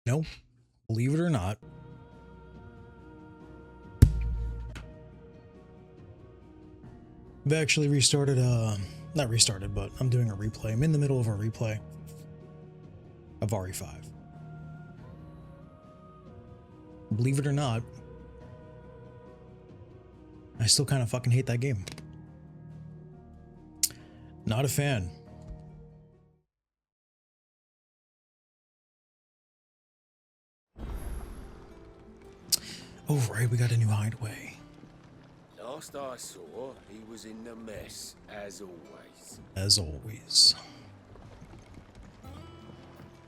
No, believe it or not. I've actually restarted, not restarted, but I'm doing a replay. I'm in the middle of a replay of RE5. Believe it or not, I still kind of fucking hate that game. Not a fan. Oh, right, we got a new hideaway. Last I saw, he was in the mess, as always. As always.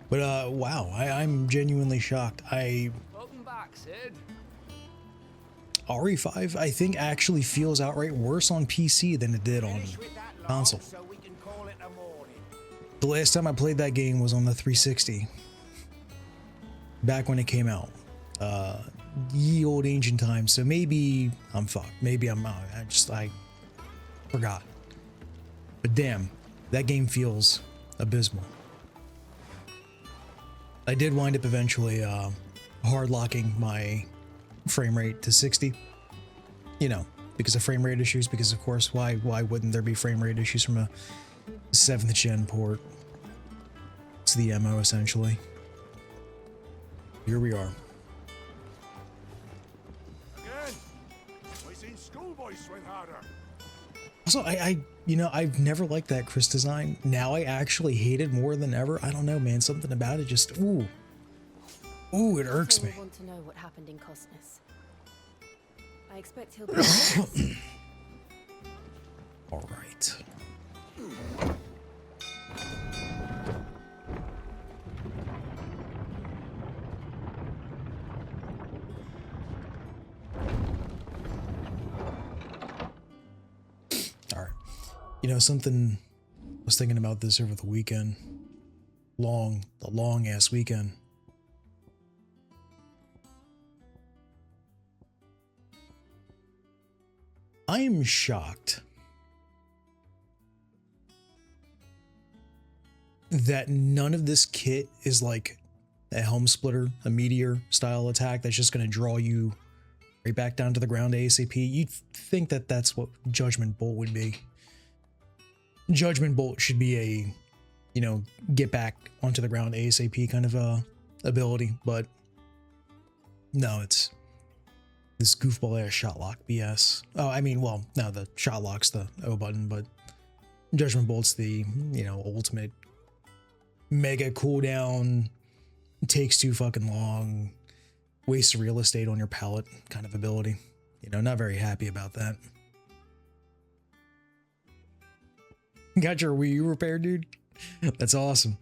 But, wow, I'm genuinely shocked. Welcome back, Sid. RE5, I think, actually feels outright worse on PC than it did on console. So we can call it a morning. The last time I played that game was on the 360. Back when it came out. Ye old ancient times, so maybe I'm fucked. Maybe I'm not. I forgot. But damn, that game feels abysmal. I did wind up eventually hard locking my frame rate to 60. You know, because of frame rate issues, because of course, why wouldn't there be frame rate issues from a 7th gen port? It's the MO essentially. Here we are. Also, you know, I've never liked that Chris design. Now I actually hate it more than ever. I don't know, man. Something about it just, ooh, it irks me. I want to know what happened in Cosness. I expect he'll be. All right. You know, something I was thinking about this over the weekend. The long ass weekend. I am shocked that none of this kit is like a helm splitter, a meteor style attack that's just going to draw you right back down to the ground ASAP. You'd think that that's what Judgment Bolt would be. Judgment Bolt should be a, you know, get back onto the ground ASAP kind of ability, but no, it's this goofball ass shot lock BS. Oh, I mean, well, no, the shot lock's the O button, but Judgment Bolt's the, you know, ultimate mega cooldown, takes too fucking long, wastes real estate on your palette kind of ability. You know, not very happy about that. Got your Wii U repaired, dude? That's awesome.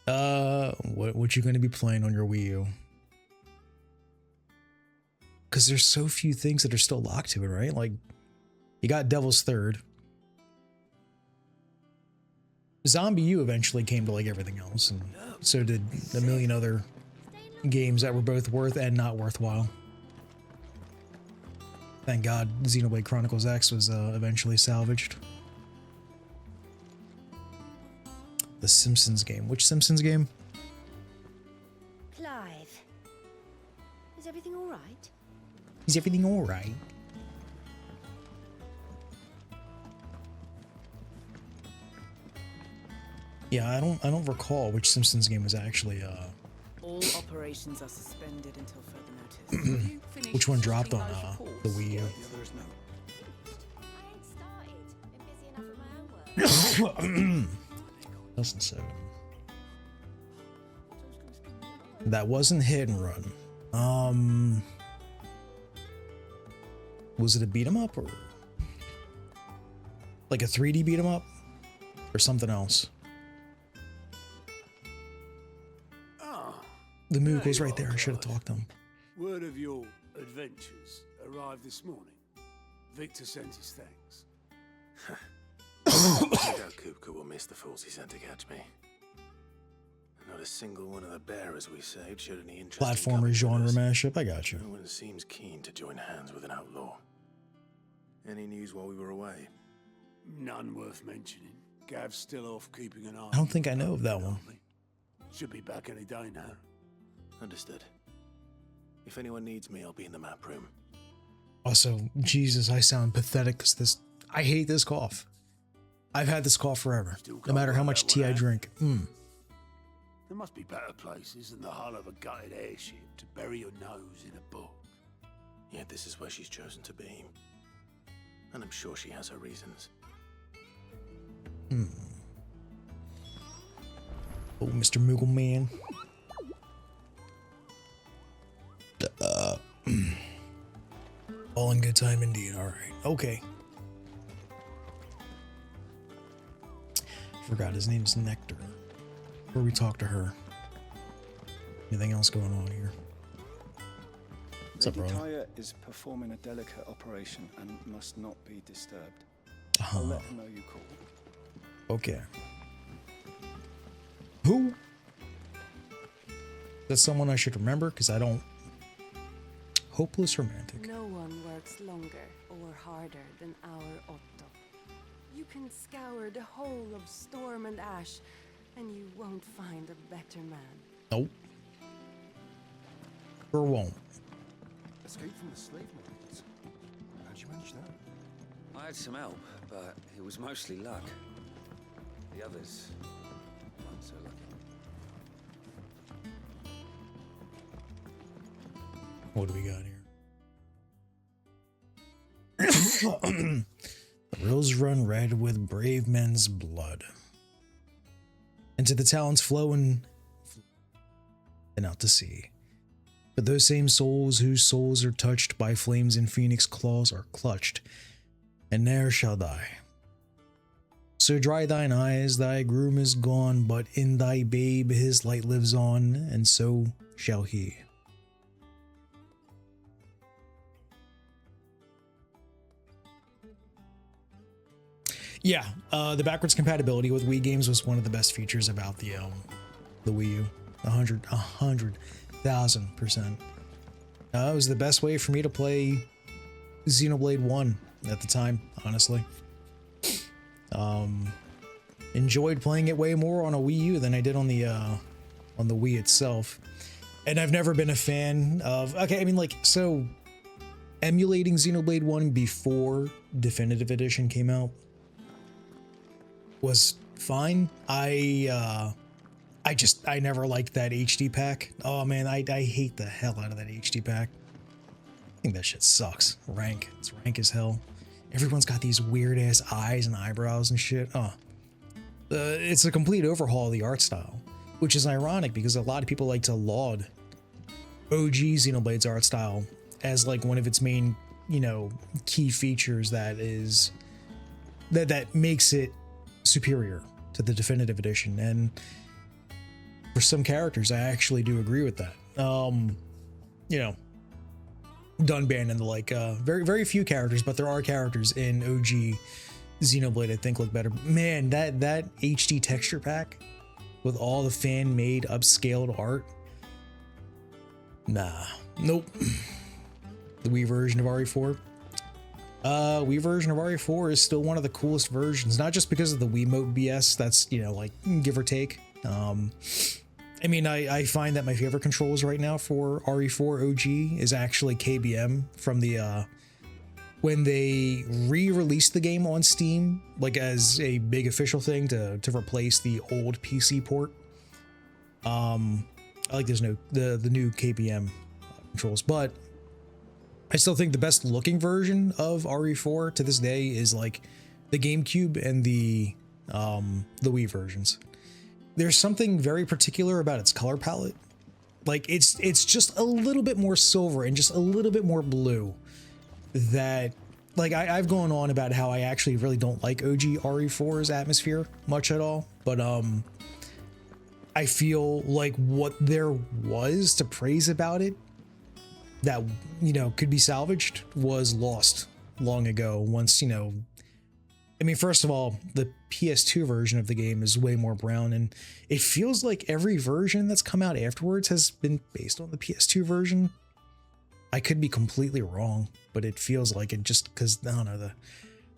What you gonna be playing on your Wii U? Because there's so few things that are still locked to it, right? Like, you got Devil's Third. Zombie U eventually came to like everything else, and so did a million other games that were both worth and not worthwhile. Thank God Xenoblade Chronicles X was eventually salvaged. The Simpsons game. Which Simpsons game? Clive, is everything all right? Is everything all right? Yeah, I don't recall which Simpsons game was actually All operations are suspended until further notice. which one dropped on the Wii U. I ain't started. Been busy enough with my own work. 2007. That wasn't Hit and Run. Was it a beat 'em up or like a 3D beat 'em up or something else? The move goes right there. I should have talked to him. Word of your adventures arrived this morning. Victor sent his thanks. I doubt Kupka will miss the fools he sent to catch me. Not a single one of the bearers we saved showed any interest. Platformer genre mashup. I got you. No one seems keen to join hands with an outlaw. Any news while we were away? None worth mentioning. Gav's still off keeping an eye. I don't think I know of that one. Should be back any day now. Understood. If anyone needs me, I'll be in the map room. Also, Jesus, I sound pathetic because I hate this cough. I've had this cough forever, no matter how much tea I drink. There must be better places than the hull of a gutted airship to bury your nose in a book. Yet this is where she's chosen to be. And I'm sure she has her reasons. Oh, Mr. Moogle Man. All in good time indeed. All right. Okay. Forgot his name's Nectar. Where we talk to her. Anything else going on here? What's up, Lady brother? Tyre is performing a delicate operation and must not be disturbed. I'll let her know you called. Okay. Who? That's someone I should remember because I don't. Hopeless romantic. No one works longer or harder than our Otto. You can scour the whole of Storm and Ash, and you won't find a better man. Nope. Or won't. Escape from the slave markets. How'd you manage that? I had some help, but it was mostly luck. The others weren't so lucky. What do we got here? The rills run red with brave men's blood. Into the talons flow and out to sea. But those same souls whose souls are touched by flames and phoenix claws are clutched, and ne'er shall die. So dry thine eyes, thy groom is gone, but in thy babe his light lives on, and so shall he. Yeah, the backwards compatibility with Wii games was one of the best features about the Wii U. 100,000%. It was the best way for me to play Xenoblade 1 at the time, honestly. Enjoyed playing it way more on a Wii U than I did on the Wii itself. And I've never been a fan of, okay, I mean, like, so emulating Xenoblade 1 before Definitive Edition came out was fine. I never liked that HD pack. Oh man, I hate the hell out of that HD pack. I think that shit sucks. Rank. It's rank as hell. Everyone's got these weird ass eyes and eyebrows and shit. It's a complete overhaul of the art style, which is ironic because a lot of people like to laud OG Xenoblade's art style as like one of its main, key features that makes it superior to the Definitive Edition. And for some characters, I actually do agree with that. Dunban and the like, very, very few characters, but there are characters in OG Xenoblade I think look better. Man, that HD texture pack with all the fan-made upscaled art. Nah, nope. The Wii version of RE4. Wii version of RE4 is still one of the coolest versions, not just because of the Wiimote BS, that's, like, give or take. I mean, I find that my favorite controls right now for RE4 OG is actually KBM from the, when they re-released the game on Steam, like as a big official thing to replace the old PC port. I like the new KBM controls, but I still think the best looking version of RE4 to this day is like the GameCube and the Wii versions. There's something very particular about its color palette. Like it's just a little bit more silver and just a little bit more blue. That, like, I've gone on about how I actually really don't like OG RE4's atmosphere much at all, but I feel like what there was to praise about it that, could be salvaged was lost long ago once, I mean, first of all, the PS2 version of the game is way more brown, and it feels like every version that's come out afterwards has been based on the PS2 version. I could be completely wrong, but it feels like it just because, I don't know,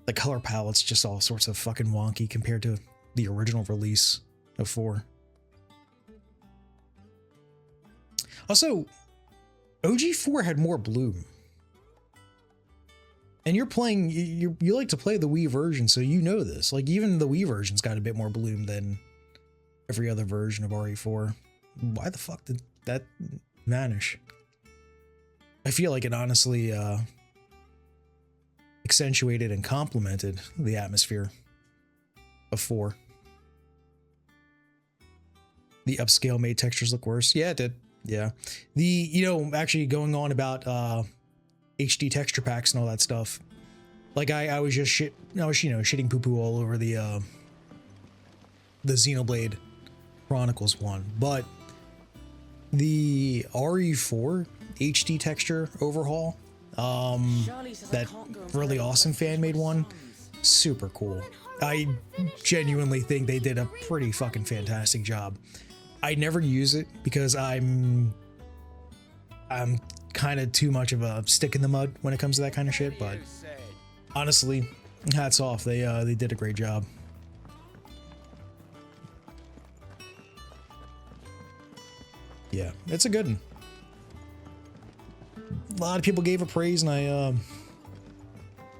the color palette's just all sorts of fucking wonky compared to the original release of 4. Also, OG4 had more bloom. And you're playing, you like to play the Wii version, so you know this. Like, even the Wii version's got a bit more bloom than every other version of RE4. Why the fuck did that vanish? I feel like it honestly accentuated and complemented the atmosphere of 4. The upscale made textures look worse. Yeah, it did. Yeah. Actually going on about HD texture packs and all that stuff. Like I was just shitting poo-poo all over the Xenoblade Chronicles one, but the RE4 HD texture overhaul, that really awesome fan made one, super cool. I genuinely think they did a pretty fucking fantastic job. I never use it because I'm kind of too much of a stick in the mud when it comes to that kind of shit, but honestly, hats off. They did a great job. Yeah, it's a good one. A lot of people gave it praise, and I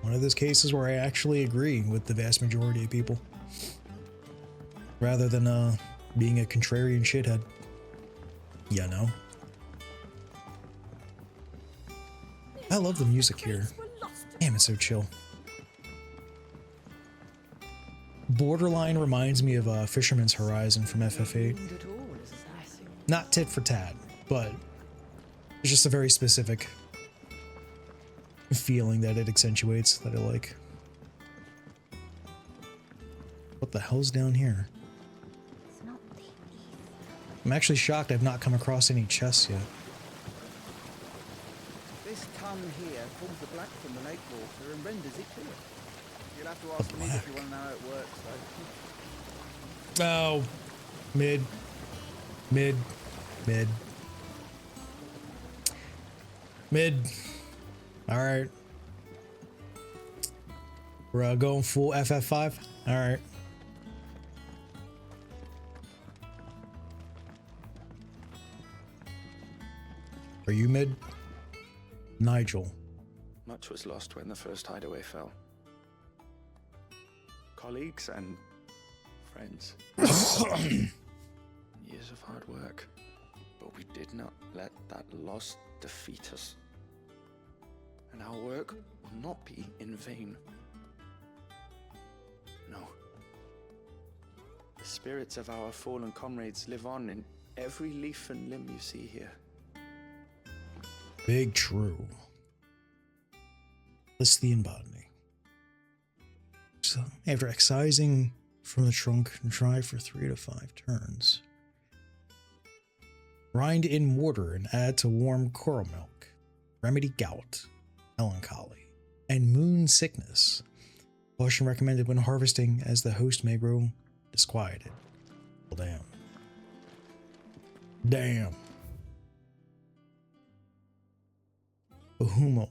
one of those cases where I actually agree with the vast majority of people, rather than being a contrarian shithead. Yeah, no. I love the music here. Damn, it's so chill. Borderline reminds me of Fisherman's Horizon from FF8. Not tit for tat, but it's just a very specific feeling that it accentuates that I like. What the hell's down here? I'm actually shocked I've not come across any chests yet. This tongue here pulls the black from the lake water and renders it clear. You'll have to ask me if you want to know how it works, though. Oh, mid. All right. We're going full FF5. All right. Are you mid? Nigel. Much was lost when the first hideaway fell. Colleagues and friends. Years of hard work. But we did not let that loss defeat us. And our work will not be in vain. No. The spirits of our fallen comrades live on in every leaf and limb you see here. Big true. Lithian botany. So, after excising from the trunk, dry for 3 to 5 turns. Grind in mortar and add to warm coral milk. Remedy gout, melancholy, and moon sickness. Caution recommended when harvesting, as the host may grow disquieted. Well, damn. Ohumo.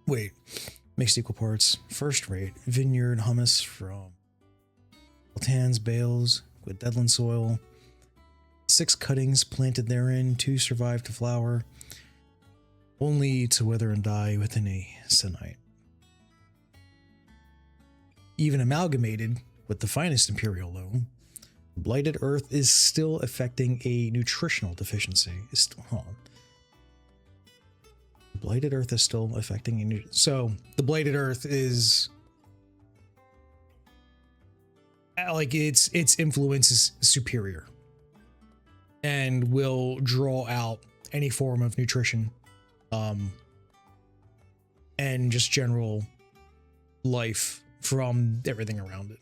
Wait, mixed equal parts. First rate, vineyard hummus from Tan's bales with Deadland soil. 6 cuttings planted therein, 2 survived to flower, only to wither and die within a sennight. Even amalgamated with the finest imperial loam, blighted earth is still affecting a nutritional deficiency. Blighted earth is still affecting a so the blighted earth is like its influence is superior and will draw out any form of nutrition and just general life from everything around it.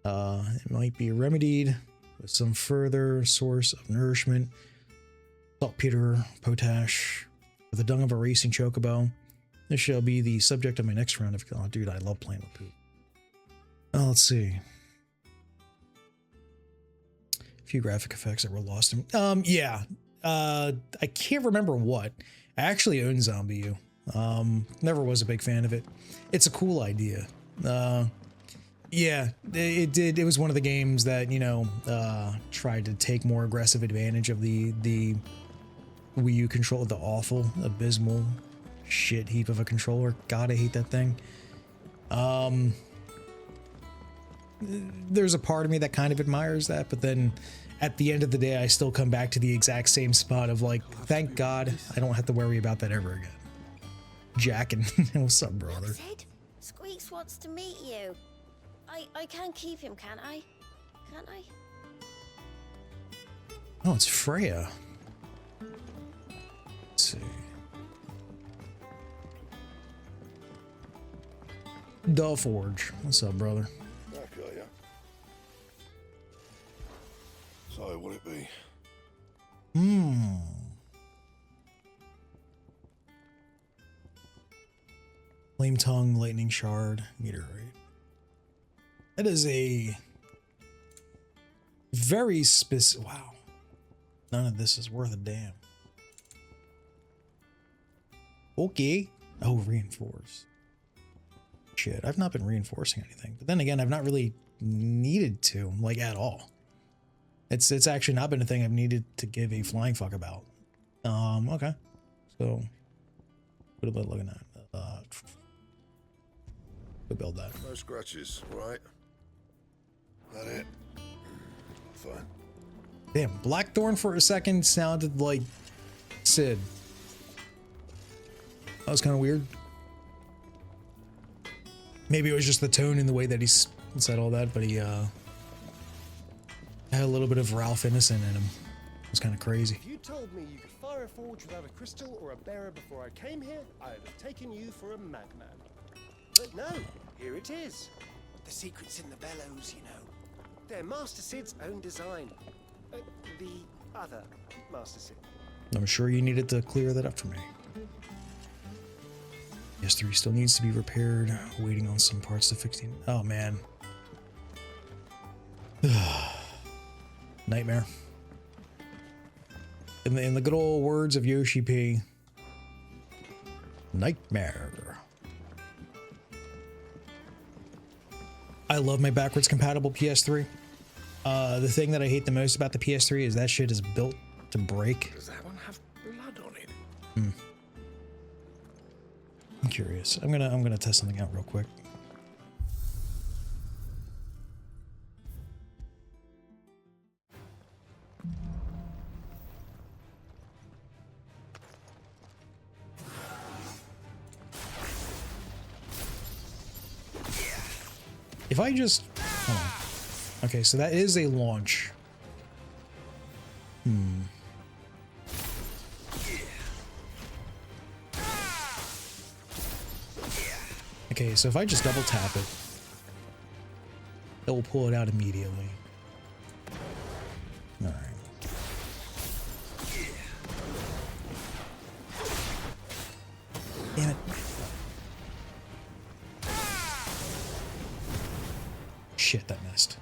It might be remedied with some further source of nourishment. Saltpeter, potash, with the dung of a racing chocobo. This shall be the subject of my next round of... Oh, dude, I love playing with poop. Let's see. A few graphic effects that were lost in... yeah. I can't remember what. I actually own Zombie U. Never was a big fan of it. It's a cool idea. Yeah, it did. It was one of the games that, you know, tried to take more aggressive advantage of the Wii U controller, the awful, abysmal shit heap of a controller. God, I hate that thing. There's a part of me that kind of admires that, but then at the end of the day, I still come back to the exact same spot of like, thank God I don't have to worry about that ever again. Jack and what's up, brother? Sid, Squeaks wants to meet you. I can keep him, can't I? Can't I? Oh, it's Freya. Let's see. Dull Forge. What's up, brother? Okay, yeah. So, what'll it be? Flame Tongue, Lightning Shard, Meteorite. That is a very specific. Wow. None of this is worth a damn. Okay. Oh, reinforce. Shit, I've not been reinforcing anything. But then again, I've not really needed to, like, at all. It's actually not been a thing I've needed to give a flying fuck about. Okay. So, what am I looking at? We build that. No scratches, right? That it? Fine. Damn, Blackthorn for a second sounded like Sid. That was kind of weird. Maybe it was just the tone and the way that he said all that, but he had a little bit of Ralph Innocent in him. It was kind of crazy. If you told me you could fire a forge without a crystal or a bearer before I came here, I would have taken you for a madman. But no, here it is. The secret's in the bellows, you know. They're Master Sid's own design. The other Master Sid. I'm sure you needed to clear that up for me. PS3 still needs to be repaired. Waiting on some parts to fix it. Oh man. Nightmare. In the good old words of Yoshi P. Nightmare. I love my backwards compatible PS3. The thing that I hate the most about the PS3 is that shit is built to break. Does that one have blood on it? I'm curious. I'm gonna test something out real quick. If I just... hold on. Okay, so that is a launch. Okay, so if I just double tap it, it will pull it out immediately. Alright. Damn it. Shit, that missed.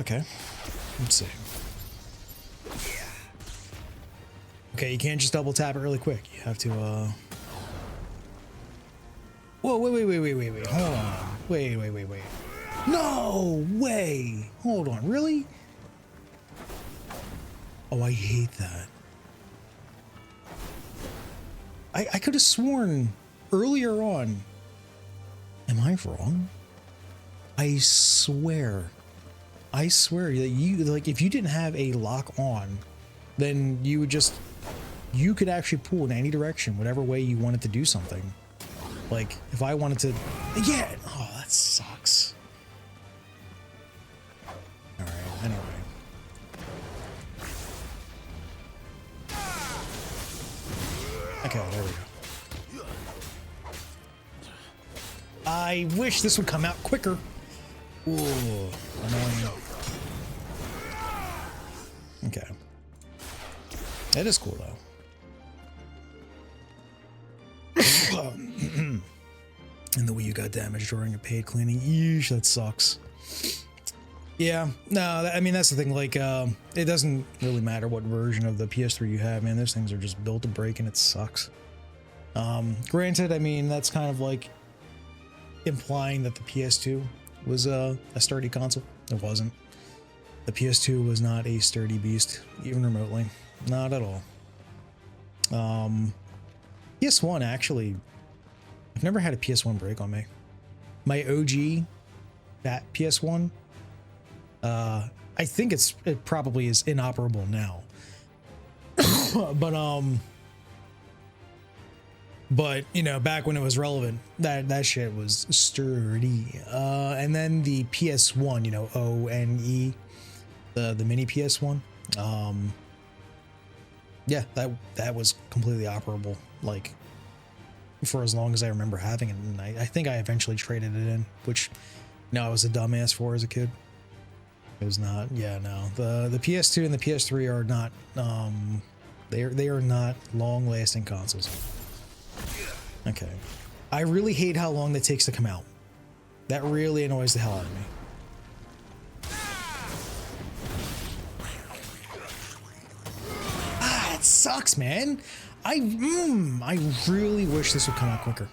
Okay, let's see. Okay, you can't just double tap it really quick. You have to, Whoa, wait. Hold on. Wait. No way. Hold on, really? Oh, I hate that. I could have sworn earlier on. Am I wrong? I swear that you, like, if you didn't have a lock on, then you would just, you could actually pull in any direction, whatever way you wanted to do something. Like, if I wanted to, yeah, oh, that sucks. Alright, anyway. Okay, there we go. I wish this would come out quicker. Ooh, annoying. Okay. That is cool, though. And the Wii U got damaged during a paid cleaning. Yeesh, that sucks. Yeah, no, I mean, that's the thing. Like, it doesn't really matter what version of the PS3 you have, man. Those things are just built to break, and it sucks. Granted, I mean, that's kind of like... implying that the PS2 was a sturdy console. It wasn't. The PS2 was not a sturdy beast, even remotely. Not at all. PS1, actually, I've never had a PS1 break on me. My OG, that PS1, I think it probably is inoperable now. But you know, back when it was relevant, that shit was sturdy. And then the PS1, you know, ONE, the mini PS1, yeah, that was completely operable, like, for as long as I remember having it. And I think I eventually traded it in, which, you know, I was a dumbass for as a kid. It was not, yeah, no. The PS2 and the PS3 are not, they are not long-lasting consoles. Okay. I really hate how long that takes to come out. That really annoys the hell out of me. Ah, it sucks, man. I really wish this would come out quicker.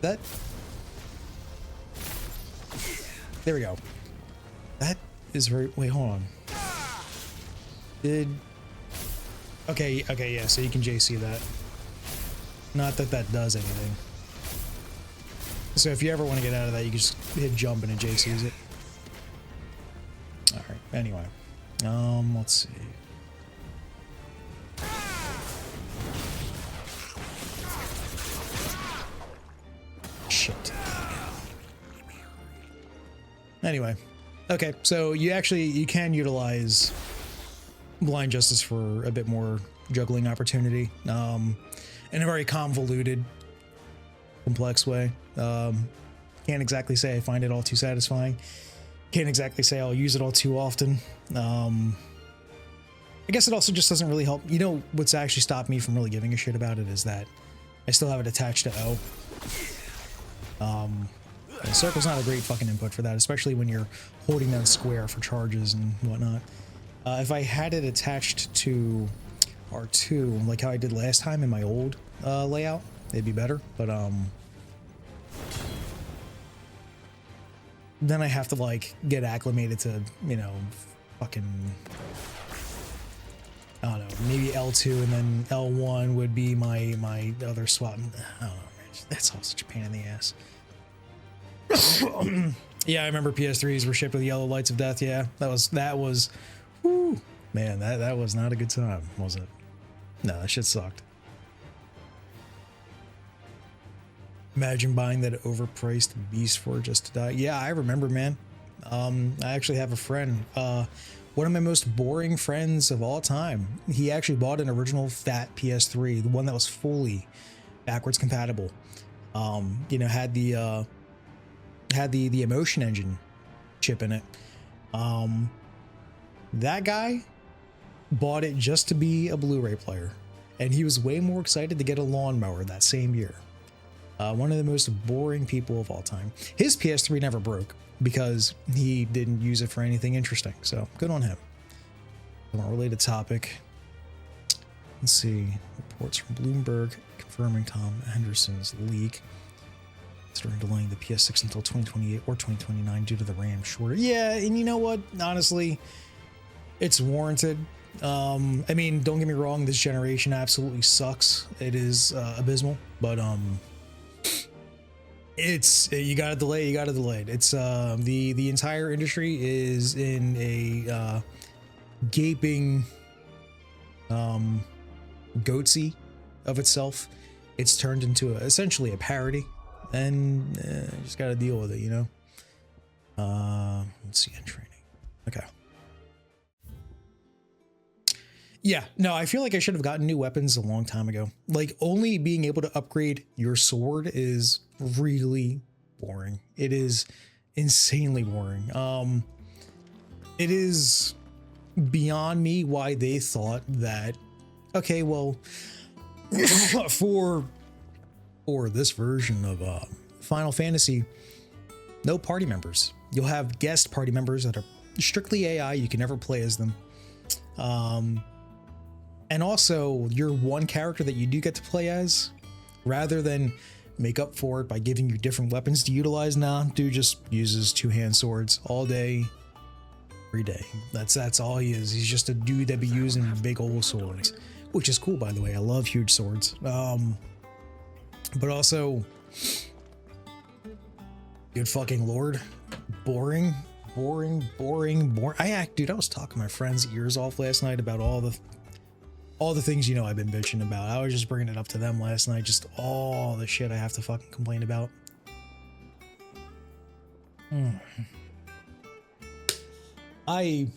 That... There we go. That is very... Wait, hold on. Okay, yeah, so you can JC that. Not that that does anything. So if you ever want to get out of that, you can just hit jump and it JCs it. Alright, anyway. Let's see. Shit. Anyway, okay, so you can utilize Blind Justice for a bit more juggling opportunity, in a very convoluted, complex way. Can't exactly say I find it all too satisfying. Can't exactly say I'll use it all too often. I guess it also just doesn't really help. You know what's actually stopped me from really giving a shit about it is that I still have it attached to O. The circle's not a great fucking input for that, especially when you're holding down square for charges and whatnot. If I had it attached to R2, like how I did last time in my old layout, it'd be better, but then I have to like get acclimated to, you know, fucking, I don't know, maybe L2 and then L1 would be my other swap. Oh, man, that's all such a pain in the ass. Yeah, I remember PS3s were shipped with yellow lights of death. Yeah, that was, whoo, man, that was not a good time, was it? No, that shit sucked. Imagine buying that overpriced beast for just to die. Yeah, I remember, man. I actually have a friend, one of my most boring friends of all time. He actually bought an original fat PS3, the one that was fully backwards compatible. You know, had the emotion engine chip in it. That guy bought it just to be a Blu-ray player, and he was way more excited to get a lawnmower that same year. One of the most boring people of all time. His PS3 never broke because he didn't use it for anything interesting, so good on him. More related topic. Let's see. Reports from Bloomberg confirming Tom Henderson's leak. Starting delaying the PS6 until 2028 or 2029 due to the RAM shortage. Yeah, and you know what? Honestly, it's warranted. I mean, don't get me wrong, this generation absolutely sucks. It is abysmal, but it's you gotta delay it. It's the entire industry is in a gaping goatsy of itself. It's turned into essentially a parody. And you just gotta deal with it, you know? Let's see, end training. Okay. Yeah, no, I feel like I should have gotten new weapons a long time ago. Like, only being able to upgrade your sword is really boring. It is insanely boring. It is beyond me why they thought that, okay, well, for this version of Final Fantasy, no party members. You'll have guest party members that are strictly AI. You can never play as them. And also, your one character that you do get to play as, rather than make up for it by giving you different weapons to utilize, nah, dude just uses two-hand swords all day, every day. That's all he is. He's just a dude that be using big old swords, which is cool, by the way. I love huge swords. But also, good fucking lord, boring. Dude, I was talking my friends' ears off last night about all the things, you know, I've been bitching about. I was just bringing it up to them last night, just all the shit I have to fucking complain about. I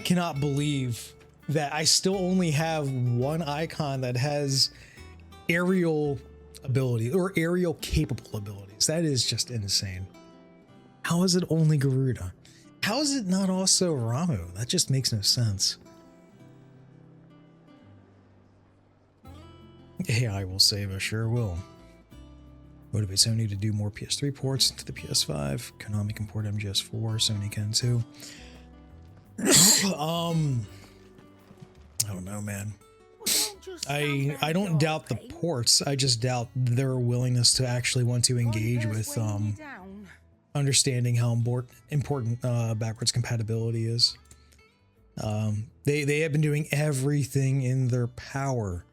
cannot believe that I still only have one icon that has aerial ability or aerial capable abilities. That is just insane. How is it only Garuda? How is it not also Ramu? That just makes no sense. AI will save us, sure will. Motivate Sony to do more PS3 ports to the PS5. Konami can port MGS4, Sony can too. I don't know, man. I don't doubt the ports. I just doubt their willingness to actually want to engage with understanding how important backwards compatibility is. They have been doing everything in their power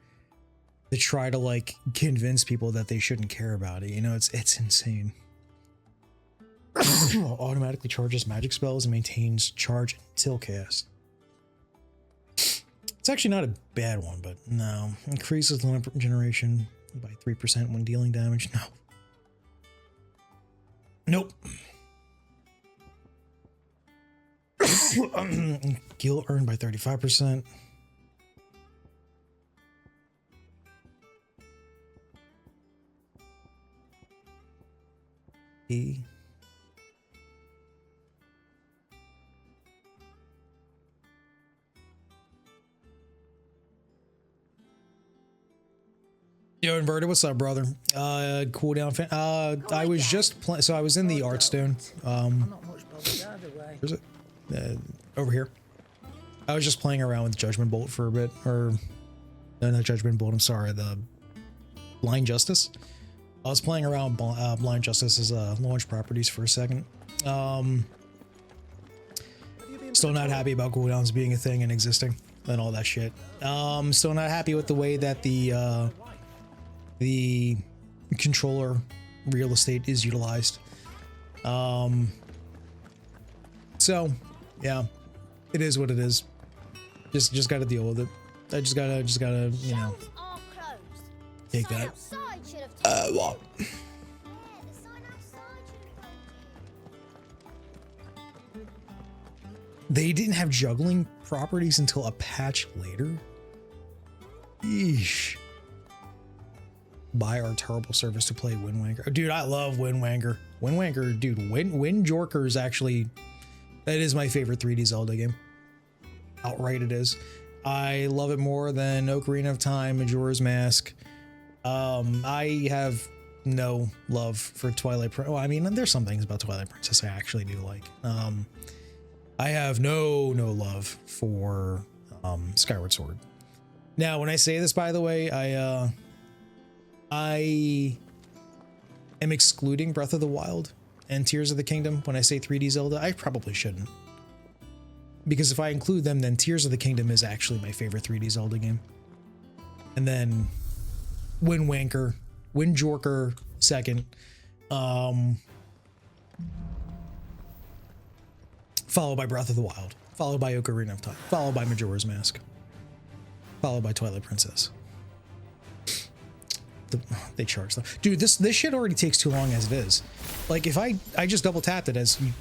to try to like convince people that they shouldn't care about it. You know, it's insane. Automatically charges magic spells and maintains charge until cast. It's actually not a bad one, but no. Increases the limit generation by 3% when dealing damage. No. Nope. Gil earned by 35%. E. Yo, Inverted, what's up, brother? Cooldown fan. I was just playing, so I was in the Artstone. Where's it? Over here. I was just playing around with Judgment Bolt for a bit, or no, not Judgment Bolt. I'm sorry, the Blind Justice. I was playing around with Blind Justice's launch properties for a second. Still not happy about cooldowns being a thing and existing and all that shit. Still not happy with the way that the controller real estate is utilized. So yeah, it is what it is. Just gotta deal with it. I just gotta, you know, take that. Well. They didn't have juggling properties until a patch later. Yeesh. Buy our terrible service to play Wind Waker. Dude, I love Wind Waker. Wind Waker, dude, Wind Jorker is actually, that is my favorite 3D Zelda game. Outright it is. I love it more than Ocarina of Time, Majora's Mask. I have no love for Twilight Princess. Well, I mean, there's some things about Twilight Princess I actually do like. I have no love for Skyward Sword. Now, when I say this, by the way, I am excluding Breath of the Wild and Tears of the Kingdom when I say 3D Zelda. I probably shouldn't. Because if I include them, then Tears of the Kingdom is actually my favorite 3D Zelda game. And then Wind Waker, Wind Jorker second. Followed by Breath of the Wild. Followed by Ocarina of Time. Followed by Majora's Mask. Followed by Twilight Princess. They charge them. Dude, this shit already takes too long as it is. Like, if I just double tapped it, as you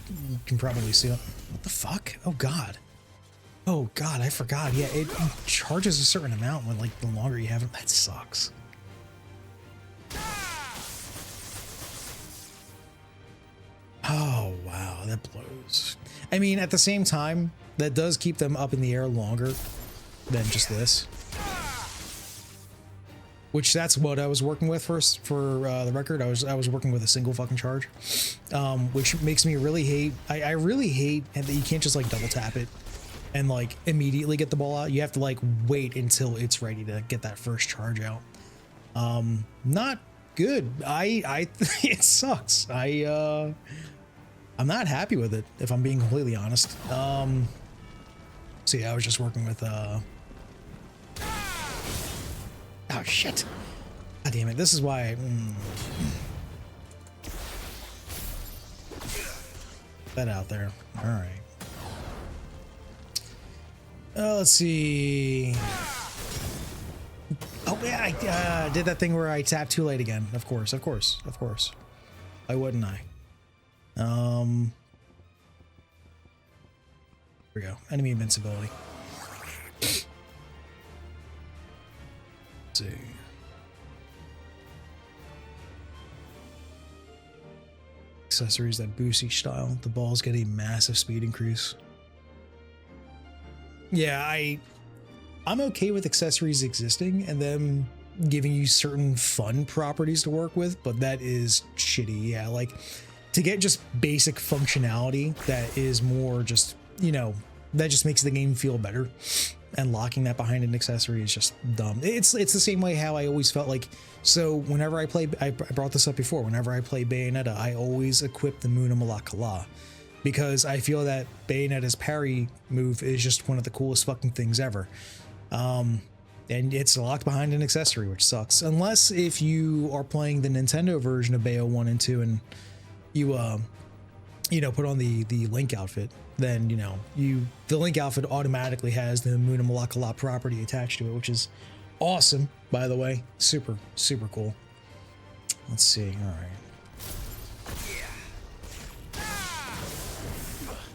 can probably see. What the fuck? Oh god. Oh god, I forgot. Yeah, it charges a certain amount when, like, the longer you have it. That sucks. Oh wow, that blows. I mean, at the same time, that does keep them up in the air longer than just this. which that's what I was working with first for the record. I was working with a single fucking charge, which makes me really hate. I really hate that you can't just like double tap it and like immediately get the ball out. You have to like wait until it's ready to get that first charge out. Not good. It sucks. I'm not happy with it, if I'm being completely honest. See, I was just working with oh shit. God damn it. This is why that out there. All right. Let's see. Oh yeah, I did that thing where I tapped too late again. Of course. Why wouldn't I? Here we go. Enemy invincibility. Let's see. Accessories that boost each style. The balls get a massive speed increase. Yeah, I'm okay with accessories existing and them giving you certain fun properties to work with, but that is shitty. Yeah, like to get just basic functionality that is more just, you know, that just makes the game feel better, and locking that behind an accessory is just dumb. It's the same way how I always felt like, so whenever I play, I brought this up before, whenever I play Bayonetta, I always equip the Muna Malakala, because I feel that Bayonetta's parry move is just one of the coolest fucking things ever. And it's locked behind an accessory, which sucks. Unless if you are playing the Nintendo version of Bayo 1 and 2 and you know, put on the Link outfit, then, you know, the Link outfit automatically has the Muna Malakala property attached to it, which is awesome, by the way. Super, super cool. Let's see. All right.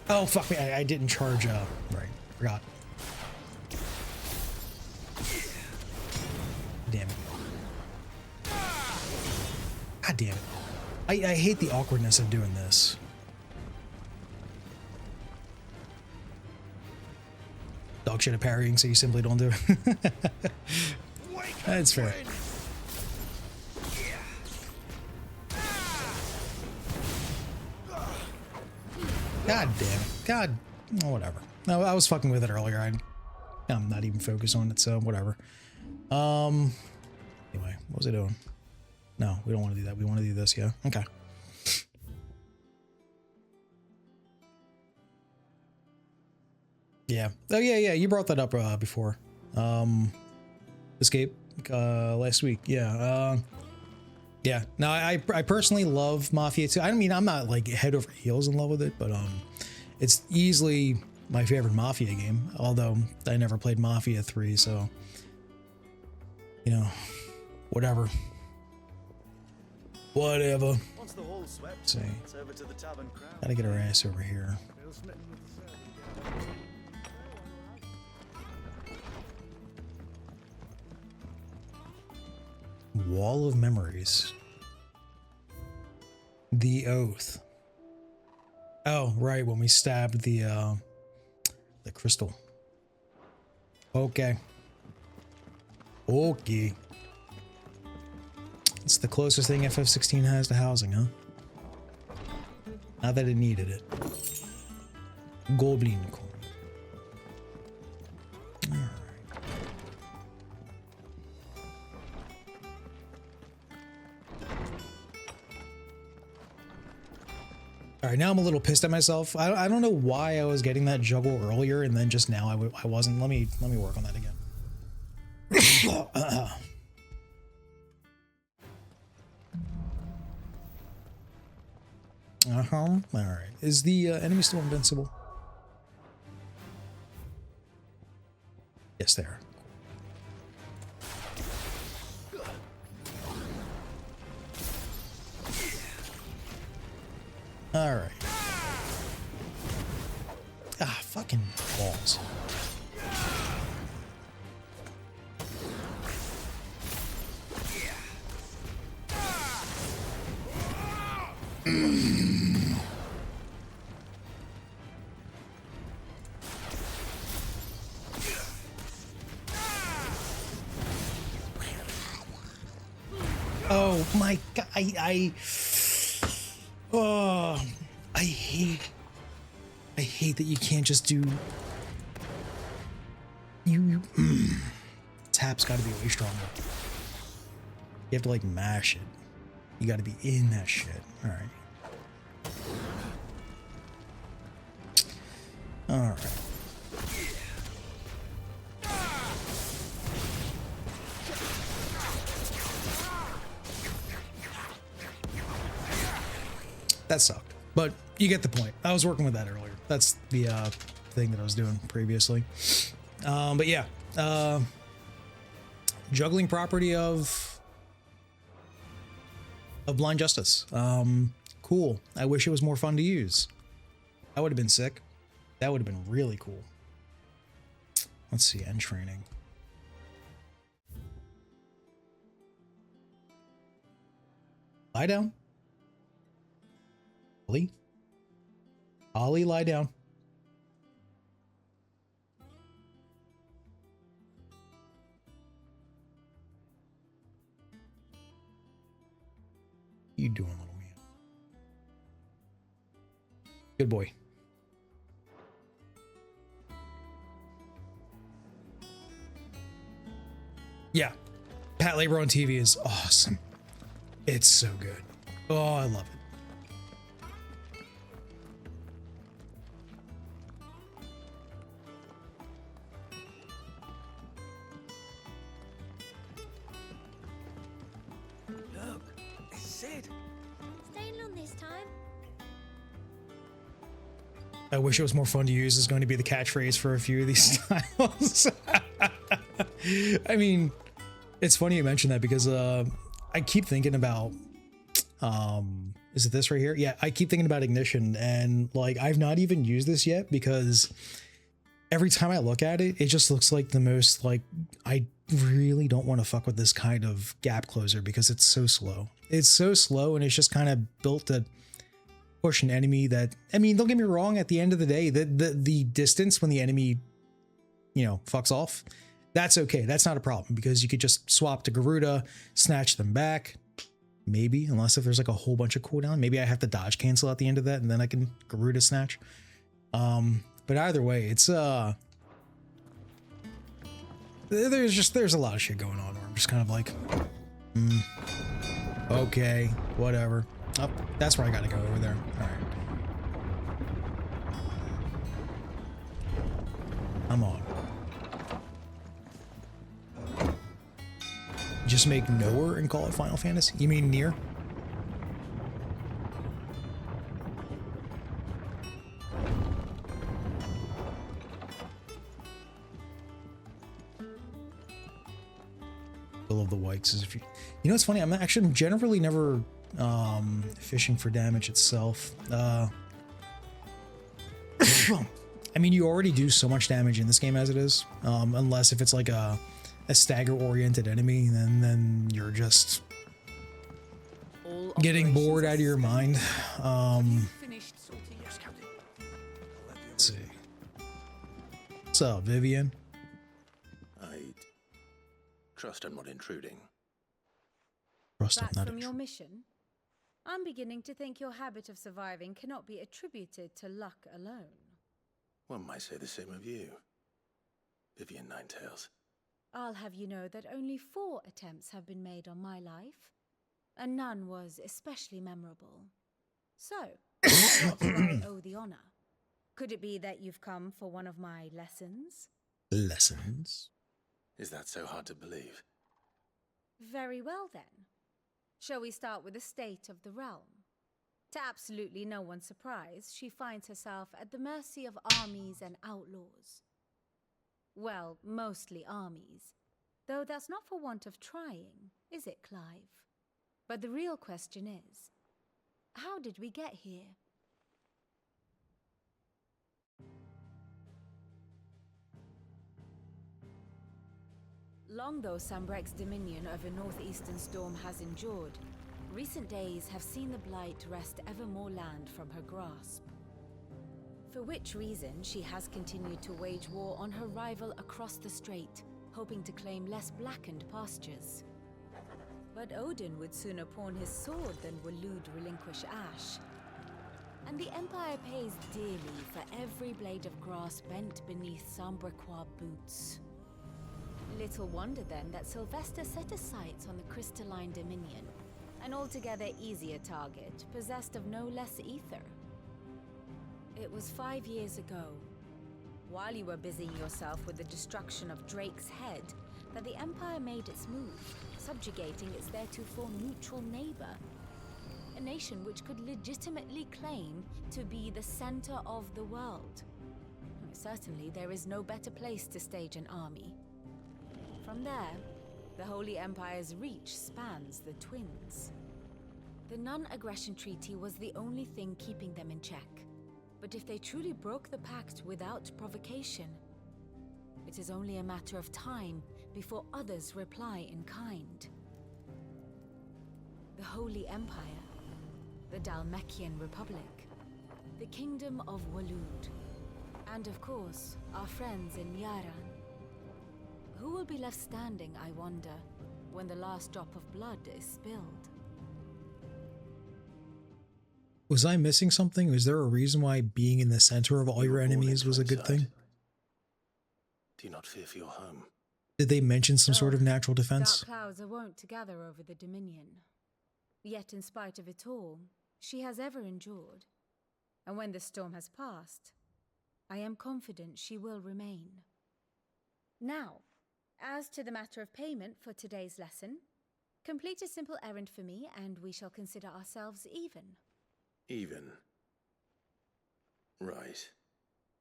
Oh, fuck me. I didn't charge up. Right. Forgot. Damn it. God damn it. I hate the awkwardness of doing this. Dog shit at parrying, so you simply don't do it. That's fair. God damn it. God, oh, whatever. No, I was fucking with it earlier. I'm not even focused on it, so whatever. Anyway, what was I doing? No, we don't want to do that. We want to do this, yeah? Okay. Yeah. Oh, yeah, you brought that up before. Escape last week. Yeah. Yeah. No, I personally love Mafia 2. I mean, I'm not like head over heels in love with it, but it's easily my favorite Mafia game, although I never played Mafia 3, so you know, whatever. Whatever. Once the hall's swept, See. it's over to the tavern crowd. Gotta get our ass over here. Wall of Memories. The Oath. Oh, right, when we stabbed the crystal. Okay. Okay. It's the closest thing FF16 has to housing, huh? Not that it needed it. Goblin coin. Alright. Alright, now I'm a little pissed at myself. I don't know why I was getting that juggle earlier and then just now I wasn't. Let me work on that again. Alright. Is the enemy still invincible? Yes, they are. Alright. Ah, fucking balls. Oh my god, oh, I hate that you can't just do, tap's gotta be way stronger. You have to like mash it. You gotta be in that shit. Alright. Alright. That sucked, but you get the point. I was working with that earlier. That's the thing that I was doing previously. But yeah, juggling property of Blind Justice. Cool. I wish it was more fun to use. That would have been sick. That would have been really cool. Let's see, end training. Lie down. Ollie? Ollie, lie down. You doing, little man? Good boy. Yeah, Pat Labor on TV is awesome. It's so good. Oh, I love it. Look, it's Sid. Staying long this time? I wish it was more fun to use is going to be the catchphrase for a few of these styles. I mean, it's funny you mentioned that because I keep thinking about is it this right here? Yeah, I keep thinking about Ignition, and like I've not even used this yet because every time I look at it, it just looks like the most like I really don't want to fuck with this kind of gap closer because it's so slow. It's so slow, and it's just kind of built to push an enemy that, I mean, don't get me wrong, at the end of the day, the distance when the enemy, you know, fucks off, that's okay. That's not a problem because you could just swap to Garuda, snatch them back. Maybe, unless if there's like a whole bunch of cooldown. Maybe I have to dodge cancel at the end of that and then I can Garuda snatch. But either way, it's there's a lot of shit going on where I'm just kind of like, okay, whatever. Oh, that's where I gotta go, over there. All right. I'm on. Just make Nowhere and call it Final Fantasy? You mean Near? Will of the Wikes is if you know, it's funny, I'm actually generally never fishing for damage itself. I mean, you already do so much damage in this game as it is, unless if it's like a stagger-oriented enemy, then you're just getting bored out of your mind. Let's see. What's up, Vivian? I trust I'm not intruding. Trust I'm Back not from your mission? I'm beginning to think your habit of surviving cannot be attributed to luck alone. One might say the same of you, Vivian Ninetails. I'll have you know that only 4 attempts have been made on my life, and none was especially memorable. So, what do I owe the honor? Could it be that you've come for one of my lessons? Lessons? Is that so hard to believe? Very well then. Shall we start with the state of the realm? To absolutely no one's surprise, she finds herself at the mercy of armies and outlaws. Well, mostly armies. Though that's not for want of trying, is it, Clive? But the real question is, how did we get here? Long though Sambrek's dominion over northeastern Storm has endured, recent days have seen the Blight wrest ever more land from her grasp. For which reason she has continued to wage war on her rival across the strait, hoping to claim less blackened pastures. But but Odin would sooner pawn his sword than Waloed relinquish Ash. And the Empire pays dearly for every blade of grass bent beneath Sambraquois boots. Little wonder then that Sylvester set his sights on the crystalline dominion, an altogether easier target, possessed of no less ether. It was 5 years ago, while you were busying yourself with the destruction of Drake's head, that the Empire made its move, subjugating its theretofore neutral neighbor. A nation which could legitimately claim to be the center of the world. Certainly, there is no better place to stage an army. From there, the Holy Empire's reach spans the Twins. The non-aggression treaty was the only thing keeping them in check. But if they truly broke the pact without provocation, it is only a matter of time before others reply in kind. The Holy Empire, the Dhalmekian Republic, the Kingdom of Waloed, and of course, our friends in Yaran. Who will be left standing, I wonder, when the last drop of blood is spilled? Was I missing something? Was there a reason why being in the center of all your enemies was a good thing? Do you not fear for your home? Did they mention some sort of natural defense? Dark clouds are wont to gather over the Dominion. Yet in spite of it all, she has ever endured. And when the storm has passed, I am confident she will remain. Now, as to the matter of payment for today's lesson, complete a simple errand for me and we shall consider ourselves even. Even. Right.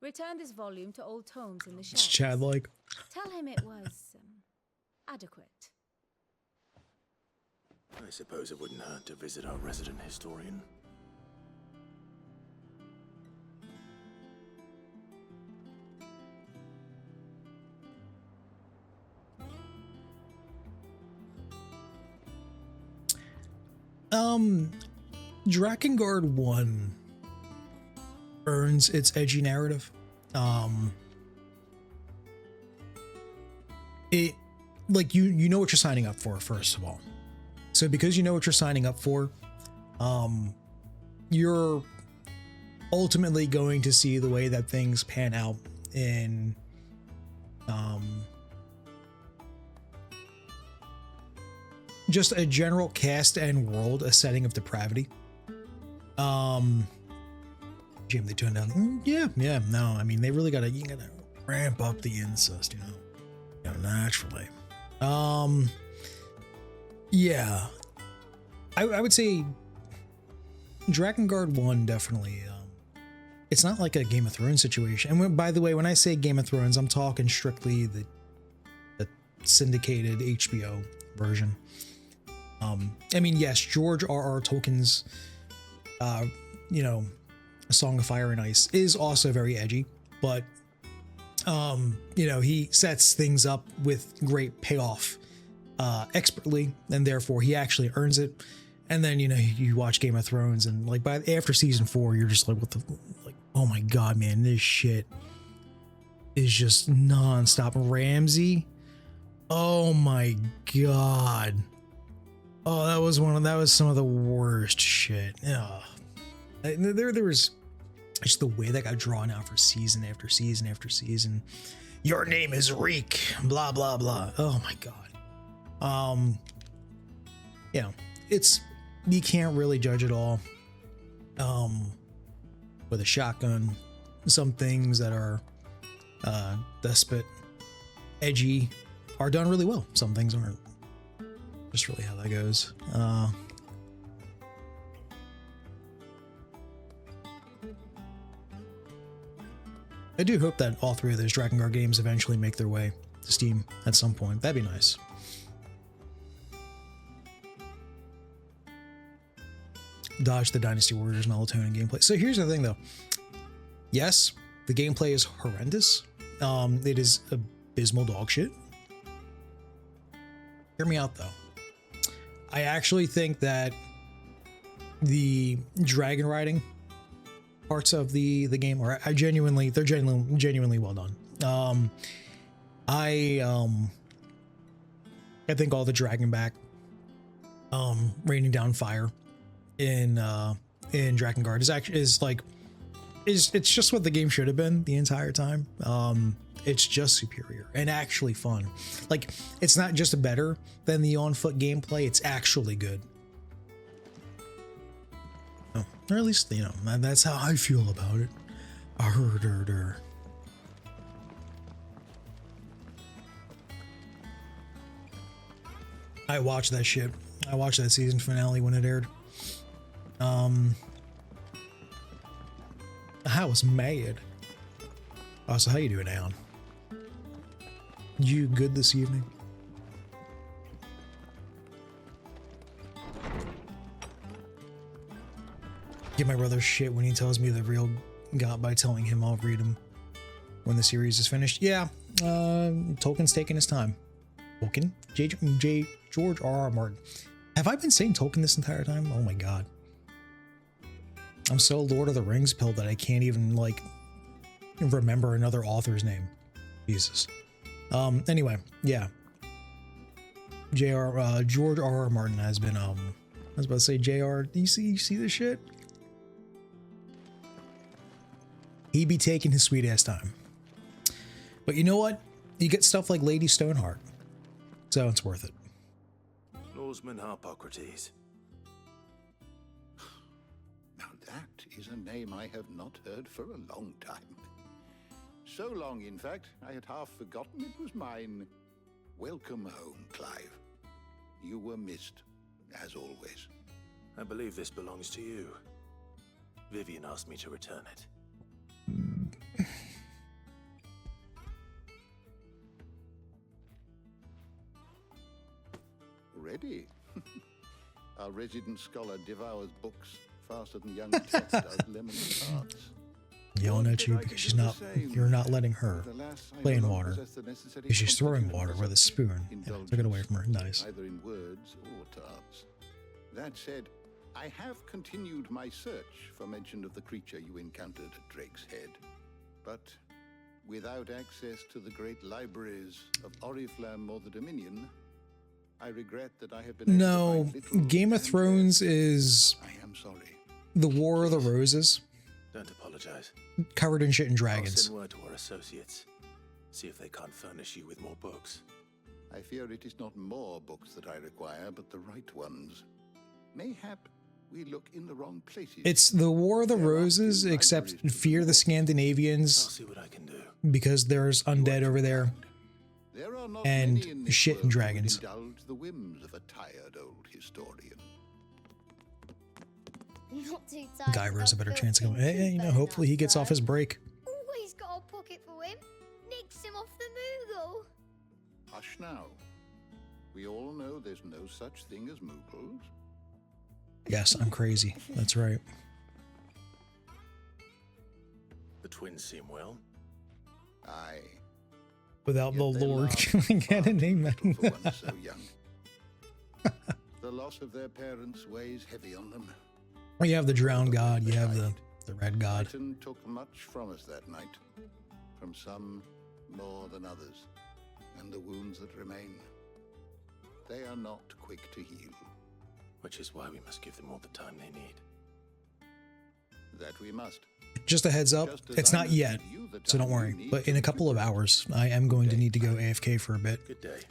Return this volume to old tomes in the It's shelves. Chad-like. Tell him it was adequate. I suppose it wouldn't hurt to visit our resident historian. Drakengard 1 earns its edgy narrative. It, like, you know what you're signing up for, first of all. So because you know what you're signing up for, you're ultimately going to see the way that things pan out in just a general cast and world, a setting of depravity. Jim, they turned down. No, I mean, they really gotta ramp up the incest, naturally. Yeah, I would say Drakengard 1 definitely. It's not like a Game of Thrones situation. And by the way, when I say Game of Thrones, I'm talking strictly the syndicated HBO version. I mean, yes, George R.R. Tolkien's, A Song of Fire and Ice is also very edgy, but, he sets things up with great payoff, expertly, and therefore he actually earns it. And then, you watch Game of Thrones and after season 4, you're just like, oh my God, man, this shit is just nonstop. Ramsay. Oh my God. Oh, that was some of the worst shit. Ugh. There was just the way that got drawn out for season after season after season. Your name is Reek, blah, blah, blah. Oh my God. You can't really judge it all. With a shotgun, some things that are, despot, edgy are done really well. Some things aren't. Just really how that goes. I do hope that all 3 of those Drakengard games eventually make their way to Steam at some point. That'd be nice. Dodge the Dynasty Warriors melatonin gameplay. So here's the thing, though. Yes, the gameplay is horrendous. It is abysmal dog shit. Hear me out, though. I actually think that the dragon riding parts of the game they're genuinely well done. I think all the dragon back raining down fire in Drakengard it's just what the game should have been the entire time. It's just superior and actually fun. Like, it's not just better than the on foot gameplay, it's actually good. Oh, or at least, you know, that's how I feel about it. I watched that shit. I watched that season finale when it aired. I was mad. Oh, so how you doing, Aeon? You good this evening? Give my brother shit when he tells me the real got by telling him I'll read him when the series is finished. Yeah, Tolkien's taking his time. Tolkien? George R.R. Martin. Have I been saying Tolkien this entire time? Oh my god. I'm so Lord of the Rings pilled that I can't even, like, remember another author's name. Jesus. Anyway, yeah. George R.R. Martin has been, I was about to say, JR, do you see this shit? He be taking his sweet ass time. But you know what? You get stuff like Lady Stoneheart. So it's worth it. Norseman Harpocrates. Now that is a name I have not heard for a long time. So long, in fact, I had half forgotten it was mine. Welcome home, Clive. You were missed, as always. I believe this belongs to you. Vivian asked me to return it. Ready? Our resident scholar devours books faster than young Tot does lemon tarts. Yelling at you because you're not letting her play in water. Because she's throwing water with a spoon. Yeah, took it away from her. Nice. Either in words or tarts. That said, I have continued my search for mention of the creature you encountered at Drake's Head. But without access to the great libraries of Oriflamme or the Dominion, I regret that I have been No, Game of Thrones is I am sorry. The War of the Roses. Don't apologize. Covered in shit and I'll dragons. send word to our associates. See if they can't furnish you with more books. I fear it is not more books that I require, but the right ones. Mayhap we look in the wrong places. It's the War of the Roses, except fear the Scandinavians. I'll see what I can do. Because there's undead over there. There are not And many in this shit world and who would dragons. indulge the whims of a tired old historian. Not too tired. Guy has a better chance of going, hey, you know, hopefully he gets off his break. Always got a pocket for him. Nicks him off the Moogle. Hush now. We all know there's no such thing as Moogles. Yes, I'm crazy. That's right. The twins seem well. Aye. Without the Yet they Lord laugh killing far an too enigma. little for one so young. The loss of their parents weighs heavy on them. Well, you have the drowned god, you have the red god. Titan took much from us that night. From some more than others. And the wounds that remain, they are not quick to heal. Which is why we must give them all the time they need. That we must. Just a heads up, Just as it's I not must yet, give you the so don't time you worry. need But to in a couple of recuperate. hours, I am going to need to go AFK for a bit. Good day.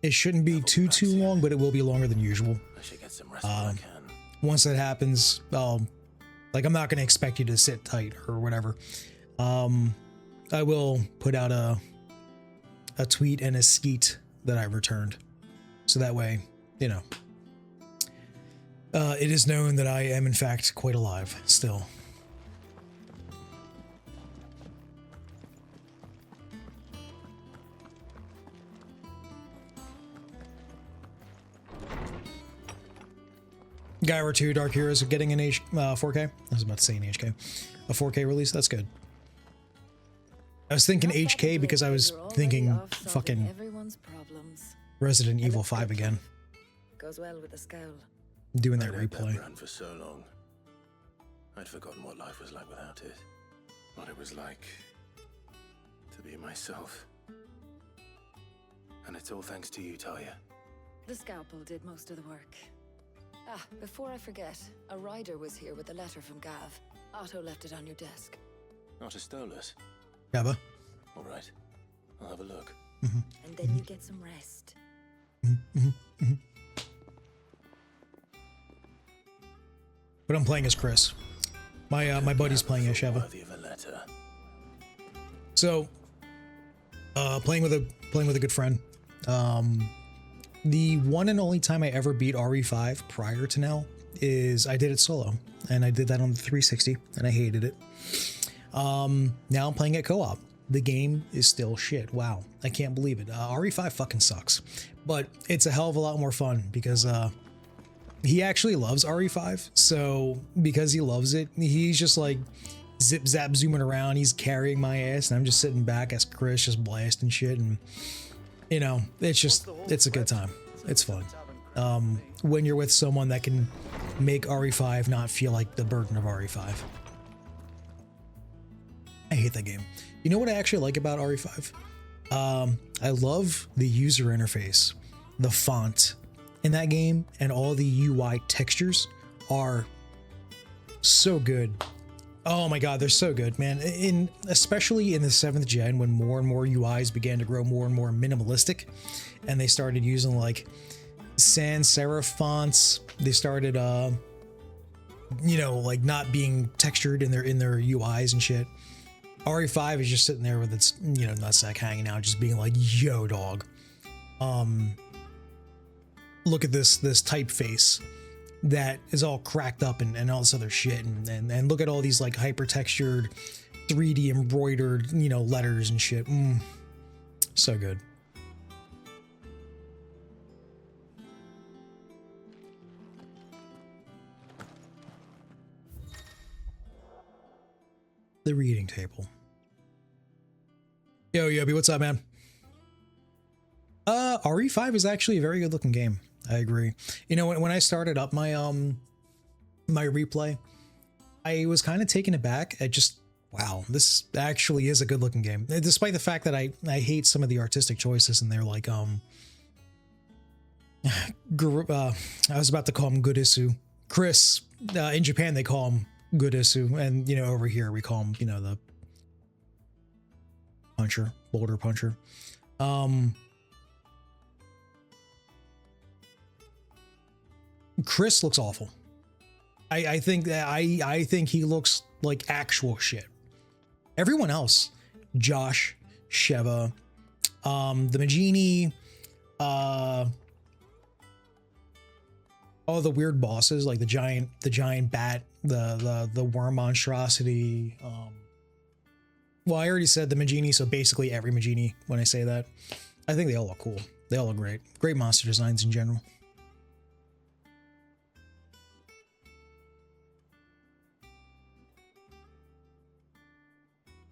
It shouldn't be too long, but it will be longer than usual. I should get some rest when I can. Once that happens, like, I'm not going to expect you to sit tight or whatever. I will put out a tweet and a skeet that I returned. So that way, you know, it is known that I am in fact quite alive still. Gyro 2 Dark Heroes are getting an 4K. I was about to say an HK. A 4K release, that's good. I was thinking HK because I was thinking fucking everyone's problems. Resident Evil 5 again. Goes well with the scowl. Doing that I'd had replay. that brand for so long. I'd forgotten what life was like without it. What it was like to be myself. And it's all thanks to you, Talia. The scalpel did most of the work. Ah, before I forget, a rider was here with a letter from Gav. Otto left it on your desk. Not a stolus. Jabba. All right. I'll have a look. And then you get some rest. But I'm playing as Chris. My buddy's playing as Sheva. Worthy of a letter. So, playing with a good friend. The one and only time I ever beat RE5 prior to now is I did it solo, and I did that on the 360, and I hated it. Now I'm playing it co-op. The game is still shit. Wow, I can't believe it. RE5 fucking sucks, but it's a hell of a lot more fun because he actually loves RE5. So because he loves it, he's just like zip zap zooming around. He's carrying my ass, and I'm just sitting back as Chris, just blasting shit, and you know, it's a good time. It's fun. When you're with someone that can make RE5 not feel like the burden of RE5. I hate that game. You know what I actually like about RE5? I love the user interface, the font in that game, and all the UI textures are so good. Oh my god, they're so good, man. Especially in the 7th gen, when more and more UIs began to grow more and more minimalistic, and they started using like sans serif fonts. They started you know, like not being textured in their UIs and shit. RE5 is just sitting there with its, you know, nutsack hanging out, just being like, yo, dog. Look at this typeface that is all cracked up and all this other shit, and look at all these like hyper textured 3D embroidered, you know, letters and shit. So good. The reading table. Yo, Yobi, what's up, man? RE5 is actually a very good looking game. I agree. You know, when I started up my my replay, I was kind of taken aback at just, wow, this actually is a good looking game. Despite the fact that I hate some of the artistic choices in there, like I was about to call him Goodisu. Chris, in Japan they call him Goodisu, and you know, over here we call him, you know, the puncher, boulder puncher. Chris looks awful. I think that I think he looks like actual shit. Everyone else, Josh, Sheva, the Magini, all the weird bosses like the giant bat, the worm monstrosity. Well, I already said the Magini, so basically every Magini when I say that. I think they all look cool. They all look great. Great monster designs in general.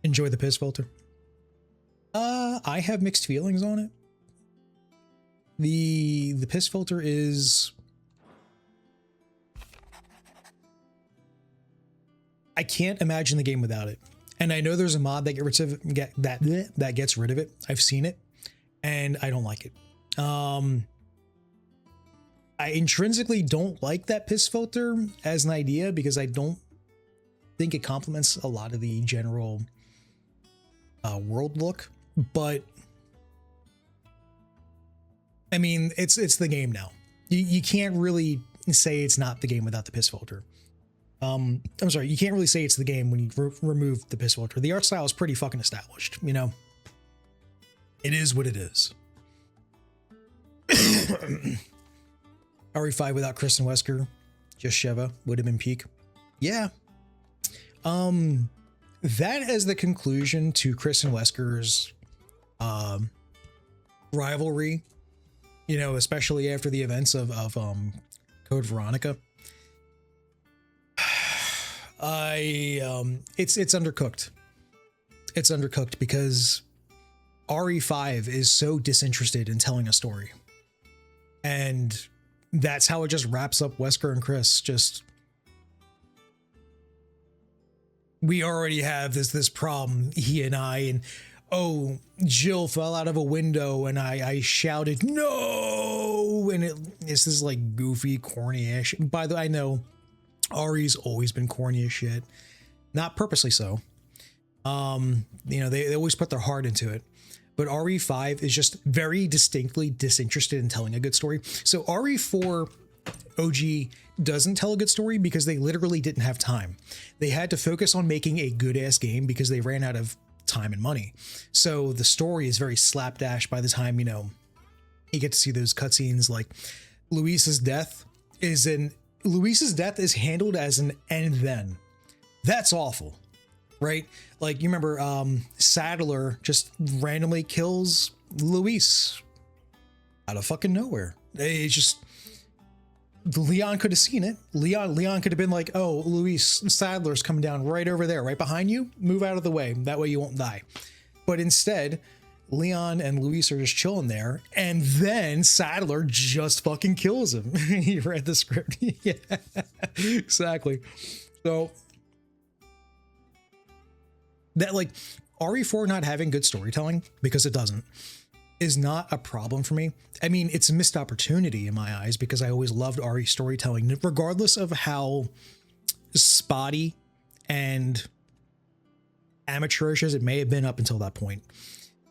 Enjoy the piss filter. I have mixed feelings on it. The piss filter is, I can't imagine the game without it. And I know there's a mod that that gets rid of it. I've seen it, and I don't like it. I intrinsically don't like that piss filter as an idea because I don't think it complements a lot of the general world look, but I mean, it's the game now. You can't really say it's not the game without the piss filter. I'm sorry, you can't really say it's the game when you remove the piss filter. The art style is pretty fucking established, you know? It is what it is. RE5 without Kristen Wesker, just Sheva, would have been peak. Yeah. That is the conclusion to Kristen Wesker's rivalry, you know, especially after the events of Code Veronica. It's undercooked. It's undercooked because RE5 is so disinterested in telling a story. And that's how it just wraps up Wesker and Chris. Just, we already have this problem, he and I, and oh, Jill fell out of a window and I shouted no, and it's this like goofy, corny-ish. By the way, I know Ari's always been corny as shit, not purposely so. You know, they always put their heart into it. But RE5 is just very distinctly disinterested in telling a good story. So RE4 OG doesn't tell a good story because they literally didn't have time. They had to focus on making a good ass game because they ran out of time and money. So the story is very slapdash by the time, you know, you get to see those cutscenes. Like Luis's death is handled as an and then. That's awful. Right? Like you remember Sadler just randomly kills Luis out of fucking nowhere. It's just Leon could have seen it. Leon could have been like, oh, Luis, Sadler's coming down right over there, right behind you. Move out of the way. That way you won't die. But instead, Leon and Luis are just chilling there. And then Sadler just fucking kills him. He read the script. Yeah, exactly. So that like RE4 not having good storytelling, because it doesn't, is not a problem for me. I mean, it's a missed opportunity in my eyes because I always loved RE storytelling, regardless of how spotty and amateurish as it may have been up until that point.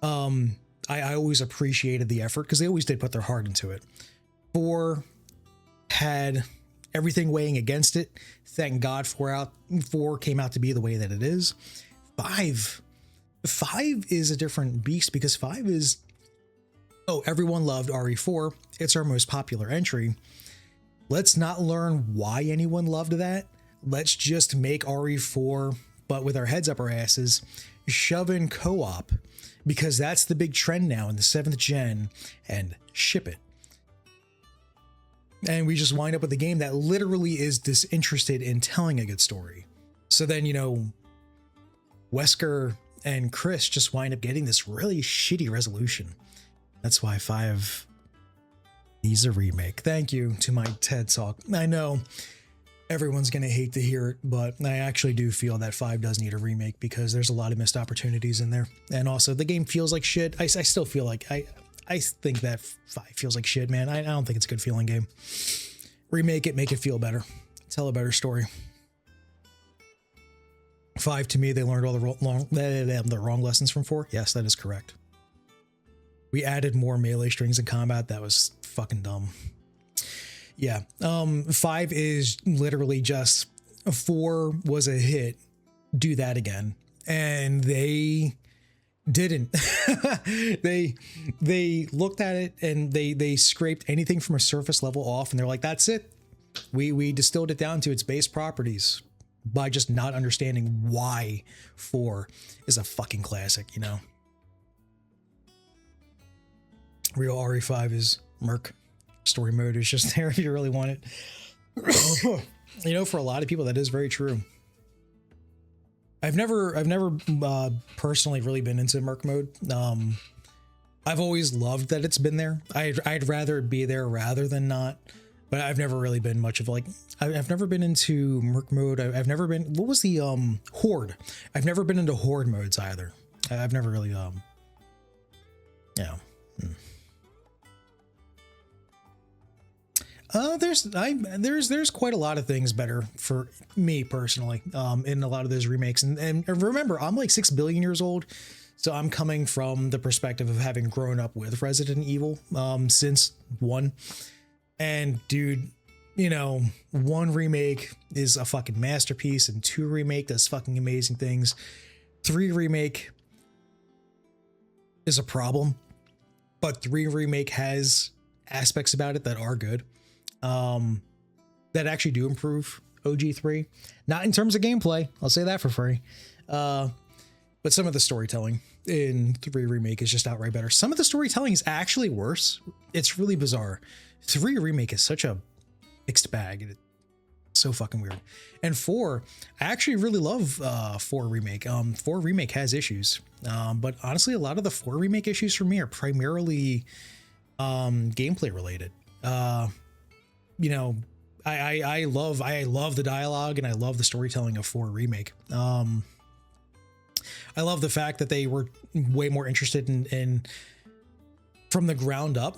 I always appreciated the effort because they always did put their heart into it. 4 had everything weighing against it. Thank God 4 came out to be the way that it is. 5 is a different beast because 5 is, oh, everyone loved RE4. It's our most popular entry. Let's not learn why anyone loved that. Let's just make RE4, but with our heads up our asses, shove in co-op because that's the big trend now in the 7th gen, and ship it. And we just wind up with a game that literally is disinterested in telling a good story. So then, you know, Wesker and Chris just wind up getting this really shitty resolution. That's why 5 needs a remake. Thank you to my TED Talk. I know everyone's going to hate to hear it, but I actually do feel that 5 does need a remake because there's a lot of missed opportunities in there. And also the game feels like shit. I still feel like, I think that 5 feels like shit, man. I don't think it's a good feeling game. Remake it, make it feel better. Tell a better story. 5, to me, they learned all the wrong lessons from 4. Yes, that is correct. We added more melee strings in combat. That was fucking dumb. Yeah. 5 is literally just 4 was a hit. Do that again. And they didn't. they looked at it and they scraped anything from a surface level off and they're like, that's it. We distilled it down to its base properties by just not understanding why 4 is a fucking classic, you know? Real RE5 is Merc. Story mode is just there if you really want it. You know, for a lot of people, that is very true. I've never personally really been into Merc mode. I've always loved that it's been there. I'd rather it be there rather than not. But I've never really been much of like, I've never been into Merc mode. I've never been, what was the Horde? I've never been into Horde modes either. I've never really, yeah. There's quite a lot of things better for me personally in a lot of those remakes. And remember, I'm like 6 billion years old. So I'm coming from the perspective of having grown up with Resident Evil since 1. And dude, you know, 1 remake is a fucking masterpiece and 2 remake does fucking amazing things. 3 remake is a problem, but 3 remake has aspects about it that are good. That actually do improve OG3. Not in terms of gameplay, I'll say that for free. But some of the storytelling in 3 remake is just outright better. Some of the storytelling is actually worse. It's really bizarre. 3 remake is such a mixed bag. It's so fucking weird. And 4, I actually really love 4 remake. 4 remake has issues. But honestly, a lot of the 4 remake issues for me are primarily gameplay related. You know, I love the dialogue and I love the storytelling of 4 remake. I love the fact that they were way more interested in from the ground up,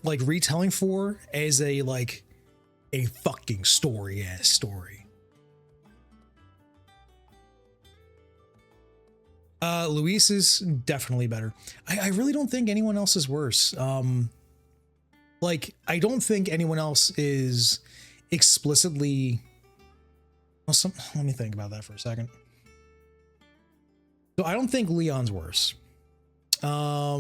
like retelling 4 as a like a fucking story ass story. Luis is definitely better. I really don't think anyone else is worse. Like, I don't think anyone else is explicitly. Well, let me think about that for a second. So I don't think Leon's worse. I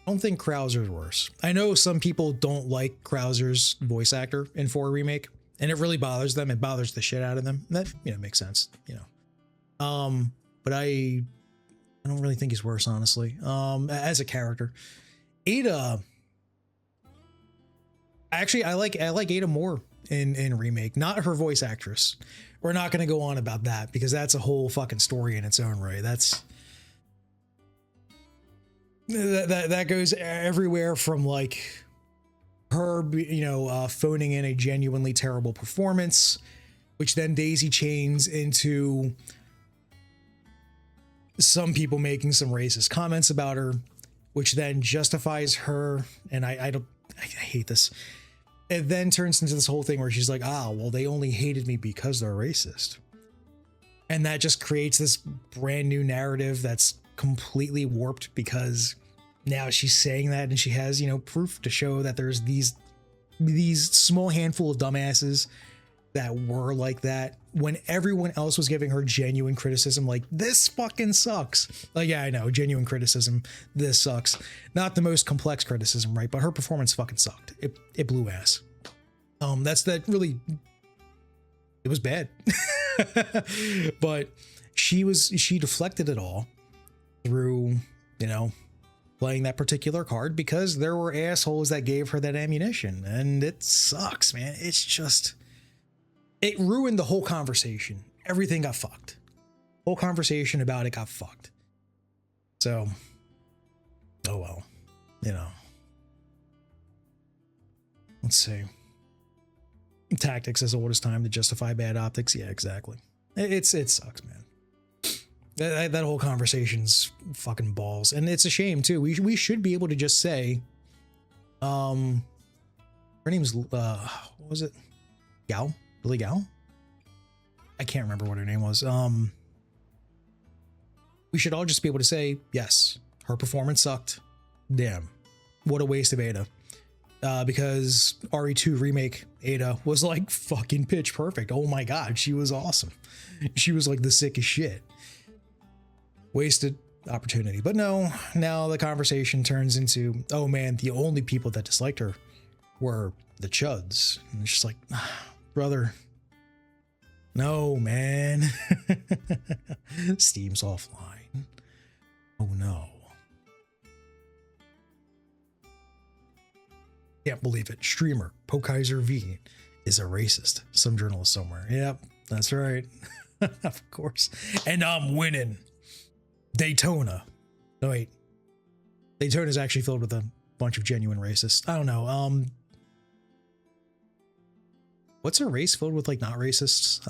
don't think Krauser's worse. I know some people don't like Krauser's voice actor in 4 Remake, and it really bothers them. It bothers the shit out of them. That, you know, makes sense, you know. But I don't really think he's worse, honestly. As a character. Ada, actually, I like Ada more in Remake, not her voice actress. We're not going to go on about that because that's a whole fucking story in its own right. That goes everywhere from like her, you know, phoning in a genuinely terrible performance, which then daisy chains into some people making some racist comments about her, which then justifies her. And I hate this. It then turns into this whole thing where she's like, well, they only hated me because they're racist. And that just creates this brand new narrative that's completely warped because now she's saying that and she has, you know, proof to show that there's these small handful of dumbasses that were like that when everyone else was giving her genuine criticism, like, this fucking sucks. Like, yeah, I know, genuine criticism, this sucks. Not the most complex criticism, right? But her performance fucking sucked. It blew ass. It was bad. But she deflected it all through, you know, playing that particular card because there were assholes that gave her that ammunition, and it sucks, man. It's just, it ruined the whole conversation. Everything got fucked. Whole conversation about it got fucked. So, oh well, you know. Let's see. Tactics as old as time to justify bad optics. Yeah, exactly. It sucks, man. That whole conversation's fucking balls, and it's a shame too. We should be able to just say, her name's what was it? Gao? Billy Gao? I can't remember what her name was. We should all just be able to say, yes, her performance sucked. Damn, what a waste of Ada. Because RE2 Remake Ada was like fucking pitch perfect. Oh my god, she was awesome. She was like the sickest shit. Wasted opportunity. But no, now the conversation turns into, oh man, the only people that disliked her were the chuds. And it's just like, brother, no, man. Steam's offline. Oh no. Can't believe it. Streamer Pokaiser V is a racist. Some journalist somewhere. Yep, that's right. Of course. And I'm winning. Daytona. No, wait. Daytona is actually filled with a bunch of genuine racists. I don't know. What's a race filled with like not racists?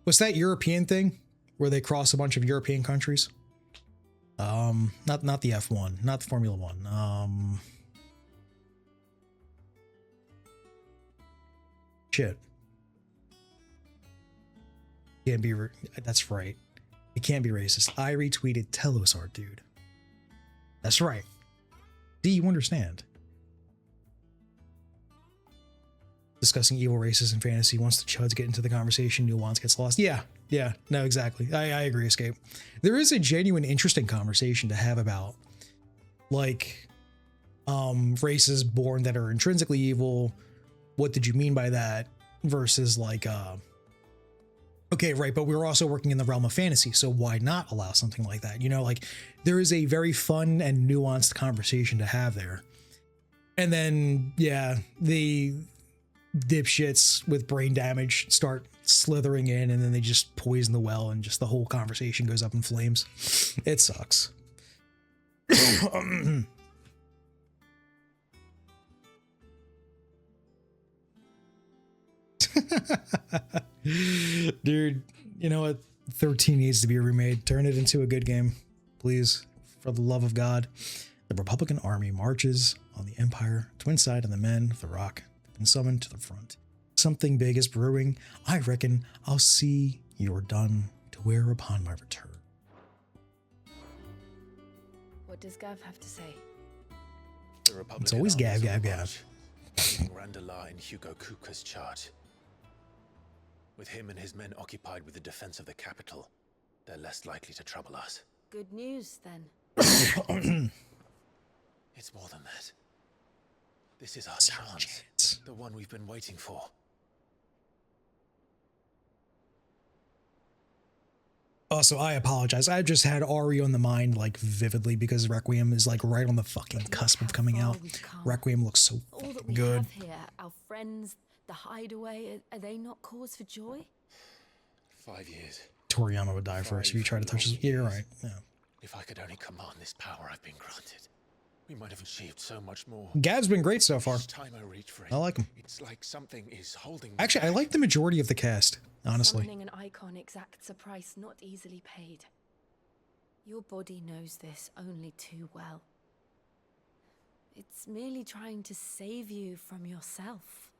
What's that European thing where they cross a bunch of European countries? Not the F1, not the Formula One. Shit. Can't be. That's right. It can't be racist. I retweeted Telos art, dude. That's right. Do you understand? Discussing evil races in fantasy. Once the chuds get into the conversation, nuance gets lost. Yeah, no, exactly. I agree, Escape. There is a genuine, interesting conversation to have about, like, races born that are intrinsically evil. What did you mean by that? Versus, like, okay, right, but we're also working in the realm of fantasy, so why not allow something like that? You know, like, there is a very fun and nuanced conversation to have there. And then, yeah, the dipshits with brain damage start slithering in, and then they just poison the well, and just the whole conversation goes up in flames. It sucks. Dude, you know what? 13 needs to be remade. Turn it into a good game, please, for the love of God. The Republican Army marches on the Empire. Twin side and the men of the Rock have been summoned to the front. Something big is brewing. I reckon I'll see you're done to wear upon my return. What does Gav have to say? The Republican It's always Gav, armies Gav, on Gav. march, leading Randallar in Hugo Kuka's charge. With him and his men occupied with the defense of the capital, they're less likely to trouble us. Good news, then. It's more than that. This is our chance. The one we've been waiting for. Also, I apologize. I just had Ari on the mind like vividly because Requiem is like right on the fucking cusp of coming out. Requiem looks so All that fucking we good. have here, our friends, the hideaway, are they not cause for joy? 5 years. Toriyama would die first if you try to touch his. Yeah, you're right. Yeah. If I could only command this power I've been granted, we might have achieved so much more. Gav's been great so far. Each time I reach for it, I like him. It's like something is holding me Actually, I back. like the majority of the cast, honestly. Summoning an icon exacts a price not easily paid. Your body knows this only too well. It's merely trying to save you from yourself.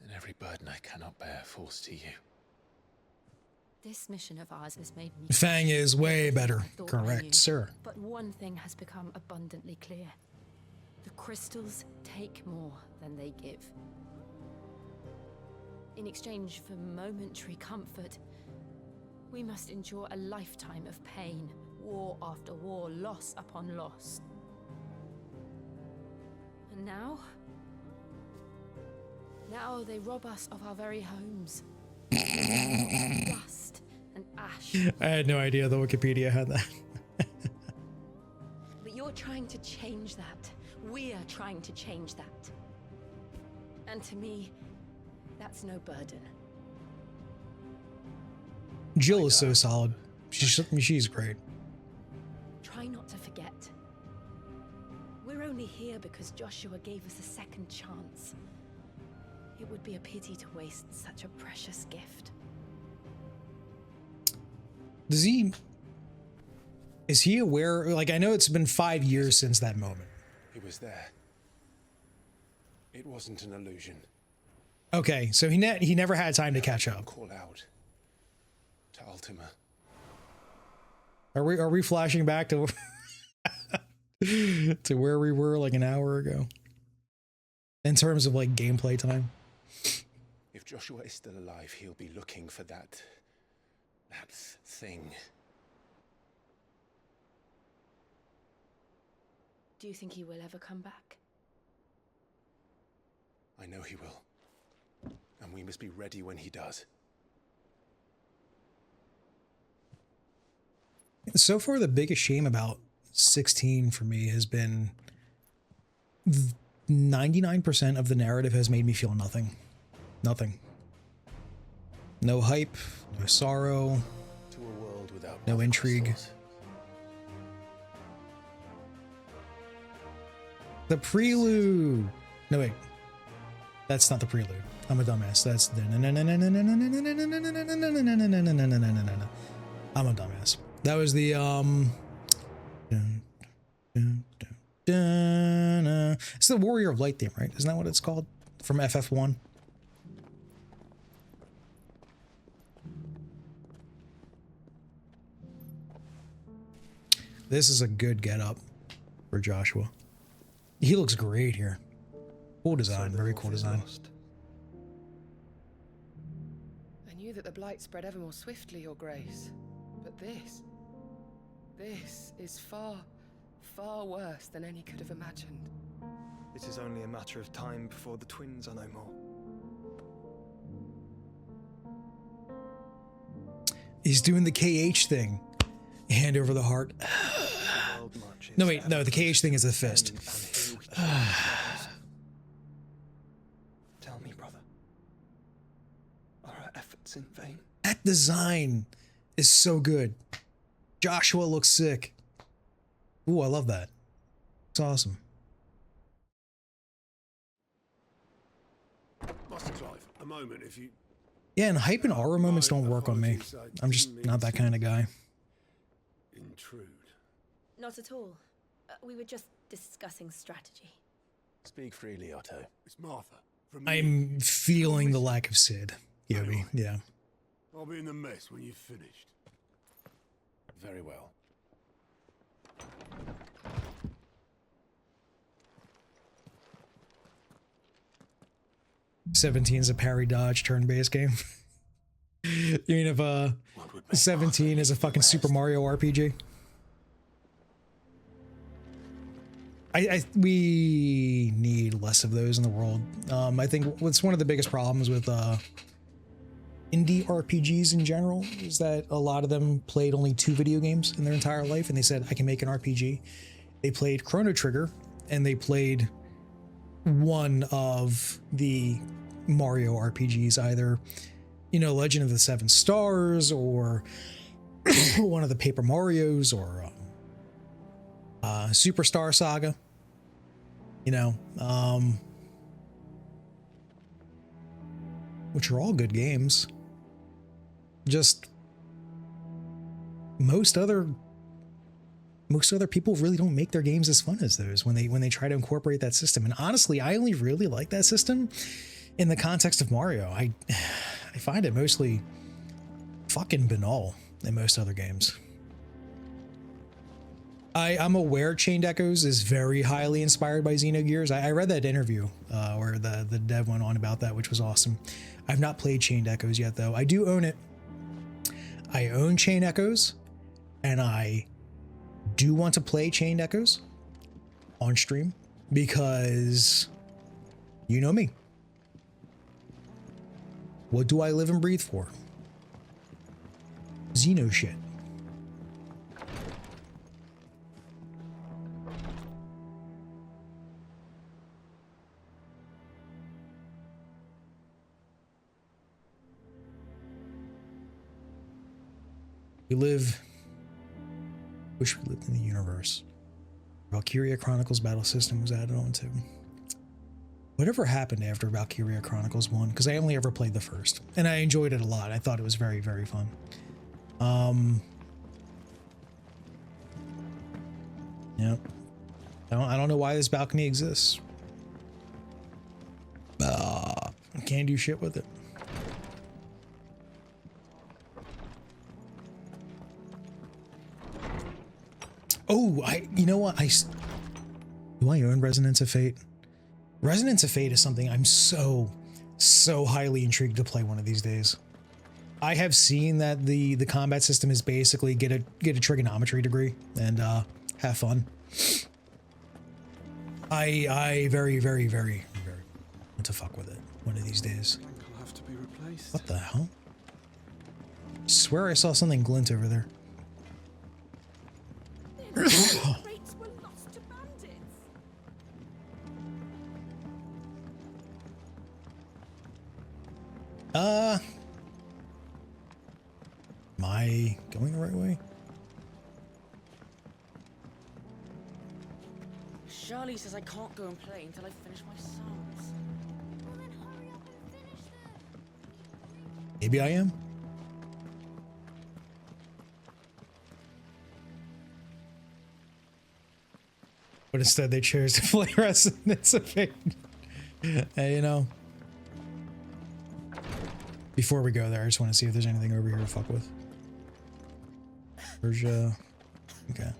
And every burden I cannot bear falls to you. This mission of ours has made me... Fang is way better. I thought I knew. Correct, sir. But one thing has become abundantly clear. The crystals take more than they give. In exchange for momentary comfort, we must endure a lifetime of pain, war after war, loss upon loss. And now they rob us of our very homes. Dust and ash. I had no idea the Wikipedia had that. But you're trying to change that. We're trying to change that. And to me, that's no burden. Jill is so solid. She's great. Try not to forget. We're only here because Joshua gave us a second chance. It would be a pity to waste such a precious gift. Is he aware? Like, I know it's been 5 years since that moment. He was there. It wasn't an illusion. Okay, so he never had time to catch up. Call out to Ultima. Are we flashing back to to where we were like an hour ago? In terms of like gameplay time? If Joshua is still alive, he'll be looking for that thing. Do you think he will ever come back? I know he will. And we must be ready when he does. So far, the biggest shame about 16 for me has been 99% of the narrative has made me feel nothing. Nothing. No hype, no sorrow, To a world without no love intrigue. crystals. The prelude. No, wait. That's not the prelude. I'm a dumbass. That's I'm a dumbass. That was the it's the Warrior of Light theme, right? Isn't that what it's called? From FF1. This is a good get-up for Joshua. He looks great here. Cool design, very cool design. I knew that the blight spread ever more swiftly, Your Grace. But this is far, far worse than any could have imagined. It is only a matter of time before the twins are no more. He's doing the KH thing. Hand over the heart. No, wait, no, the KH thing is the fist. Tell me, brother, are our efforts in vain? That design is so good. Joshua looks sick. Ooh, I love that. It's awesome. Master Clive, a moment, if you... Yeah, and hype and aura moments don't work on me. I'm just not that kind of guy. Intrude. Not at all. We were just discussing strategy. Speak freely, Otto. It's Martha. From I'm feeling the lack of Sid, Yobi. Yeah. I'll be in the mess when you've finished. Very well. '17's a parry dodge turn-based game. You mean if 17 is a fucking Super Mario RPG? We need less of those in the world. I think what's one of the biggest problems with indie RPGs in general is that a lot of them played only 2 video games in their entire life, and they said, I can make an RPG. They played Chrono Trigger, and they played one of the Mario RPGs, either, you know, Legend of the Seven Stars, or one of the Paper Marios, or Superstar Saga, you know, which are all good games. Just most other people really don't make their games as fun as those when they try to incorporate that system. And honestly, I only really like that system in the context of Mario. I find it mostly fucking banal in most other games. I'm aware Chained Echoes is very highly inspired by Xenogears. I read that interview where the dev went on about that, which was awesome. I've not played Chained Echoes yet, though. I do own it. I own Chained Echoes, and I do want to play Chained Echoes on stream because you know me. What do I live and breathe for? Xeno shit. Wish we lived in the universe. Valkyria Chronicles battle system was added on to. Whatever happened after Valkyria Chronicles 1? Because I only ever played the first, and I enjoyed it a lot. I thought it was very, very fun. Yep. I don't know why this balcony exists. I can't do shit with it. Oh, you know what? Do I own Resonance of Fate? Resonance of Fate is something I'm so highly intrigued to play one of these days. I have seen that the combat system is basically get a trigonometry degree and have fun. I very want to fuck with it one of these days. I'll have to be replaced. What the hell? I swear I saw something glint over there. Am I going the right way? Charlie says I can't go and play until I finish my songs. Well, then hurry up and finish them. Maybe I am. But instead they chose to play Resonance of Fate. Hey, you know. Before we go there, I just want to see if there's anything over here to fuck with. Persia. Okay.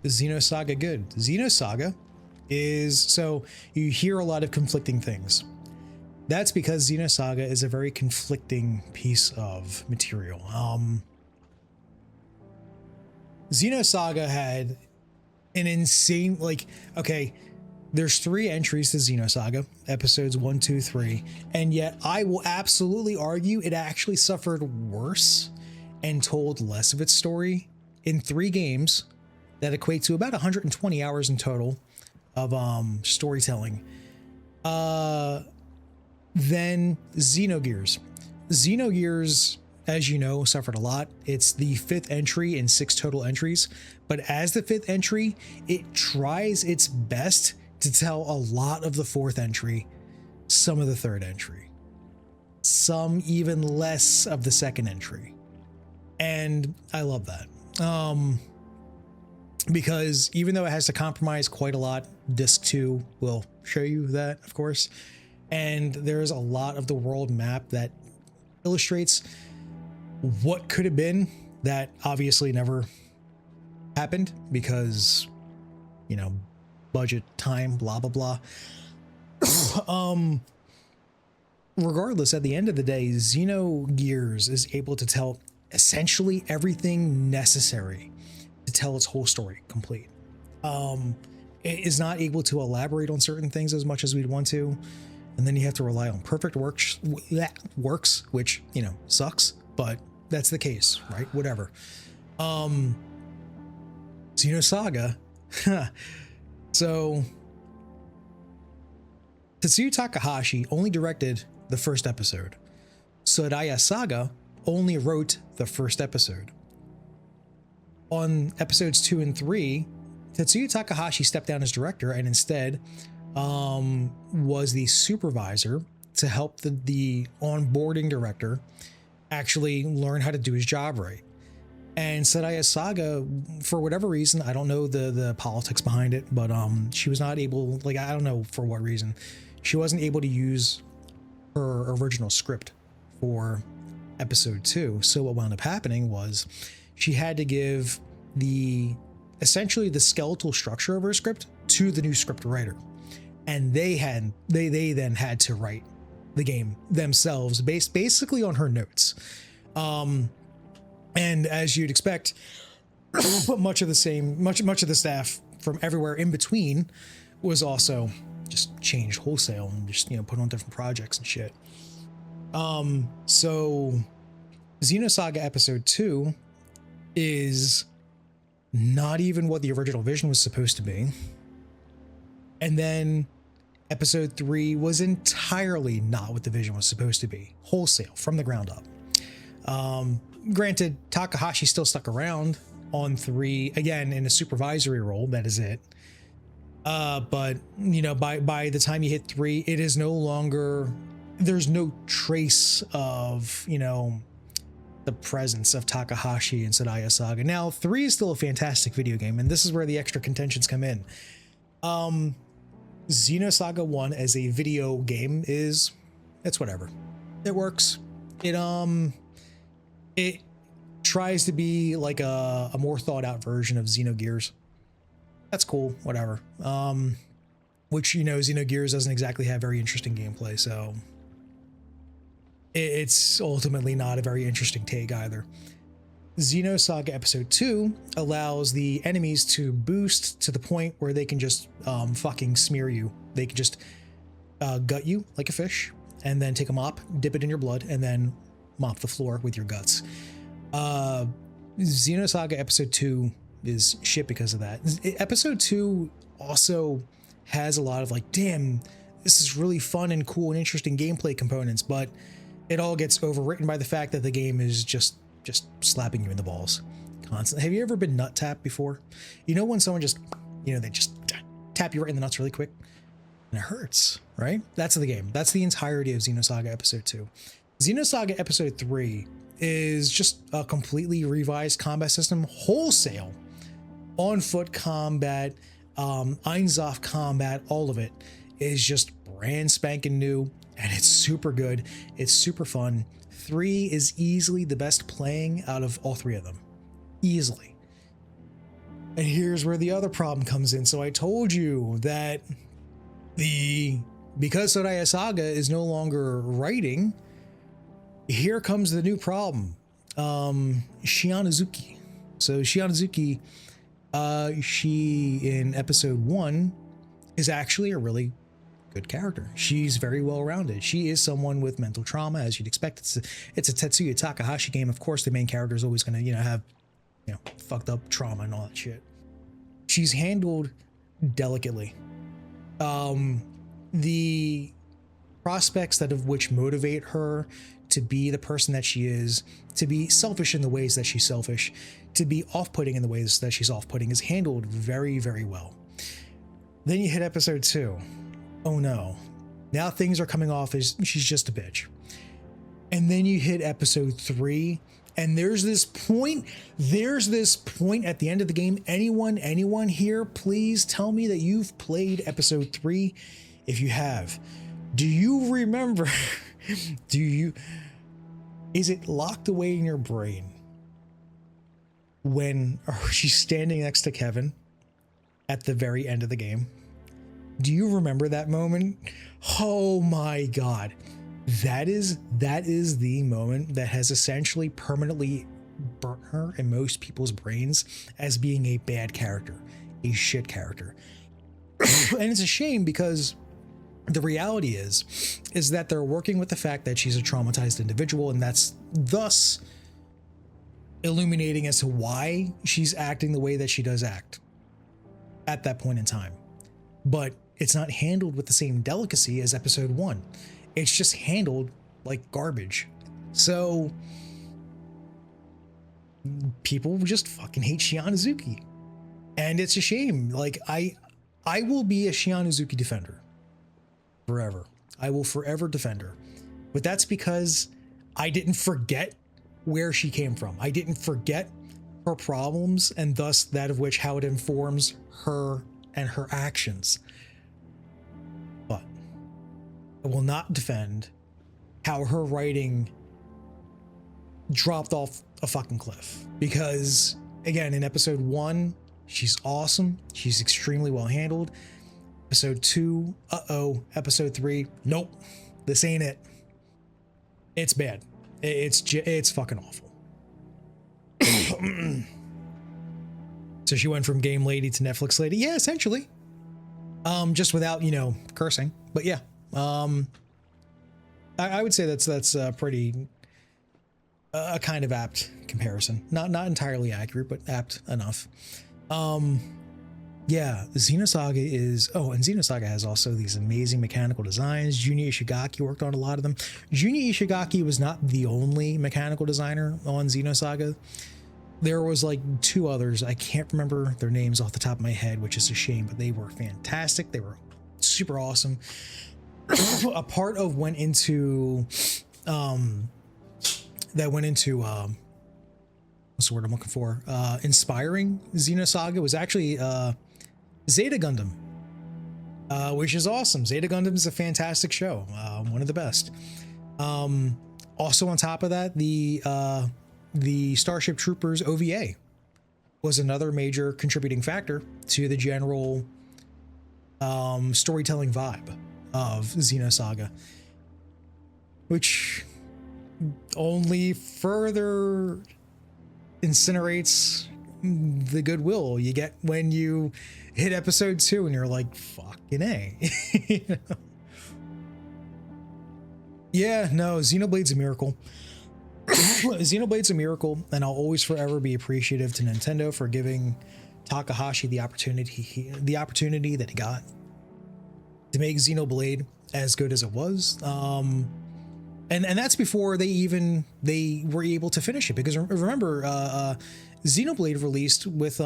Is Xenosaga good? Xenosaga is, so you hear a lot of conflicting things. That's because Xenosaga is a very conflicting piece of material. Xenosaga had an insane, like, okay, there's 3 entries to Xenosaga, episodes 1, 2, 3, and yet I will absolutely argue it actually suffered worse and told less of its story in 3 games that equate to about 120 hours in total of storytelling than Xenogears. Xenogears, as you know, suffered a lot. It's the 5th entry in 6 total entries, but as the 5th entry, it tries its best to tell a lot of the 4th entry some of the third entry, some even less of the second entry. And I love that. Because even though it has to compromise quite a lot, disc 2 will show you that, of course. And there's a lot of the world map that illustrates what could have been that obviously never happened because, you know, budget, time, blah, blah, blah. Regardless, at the end of the day, Xenogears is able to tell essentially everything necessary to tell its whole story complete. It is not able to elaborate on certain things as much as we'd want to. And then you have to rely on perfect works, which, you know, sucks, but that's the case, right? Whatever. Xenosaga. So Tetsuya Takahashi only directed the first episode. Soraya Saga only wrote the first episode. On episodes 2 and 3, Tetsuya Takahashi stepped down as director and instead was the supervisor to help the onboarding director actually learn how to do his job right. And Soraya Saga, for whatever reason, I don't know the politics behind it, but she was not able, like, I don't know for what reason, she wasn't able to use her original script for episode 2. So what wound up happening was she had to give essentially the skeletal structure of her script to the new script writer. And they then had to write the game themselves based basically on her notes. And as you'd expect, much of the staff from everywhere in between was also just changed wholesale and just, you know, put on different projects and shit. So Xenosaga episode 2 is not even what the original vision was supposed to be. And then episode 3 was entirely not what the vision was supposed to be, wholesale from the ground up. Granted, Takahashi still stuck around on 3, again, in a supervisory role, that is it. But, you know, by the time you hit 3, it is no longer, there's no trace of, you know, the presence of Takahashi and Soraya Saga. Now, 3 is still a fantastic video game, and this is where the extra contentions come in. Xenosaga 1 as a video game it's whatever. It works. It tries to be like a more thought out version of Xenogears. That's cool, whatever. Which, you know, Xenogears doesn't exactly have very interesting gameplay, so it's ultimately not a very interesting take either. Xenosaga episode 2 allows the enemies to boost to the point where they can just fucking smear you. They can just gut you like a fish and then take a mop, dip it in your blood, and then mop the floor with your guts. Xenosaga episode 2 is shit because of that. Episode 2 also has a lot of like, damn, this is really fun and cool and interesting gameplay components, but it all gets overwritten by the fact that the game is just slapping you in the balls constantly. Have you ever been nut tapped before? You know when someone just, you know, they just tap you right in the nuts really quick and it hurts, right? That's the game. That's the entirety of Xenosaga episode 2. Xenosaga episode 3 is just a completely revised combat system, wholesale. On foot combat, Einsauf combat, all of it is just brand spanking new, and it's super good. It's super fun. 3 is easily the best playing out of all 3 of them. Easily. And here's where the other problem comes in. So I told you that because Soraya Saga is no longer writing, here comes the new problem. Shianazuki. So Shianazuki, she in episode 1 is actually a really good character. She's very well rounded. She is someone with mental trauma, as you'd expect. It's a Tetsuya Takahashi game. Of course, the main character is always going to, you know, have, you know, fucked up trauma and all that shit. She's handled delicately. The prospects of which motivate her to be the person that she is, to be selfish in the ways that she's selfish, to be off-putting in the ways that she's off-putting, is handled very, very well. Then you hit episode 2. Oh no. Now things are coming off as she's just a bitch. And then you hit episode 3, and there's this point at the end of the game. Anyone here, please tell me that you've played episode 3. If you have, do you remember, is it locked away in your brain when she's standing next to Kevin at the very end of the game? Do you remember that moment? Oh my God. That is the moment that has essentially permanently burnt her in most people's brains as being a bad character, a shit character. And it's a shame because the reality is that they're working with the fact that she's a traumatized individual, and that's thus illuminating as to why she's acting the way that she does act at that point in time. But it's not handled with the same delicacy as episode 1. It's just handled like garbage. So people just fucking hate Shianazuki. And it's a shame. Like I will be a Shianazuki defender forever. I will forever defend her. But that's because I didn't forget where she came from. I didn't forget her problems, and thus that of which how it informs her and her actions. But I will not defend how her writing dropped off a fucking cliff. Because again, in episode 1, she's awesome. She's extremely well handled. Episode 2, episode 3, nope, this ain't it. It's bad. It's fucking awful. So she went from game lady to Netflix lady. Yeah, essentially. Just without, cursing. But yeah. I would say that's pretty a kind of apt comparison. Not entirely accurate, but apt enough. Yeah, Xenosaga is... Oh, and Xenosaga has also these amazing mechanical designs. Junya Ishigaki worked on a lot of them. Junya Ishigaki was not the only mechanical designer on Xenosaga. There was like 2 others. I can't remember their names off the top of my head, which is a shame, but they were fantastic. They were super awesome. A part of went into... what's the word I'm looking for? Inspiring Xenosaga was actually... Zeta Gundam, which is awesome. Zeta Gundam is a fantastic show, one of the best. Also on top of that, the Starship Troopers OVA was another major contributing factor to the general storytelling vibe of Xenosaga, which only further incinerates the goodwill you get when you hit episode 2 and you're like, fucking A. Yeah, no, Xenoblade's a miracle. Xenoblade's a miracle, and I'll always forever be appreciative to Nintendo for giving Takahashi the opportunity that he got to make Xenoblade as good as it was. And that's before they were able to finish it, because remember, Xenoblade released with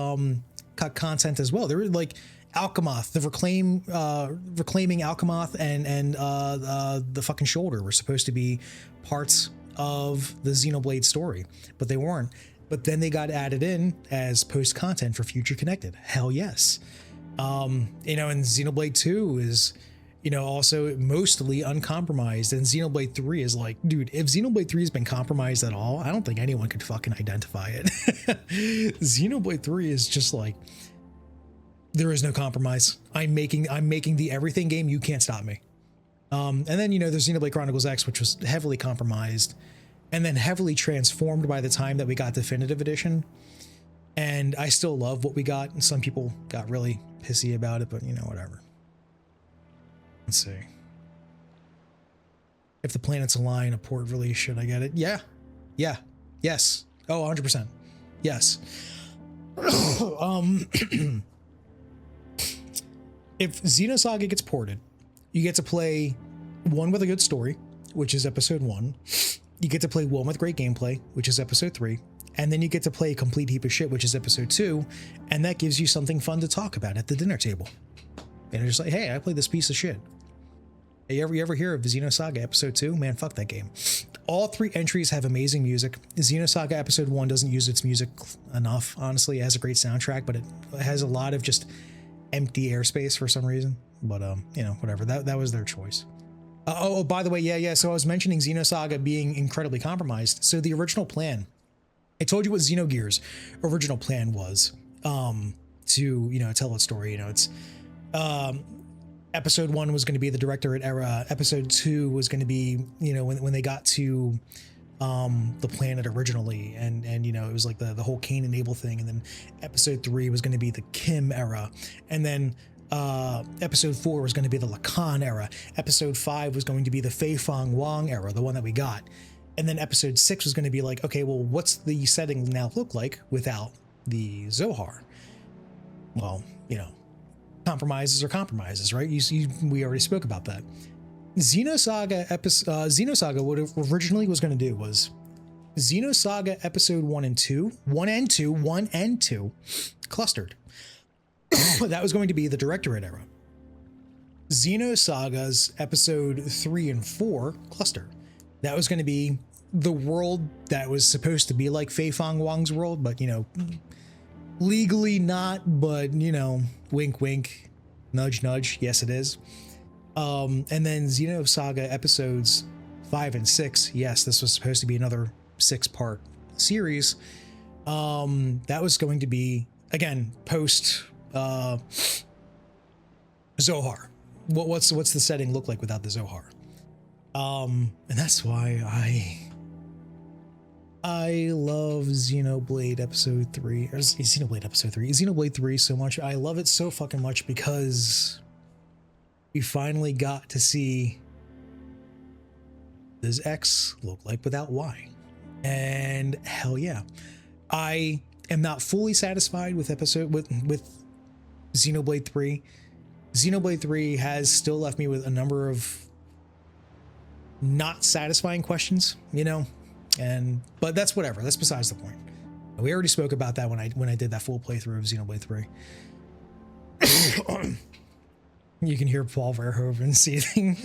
cut content as well. There were like Alchemoth, the reclaiming Alchemoth and the fucking shoulder were supposed to be parts of the Xenoblade story, but they weren't. But then they got added in as post content for Future Connected. Hell yes. And Xenoblade 2 is, also mostly uncompromised, and Xenoblade 3 is like, dude, if Xenoblade 3 has been compromised at all, I don't think anyone could fucking identify it. Xenoblade 3 is just like, there is no compromise. I'm making the everything game. You can't stop me. And then, there's Xenoblade Chronicles X, which was heavily compromised and then heavily transformed by the time that we got Definitive Edition. And I still love what we got. And some people got really pissy about it, but whatever. Let's see. If the planets align, a port release, should I get it? Yeah. Yeah. Yes. Oh, 100%. Yes. If Xenosaga gets ported, you get to play one with a good story, which is episode 1. You get to play one with great gameplay, which is episode 3. And then you get to play a complete heap of shit, which is episode 2. And that gives you something fun to talk about at the dinner table. And you're just like, hey, I played this piece of shit. You ever hear of Xenosaga Episode 2? Man, fuck that game. All 3 entries have amazing music. Xenosaga Episode 1 doesn't use its music enough, honestly. It has a great soundtrack, but it has a lot of just empty airspace for some reason. But, you know, whatever. That was their choice. Oh, by the way, yeah. So I was mentioning Xenosaga being incredibly compromised. So the original plan, I told you what Xenogears' original plan was, to, you know, tell its story. You know, it's, Episode 1 was going to be the Directorate era. Episode 2 was going to be, you know, when they got to the planet originally, and you know, it was like the whole Cain and Abel thing. And then Episode 3 was going to be the Kim era, and then Episode 4 was going to be the Lacan era. Episode 5 was going to be the Fei Fang Wang era, the one that we got. And then Episode 6 was going to be like, okay, well, what's the setting now look like without the Zohar? Well, you know, compromises are compromises, right? We already spoke about that. Xenosaga, what it originally was going to do was Xenosaga Episode 1 and 2 clustered. That was going to be the Directorate era. Xenosaga's Episode 3 and 4 cluster. That was going to be the world that was supposed to be like Fei Fang Wang's world, but, you know, legally not, but, you know, wink, wink, nudge, nudge. Yes, it is. And then Xenosaga Episodes 5 and 6. Yes, this was supposed to be another 6-part series. That was going to be, again, post Zohar. What's the setting look like without the Zohar? And that's why I love Xenoblade Episode 3, or Xenoblade 3 so much. I love it so fucking much because we finally got to see does X look like without Y? And hell yeah. I am not fully satisfied with Xenoblade 3. Xenoblade 3 has still left me with a number of not satisfying questions, you know? But that's whatever. That's besides the point. We already spoke about that when I did that full playthrough of Xenoblade 3. You can hear Paul Verhoeven seething.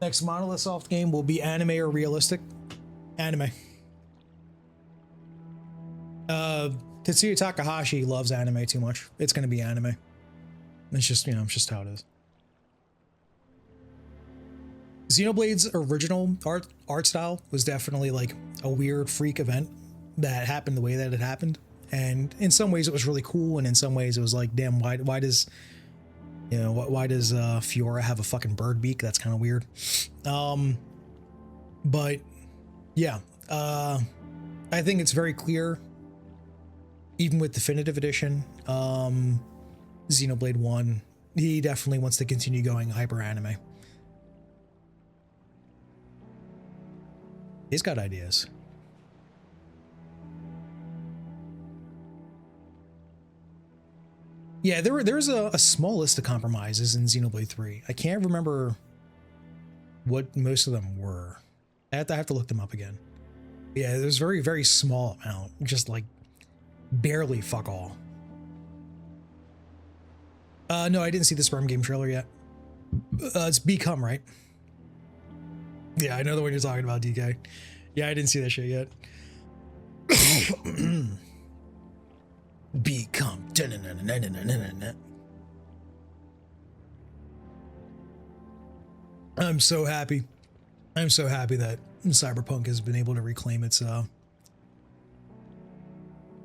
Next Monolith Soft game will be anime or realistic. Anime. Tetsuya Takahashi loves anime too much. It's going to be anime. It's just, you know, it's just how it is. Xenoblade's original art style was definitely like a weird freak event that happened the way that it happened. And in some ways it was really cool, and in some ways it was like, damn, why does, you know, why does Fiora have a fucking bird beak? That's kind of weird. But yeah, I think it's very clear, even with Definitive Edition, Xenoblade 1, he definitely wants to continue going hyper anime. He's got ideas. Yeah, there's a small list of compromises in Xenoblade 3. I can't remember what most of them were. I have to look them up again. Yeah, there's very, very small amount. Just like barely fuck all. No, I didn't see the Sperm Game trailer yet. It's Become, right? Yeah, I know the one you're talking about, DK. Yeah, I didn't see that shit yet. Become. I'm so happy. I'm so happy that Cyberpunk has been able to reclaim its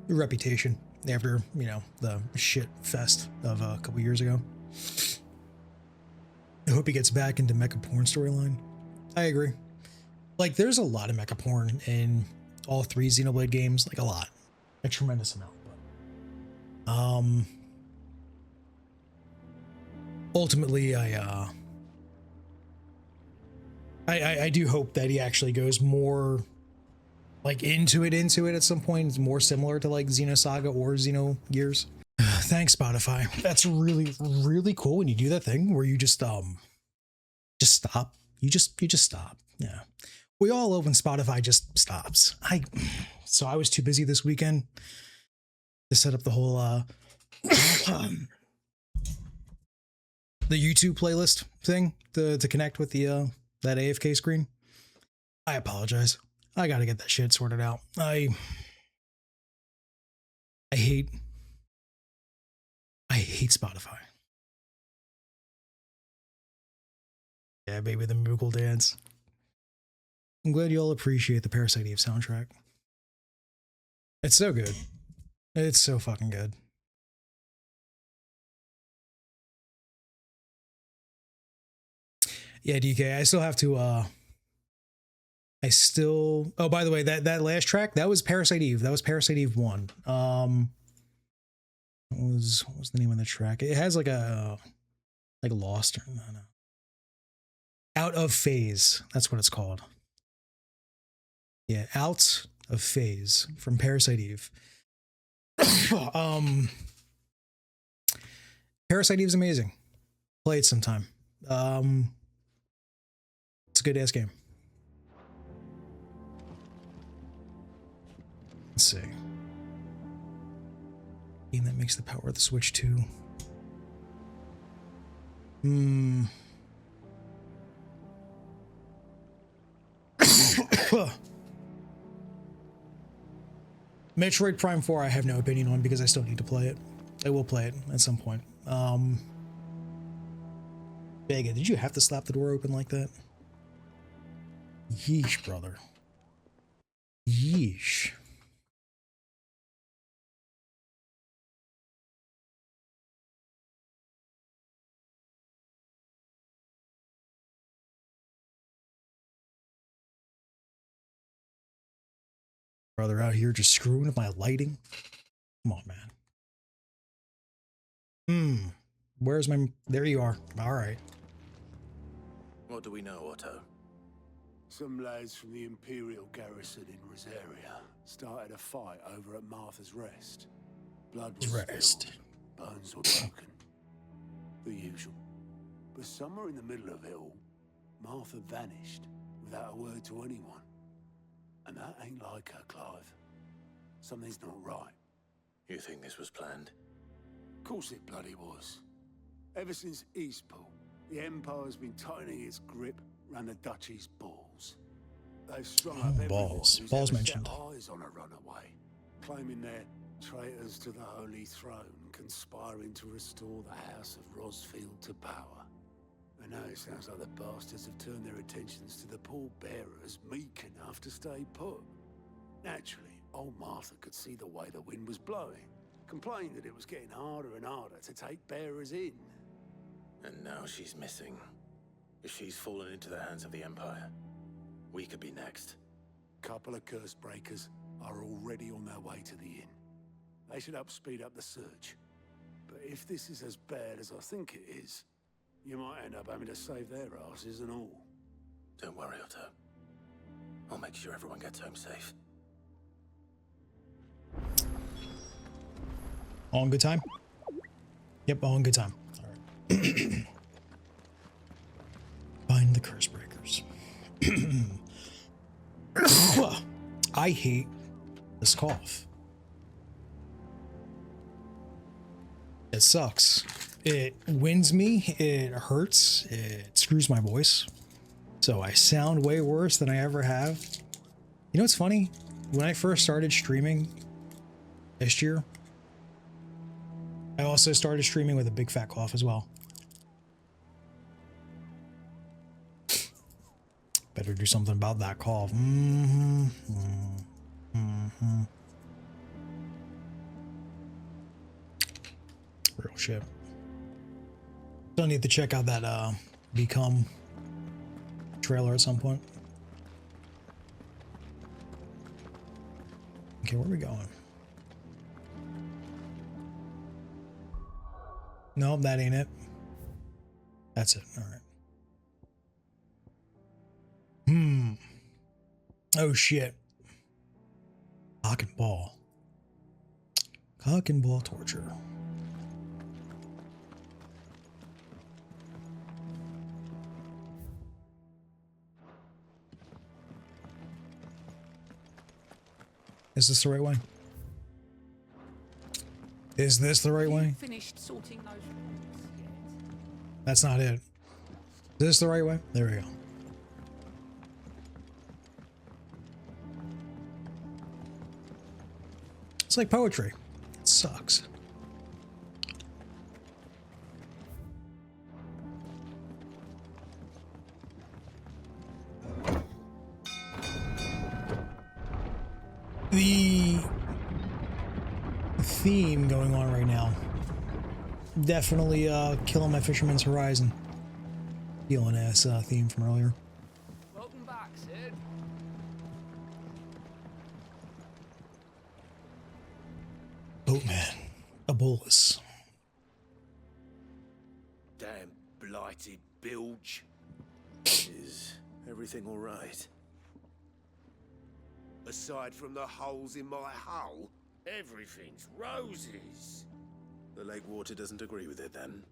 reputation after, you know, the shit fest of a couple years ago. I hope he gets back into mecha porn storyline. I agree. Like, there's a lot of mecha porn in all 3 Xenoblade games, like a lot, a tremendous amount. But ultimately, I do hope that he actually goes more like into it at some point. It's more similar to like Xenosaga or Xenogears. Thanks, Spotify. That's really, really cool when you do that thing where you just stop. You just stop. Yeah. We all love when Spotify just stops. So I was too busy this weekend to set up the whole The YouTube playlist thing to connect with the that AFK screen. I apologize. I gotta get that shit sorted out. I hate Spotify. Yeah, baby, the Moogle dance. I'm glad you all appreciate the Parasite Eve soundtrack. It's so good. It's so fucking good. Yeah, DK, I still have to oh, by the way, that last track, that was Parasite Eve. That was Parasite Eve 1. What was the name of the track? It has like a Lost or no. Out of Phase. That's what it's called. Yeah, Out of Phase from Parasite Eve. Parasite Eve is amazing. Play it sometime. It's a good ass game. Let's see. Game that makes the power of the Switch 2. Metroid Prime 4 I have no opinion on because I still need to play it. I will play it at some point. Vega, did you have to slap the door open like that? Yeesh, brother. Yeesh. Brother out here just screwing with my lighting. Come on, man. Where's my... There you are. All right. What do we know, Otto? Some lads from the Imperial garrison in Rosaria started a fight over at Martha's Rest. Blood was spilled, bones were broken. The usual. But somewhere in the middle of it all, Martha vanished without a word to anyone. And that ain't like her, Clive. Something's not right. You think this was planned? Of course it bloody was. Ever since Eastpool, the Empire's been tightening its grip round the Duchy's balls. They've strung up everyone who's ever mentioned. set eyes on a runaway, claiming they're traitors to the Holy Throne, conspiring to restore the House of Rosfield to power. And now it sounds like the bastards have turned their attentions to the pallbearers meek enough to stay put. Naturally, old Martha could see the way the wind was blowing, complained that it was getting harder and harder to take bearers in. And now she's missing. If she's fallen into the hands of the Empire, we could be next. Couple of curse breakers are already on their way to the inn. They should speed up the search. But if this is as bad as I think it is, you might end up having to save their asses and all. Don't worry, Otto. I'll make sure everyone gets home safe. All in good time? Yep, all in good time. All right. Find the curse breakers. I hate this cough. It sucks. It winds me, it hurts, it screws my voice. So I sound way worse than I ever have. You know what's funny? When I first started streaming this year, I also started streaming with a big fat cough as well. Better do something about that cough. Real shit. Still need to check out that Become trailer at some point. Okay, where are we going? No, that ain't it. That's it. All right. Oh shit. Cock and ball. Cock and ball torture. Is this the right way? Is this the right way? Finished sorting those reports yet? That's not it. Is this the right way? There we go. It's like poetry. It sucks. The theme going on right now. Definitely killing my Fisherman's Horizon. Feeling ass theme from earlier. Welcome back, Sid. Boatman. A bolus. Damn blighted bilge. Is everything all right? Aside from the holes in my hull, everything's roses. The lake water doesn't agree with it, then?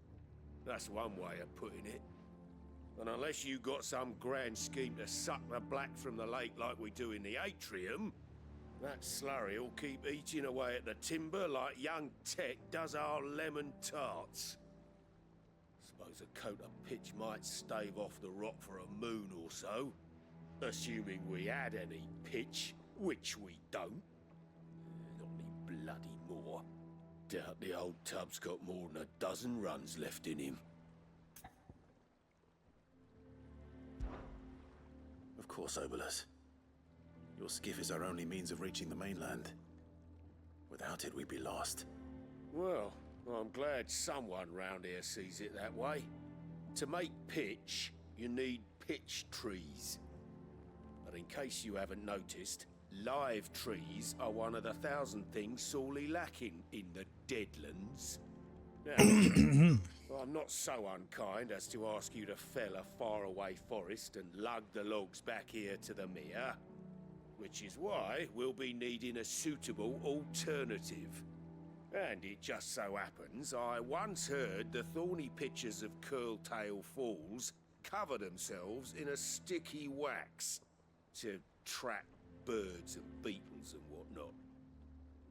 That's one way of putting it. And unless you got some grand scheme to suck the black from the lake like we do in the atrium, that slurry'll keep eating away at the timber like young Tech does our lemon tarts. Suppose a coat of pitch might stave off the rock for a moon or so, assuming we had any pitch, which we don't. Not any bloody more. Doubt the old tub's got more than a dozen runs left in him. Of course, Obolus. Your skiff is our only means of reaching the mainland. Without it, we'd be lost. Well, I'm glad someone round here sees it that way. To make pitch, you need pitch trees. But in case you haven't noticed, live trees are one of the 1,000 things sorely lacking in the Deadlands. Now, I'm not so unkind as to ask you to fell a faraway forest and lug the logs back here to the mere, which is why we'll be needing a suitable alternative. And it just so happens I once heard the thorny pitchers of Curltail Falls cover themselves in a sticky wax to trap birds and beetles and whatnot.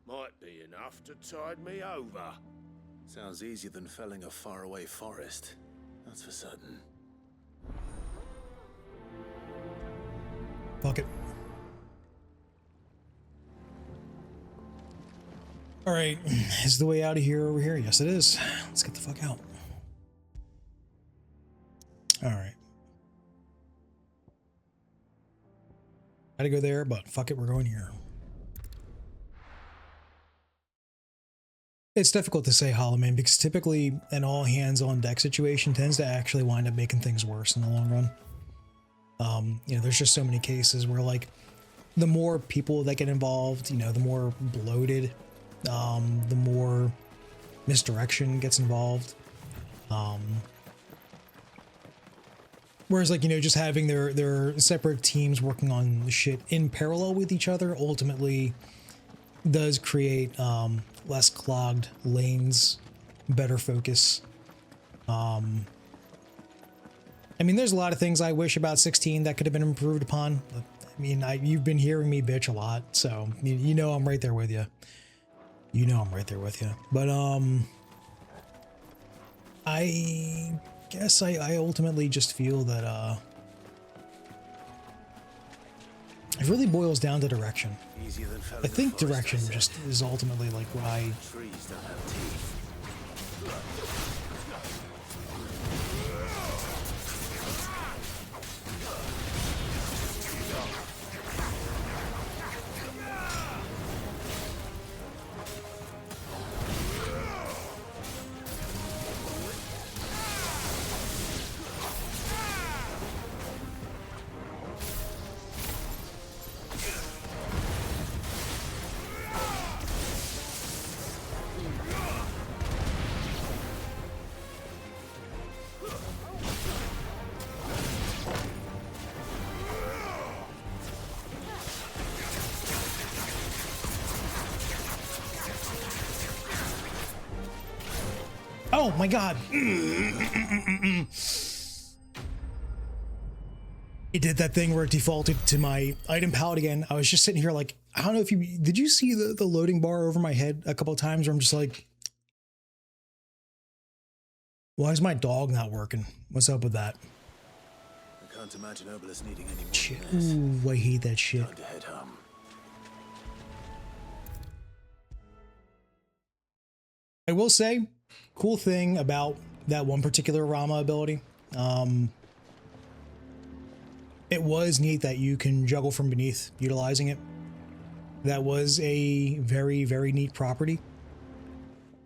Might be enough to tide me over. Sounds easier than felling a faraway forest. That's for certain. Fuck it. Alright, is the way out of here over here? Yes, it is. Let's get the fuck out. Alright. Gotta go there, but fuck it, we're going here. It's difficult to say Hollow Man because typically an all hands on deck situation tends to actually wind up making things worse in the long run. You know, there's just so many cases where like the more people that get involved, you know, the more bloated, the more misdirection gets involved. Whereas like, you know, just having their separate teams working on the shit in parallel with each other ultimately does create less clogged lanes, better focus. I mean, there's a lot of things I wish about 16 that could have been improved upon. I mean, you've been hearing me bitch a lot, so you know I'm right there with you. You know I'm right there with you. But I guess I ultimately just feel that it really boils down to direction. I think direction just is ultimately like what I... Trees don't have teeth. Oh my god. It did that thing where it defaulted to my item palette again. I was just sitting here like, I don't know if you, did you see the loading bar over my head a couple of times where I'm just like, Why is my dog not working? What's up with that? I can't imagine Obelisk needing any more Shit. than this. Ooh, I hate that shit. Time to head home. I will say, cool thing about that one particular Rama ability. It was neat that you can juggle from beneath utilizing it. That was a very, very neat property.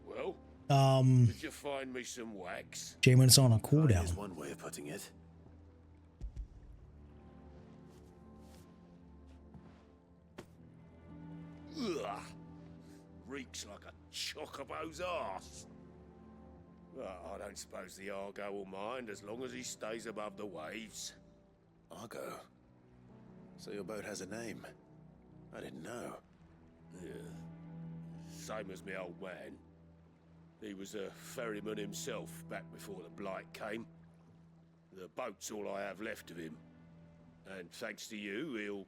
Well, did you find me some wax? Jay, when it's on a cooldown. Is one way of putting it. Ugh. Reeks like a chocobo's arse. Well, I don't suppose the Argo will mind as long as he stays above the waves. Argo? So your boat has a name? I didn't know. Yeah. Same as me old man. He was a ferryman himself back before the Blight came. The boat's all I have left of him. And thanks to you, he'll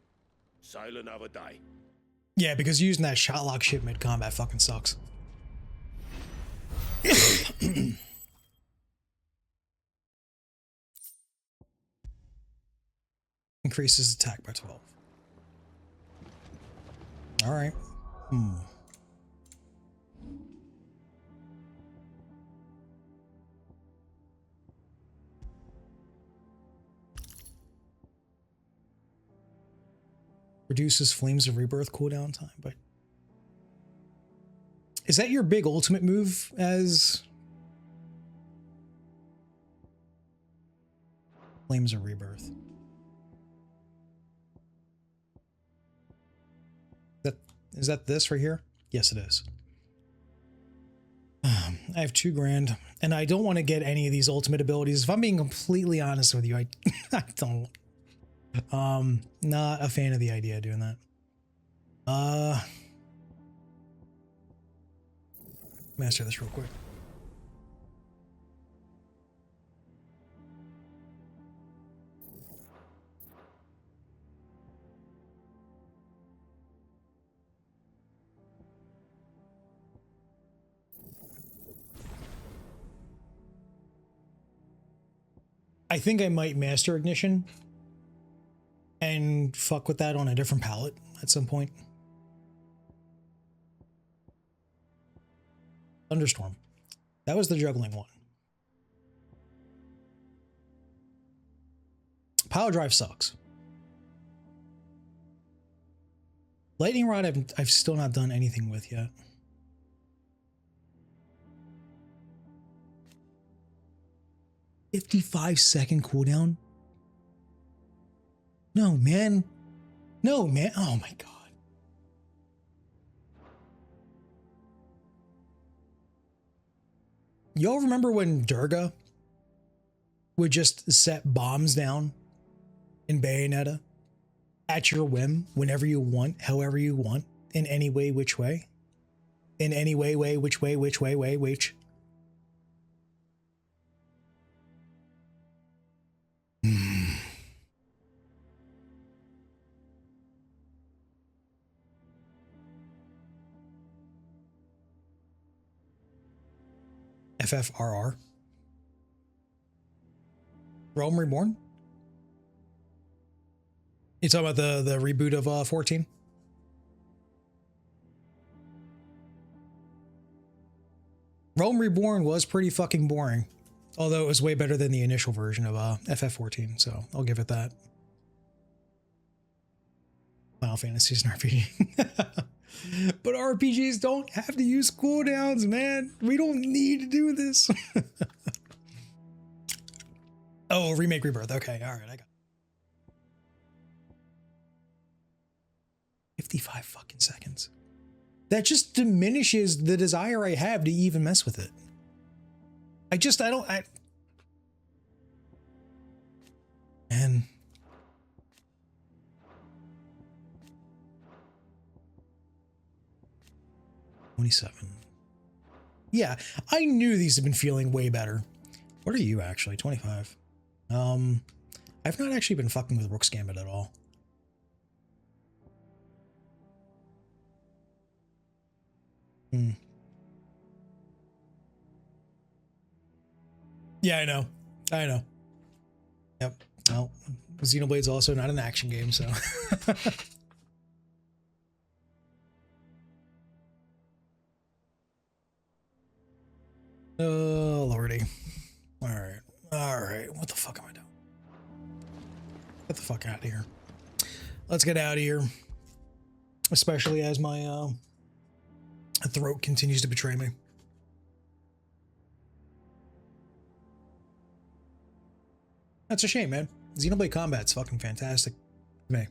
sail another day. Yeah, because using that shotlock shit mid-combat fucking sucks. Increases attack by 12. Alright. Reduces Flames of Rebirth cooldown time, but is that your big ultimate move as Flames of Rebirth? Is that this right here? Yes, it is. I have $2 grand, and I don't want to get any of these ultimate abilities. If I'm being completely honest with you, I don't. Not a fan of the idea of doing that. Master this real quick. I think I might master Ignition and fuck with that on a different palette at some point. Thunderstorm. That was the juggling one. Power Drive sucks. Lightning Rod I've still not done anything with yet. $55-second cooldown? No, man. No, man. Oh my god. Y'all remember when Durga would just set bombs down in Bayonetta at your whim, whenever you want, however you want, in any way, which way? In any way, which way, which way, which? FFRR. Realm Reborn? You talking about the reboot of 14? Realm Reborn was pretty fucking boring. Although it was way better than the initial version of FF14, so I'll give it that. Final Fantasy is an RPG. But RPGs don't have to use cooldowns, man. We don't need to do this. Oh, Remake Rebirth. Okay, all right, I got it. 55 fucking seconds. That just diminishes the desire I have to even mess with it. Man. $27. Yeah, I knew these have been feeling way better. What are you actually? 25. I've not actually been fucking with Rook's Gambit at all. Yeah, I know. I know. Yep. Well, Xenoblade's also not an action game, so. Oh, lordy. All right. All right. What the fuck am I doing? Get the fuck out of here. Let's get out of here. Especially as my throat continues to betray me. That's a shame, man. Xenoblade Combat's fucking fantastic to me.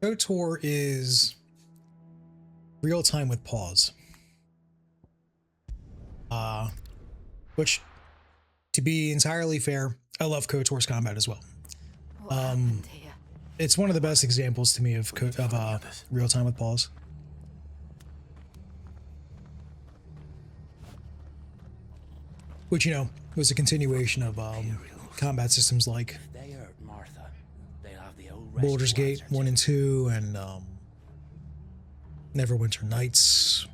KOTOR is real time with pause. Which, to be entirely fair, I love KOTOR's combat as well. It's one of the best examples to me of real time with pause. Which, you know, was a continuation of combat systems like Baldur's Gate 1 and 2 and Neverwinter Nights,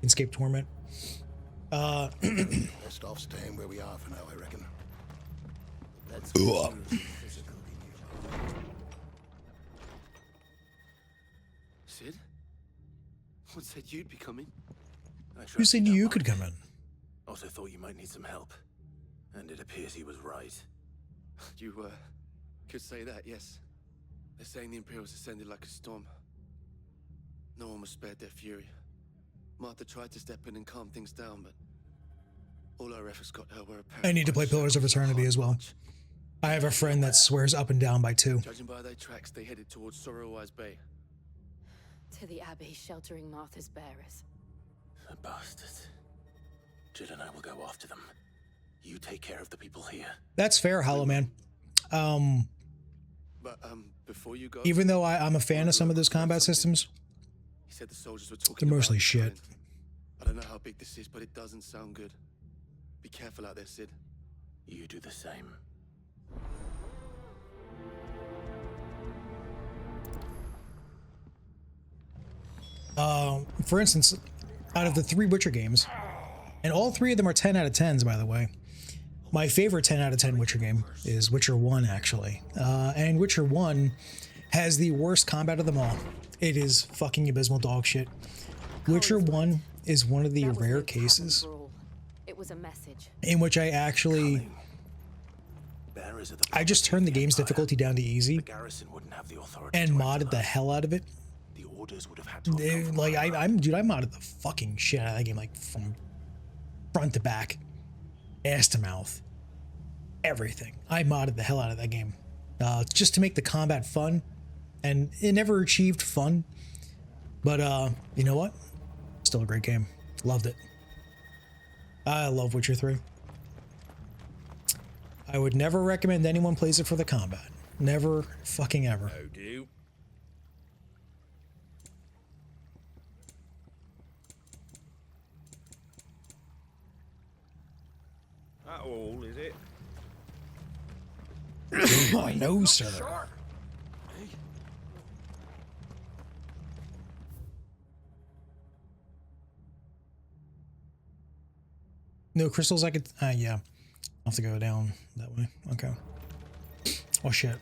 Escape Torment. Best off staying where we are for now, I reckon. Let's Sid? What said you'd be coming? Who said you could come in? Also thought you might need some help. And it appears he was right. You, could say that, yes. They're saying the Imperials ascended like a storm. No one was spared their fury. Martha tried to step in and calm things down, but all our efforts got her were apparent. I need to play Pillars of Eternity as well. I have a friend that swears up and down by 2. Judging by their tracks, they headed towards Sorrowwise Bay. To the Abbey sheltering Martha's bearers. The bastards. Jill and I will go after them. You take care of the people here. That's fair, Hollow Man. But, before you go, even though I'm a fan of some of those combat systems, he said the soldiers were talking they're mostly about shit. I don't know how big this is, but it doesn't sound good. Be careful out there, Sid. You do the same. For instance, out of the 3 Witcher games, and all 3 of them are 10 out of 10s, by the way. My favorite 10 out of 10 Witcher game is Witcher 1, actually. And Witcher 1 has the worst combat of them all. It is fucking abysmal dog shit. Witcher 1 is one of the rare cases It was a message in which I actually... I just turned the game's difficulty down to easy and modded the hell out of it. The orders would have had to Like, I modded the fucking shit out of that game, like, from front to back, ass to mouth, everything. I modded the hell out of that game, just to make the combat fun, and it never achieved fun, but, you know what? Still a great game. Loved it. I love Witcher 3. I would never recommend anyone plays it for the combat. Never fucking ever. Oh, do. That all, is it? Oh, no, sir. Sure. No crystals I could... yeah. I'll have to go down that way. Okay. Oh, shit.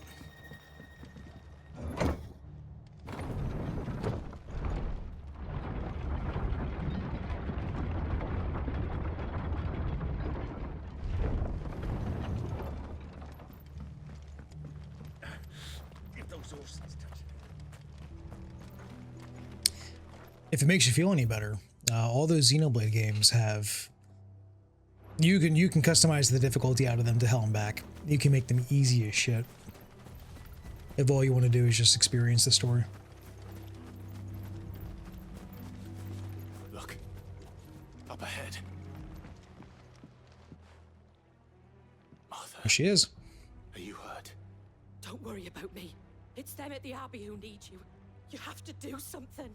If those horses touch If it makes you feel any better, all those Xenoblade games have... You can customize the difficulty out of them to hell and back. You can make them easy as shit. If all you want to do is just experience the story. Look. Up ahead. Martha. There she is. Are you hurt? Don't worry about me. It's them at the Abbey who need you. You have to do something.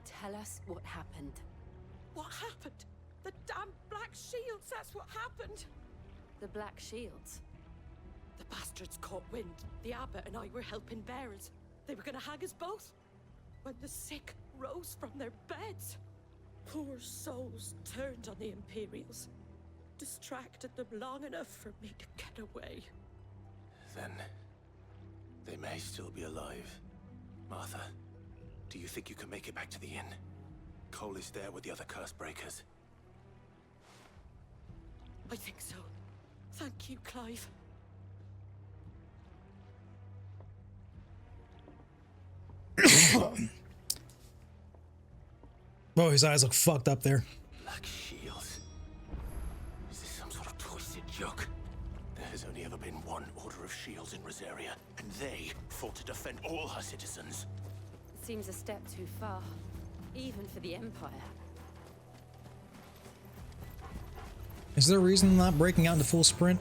Tell us what happened. What happened? The damn Black Shields, that's what happened. The Black Shields? The bastards caught wind. The abbot and I were helping bearers. They were gonna hang us both. When the sick rose from their beds, poor souls turned on the Imperials. Distracted them long enough for me to get away. Then they may still be alive. Martha, do you think you can make it back to the inn? Cole is there with the other curse breakers. I think so. Thank you, Clive. Oh, his eyes look fucked up there. Black Shields? Is this some sort of twisted joke? There has only ever been one Order of Shields in Rosaria, and they fought to defend all her citizens. It seems a step too far, even for the Empire. Is there a reason I'm not breaking out into full sprint?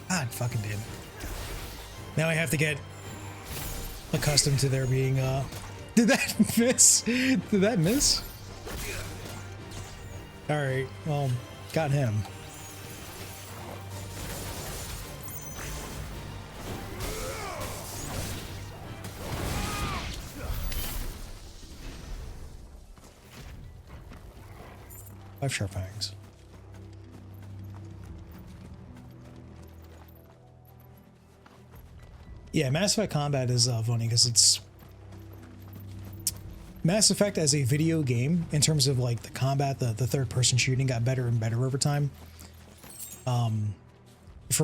God fucking damn it. Now I have to get accustomed to there being did that miss? Did that miss? Alright, well, got him. Five sharp fangs. Yeah, Mass Effect combat is funny because it's Mass Effect as a video game in terms of like the combat, the third-person shooting got better and better over time. From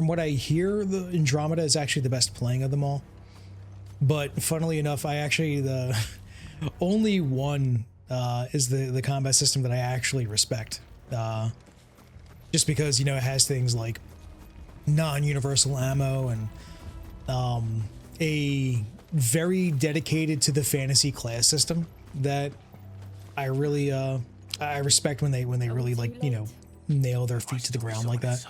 what I hear, the Andromeda is actually the best playing of them all. But funnily enough, I actually the only one is the combat system that I actually respect. Just because, you know, it has things like non-universal ammo and a very dedicated to the fantasy class system that I really I respect when they really, like, you know, nail their feet to the ground like that.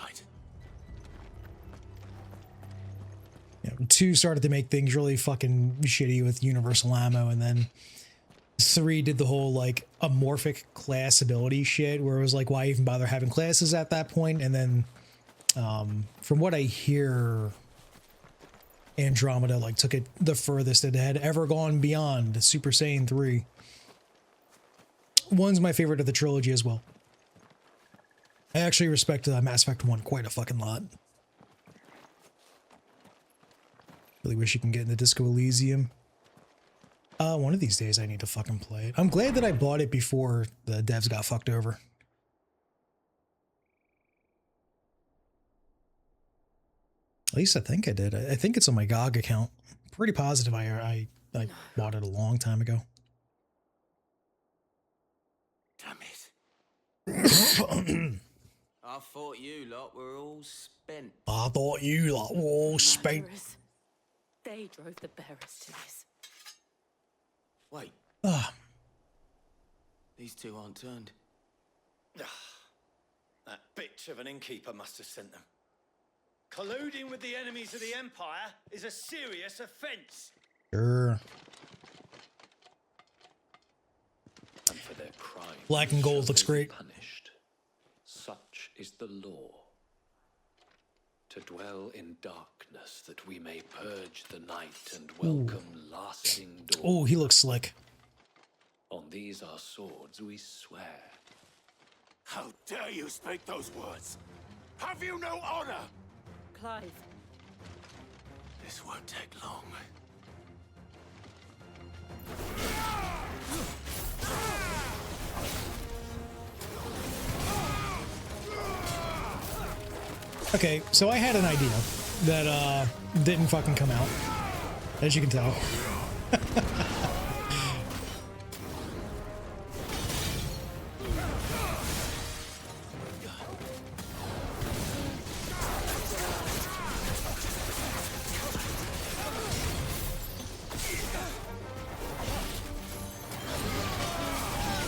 You know, 2 started to make things really fucking shitty with universal ammo, and then 3 did the whole like amorphic class ability shit where it was like, why even bother having classes at that point? And then from what I hear, Andromeda like took it the furthest it had ever gone beyond Super Saiyan 3. One's my favorite of the trilogy as well. I actually respect Mass Effect 1 quite a fucking lot. Really wish you can get into Disco Elysium. One of these days I need to fucking play it. I'm glad that I bought it before the devs got fucked over. At least I think I did. I think it's on my GOG account. Pretty positive I bought it a long time ago. Damn it. I thought you lot were all spent. I thought you lot were all spent. They drove the bearers to this. Wait. These 2 aren't turned. That bitch of an innkeeper must have sent them. Colluding with the enemies of the Empire is a serious offense. Sure. And for their crime, Black and gold looks great. Punished. Such is the law. To dwell in darkness that we may purge the night and welcome lasting dawn. Oh, he looks slick. On these our swords we swear. How dare you speak those words? Have you no honor? Clive. This won't take long. Okay, so I had an idea that didn't fucking come out, as you can tell.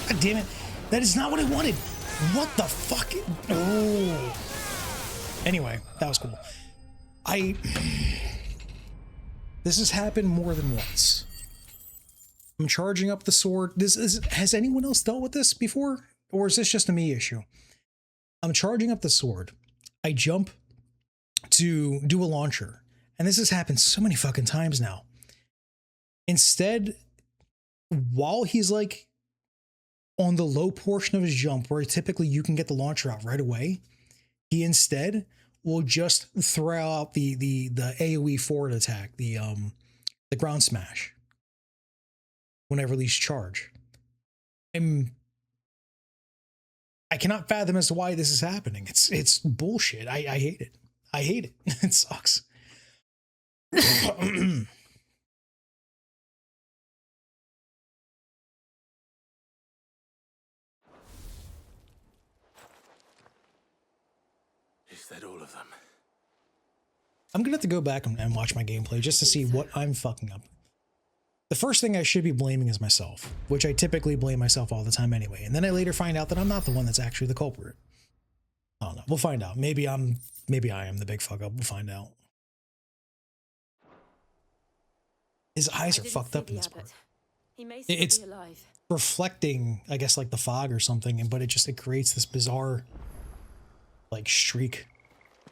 God damn it. That is not what I wanted. What the fuck? Oh. Anyway, that was cool. This has happened more than once. I'm charging up the sword. Has anyone else dealt with this before? Or is this just a me issue? I'm charging up the sword. I jump to do a launcher. And this has happened so many fucking times now. Instead, while he's like on the low portion of his jump, where typically you can get the launcher out right away, he instead will just throw out the AoE forward attack, the ground smash, when I release charge. I cannot fathom as to why this is happening. It's bullshit. I hate it. I hate it. It sucks. Is that all of them? I'm gonna have to go back and watch my gameplay just to see what I'm fucking up. The first thing I should be blaming is myself, which I typically blame myself all the time anyway. And then I later find out that I'm not the one that's actually the culprit. I don't know. We'll find out. Maybe I am the big fuck up. We'll find out. His eyes are fucked up in this part. It's reflecting, I guess, like the fog or something, but it creates this bizarre, like, streak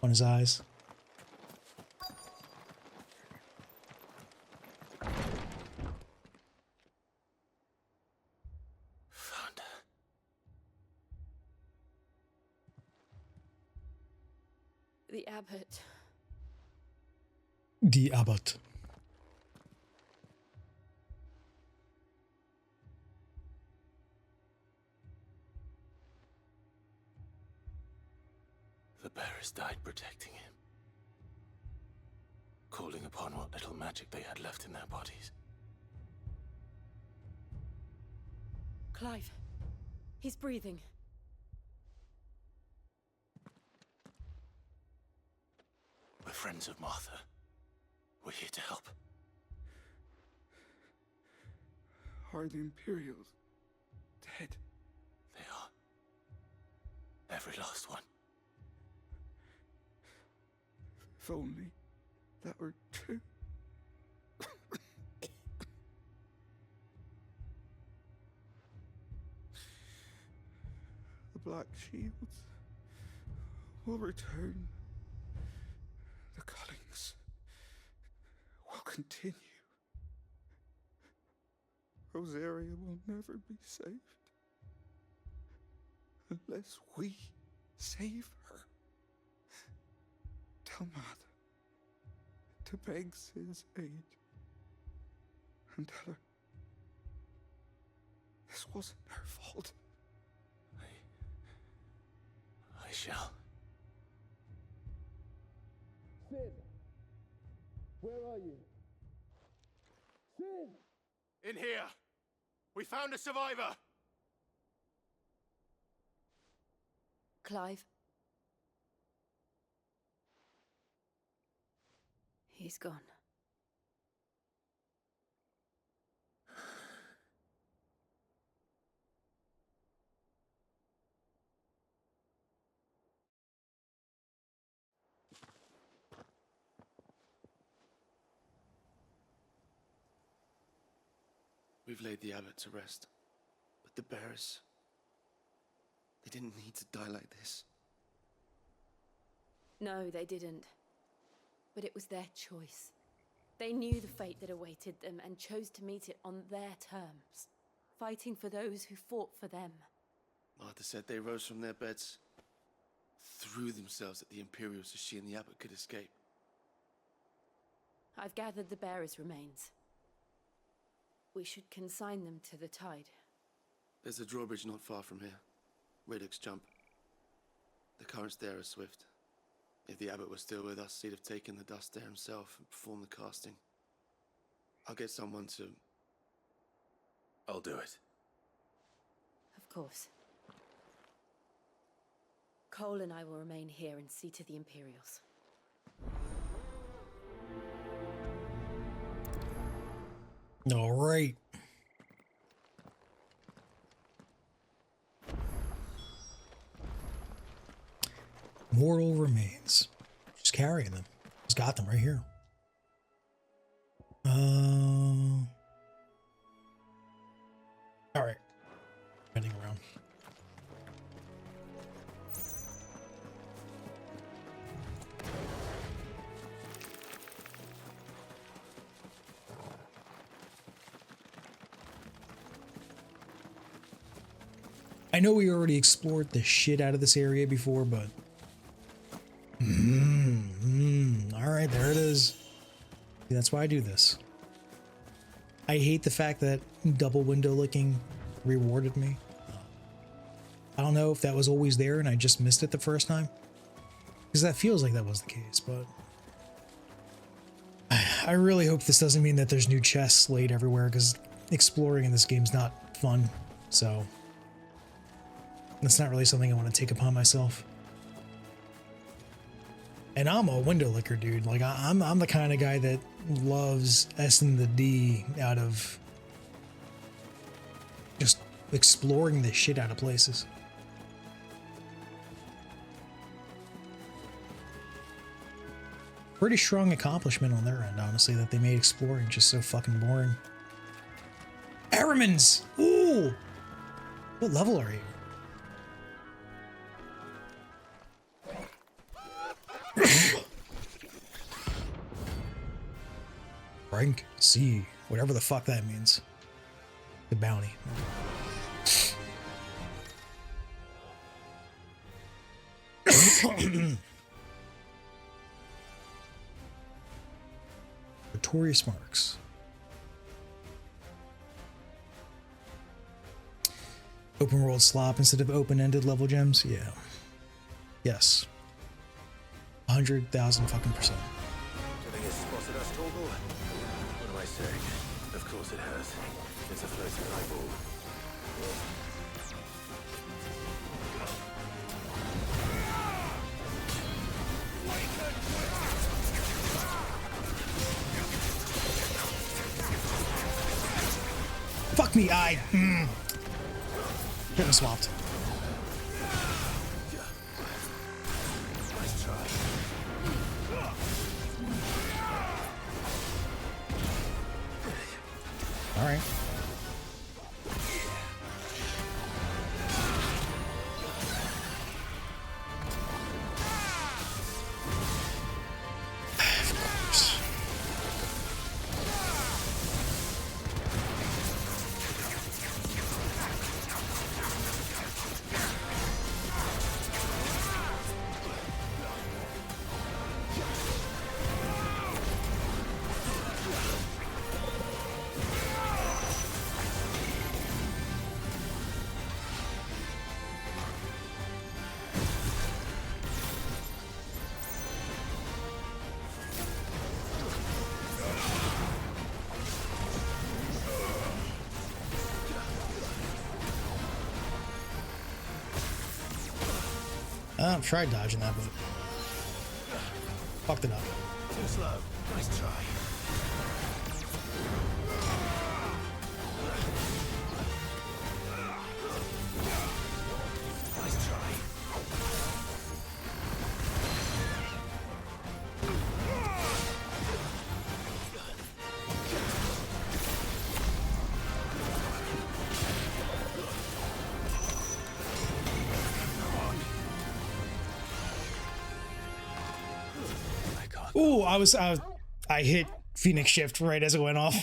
on his eyes. The abbot. The abbot. The bearers died protecting him, calling upon what little magic they had left in their bodies. Clive. He's breathing. We're friends of Martha. We're here to help. Are the Imperials dead? They are. Every last one. If only that were true. The Black Shields will return. The cullings will continue. Rosaria will never be saved unless we save her. Tell Mother to beg his aid and tell her this wasn't her fault. I shall. Sin! Where are you? Sin! In here! We found a survivor! Clive. He's gone. We've laid the abbot to rest, but the bearers, they didn't need to die like this. No, they didn't. But it was their choice. They knew the fate that awaited them and chose to meet it on their terms, fighting for those who fought for them. Martha said they rose from their beds, threw themselves at the Imperials so she and the abbot could escape. I've gathered the bearers' remains. We should consign them to the tide. There's a drawbridge not far from here. Radix jump. The currents there are swift. If the abbot was still with us, he'd have taken the dust there himself and performed the casting. I'll get someone to... I'll do it. Of course. Cole and I will remain here and see to the Imperials. All right. Mortal remains. Just carrying them. Just got them right here. All right. Heading around. I know we already explored the shit out of this area before, but all right, there it is. See, that's why I do this. I hate the fact that double window licking rewarded me. I don't know if that was always there and I just missed it the first time, because that feels like that was the case, but I really hope this doesn't mean that there's new chests laid everywhere, because exploring in this game's not fun, so that's not really something I want to take upon myself. And I'm a window licker, dude. Like, I'm the kind of guy that loves S&the D out of just exploring the shit out of places. Pretty strong accomplishment on their end, honestly, that they made exploring just so fucking boring. Aramans! Ooh! What level are you? Rank C, whatever the fuck that means. The bounty. Notorious marks. Open world slop instead of open-ended level gems? Yeah. Yes. 100,000 fucking %. Do you think it's spotted us, Torgal? What am I saying? Of course it has. It's a floating eyeball. Fuck me, Getting swapped. Nice try. All right. I've tried dodging that, but fucked it up. Too slow. Nice try. Nice try. Ooh, I hit Phoenix Shift right as it went off.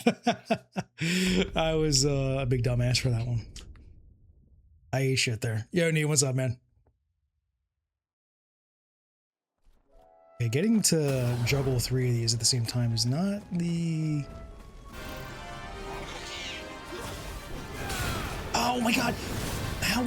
I was a big dumbass for that one. I ate shit there. Yo, Nee, what's up, man? Okay, getting to juggle 3 of these at the same time is not the... Oh my god! How...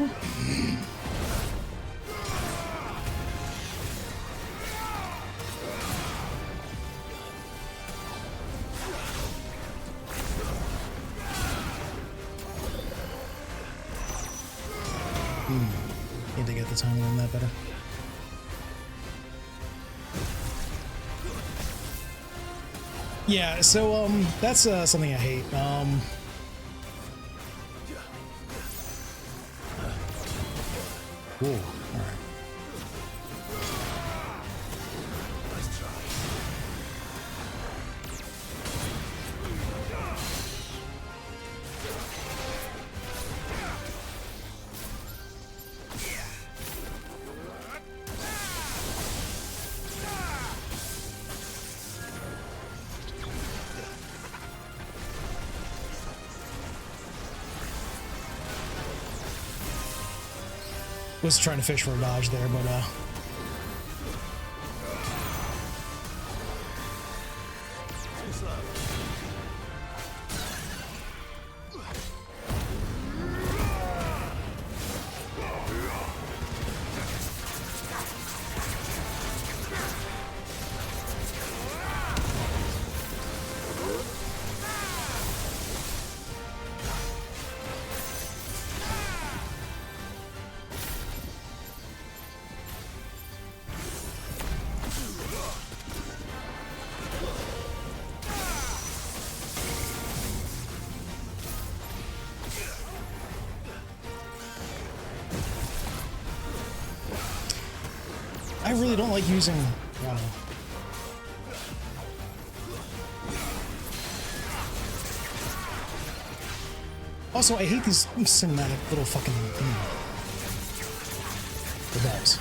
Need to get the timing on that better. Yeah, so that's something I hate. Whoa, all right. Was trying to fish for a dodge there, but I really don't like using, I don't know. Also, I hate these cinematic little fucking the bells.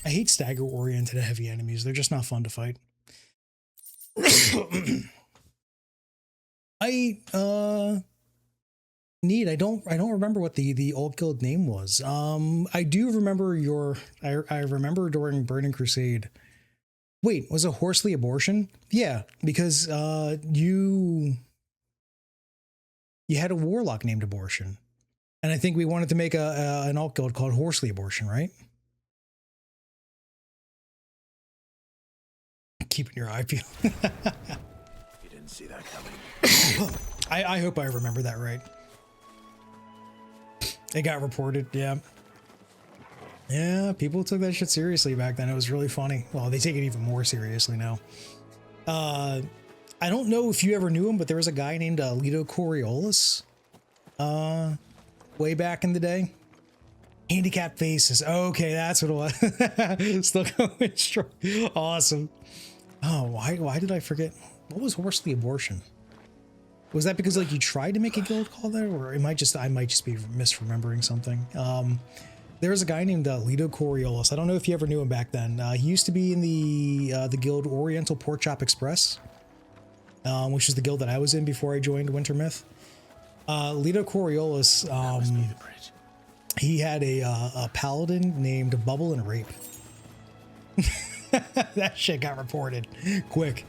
I hate stagger-oriented heavy enemies. They're just not fun to fight. Neat. I don't remember what the old guild name was. I do remember I remember during Burning Crusade. Wait, was it Horsley Abortion? Yeah, because you had a warlock named Abortion. And I think we wanted to make an alt guild called Horsley Abortion, right? Keeping your eye peeled. You didn't see that coming. I hope I remember that right. It got reported, yeah. Yeah, people took that shit seriously back then. It was really funny. Well, they take it even more seriously now. I don't know if you ever knew him, but there was a guy named Leto Coriolis. Way back in the day. Handicap faces. Okay, that's what it was. Still going strong. Awesome. Oh, why did I forget? What was Horsley Abortion? Was that because like you tried to make a guild call there, or I might just be misremembering something? There was a guy named Leto Coriolis. I don't know if you ever knew him back then. He used to be in the guild Oriental Pork Chop Express, which is the guild that I was in before I joined Winter Myth. Leto Coriolis, he had a paladin named Bubble and Rape. That shit got reported quick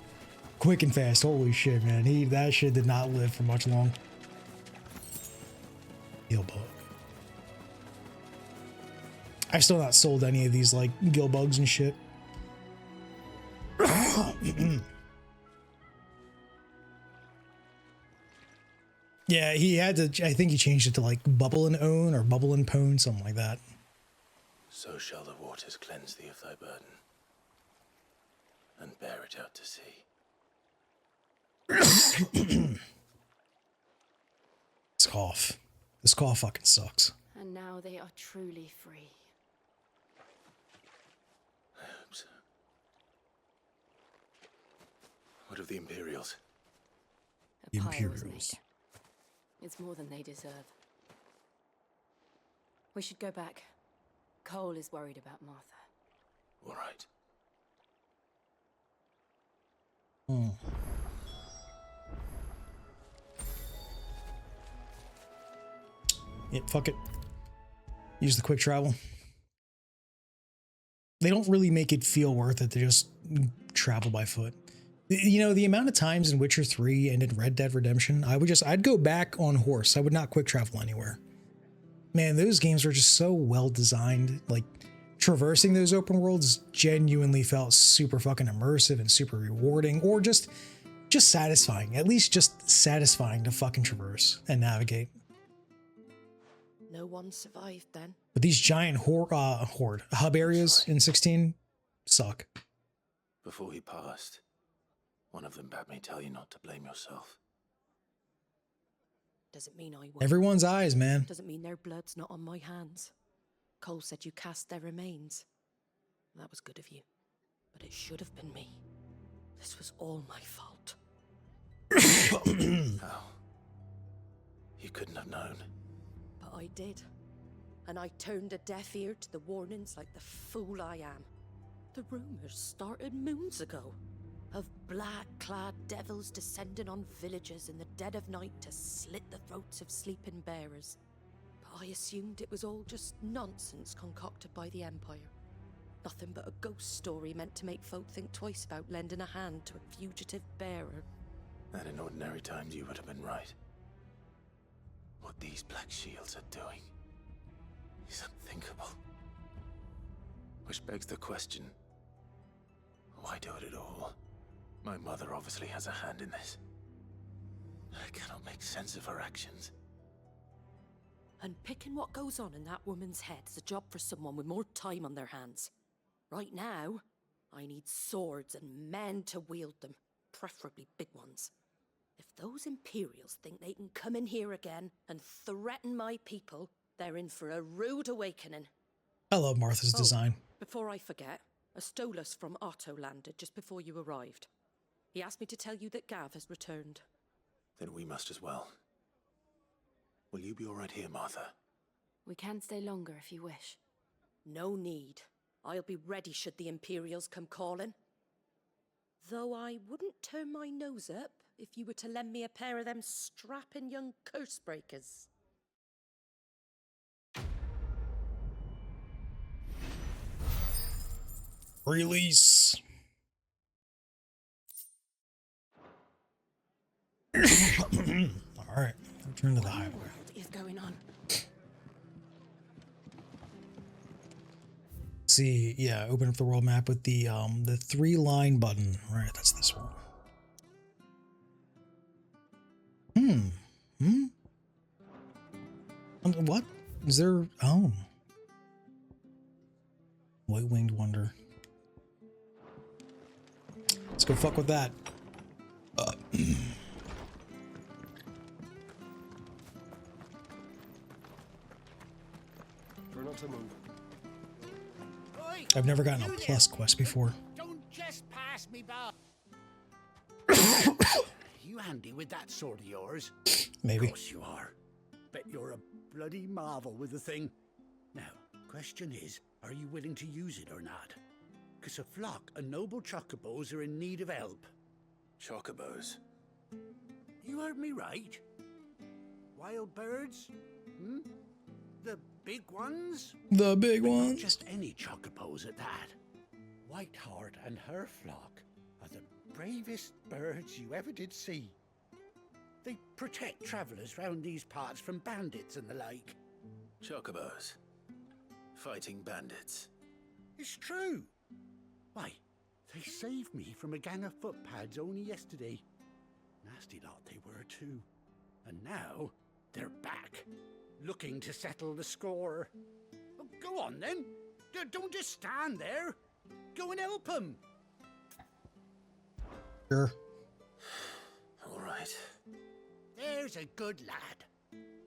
and fast. Holy shit, man. That shit did not live for much long. Heal bug. I've still not sold any of these like gill bugs and shit. Yeah, he had to, I think he changed it to like Bubble and Own or Bubble and Pone, something like that. So shall the waters cleanse thee of thy burden, and bear it out to sea. This cough. This cough fucking sucks. And now they are truly free. I hope so. What of the Imperials? A pyre was made. It's more than they deserve. We should go back. Cole is worried about Martha. All right. Yeah, fuck it. Use the quick travel. They don't really make it feel worth it to just travel by foot. You know, the amount of times in Witcher 3 and in Red Dead Redemption, I'd go back on horse. I would not quick travel anywhere. Man, those games were just so well designed. Like, traversing those open worlds genuinely felt super fucking immersive and super rewarding, or just satisfying. At least just satisfying to fucking traverse and navigate. No one survived then. But these giant hub areas in 16 suck. Before he passed, one of them bade me tell you not to blame yourself. Doesn't mean I won't. Everyone's eyes, man. Doesn't mean their blood's not on my hands. Cole said you cast their remains. That was good of you. But it should have been me. This was all my fault. How? You couldn't have known. But I did. and I turned a deaf ear to the warnings like the fool I am. The rumors started moons ago, of black-clad devils descending on villages in the dead of night to slit the throats of sleeping bearers. But I assumed it was all just nonsense concocted by the Empire. Nothing but a ghost story meant to make folk think twice about lending a hand to a fugitive bearer. And in ordinary times you would have been right. What these Black Shields are doing is unthinkable. Which begs the question, why do it at all? My mother obviously has a hand in this. I cannot make sense of her actions. Unpicking what goes on in that woman's head is a job for someone with more time on their hands. Right now, I need swords and men to wield them, preferably big ones. If those Imperials think they can come in here again and threaten my people, they're in for a rude awakening. I love Martha's design. Before I forget, a Stolas from Otto landed just before you arrived. He asked me to tell you that Gav has returned. Then we must as well. Will you be all right here, Martha? We can stay longer if you wish. No need. I'll be ready should the Imperials come calling. Though I wouldn't turn my nose up if you were to lend me a pair of them strapping young curse breakers. Release. All right, return to the highway. What is going on? See, yeah, open up the world map with the 3-line button. Right, that's this one. What is there? Oh, White-winged wonder. Let's go fuck with that. Try not to move. I've never gotten a plus quest before. Don't just pass me by. You handy with that sword of yours? Maybe. Of course you are. Bet you're a bloody marvel with the thing. Now, question is, are you willing to use it or not? Because a flock of noble chocobos are in need of help. Chocobos? You heard me right. Wild birds? Hmm? The big ones? The big But ones? not just any chocobos at that. Whiteheart and her flock are the bravest birds you ever did see. They protect travellers round these parts from bandits and the like. Chocobos. Fighting bandits. It's true. Why, they saved me from a gang of footpads only yesterday. Nasty lot they were too. And now, they're back, looking to settle the score. Oh, go on then. Don't just stand there. Go and help them. Sure. All right. There's a good lad.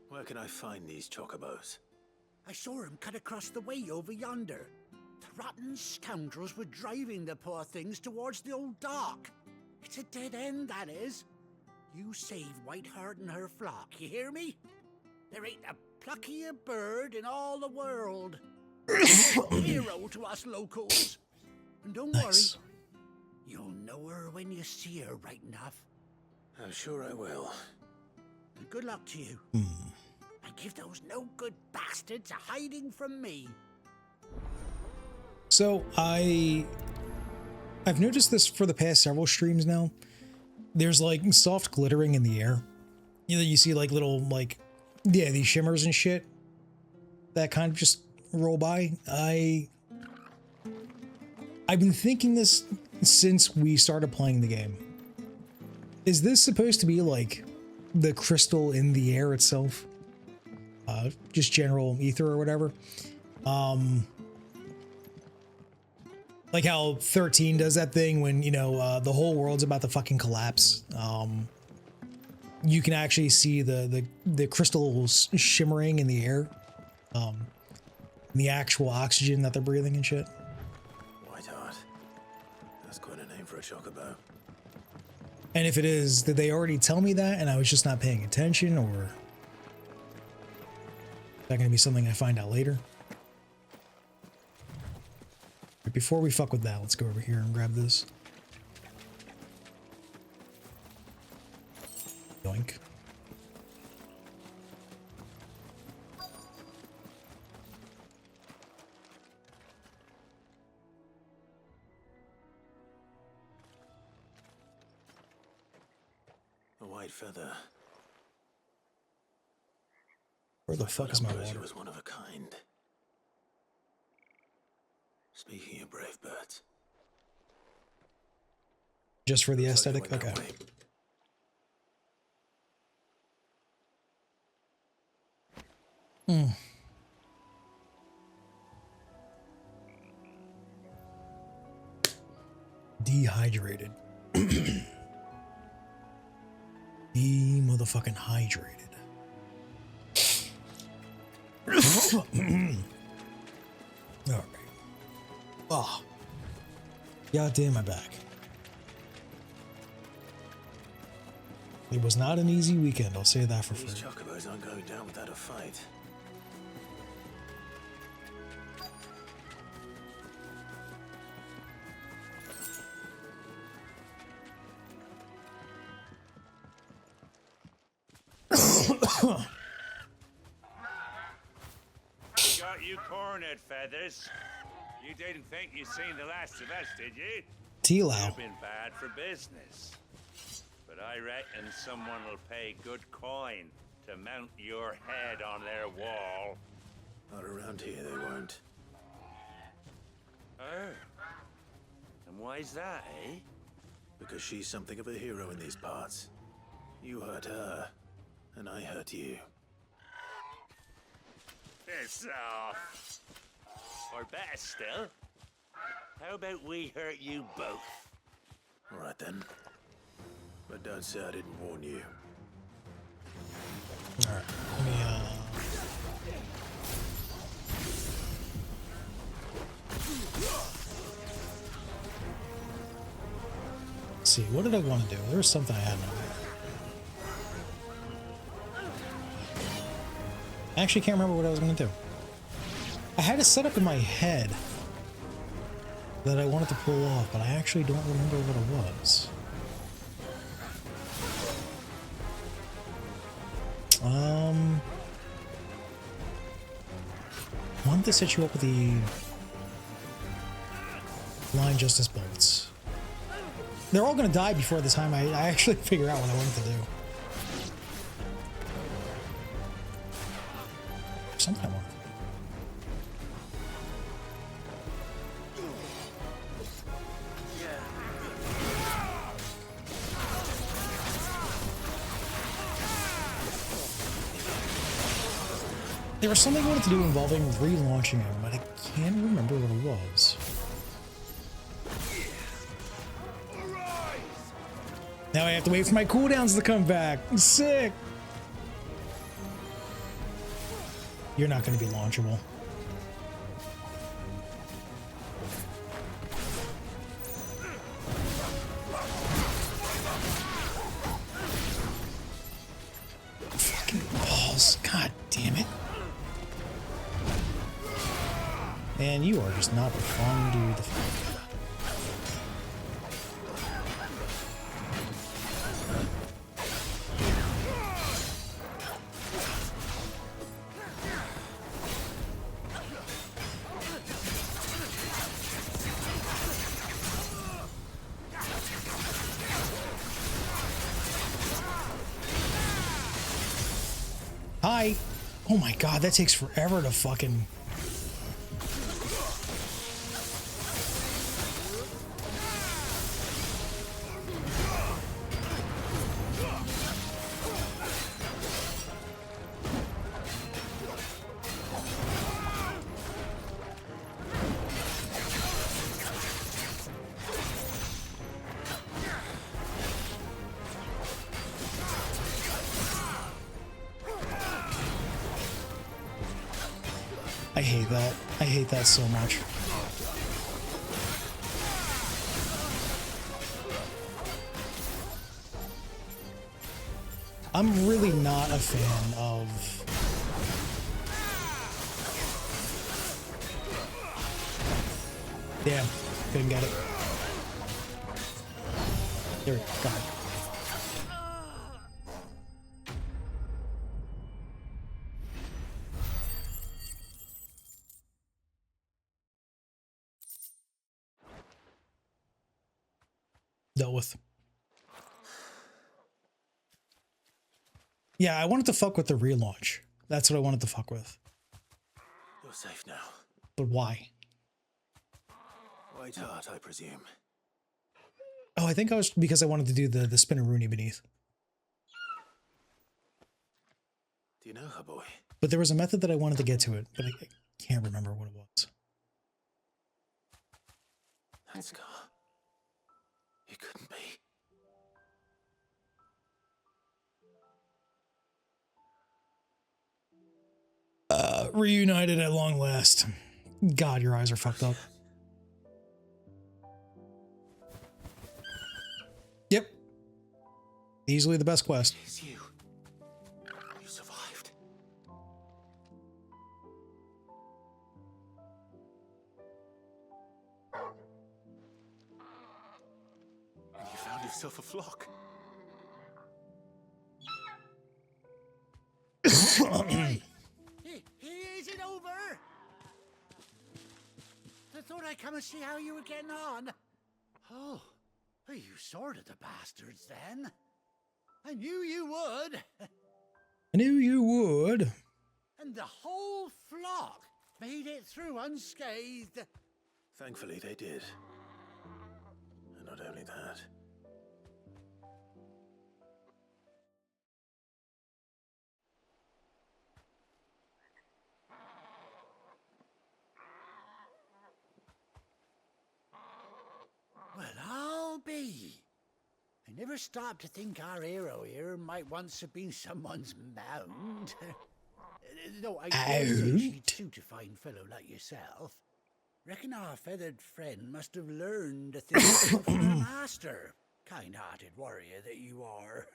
Where can I find these chocobos? I saw him cut across the way over yonder. The rotten scoundrels were driving the poor things towards the old dock. It's a dead end, that is. You save Whiteheart and her flock, you hear me? There ain't a pluckier bird in all the world. Hero to us locals. And don't worry, you'll know her when you see her right enough. I'm sure I will. And good luck to you. And give those no-good bastards a hiding from me. So I've noticed this for the past several streams now. There's like soft glittering in the air. You see like little like, yeah, these shimmers and shit that kind of just roll by. I've been thinking this since we started playing the game. Is this supposed to be like the crystal in the air itself? Just general ether or whatever. Like how 13 does that thing when, you know, the whole world's about to fucking collapse. You can actually see the crystals shimmering in the air. The actual oxygen that they're breathing and shit. Whiteheart. That's quite a name for a chocobo. And if it is, did they already tell me that and I was just not paying attention, or? that gonna be something I find out later? But before we fuck with that, let's go over here and grab this. Yoink. A white feather. Where the fuck is my She water? was one of a kind. Speaking of brave birds. Just for the aesthetic? Okay. Hmm. Dehydrated. Motherfucking hydrated. Alright. Oh. God damn my back. It was not an easy weekend, I'll say that for free. These chocobos aren't going down without a fight. Got you cornered, Feathers. You didn't think you'd seen the last of us, did you? T-Low. You've been bad for business. But I reckon someone will pay good coin to mount your head on their wall. Not around here, they won't. Oh. And why's that, eh? Because she's something of a hero in these parts. You hurt her, and I hurt you. Piss off. Or better still, how about we hurt you both? All right then. But don't say I didn't warn you. Alright, let me, let's see, what did I want to do? There was something I had in mind. I actually can't remember what I was going to do. I had it set up in my head that I wanted to pull off, but I actually don't remember what it was. I wanted to set you up with the Blind Justice bolts. They're all going to die before the time I actually figure out what I wanted to do. Something I wanted to do. There was something I wanted to do involving relaunching him, but I can't remember what it was. Now I have to wait for my cooldowns to come back. Sick! You're not going to be launchable. Fucking balls. God damn it. Man, you are just not the fun dude to fight. Hi. Oh my god, that takes forever to fucking... I hate that. I hate that so much. I'm really not a fan of Damn, couldn't get it. There we go, got it. Dealt with. Yeah, I wanted to fuck with the relaunch. That's what I wanted to fuck with. You're safe now. But why? White Heart, I presume. Oh, I think I was because I wanted to do the Spinneroonie beneath. Do you know her, boy? But there was a method that I wanted to get to it, but I can't remember what it was. That scar. It couldn't be. Reunited at long last. God, your eyes are fucked up. Yep. Easily the best quest. It's you. You survived. And you found yourself a flock. Is it over? I thought I'd come and see how you were getting on. Oh, you sorted the bastards then. I knew you would. I knew you would. And the whole flock made it through unscathed. Thankfully, they did. And not only that. Well, I'll be. I never stopped to think our hero here might once have been someone's mound. No, I dare say she'd suit a fine fellow like yourself. Reckon our feathered friend must have learned a thing or two from her master. Kind-hearted warrior that you are.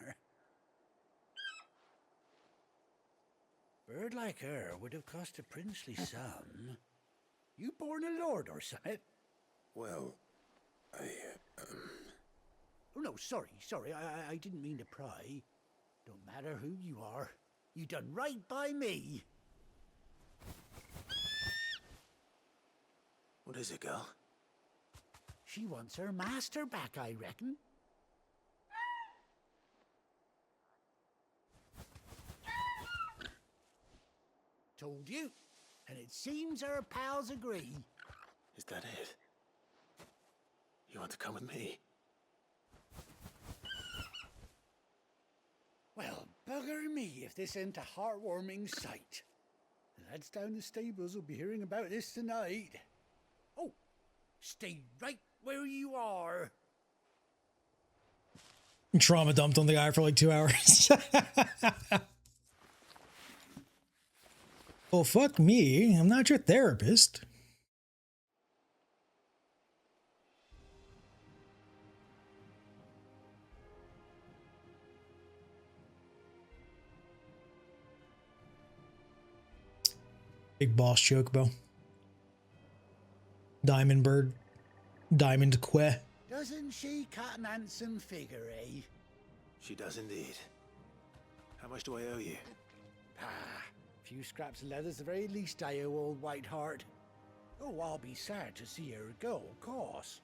Bird like her would have cost a princely sum. You born a lord or something? Well, Oh, no, sorry. I didn't mean to pry. Don't matter who you are. You done right by me. What is it, girl? She wants her master back, I reckon. Told you. And it seems her pals agree. Is that it? You want to come with me? Well, bugger me if this ain't a heartwarming sight. The lads down the stables will be hearing about this tonight. Oh, stay right where you are. Trauma dumped on the guy for like 2 hours. Well, fuck me. I'm not your therapist. Big boss chocobo. Diamond bird. Diamond que. Doesn't she cut an handsome figure, eh? She does indeed. How much do I owe you? A few scraps of leather's the very least I owe old Whiteheart. Oh, I'll be sad to see her go, of course.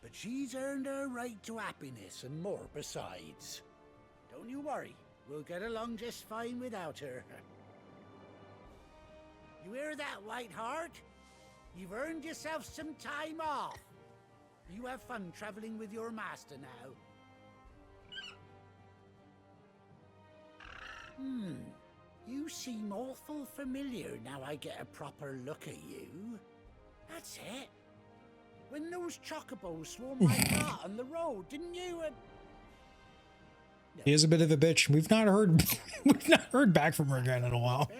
But she's earned her right to happiness and more besides. Don't you worry, we'll get along just fine without her. You hear that, Whiteheart? You've earned yourself some time off. You have fun traveling with your master now. You seem awful familiar now I get a proper look at you. That's it. When those chocobos swarmed my car on the road, didn't you? He is a bit of a bitch. We've not heard back from her again in a while.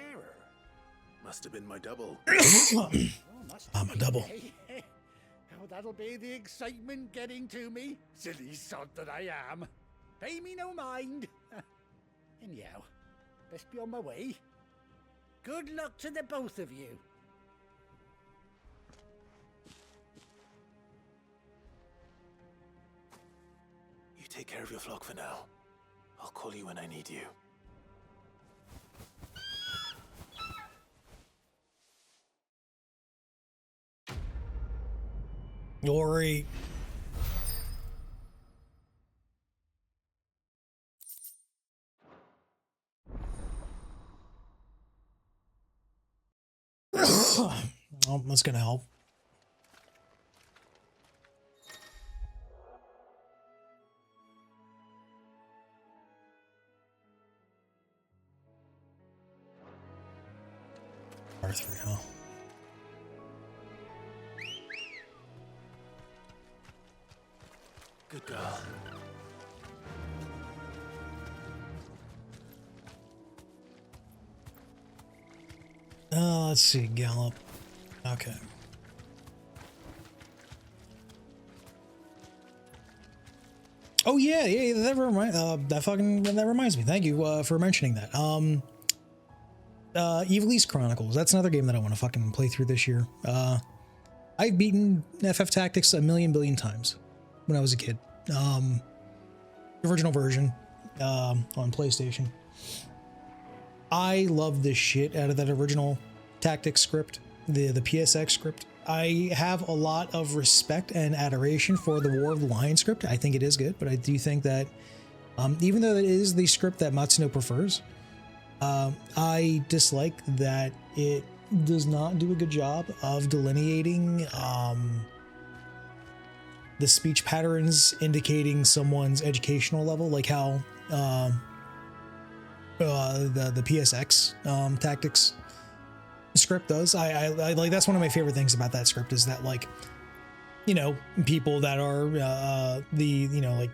Must have been my double. I'm a double. Oh, that'll be the excitement getting to me. Silly sod that I am. Pay me no mind. Anyhow, best be on my way. Good luck to the both of you. care of your flock for now. I'll call you when I need you. Glory. Oh, that's gonna help. R3, huh? Good girl. Let's see, Gallop. Okay. Oh yeah, that reminds me. Thank you for mentioning that. Evilise Chronicles. That's another game that I want to fucking play through this year. I've beaten FF Tactics a million billion times when I was a kid. Original version on PlayStation. I love the shit out of that original Tactics script, the PSX script. I have a lot of respect and adoration for the War of the Lion script. I think it is good, but I do think that even though it is the script that Matsuno prefers, I dislike that it does not do a good job of delineating the speech patterns indicating someone's educational level, like how the PSX Tactics script does. I like, that's one of my favorite things about that script, is that, like, you know, people that are like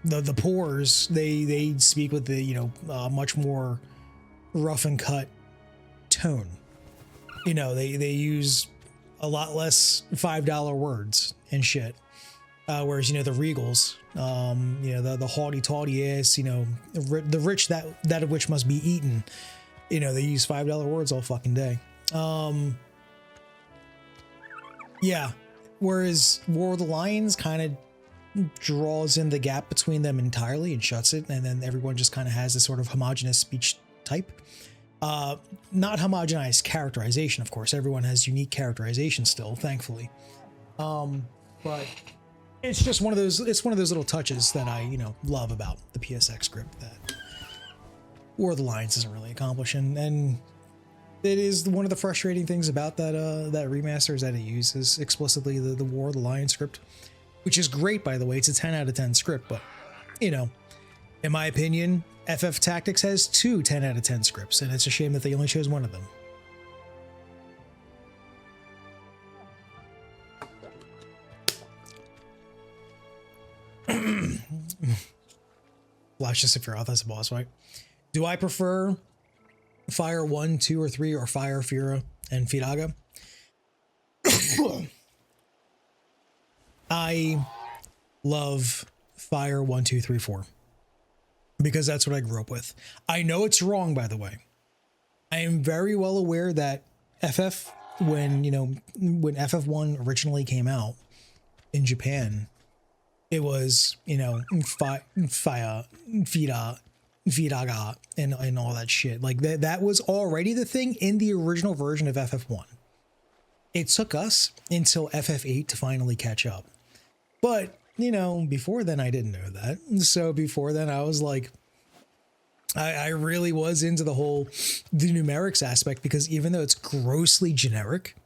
the poors, they speak with the, you know, much more rough and cut tone. You know, they use a lot less $5 words and shit. Whereas, you know, the Regals, you know, the haughty-taughty ass, you know, the rich that of which must be eaten, you know, they use $5 words all fucking day. Yeah. Whereas War of the Lions kind of draws in the gap between them entirely and shuts it, and then everyone just kind of has this sort of homogenous speech type. Not homogenized characterization, of course. Everyone has unique characterization still, thankfully. But it's just one of those little touches that I, you know, love about the PSX script that War of the Lions doesn't really accomplish, and it is one of the frustrating things about that that remaster, is that it uses explicitly the War of the Lions script, which is great, by the way. It's a 10 out of 10 script, but, you know, in my opinion, FF Tactics has 2 10 out of 10 scripts, and it's a shame that they only chose one of them. Flash just if you're off as a boss fight. Do I prefer Fire 1, 2, or 3, or Fire, Fira, and Firaga? I love Fire 1, 2, 3, 4. Because that's what I grew up with. I know it's wrong, by the way. I am very well aware that FF, when FF1 originally came out in Japan, it was, you know, Fire, Fira, Firaga, and all that shit. Like, that was already the thing in the original version of FF1. It took us until FF8 to finally catch up. But, you know, before then I didn't know that. So before then I was like, I really was into the numerics aspect, because even though it's grossly generic,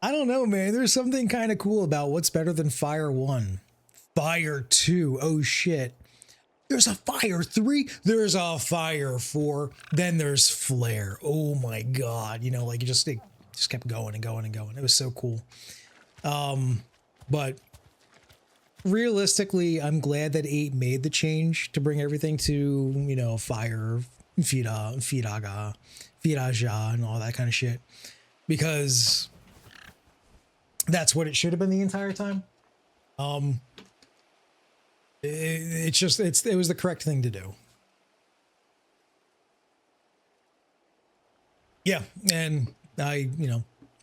I don't know, man, there's something kind of cool about what's better than Fire 1. Fire 2, oh shit. There's a Fire 3, there's a Fire 4, then there's Flare. Oh my God, you know, like it just kept going and going and going. It was so cool. But realistically, I'm glad that 8 made the change to bring everything to, you know, Fire, Fira, Firaga, Firaja, and all that kind of shit, because that's what it should have been the entire time. It was the correct thing to do. Yeah, and I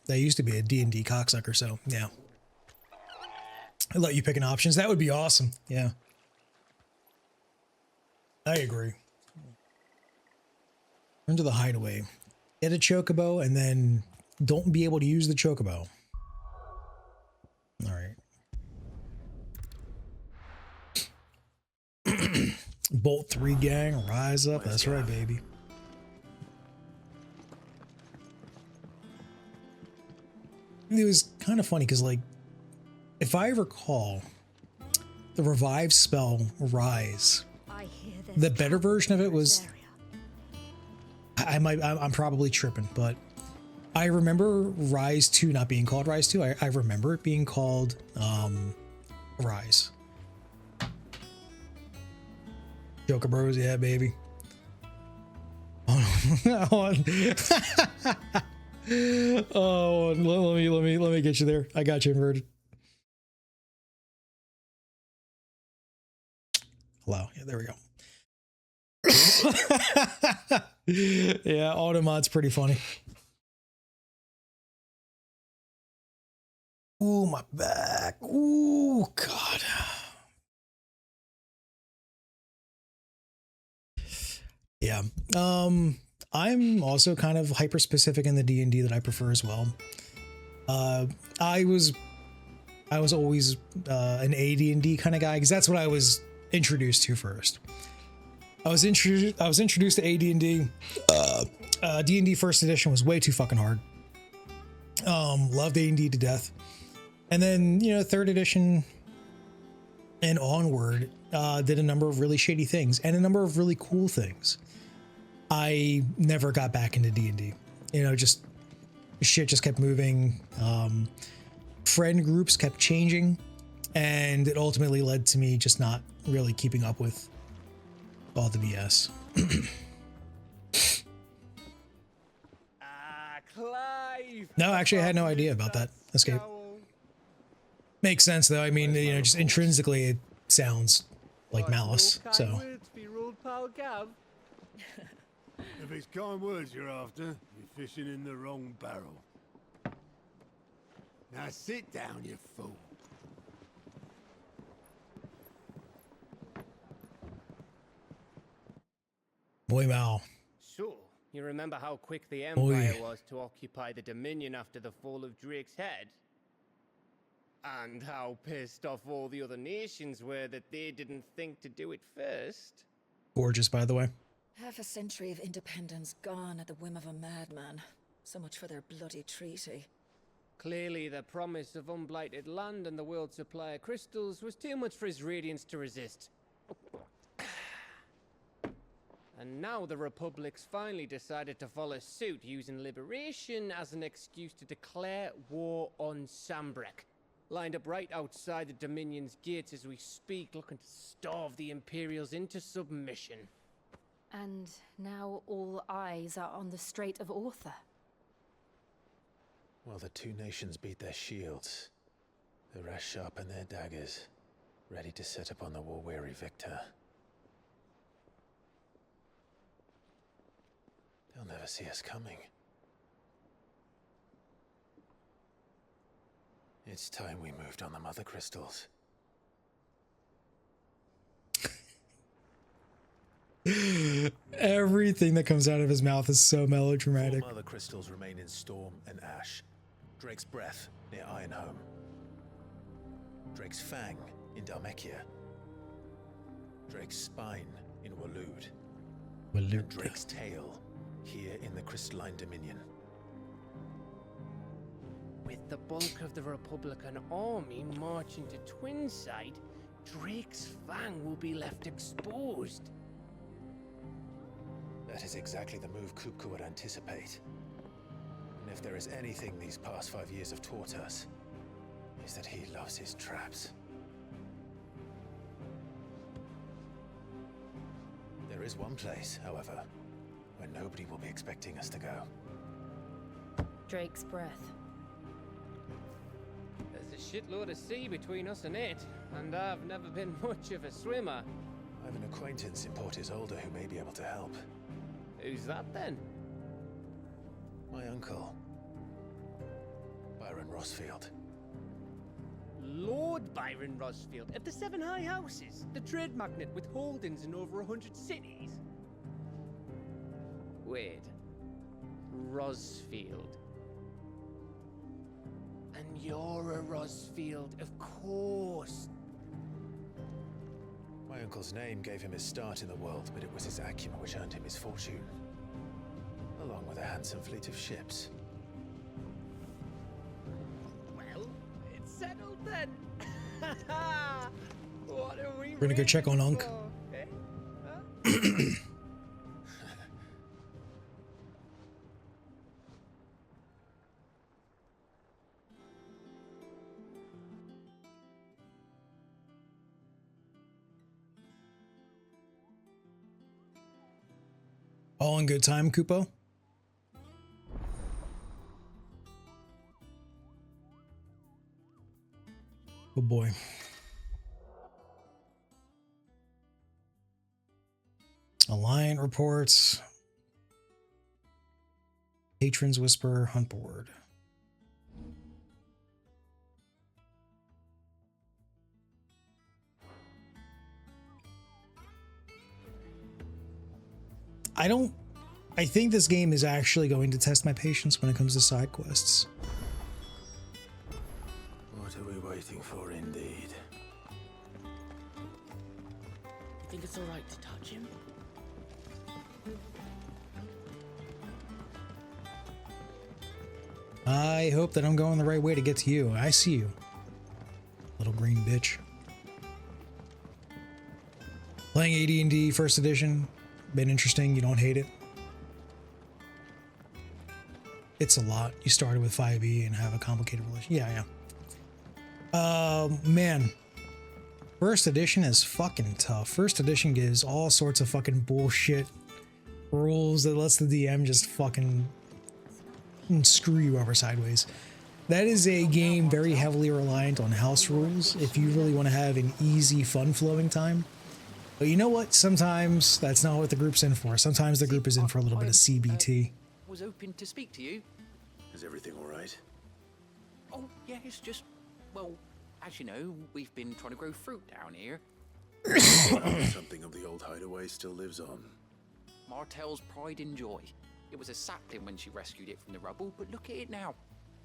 used to be a D&D cocksucker, so yeah. I'd let you pick an options. That would be awesome. Yeah. I agree. Run to the hideaway. Get a chocobo and then don't be able to use the chocobo. All right. Bolt 3 gang, rise up. That's right, baby. It was kind of funny because, like, if I recall, the revive spell Rise, the better version of it was, I'm probably tripping, but I remember Rise 2 not being called Rise 2. I remember it being called Rise. Joker Bros, yeah, baby. Oh, oh, let me get you there. I got you inverted. Hello. Yeah, there we go. Yeah, Automod's pretty funny. Ooh, my back. Ooh, God. Yeah. I'm also kind of hyper specific in the D&D that I prefer as well. I was always an AD&D kind of guy because that's what I was introduced to first. I was introduced to AD&D. D&D first edition was way too fucking hard. Loved AD&D to death. And then, you know, third edition and onward did a number of really shady things and a number of really cool things. I never got back into D&D. You know, just shit just kept moving. Friend groups kept changing, and it ultimately led to me just not really keeping up with all the BS. No, actually, I had no idea about that escape. Makes sense, though. I mean, you know, just intrinsically, it sounds like malice. So. If it's kind words you're after, you're fishing in the wrong barrel. Now sit down, you fool. Boy, Mal. Sure. You remember how quick the Empire was to occupy the Dominion after the fall of Drake's Head? And how pissed off all the other nations were that they didn't think to do it first? Gorgeous, by the way. Half a century of independence gone at the whim of a madman. So much for their bloody treaty. Clearly, the promise of unblighted land and the world's supply of crystals was too much for his radiance to resist. And now the Republic's finally decided to follow suit, using liberation as an excuse to declare war on Sambrek. Lined up right outside the Dominion's gates as we speak, looking to starve the Imperials into submission. And now all eyes are on the Strait of Author. While the two nations beat their shields, the rest sharpen their daggers, ready to set upon the war-weary victor. They'll never see us coming. It's time we moved on the mother crystals. Everything that comes out of his mouth is so melodramatic. 4 mother crystals remain in Storm and Ash. Drake's Breath near Ironhome. Drake's Fang in Dhalmekia. Drake's Spine in Waloed. And Drake's Tail here in the Crystalline Dominion. With the bulk of the Republican army marching to Twinside, Drake's Fang will be left exposed. That is exactly the move Kupka would anticipate. And if there is anything these past 5 years have taught us, is that he loves his traps. There is one place, however, where nobody will be expecting us to go. Drake's Breath. There's a shitload of sea between us and it, and I've never been much of a swimmer. I have an acquaintance in Port Isolde who may be able to help. Who's that then? My uncle, Byron Rossfield. Lord Byron Rosfield of the Seven High Houses, the trade magnate with holdings in over 100 cities. Weird. Rosfield. And you're a Rosfield, of course. My uncle's name gave him his start in the world, but it was his acumen which earned him his fortune, along with a handsome fleet of ships. Well, it's settled then. What are we We're gonna go check on Unc. for, eh? Huh? All in good time, Kupo. Oh boy. Alliant reports. Patrons whisper, hunt board. I think this game is actually going to test my patience when it comes to side quests. What are we waiting for, indeed? You think it's alright to touch him? I hope that I'm going the right way to get to you. I see you, little green bitch. Playing AD&D First Edition, been interesting. You don't hate it. It's a lot. You started with 5e and have a complicated relationship. Yeah. Man. First Edition is fucking tough. First Edition gives all sorts of fucking bullshit rules that lets the DM just fucking screw you over sideways. That is a game very heavily reliant on house rules if you really want to have an easy, fun-flowing time. But you know what? Sometimes that's not what the group's in for. Sometimes the group is in for a little bit of CBT. Was hoping to speak to you. Is everything all right? Oh, yeah, it's just, well, as you know, we've been trying to grow fruit down here. Something of the old hideaway still lives on. Martel's pride and joy. It was a sapling when she rescued it from the rubble, but look at it now.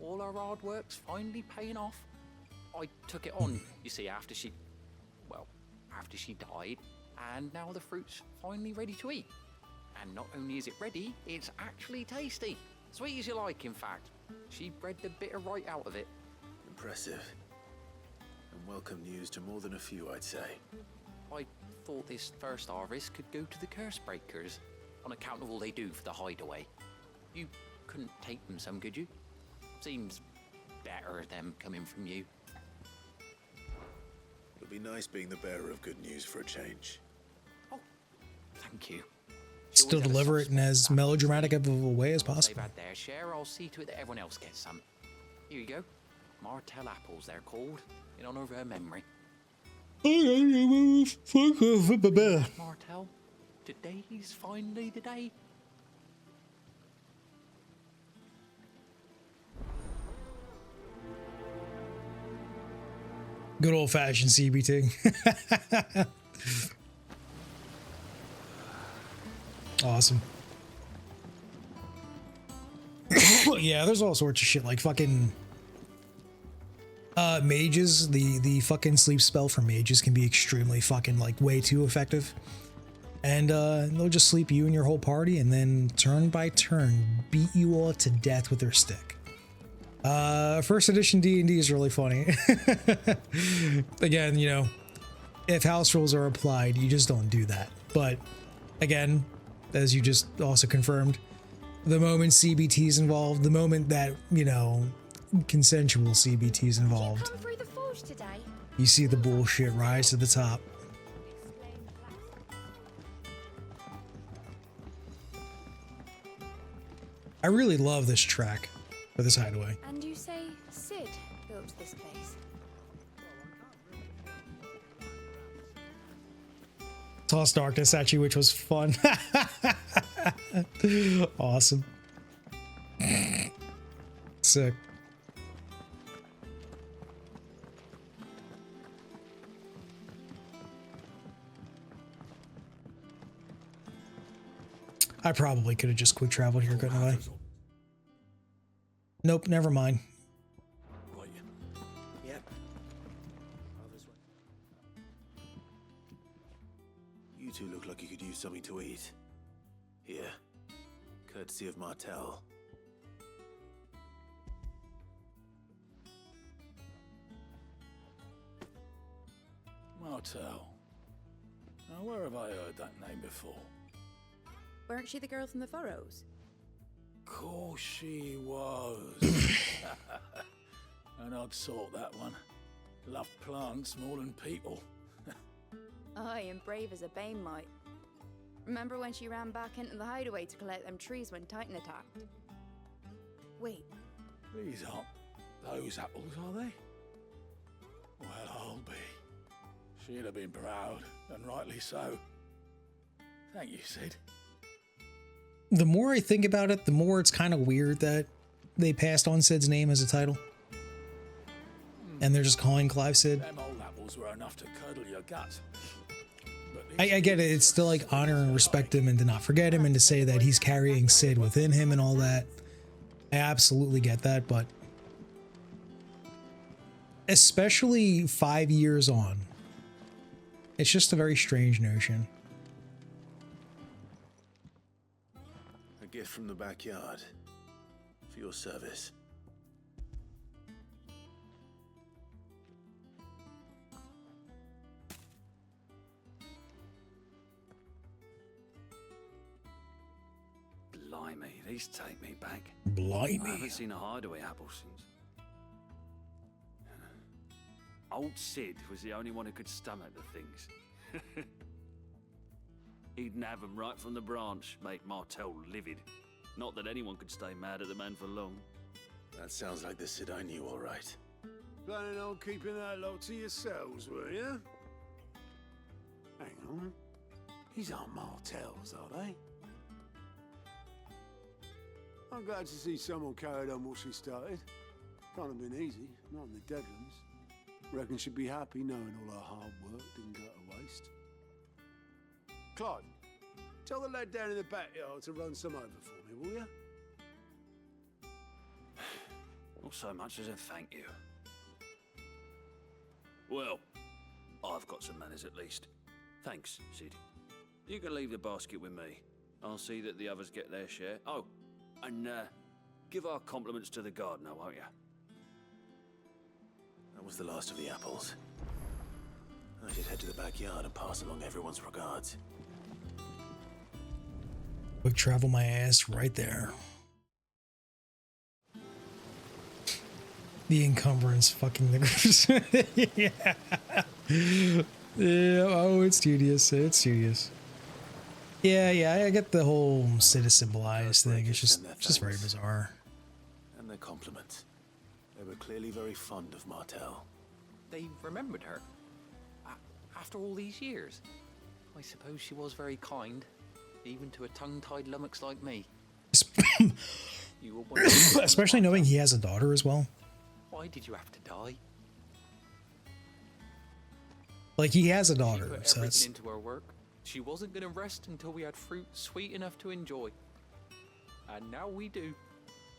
All our hard work's finally paying off. I took it on, you see, after she died, and now the fruit's finally ready to eat. And not only is it ready, it's actually tasty. Sweet as you like, in fact. She bred the bitter right out of it. Impressive. And welcome news to more than a few, I'd say. I thought this first harvest could go to the curse breakers, on account of all they do for the hideaway. You couldn't take them some, could you? Seems better them coming from you. It'll be nice being the bearer of good news for a change. Oh, thank you. Still deliver it in as melodramatic of a way as possible. They've had their share, I'll see to it that everyone else gets some. Here you go. Martel apples, they're called, in honor of her memory. Martel, today's finally the day. Good old-fashioned CBT. Awesome. Yeah, there's all sorts of shit like fucking mages. The fucking sleep spell for mages can be extremely fucking like way too effective. And they'll just sleep you and your whole party and then turn by turn beat you all to death with their stick. First edition D&D is really funny. Again, you know, if house rules are applied, you just don't do that. But again, as you just also confirmed, the moment CBT is involved, the moment that, you know, consensual CBT is involved, Come through the forge today. you see the bullshit rise to the top. I really love this track for this hideaway. And you say Sid built this place? Toss Darkness actually, which was fun. Awesome. Sick. I probably could have just quick traveled here, couldn't I? Nope, never mind. Yep. You two look like you could use something to eat. Here, courtesy of Martel. Martel. Now, where have I heard that name before? Weren't she the girl from the Furrows? Course she was. An odd sort, that one. Loved plants more than people. Aye, and brave as a bane might. Remember when she ran back into the hideaway to collect them trees when Titan attacked? Wait. These aren't those apples, are they? Well, I'll be. She'd have been proud, and rightly so. Thank you, Sid. The more I think about it, the more it's kind of weird that they passed on Sid's name as a title. And they're just calling Clive Sid. Them old apples were enough to curdle your gut. I get it. It's still like honor and respect him and to not forget him and to say that he's carrying Sid within him and all that. I absolutely get that, but especially 5 years on, it's just a very strange notion. A gift from the backyard. For your service. Blimey, these take me back. Blimey. I haven't seen a hideaway apple since. Old Sid was the only one who could stomach the things. He'd nab them right from the branch, make Martel livid. Not that anyone could stay mad at the man for long. That sounds like the Sid I knew, all right. Planning on keeping that lot to yourselves, were you? Hang on. These aren't Martels, are they? I'm glad to see someone carried on what she started. Can't have been easy, not in the Deadlands. Reckon she'd be happy knowing all her hard work didn't go to waste. Clive, tell the lad down in the backyard to run some over for me, will you? Not so much as a thank you. Well, I've got some manners at least. Thanks, Sid. You can leave the basket with me. I'll see that the others get their share. Oh, and give our compliments to the gardener, won't you? That was the last of the apples. I should head to the backyard and pass along everyone's regards. Quick travel my ass right there. The encumbrance fucking the groups. Yeah. Yeah, oh, it's tedious. It's tedious. Yeah, I get the whole citizen-bilized thing. It's just very bizarre. And their compliments. They were clearly very fond of Martel. They remembered her. After all these years. I suppose she was very kind, even to a tongue-tied lummox like me. You were Especially knowing he has a daughter as well. Why did you have to die? Like, he has a She daughter, put so everything that's... into her work. She wasn't going to rest until we had fruit sweet enough to enjoy. And now we do.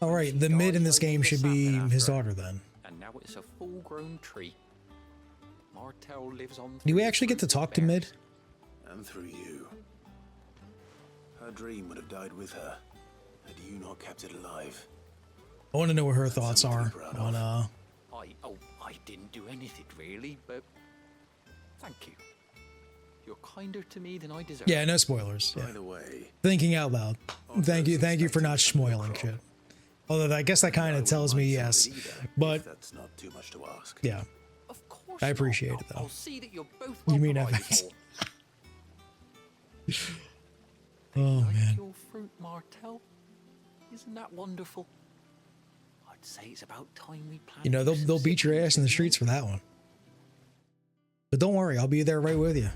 Alright, the mid in this game should be his daughter then. And now it's a full-grown tree. Martel lives on. Do we actually get to talk to Mid? And through you. Her dream would have died with her, had you not kept it alive. I want to know what her thoughts are on, I didn't do anything really, but thank you. You're kinder to me than I deserve. Yeah, no spoilers. By the way, Thinking out loud. Thank you for not spoiling shit. Although I guess that kind of tells me yes, but that's not too much to ask. yeah, Of course I appreciate it though. I'll see that you're both You well mean provided FX? for. Oh man. Your fruit, Martel. Isn't that wonderful? I'd say it's about time we planned. You know, they'll beat your ass in the streets for that one. But don't worry, I'll be there right with you.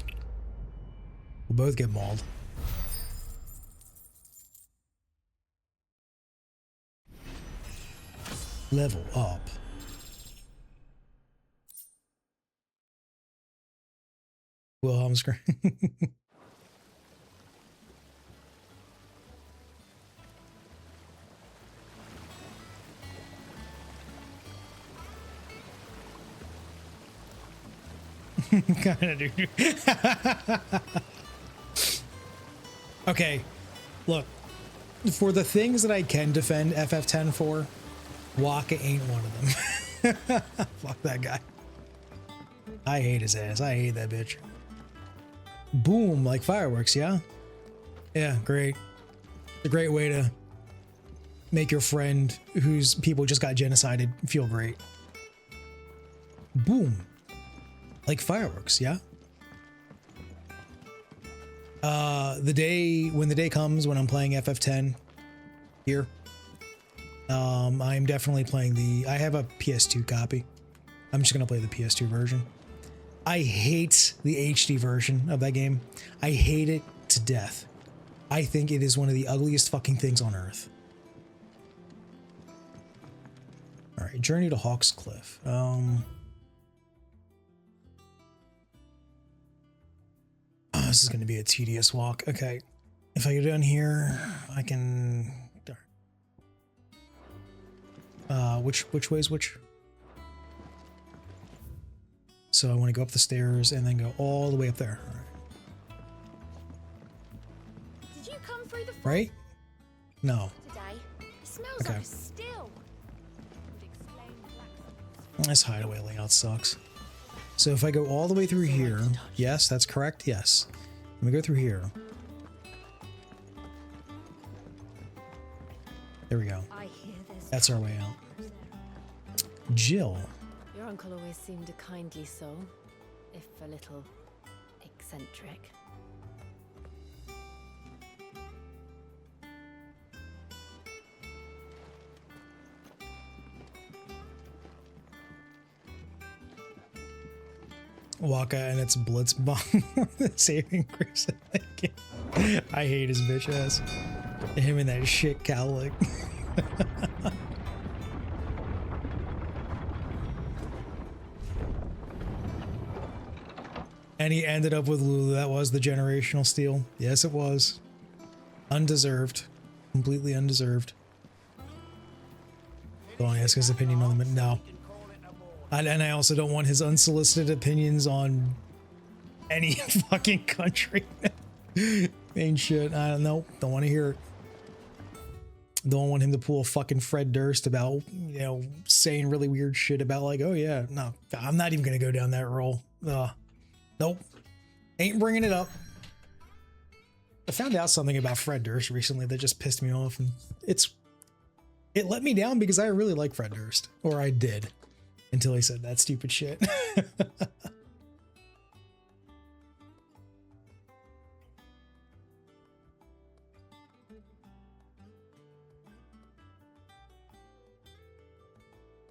We'll both get mauled. Level up. Wilhelm scream. Kinda do. Okay, look. For the things that I can defend FF10 for, Waka ain't one of them. Fuck that guy. I hate his ass. I hate that bitch. Boom, like fireworks, yeah? Yeah, great. It's a great way to make your friend whose people just got genocided feel great. Boom. Like fireworks, yeah? When the day comes when I'm playing FF10 here, I'm definitely playing I have a PS2 copy. I'm just gonna play the PS2 version. I hate the HD version of that game. I hate it to death. I think it is one of the ugliest fucking things on earth. All right, Journey to Hawk's Cliff. This is going to be a tedious walk. Okay, if I go down here, I can. Which way is which? So I want to go up the stairs and then go all the way up there. All right. Did you come through the Right? No. today? It smells Okay. like a still. This hideaway layout sucks. So if I go all the way through here, yes, that's correct. Yes. Let me go through here. There we go. That's our way out. Jill. Your uncle always seemed a kindly soul, if a little eccentric. Waka and its blitz bomb saving grace. I hate his bitch ass. Him and that shit cowlick. And he ended up with Lulu. That was the generational steal. Yes, it was. Undeserved. Completely undeserved. Don't ask his opinion on them. No. And I also don't want his unsolicited opinions on any fucking country. Ain't shit. I don't know. Don't want to hear it. Don't want him to pull a fucking Fred Durst about, you know, saying really weird shit about like, oh yeah, no, I'm not even going to go down that roll. Nope. Ain't bringing it up. I found out something about Fred Durst recently that just pissed me off, and it let me down because I really like Fred Durst, or I did, until he said that stupid shit.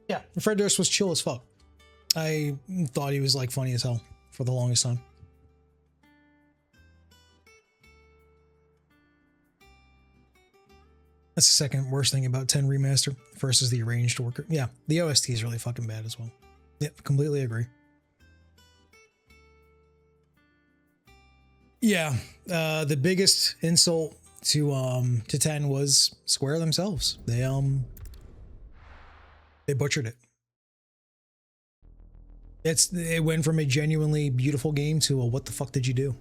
Yeah, Fred Durst was chill as fuck. I thought he was like funny as hell for the longest time. That's the second worst thing about 10 Remaster versus the arranged worker. Yeah, the OST is really fucking bad as well. Yep, completely agree. Yeah, the biggest insult to 10 was Square themselves. They butchered it. It went from a genuinely beautiful game to a what the fuck did you do?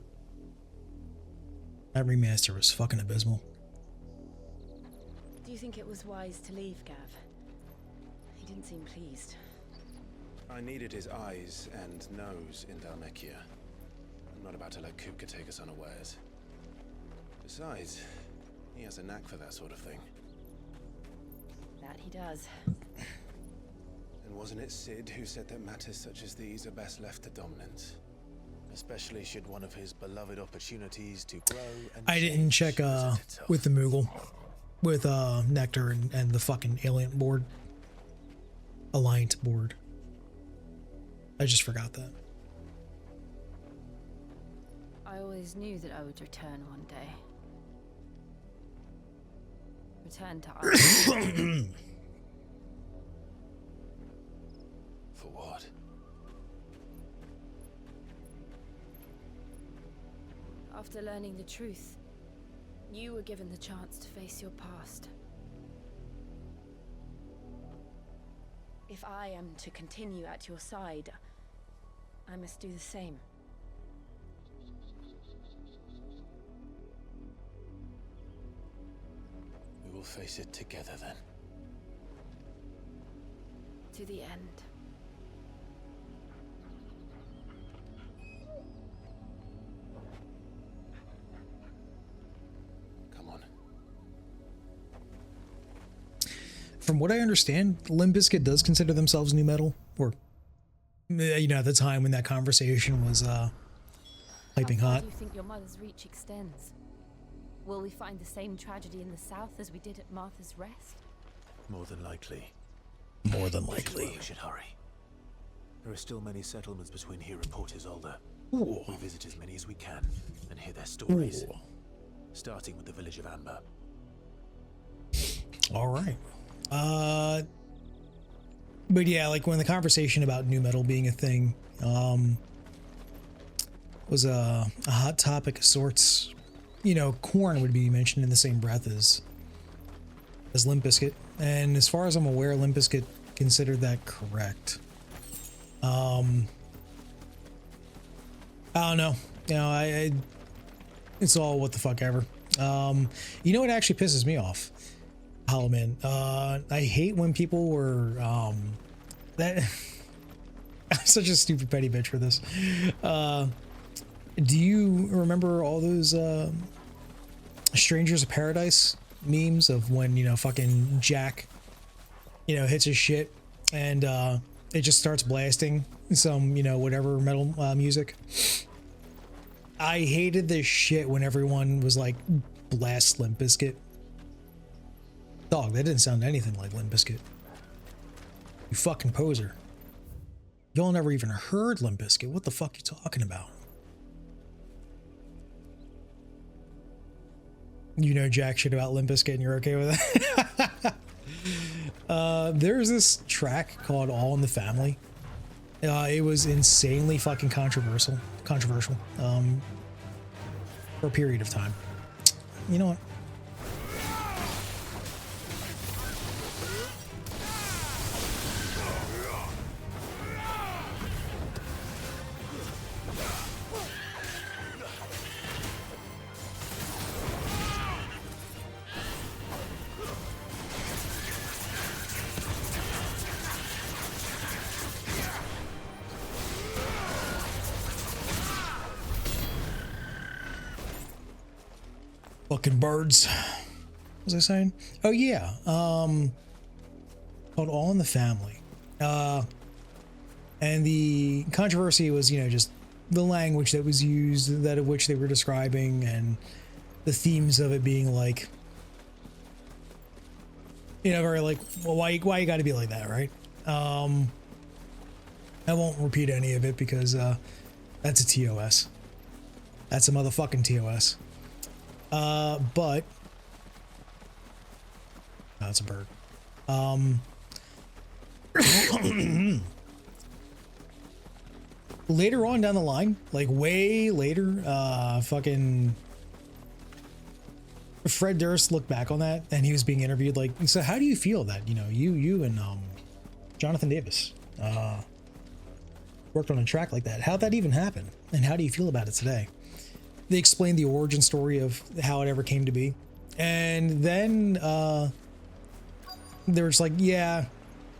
That remaster was fucking abysmal. Do you think it was wise to leave, Gav? He didn't seem pleased. I needed his eyes and nose in Dhalmekia. I'm not about to let Kupka take us unawares. Besides, he has a knack for that sort of thing. That he does. And wasn't it Sid who said that matters such as these are best left to dominance? Especially should one of his beloved opportunities to grow and I didn't check with the Moogle. With Nectar and the fucking Alliant board. Alliant board. I just forgot that. I always knew that I would return one day. Return to us. For what? After learning the truth, you were given the chance to face your past. If I am to continue at your side, I must do the same. We will face it together then. To the end. Come on. From what I understand, Limp Bizkit does consider themselves new metal, or at the time when that conversation was piping How far hot. do you think your mother's reach extends? Will we find the same tragedy in the south as we did at Martha's Rest? More than likely. More than This is why likely. we should hurry. There are still many settlements between here and Port Isolde. Ooh. We visit as many as we can and hear their stories. Ooh. Starting with the village of Amber. All right. But yeah, like when the conversation about new metal being a thing was a hot topic of sorts. Korn would be mentioned in the same breath as Limp Bizkit, and as far as I'm aware, Limp Bizkit considered that correct. I don't know. It's all what the fuck ever. What actually pisses me off? Hollow Man. I hate when people were that. I'm such a stupid petty bitch for this. Do you remember all those Strangers of Paradise memes of when fucking Jack hits his shit and it just starts blasting some whatever metal music? I hated this shit when everyone was like, blast Limp Bizkit. Dog, that didn't sound anything like Limp Bizkit. You fucking poser. Y'all never even heard Limp Bizkit. What the fuck you talking about? You know jack shit about Limp Bizkit and you're okay with it? There's this track called All in the Family. It was insanely fucking controversial for a period of time. You know what? Fucking birds. What was I saying? Oh yeah. Called All in the Family. And the controversy was, just the language that was used, that of which they were describing, and the themes of it being like, very like, well, why you gotta be like that, right? I won't repeat any of it because that's a TOS. That's a motherfucking TOS. But that's a bird. Later on down the line, like way later, fucking Fred Durst looked back on that and he was being interviewed like, so how do you feel that, you and Jonathan Davis worked on a track like that? How'd that even happen? And how do you feel about it today? They explained the origin story of how it ever came to be. And then they were just like, yeah,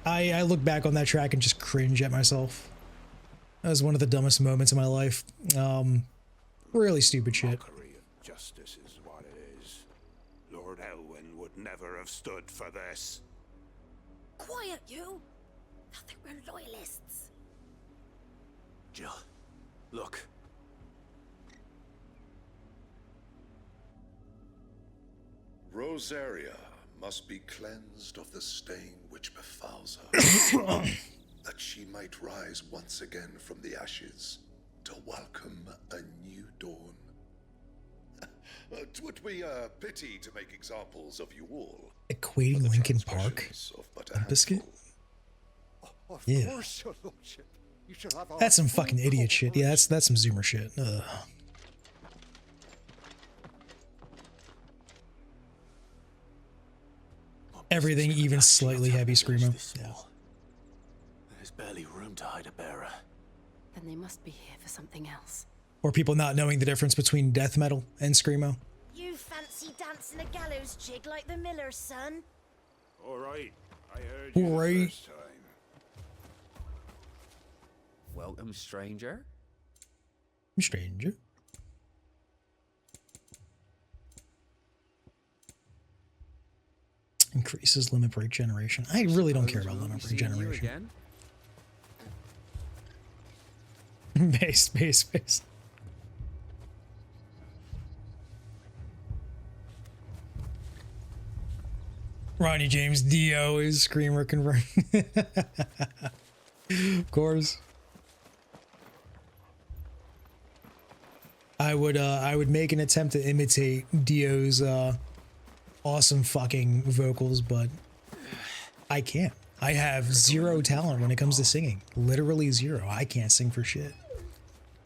I look back on that track and just cringe at myself. That was one of the dumbest moments of my life. Really stupid shit. Mockery of justice is what it is. Lord Elwyn would never have stood for this. Quiet, you! I think we're loyalists. Jill, look. Rosaria must be cleansed of the stain which befouls her, that she might rise once again from the ashes to welcome a new dawn. Twould be a pity to make examples of you all. Equating Linkin Park and Biscuit? Yeah. Course, your lordship. You shall have our That's some full fucking idiot shit. Yeah, that's some Zoomer shit. Ugh. Everything even slightly heavy screamo. Yeah. There's barely room to hide a bearer. Then they must be here for something else. Or people not knowing the difference between death metal and screamo. You fancy dancing a gallows jig like the miller's son? All right, I heard you All right. the first time. Welcome, stranger. Stranger. Increases limit break generation. I really don't care about limit break generation. Base. Ronnie James Dio is screamer convert. Of course. I would make an attempt to imitate Dio's awesome fucking vocals, but I can't. I have zero talent when it comes to singing. Literally zero. I can't sing for shit.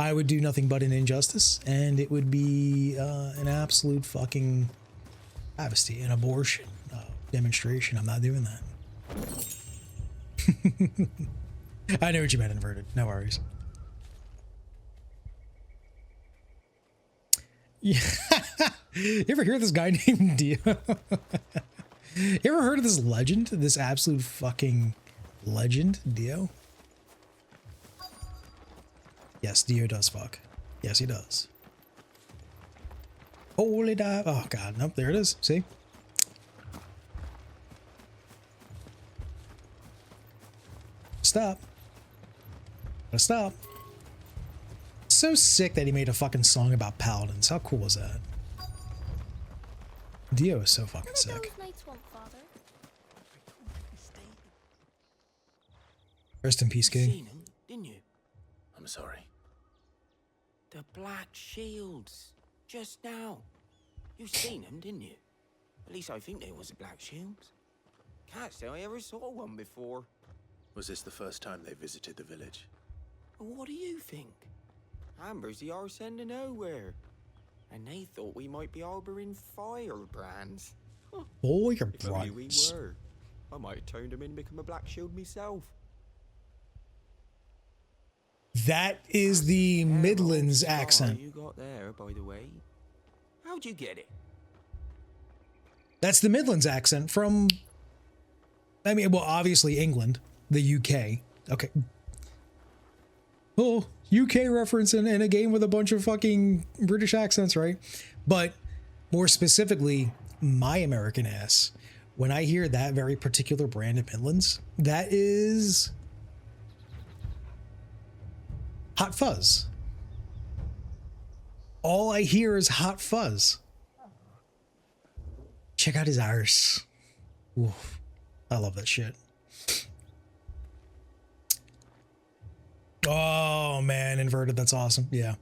I would do nothing but an injustice, and it would be an absolute fucking travesty, an abortion demonstration. I'm not doing that. I know what you meant, inverted. No worries. Yeah. You ever hear of this guy named Dio? You ever heard of this legend? This absolute fucking legend, Dio? Yes, Dio does fuck. Yes, he does. Holy dive. Oh, God. Nope, there it is. See? Stop. Gotta stop. So sick that he made a fucking song about paladins. How cool is that? Dio is so fucking sick. Rest in peace, King. Seen him, didn't you? I'm sorry. The Black Shields. Just now. You seen them, didn't you? At least I think they was the Black Shields. Can't say I ever saw one before. Was this the first time they visited the village? What do you think? Amber's the arse end of nowhere. And they thought we might be harboring firebrands. Boy, your If only we brands. were. I might have turned them in and become a Black Shield myself. That is the Midlands accent. You got there, by the way. How'd you get it? That's the Midlands accent from, I mean, well, obviously England, the UK. Okay. Oh, UK reference in a game with a bunch of fucking British accents, right? But more specifically, my American ass, when I hear that very particular brand of Midlands, that is Hot Fuzz. All I hear is Hot Fuzz. Check out his arse. Oof. I love that shit. Oh man, inverted. That's awesome. Yeah.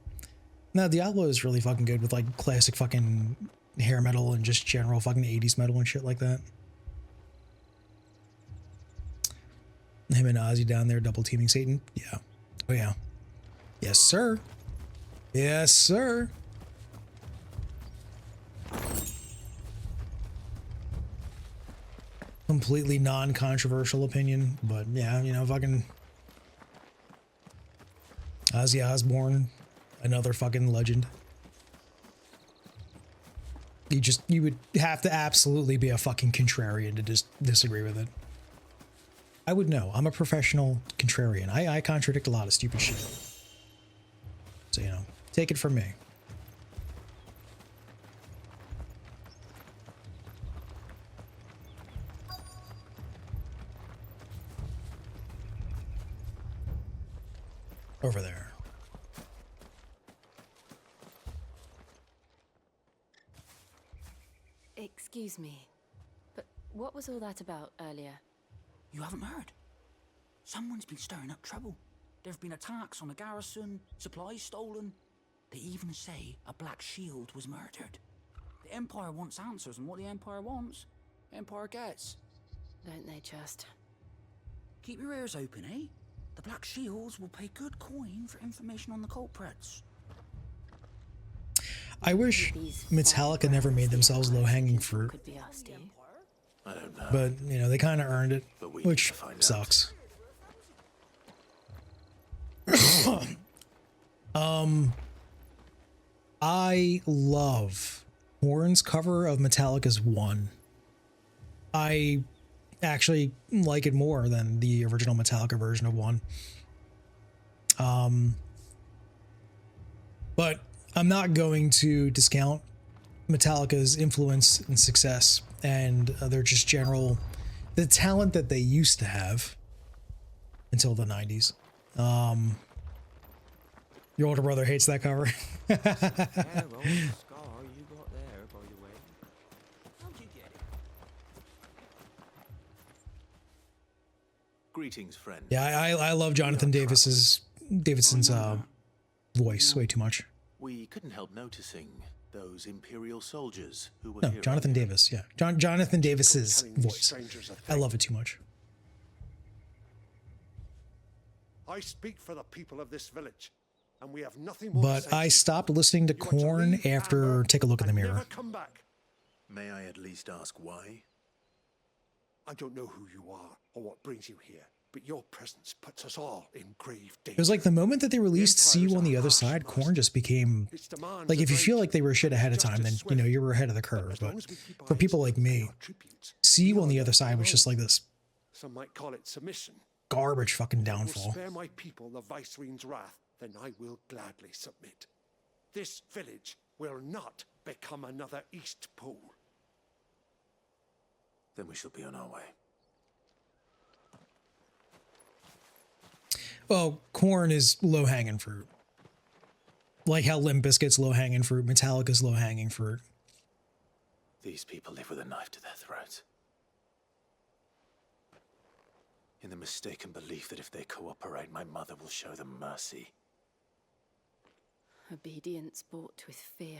No, Diablo is really fucking good with like classic fucking hair metal and just general fucking 80s metal and shit like that. Him and Ozzy down there double teaming Satan. Yeah. Oh yeah. Yes, sir. Yes, sir. Completely non-controversial opinion, but yeah, you know, fucking Ozzy Osbourne, another fucking legend. You would have to absolutely be a fucking contrarian to just disagree with it. I would know. I'm a professional contrarian. I contradict a lot of stupid shit. So, you know, take it from me. Over there. Excuse me, but what was all that about earlier? You haven't heard? Someone's been stirring up trouble. There have been attacks on the garrison, supplies stolen. They even say a Black Shield was murdered. The Empire wants answers, and what the Empire wants, the Empire gets. Don't they just? Keep your ears open, eh? The Black Shields will pay good coin for information on the culprits. I wish Metallica never made themselves low-hanging fruit. I don't know. But, you know, they kind of earned it, But we which need to find sucks. I love Horn's cover of Metallica's One. I actually like it more than the original Metallica version of One. But I'm not going to discount Metallica's influence and success and their just general, the talent that they used to have until the 90s. Your older brother hates that cover. Yeah, well, scar you got there, by the way. How'd you get it? Greetings, friend. Yeah, I love Jonathan Davison's voice way too much. We couldn't help noticing those Imperial soldiers who were No, here Jonathan earlier. Davis, yeah. Jonathan Davis's voice. I love it too much. I speak for the people of this village, and we have nothing more to But say I to you. stopped listening to Korn after Take a Look in the Mirror. Never come back. May I at least ask why? I don't know who you are or what brings you here, but your presence puts us all in grave danger. It was like the moment that they released See You on the Other Side, Korn just became like, if you feel like they were shit ahead of time, then you know you were ahead of the curve. But for people like me, See You on the Other Side was just like this Some might call it submission. garbage fucking If it will downfall. spare my people the Viceroy's wrath, then I will gladly submit. This village will not become another East Pole. Then we shall be on our way. Well, Korn is low-hanging fruit. Like how Limp Bizkit's low-hanging fruit, Metallica's low-hanging fruit. These people live with a knife to their throats. In the mistaken belief that if they cooperate, my mother will show them mercy. Obedience bought with fear.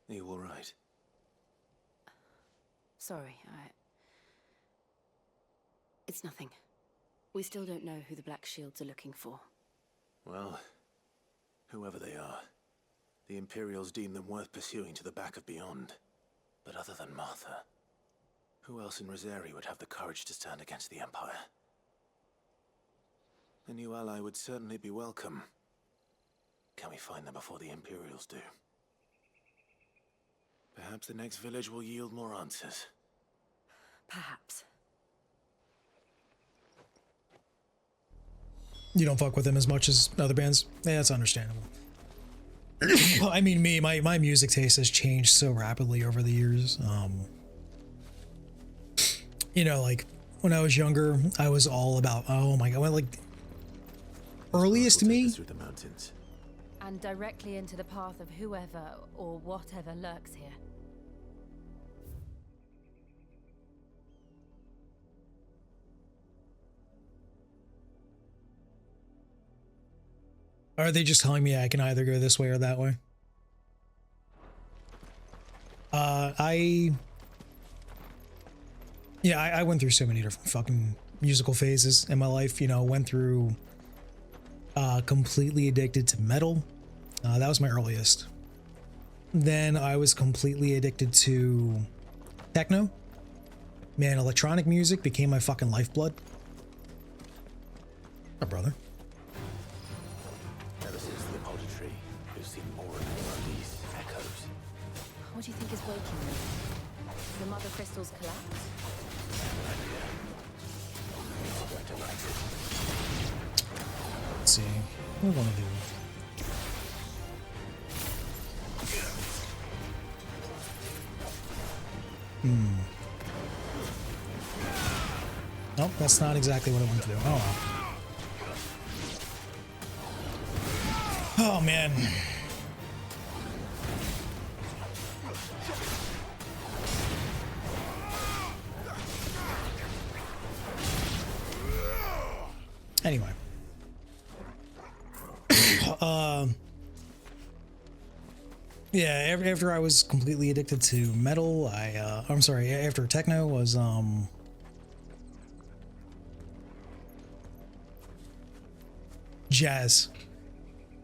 Are you all right? Sorry, It's nothing. We still don't know who the Black Shields are looking for. Well, whoever they are, the Imperials deem them worth pursuing to the back of beyond. But other than Martha, who else in Rosari would have the courage to stand against the Empire? A new ally would certainly be welcome. Can we find them before the Imperials do? Perhaps the next village will yield more answers. Perhaps. You don't fuck with them as much as other bands? Yeah, that's understandable. I mean, my music taste has changed so rapidly over the years. You know, like when I was younger, I was all about, oh my god, like earliest to me. Through the mountains. And directly into the path of whoever or whatever lurks here. Are they just telling me I can either go this way or that way? I went through so many different fucking musical phases in my life. You know, went through completely addicted to metal. That was my earliest. Then I was completely addicted to techno. Man, electronic music became my fucking lifeblood. My brother. Ever since the apology tree, we've seen more and more of these echoes. What do you think is waking them? The mother crystals collapse? Let's see. What do I want to do? Nope, that's not exactly what I want to do. Oh well. Oh man. Anyway. Yeah, after I was completely addicted to metal, I'm sorry, after techno was, jazz.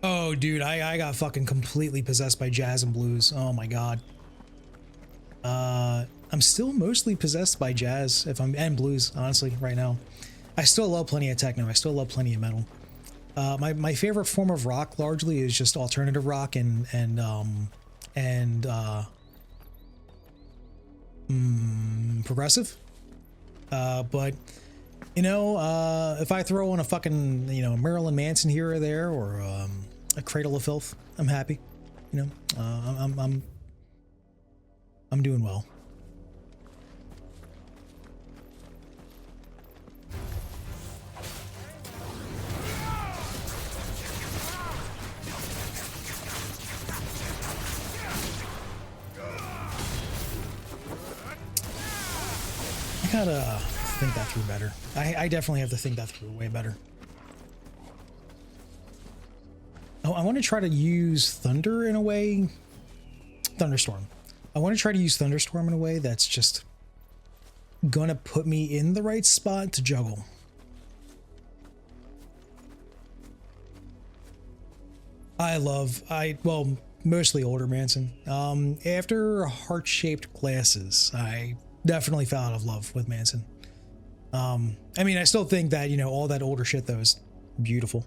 Oh, dude, I got fucking completely possessed by jazz and blues. Oh my god. I'm still mostly possessed by jazz, and blues, honestly, right now. I still love plenty of techno. I still love plenty of metal. My favorite form of rock largely is just alternative rock and progressive. But you know, if I throw in a fucking, you know, Marilyn Manson here or there, or a Cradle of Filth, I'm happy. You know, I'm doing well. I gotta think that through better. I definitely have to think that through way better. Oh, I want to try to use Thunder in a way. Thunderstorm. I want to try to use Thunderstorm in a way that's just gonna put me in the right spot to juggle. Well, mostly older Manson. After Heart-Shaped Glasses, I definitely fell out of love with Manson. I mean, I still think that, you know, all that older shit though is beautiful.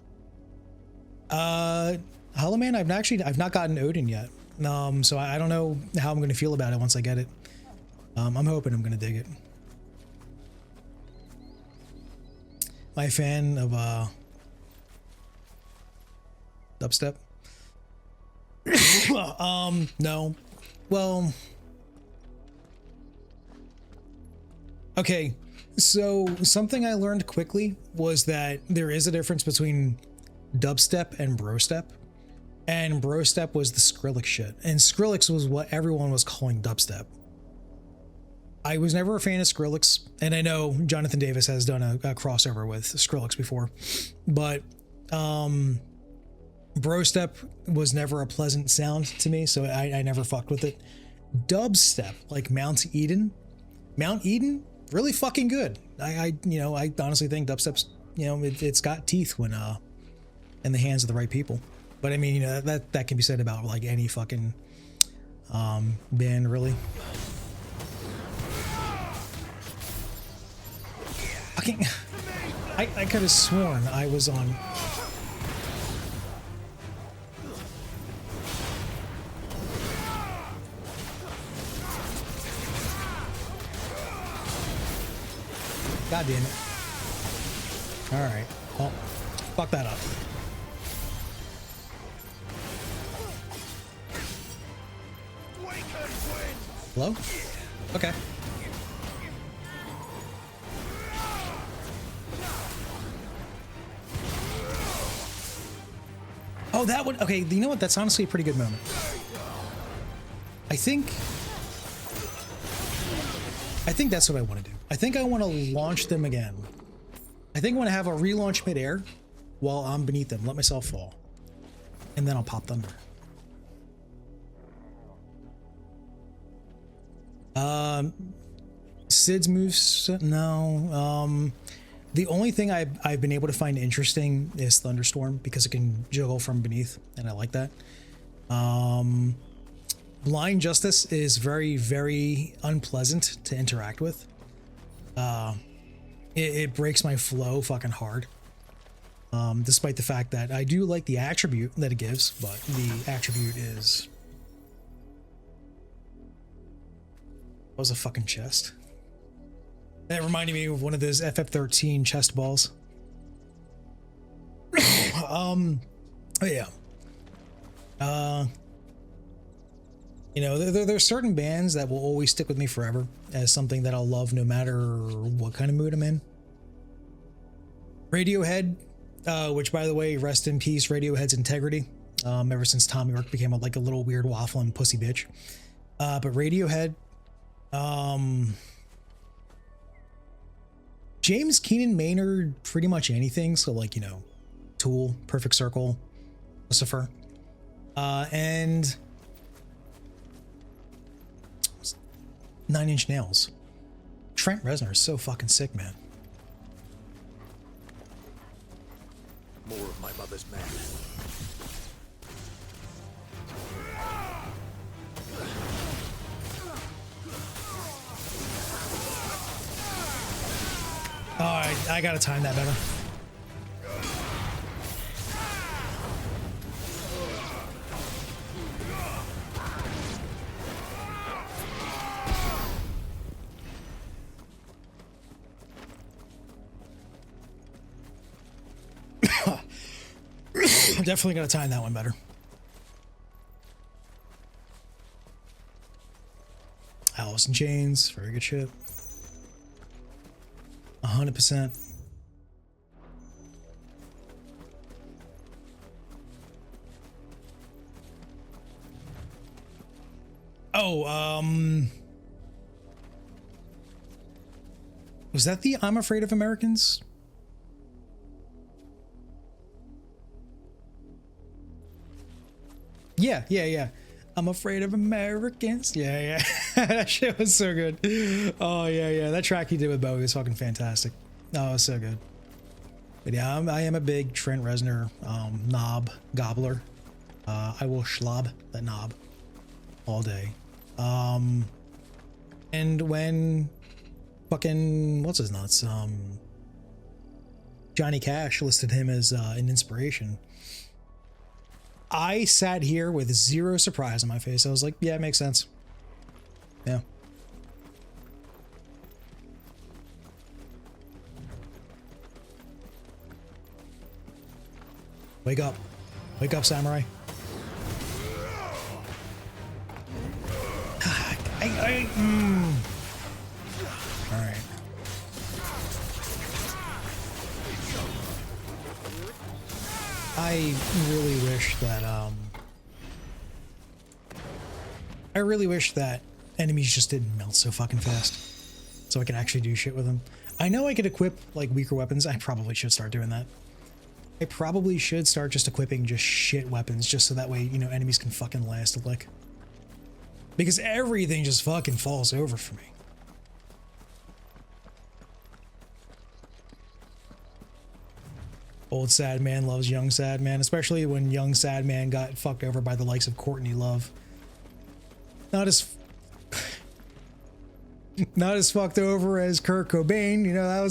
Hollow Man, I've not gotten Odin yet. So I don't know how I'm gonna feel about it once I get it. I'm hoping I'm gonna dig it. Am I a fan of dubstep? No. Well, okay. So something I learned quickly was that there is a difference between dubstep and brostep. And brostep was the Skrillex shit. And Skrillex was what everyone was calling dubstep. I was never a fan of Skrillex, and I know Jonathan Davis has done a crossover with Skrillex before, but brostep was never a pleasant sound to me, so I never fucked with it. Dubstep, like Mount Eden, really fucking good. I honestly think dubstep's, you know, it's got teeth when in the hands of the right people. But I mean, you know, that can be said about like any fucking band, really. Fucking, I could have sworn I was on. God damn it. All right. Well, fuck that up. Hello? Okay. Oh, that would... Okay, you know what? That's honestly a pretty good moment. I think that's what I want to do. I think I want to launch them again. I think I want to have a relaunch midair while I'm beneath them. Let myself fall. And then I'll pop thunder. Sid's moves, no. The only thing I've been able to find interesting is Thunderstorm, because it can juggle from beneath, and I like that. Blind Justice is very, very unpleasant to interact with. It breaks my flow fucking hard. Despite the fact that I do like the attribute that it gives, but the attribute is... What was a fucking chest? That reminded me of one of those FF13 chest balls. Oh yeah. You know, there's certain bands that will always stick with me forever as something that I'll love no matter what kind of mood I'm in. Radiohead, which by the way, rest in peace, Radiohead's integrity. Ever since Tom York became like a little weird waffling pussy bitch. But Radiohead, James Keenan Maynard, pretty much anything. So like, you know, Tool, Perfect Circle, Lucifer, and Nine Inch Nails. Trent Reznor is so fucking sick, man. More of my mother's men. Oh, I gotta time that better. I'm definitely gonna time that one better. Alice in Chains, very good shit. 100%. Oh, was that the I'm Afraid of Americans? Yeah. I'm afraid of Americans. Yeah. That shit was so good. Oh, yeah. That track he did with Bowie was fucking fantastic. Oh, it was so good. But yeah, I am a big Trent Reznor knob gobbler. I will schlob that knob all day. And when fucking, what's his nuts? Johnny Cash listed him as an inspiration, I sat here with zero surprise on my face. I was like, yeah, it makes sense. Yeah. Wake up. Wake up, samurai. All right. I really wish that enemies just didn't melt so fucking fast, so I could actually do shit with them. I know I could equip like weaker weapons. I probably should start doing that. I probably should start just equipping just shit weapons, just so that way, you know, enemies can fucking last a lick. Because everything just fucking falls over for me. Old sad man loves young sad man, especially when young sad man got fucked over by the likes of Courtney Love. Not as fucked over as Kurt Cobain, you know, that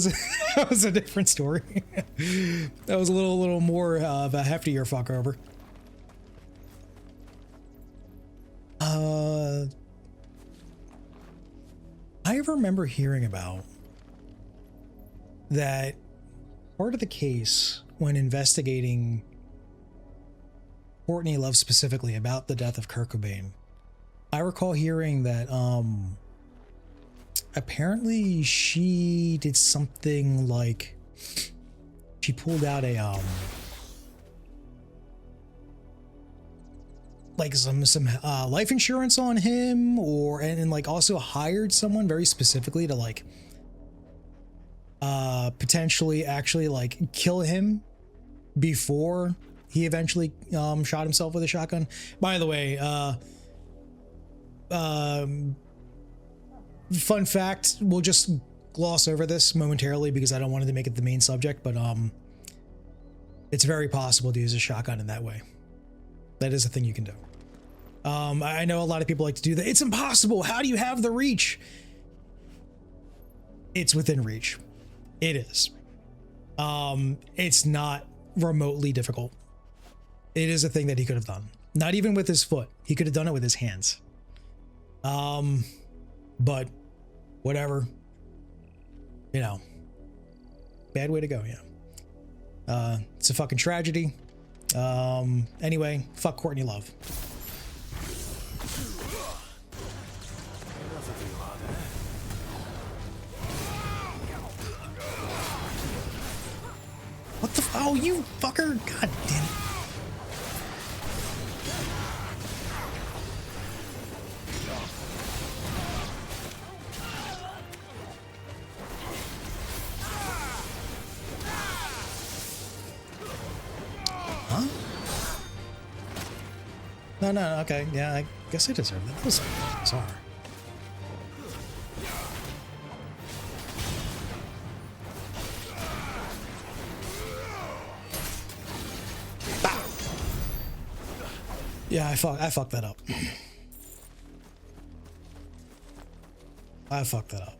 was a different story. That was a little more of a heftier fuck over. I remember hearing about that part of the case when investigating Courtney Love specifically about the death of Kurt Cobain. I recall hearing that apparently she did something like she pulled out a like some life insurance on him, or and like also hired someone very specifically to like potentially actually like kill him before he eventually shot himself with a shotgun. By the way, fun fact, we'll just gloss over this momentarily because I don't want it to make it the main subject, but it's very possible to use a shotgun in that way. That is a thing you can do. I know a lot of people like to do that. It's impossible. How do you have the reach? It's within reach. It is. It's not remotely difficult. It is a thing that he could have done. Not even with his foot. He could have done it with his hands. But whatever. You know. Bad way to go, yeah. It's a fucking tragedy. Anyway, fuck Courtney Love. What the oh, you fucker! God damn it. Huh? No, okay. Yeah, I guess I deserve that. That was bizarre. Yeah, I fucked that up. I fucked that up.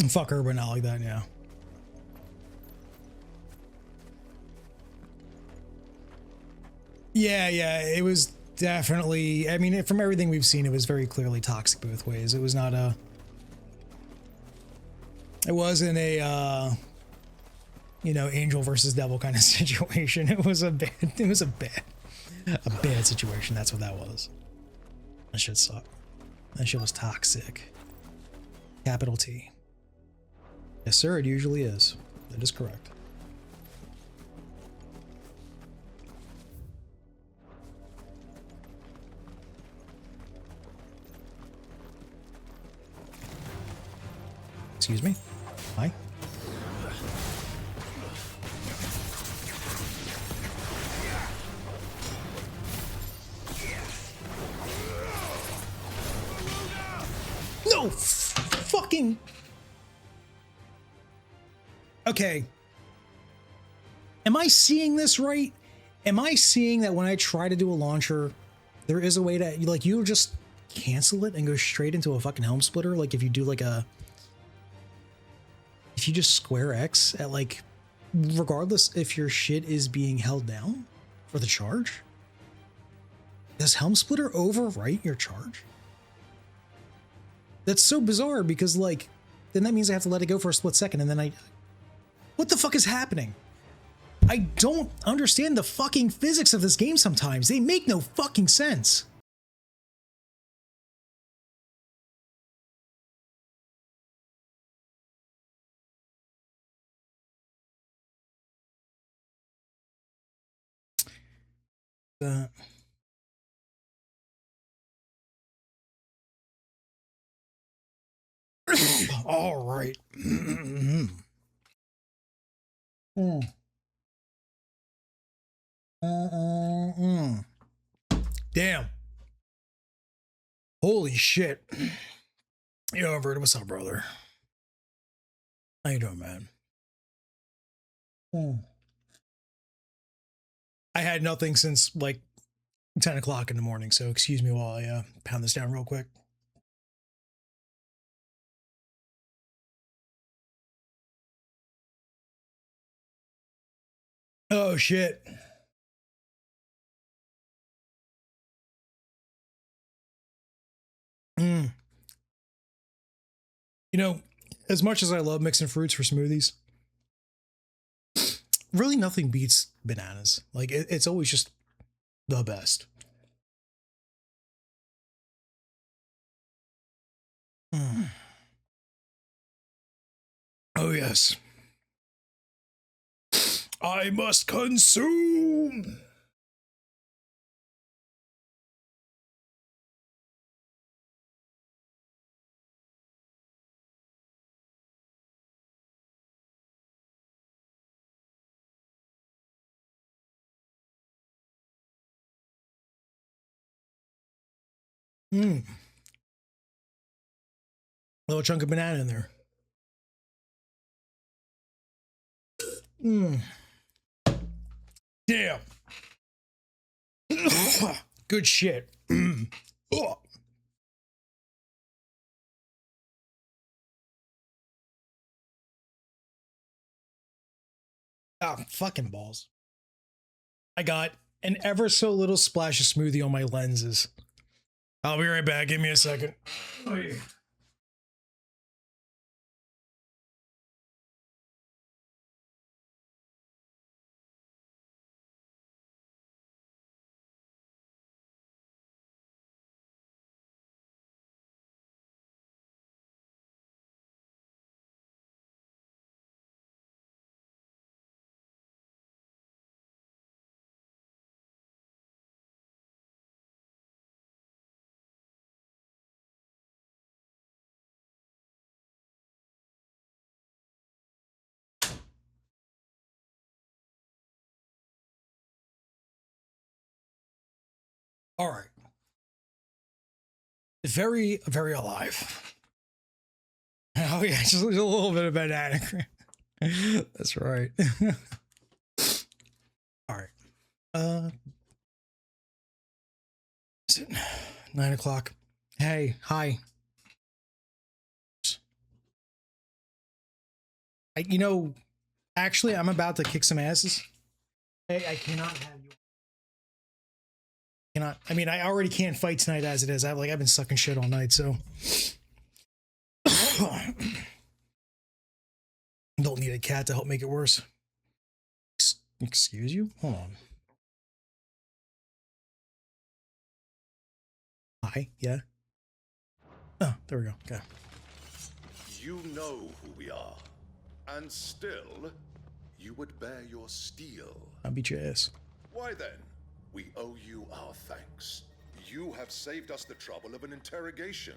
Fuck her, but not like that, yeah. Yeah, it was definitely, I mean, from everything we've seen, it was very clearly toxic both ways. It was not a, It wasn't a you know, angel versus devil kind of situation. It was a bad situation. That's what that was. That shit sucked. That shit was toxic. Capital T. Yes, sir, it usually is. That is correct. Excuse me. Hi. No fucking. Okay. Am I seeing this right? Am I seeing that when I try to do a launcher, there is a way to, like, you just cancel it and go straight into a fucking helm splitter? Like if you do like a, if you just square X at like, regardless if your shit is being held down for the charge, does helm splitter overwrite your charge? That's so bizarre because like, then that means I have to let it go for a split second and then what the fuck is happening? I don't understand the fucking physics of this game sometimes. They make no fucking sense. All right. Damn. Holy shit. Yo, Vert, what's up, brother? How you doing, man? I had nothing since like 10 o'clock in the morning, so excuse me while I pound this down real quick. Oh, shit. You know, as much as I love mixing fruits for smoothies, really nothing beats bananas. Like, it's always just the best. Oh, yes. I must consume. Little chunk of banana in there. Damn. Good shit. Ah, fucking balls. I got an ever so little splash of smoothie on my lenses. I'll be right back. Give me a second. Oh, yeah. All right. Very, very alive. Oh, yeah, just a little bit of banana cream. That's right. All right. Is it 9 o'clock? Hey, hi. You know, actually, I'm about to kick some asses. Hey, I cannot have you. I mean, I already can't fight tonight as it is. I've been sucking shit all night, so need a cat to help make it worse. Excuse you? Hold on. Hi, yeah. Oh, there we go. Okay. You know who we are, and still, you would bear your steel. I'll beat your ass. Why then, we owe you our thanks. You have saved us the trouble of an interrogation.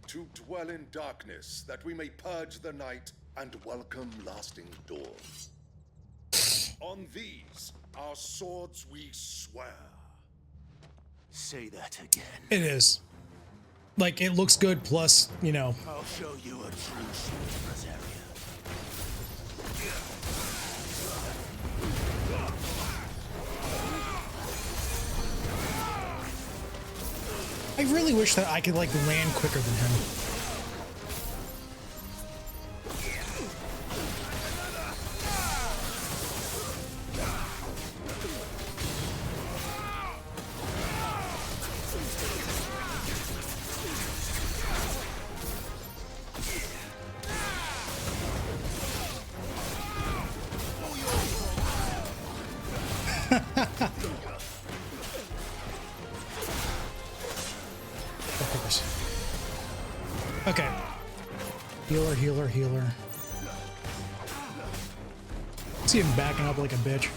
To dwell in darkness, that we may purge the night and welcome lasting dawn. On these, our swords we swear. Say that again. It is. Like, it looks good, plus, you know. I'll show you a true sorcerer's area. I really wish that I could, like, land quicker than him. Of course. Okay. Healer, healer, healer. See him backing up like a bitch.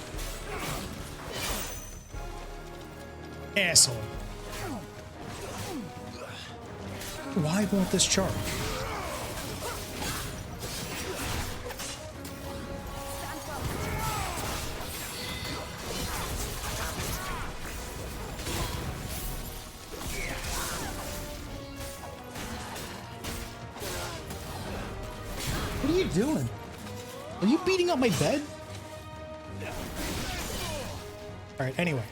Asshole. Why won't this charge? What are you doing? Are you beating up my bed? Alright, anyway.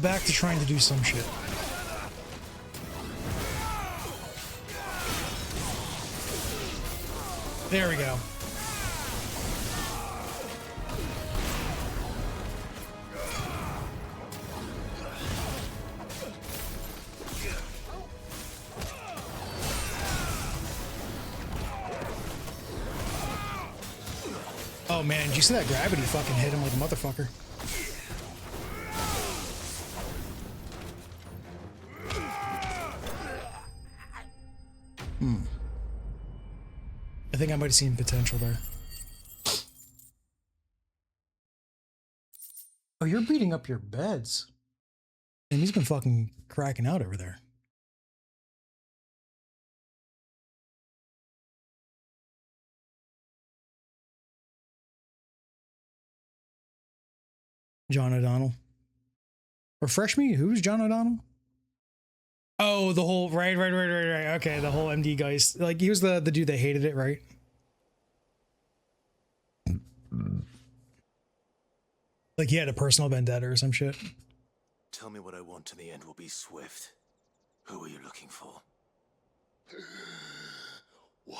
Back to trying to do some shit. There we go. Oh man, did you see that gravity fucking hit him like a motherfucker? I think I might have seen potential there. Oh, you're beating up your beds. And he's been fucking cracking out over there. John O'Donnell. Refresh me, who's John O'Donnell? Oh, the whole right. Okay, the whole MD guys. Like, he was the dude that hated it, right? Like, he had a personal vendetta or some shit. Tell me what I want and the end will be swift. Who are you looking for? Why,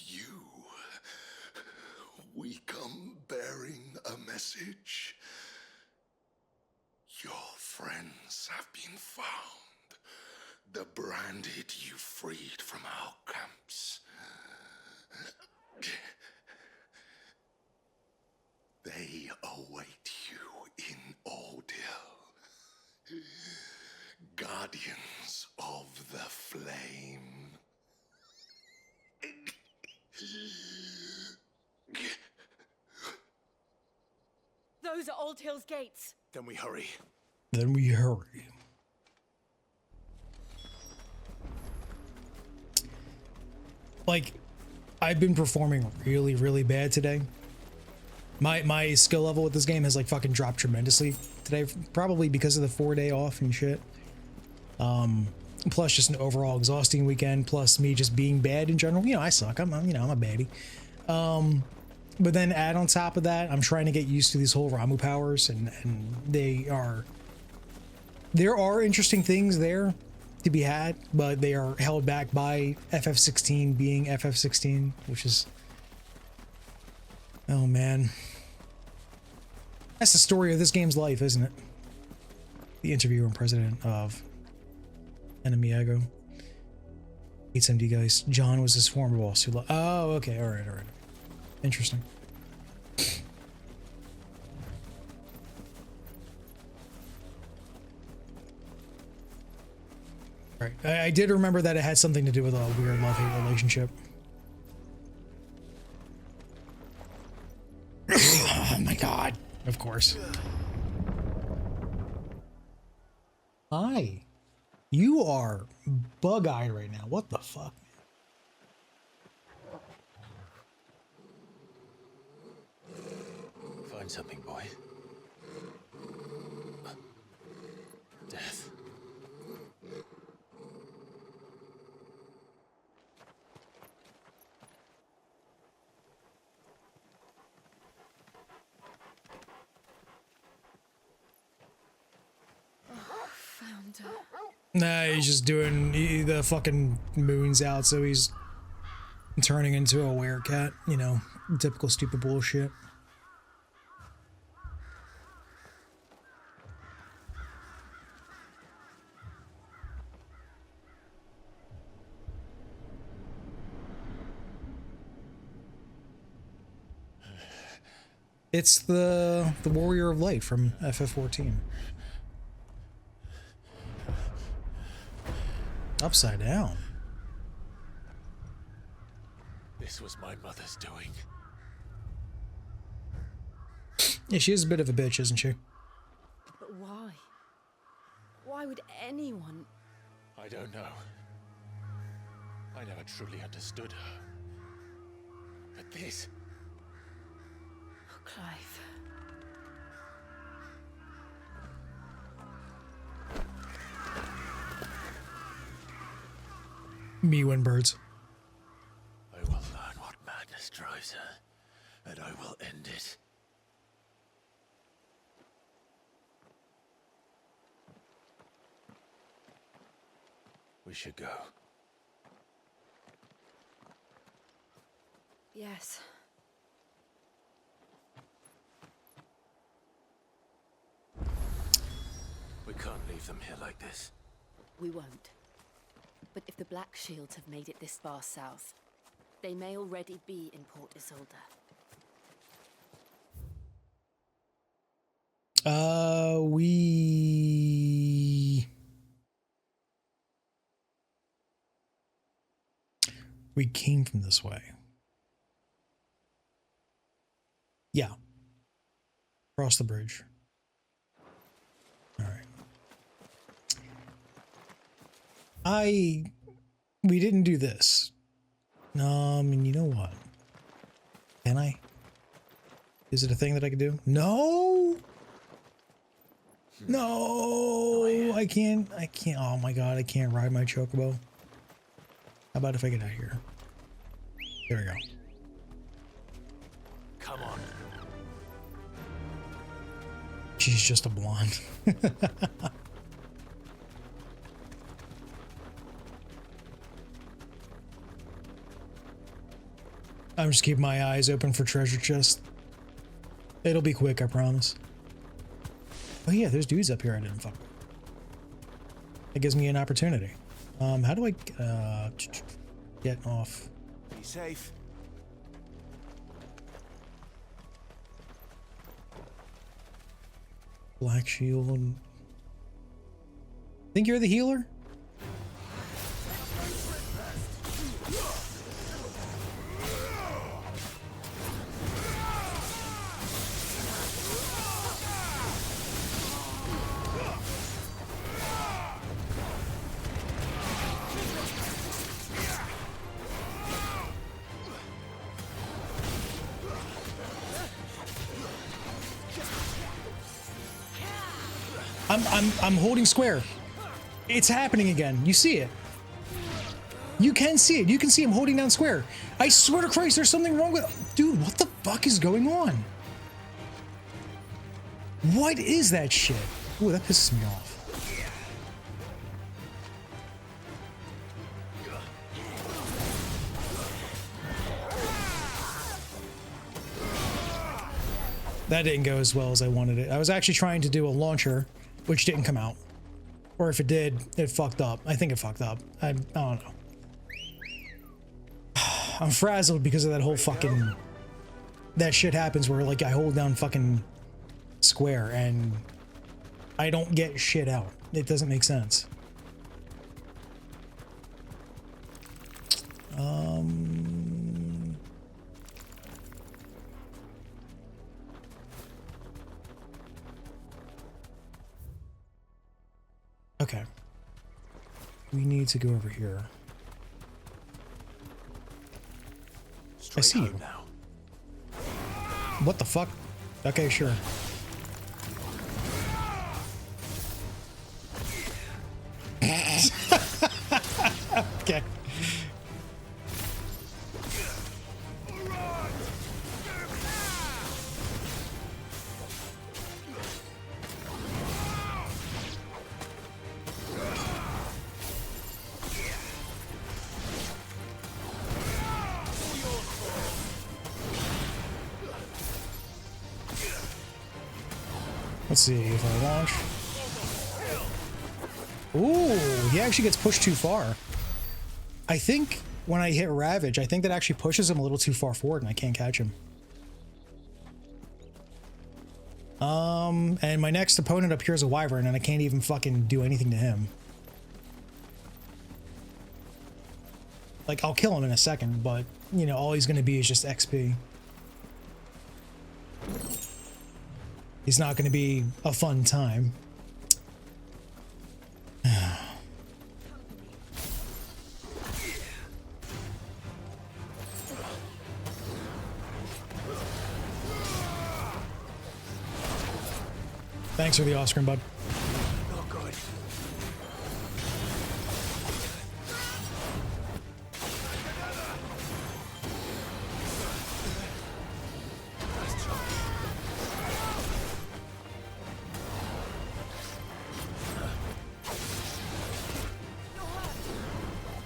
you. We come bearing a message. Your friends have been found. The branded you freed from our camps. They await you in Ordeal. Guardians of the Flame. Those are Old Hill's gates. Then we hurry. Then we hurry. Like, I've been performing really, really bad today. My skill level with this game has like fucking dropped tremendously today, probably because of the 4-day off and shit. Plus just an overall exhausting weekend, plus me just being bad in general. You know, I suck. I'm a baddie. But then add on top of that, I'm trying to get used to these whole Ramu powers, and there are interesting things there to be had, but they are held back by FF16 being FF16, which is, oh man, that's the story of this game's life, isn't it? The interviewer and president of Enemigo. HMD guys. John was his former boss who oh, okay, alright. Interesting. Right. I did remember that it had something to do with a weird love-hate relationship. Oh my god. Of course. Hi. You are bug-eyed right now. What the fuck? Find something, boy. Death. Found her. Nah, he's just doing the fucking moon's out, so he's turning into a werecat. You know, typical stupid bullshit. It's the Warrior of Light from FF14. Upside down. This was my mother's doing. Yeah, she is a bit of a bitch, isn't she? But why? Why would anyone? I don't know. I never truly understood her. But this... Oh, Clive. Me win birds. I will learn what madness drives her, and I will end it. We should go. Yes. We can't leave them here like this. We won't. But if the Black Shields have made it this far south, they may already be in Port Isolde. We came from this way. Yeah. Cross the bridge. All right. We didn't do this. And you know what? Can I? Is it a thing that I could do? No! No! I can't. Oh my god, I can't ride my chocobo. How about if I get out of here? There we go. Come on. She's just a blonde. I'm just keeping my eyes open for treasure chest. It'll be quick, I promise. Oh yeah, there's dudes up here I didn't fuck with. It gives me an opportunity. How do I get off? Be safe. Black shield. Think you're the healer? I'm holding square. It's happening again. You see it. You can see it. You can see him holding down square. I swear to Christ, there's something wrong with... Dude, what the fuck is going on? What is that shit? Ooh, that pisses me off. That didn't go as well as I wanted it. I was actually trying to do a launcher, which didn't come out. Or if it did, it fucked up. I think it fucked up. I don't know. I'm frazzled because of that whole fucking... That shit happens where, like, I hold down fucking square and I don't get shit out. It doesn't make sense. Okay. We need to go over here. I see you. Now. What the fuck? Okay, sure. Okay. Let's see if I launch. Ooh, he actually gets pushed too far. I think when I hit Ravage, I think that actually pushes him a little too far forward and I can't catch him. And my next opponent up here is a Wyvern and I can't even fucking do anything to him. Like, I'll kill him in a second, but, you know, all he's gonna be is just XP. He's not gonna be a fun time. Thanks for the off-screen, bud. Oh, God.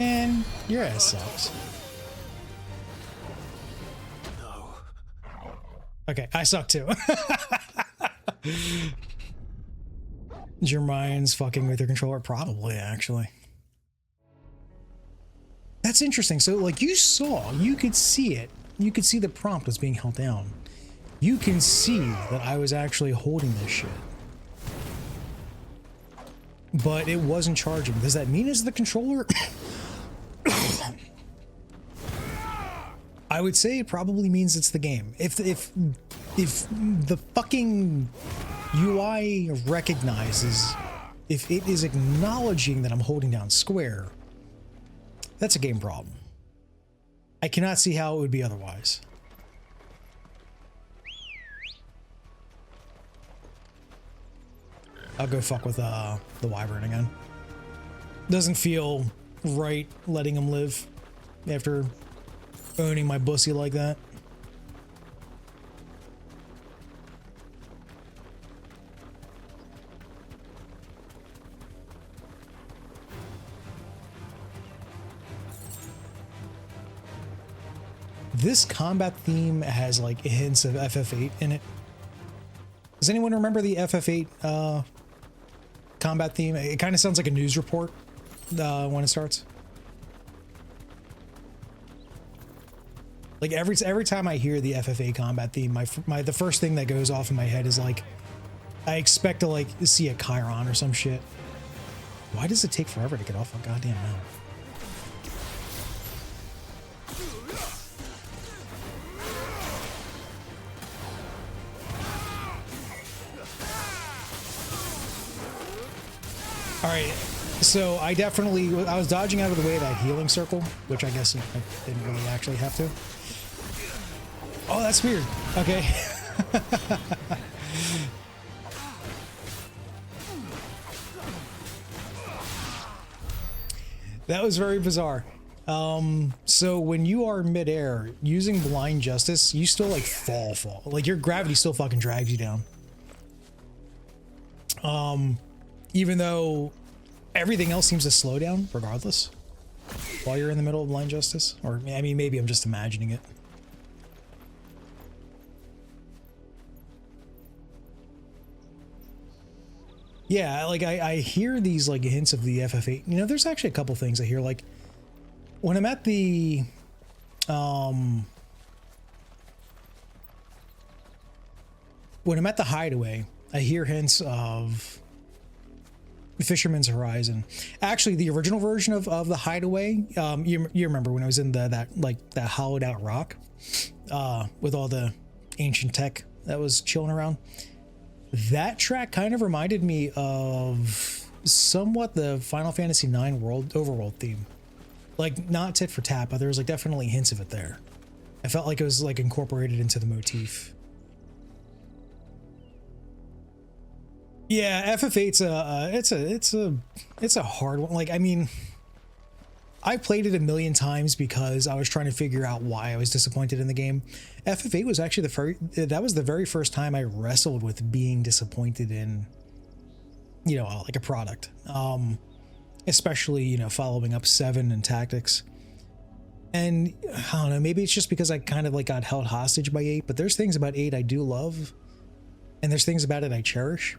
And your ass sucks. No. Okay, I suck too. Is your mind's fucking with your controller? Probably, actually. That's interesting. So, like, you could see it. You could see the prompt was being held down. You can see that I was actually holding this shit. But it wasn't charging. Does that mean it's the controller? I would say it probably means it's the game. If the fucking UI recognizes, if it is acknowledging that I'm holding down square, that's a game problem. I cannot see how it would be otherwise. I'll go fuck with the Wyvern again. Doesn't feel right letting him live after owning my bussy like that. This combat theme has like hints of FF8 in it. Does anyone remember the FF8 combat theme? It kind of sounds like a news report when it starts. Like every time I hear the FF8 combat theme, the first thing that goes off in my head is like, I expect to like see a Chiron or some shit. Why does it take forever to get off a goddamn mount? All right, so I was dodging out of the way of that healing circle, which I guess I didn't really actually have to. Oh, that's weird. Okay. That was very bizarre. So when you are midair using blind justice, you still like fall. Like your gravity still fucking drags you down. Even though everything else seems to slow down regardless while you're in the middle of blind justice. Or, I mean, maybe I'm just imagining it. Yeah, like I hear these like hints of the FF8. You know, there's actually a couple things I hear. Like when I'm at the when I'm at the hideaway, I hear hints of Fisherman's Horizon. Actually, the original version of the hideaway, you remember when I was in that hollowed out rock with all the ancient tech that was chilling around. That track kind of reminded me of somewhat the Final Fantasy IX overworld theme. Like, not tit for tat, but there was like definitely hints of it there. I felt like it was like incorporated into the motif. Yeah, FF8's it's a hard one. Like, I mean, I played it a million times because I was trying to figure out why I was disappointed in the game. FF8 was actually the very first time I wrestled with being disappointed in, you know, like a product. Especially, you know, following up 7 and Tactics. And I don't know, maybe it's just because I kind of like got held hostage by 8, but there's things about 8 I do love, and there's things about it I cherish.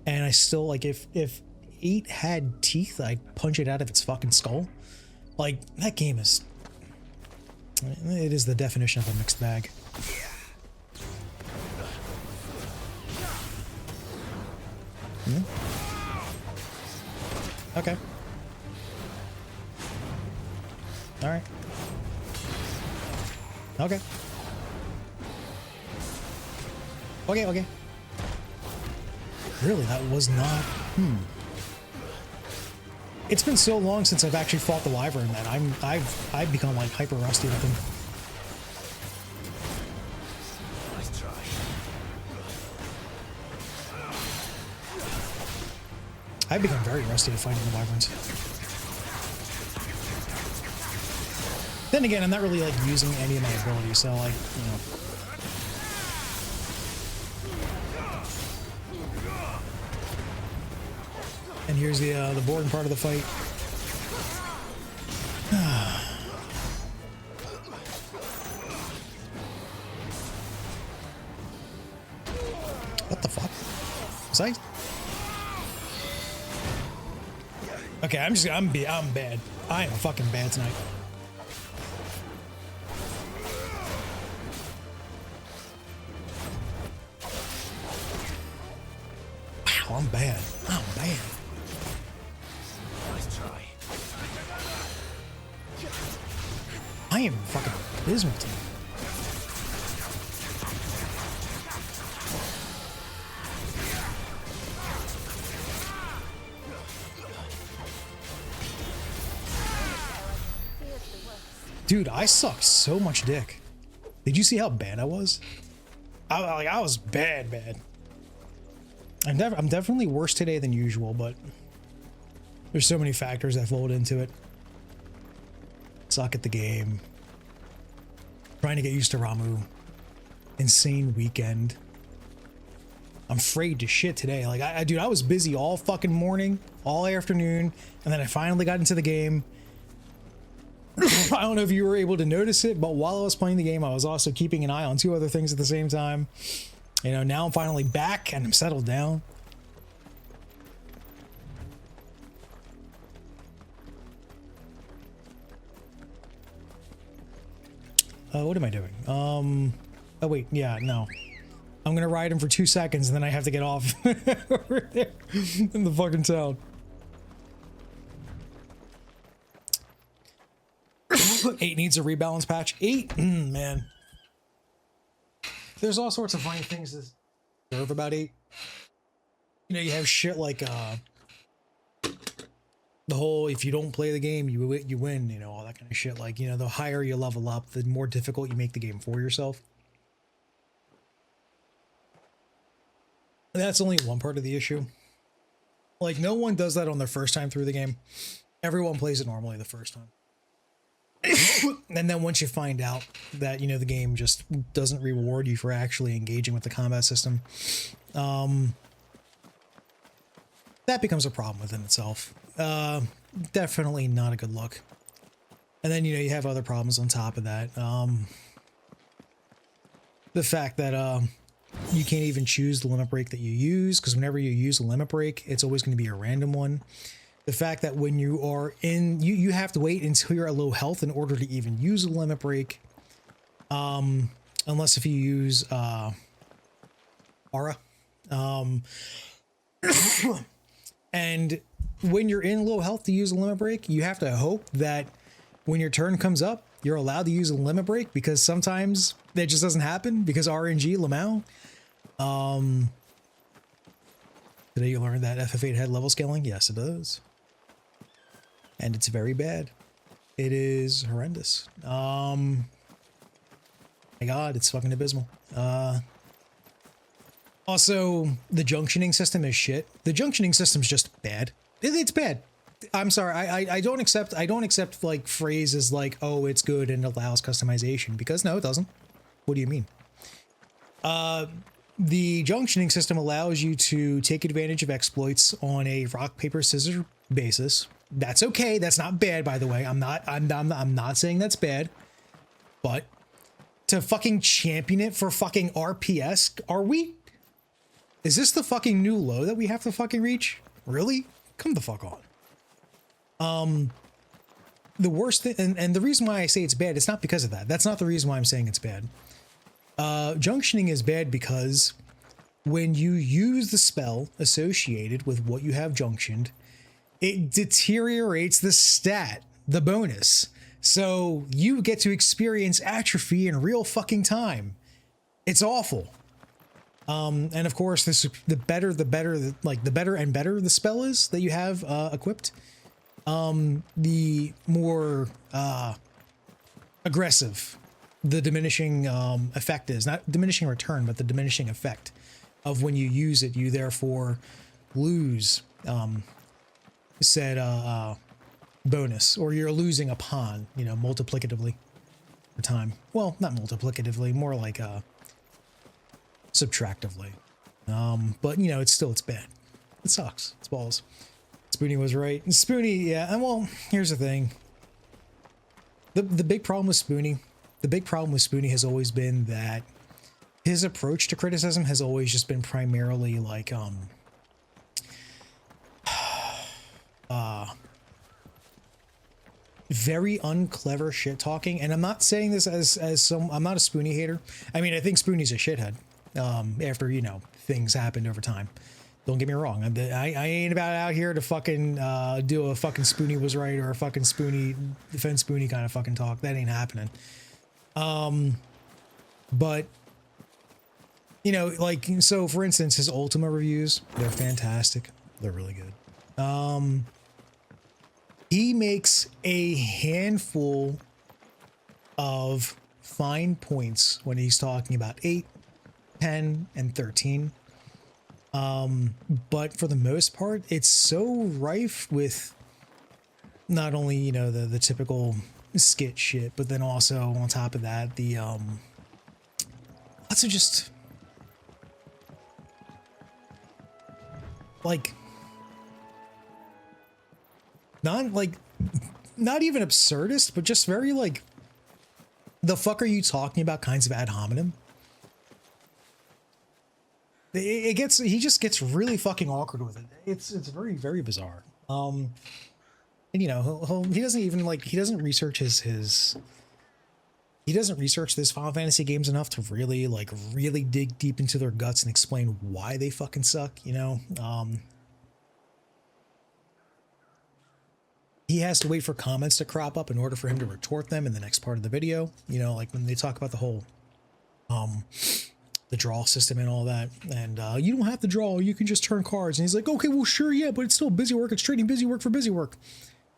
And I still, like, if 8 had teeth, I'd punch it out of its fucking skull. Like, that game is... It is the definition of a mixed bag. Hmm? Okay. Alright. Okay. Okay. Really, that was not... It's been so long since I've actually fought the Wyvern that I've become like hyper rusty with him. Nice try. I've become very rusty at fighting the Wyverns. Then again, I'm not really like using any of my abilities, so like, you know. And here's the boring part of the fight. What the fuck? Was I? Okay, I'm bad. I am fucking bad tonight. Wow, I'm bad. I'm bad. Nice try. I am fucking abysmal tonight. Dude, I suck so much dick. Did you see how bad I was? I was bad. I'm definitely worse today than usual, but there's so many factors that fold into it. Suck at the game. Trying to get used to Ramu. Insane weekend. I'm afraid to shit today. Like, dude, I was busy all fucking morning, all afternoon, and then I finally got into the game. I don't know if you were able to notice it, but while I was playing the game, I was also keeping an eye on 2 other things at the same time. You know, now I'm finally back and I'm settled down. What am I doing? Oh wait, yeah, no. I'm gonna ride him for 2 seconds and then I have to get off over there in the fucking town. 8 needs a rebalance patch. 8? Man. There's all sorts of funny things to observe about 8. You know, you have shit like the whole if you don't play the game, you win, you know, all that kind of shit. Like, you know, the higher you level up, the more difficult you make the game for yourself. That's only one part of the issue. Like, no one does that on their first time through the game. Everyone plays it normally the first time. And then once you find out that, you know, the game just doesn't reward you for actually engaging with the combat system, that becomes a problem within itself. Definitely not a good look. And then, you know, you have other problems on top of that. The fact that you can't even choose the limit break that you use, because whenever you use a limit break, it's always going to be a random one. The fact that when you are in, you have to wait until you're at low health in order to even use a limit break. Unless if you use aura. And when you're in low health to use a limit break, you have to hope that when your turn comes up, you're allowed to use a limit break, because sometimes that just doesn't happen because RNG Lamau. Today you learned that FF8 had level scaling. Yes, it does. And it's very bad. It is horrendous. My God, it's fucking abysmal. Also, the junctioning system is shit. The junctioning system's just bad. It's bad. I'm sorry. I don't accept like phrases like, oh, it's good and allows customization, because no, it doesn't. What do you mean? The junctioning system allows you to take advantage of exploits on a rock, paper, scissors basis. That's okay. That's not bad, by the way. I'm not saying that's bad, but to fucking champion it for fucking RPS, are we? Is this the fucking new low that we have to fucking reach? Really? Come the fuck on. The worst thing, and the reason why I say it's bad, it's not because of that. That's not the reason why I'm saying it's bad. Junctioning is bad because when you use the spell associated with what you have junctioned, it deteriorates the stat, the bonus. So you get to experience atrophy in real fucking time. It's awful. And of course, the better and better the spell is that you have equipped, the more aggressive the diminishing effect is. Not diminishing return, but the diminishing effect of when you use it. You therefore lose said bonus, or you're losing upon, you know, multiplicatively for time. Well, not multiplicatively, more like subtractively. But you know, it's bad. It sucks. It's balls. Spoonie was right. And Spoonie, yeah, and well, here's the thing. The big problem with Spoonie, has always been that his approach to criticism has always just been primarily like very unclever shit talking. And I'm not saying this as some, I'm not a Spoonie hater. I mean, I think Spoonie's a shithead after, you know, things happened over time. Don't get me wrong. I ain't about out here to fucking do a fucking Spoonie was right or a fucking Spoonie defend Spoonie kind of fucking talk. That ain't happening. But you know, like, so for instance, his Ultima reviews, they're fantastic. They're really good. He makes a handful of fine points when he's talking about 8, 10, and 13. But for the most part, it's so rife with not only, you know, the typical skit shit, but then also on top of that, the lots of just like not even absurdist, but just very like, the fuck are you talking about kinds of ad hominem. He just gets really fucking awkward with it. It's very, very bizarre. And you know, he doesn't research he doesn't research this Final Fantasy games enough to really dig deep into their guts and explain why they fucking suck, you know? He has to wait for comments to crop up in order for him to retort them in the next part of the video. You know, like when they talk about the whole, the draw system and all that. And you don't have to draw, you can just turn cards. And he's like, okay, well, sure, yeah, but it's still busy work. It's trading busy work for busy work.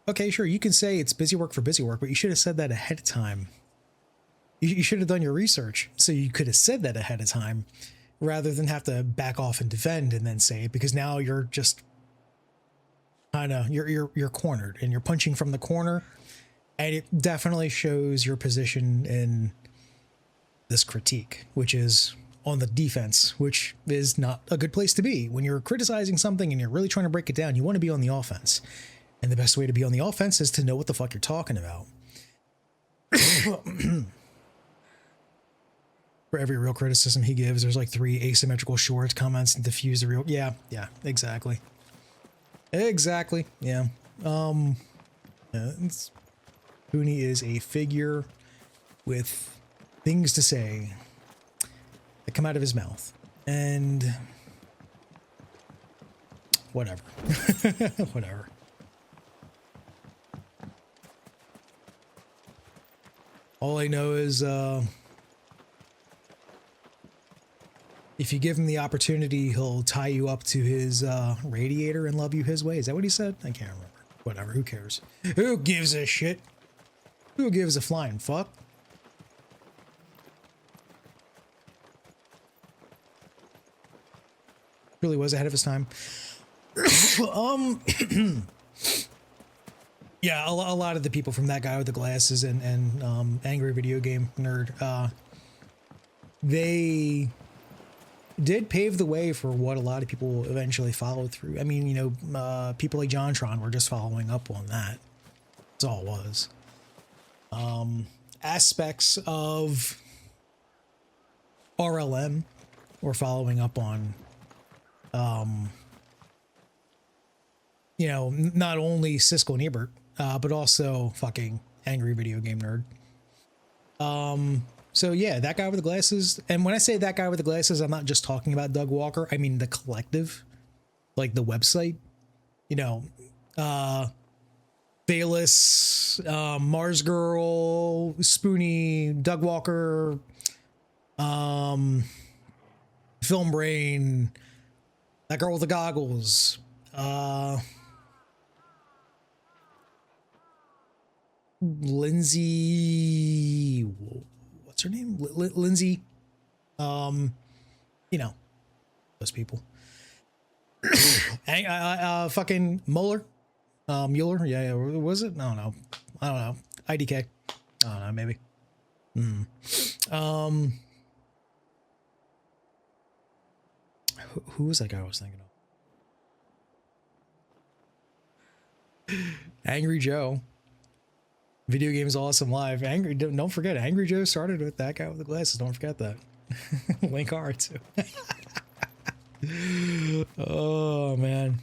Okay, sure, you can say it's busy work for busy work, but you should have said that ahead of time. You should have done your research. So you could have said that ahead of time rather than have to back off and defend and then say it, because now you're just kind of, you're cornered and you're punching from the corner. And it definitely shows your position in this critique, which is on the defense, which is not a good place to be. When you're criticizing something and you're really trying to break it down, you want to be on the offense. And the best way to be on the offense is to know what the fuck you're talking about. For every real criticism he gives, there's like 3 asymmetrical short comments and diffuse the real. Yeah, exactly. Exactly. Yeah. Booney is a figure with things to say that come out of his mouth, and whatever. Whatever. All I know is if you give him the opportunity, he'll tie you up to his radiator and love you his way. Is that what he said? I can't remember. Whatever, who cares? Who gives a shit? Who gives a flying fuck? Really was ahead of his time. Yeah, a lot of the people from That Guy with the Glasses and Angry Video Game Nerd, they did pave the way for what a lot of people eventually followed through. I mean, you know, people like JonTron were just following up on that. That's all it was. Aspects of RLM were following up on, you know, not only Siskel and Ebert, but also fucking Angry Video Game Nerd. So yeah, That Guy with the Glasses. And when I say That Guy with the Glasses, I'm not just talking about Doug Walker. I mean the collective, like the website, you know, Bayless, Mars Girl, Spoonie, Doug Walker, Film Brain, That Girl with the Goggles, Lindsay, what's her name? Lindsay, you know, those people. Fucking Mueller, yeah, was it? I don't know. IDK, I don't know, maybe. Who was that guy I was thinking of? Angry Joe. Video Games Awesome Live. Don't forget, Angry Joe started with That Guy with the Glasses. Don't forget that. Link R too. Oh man.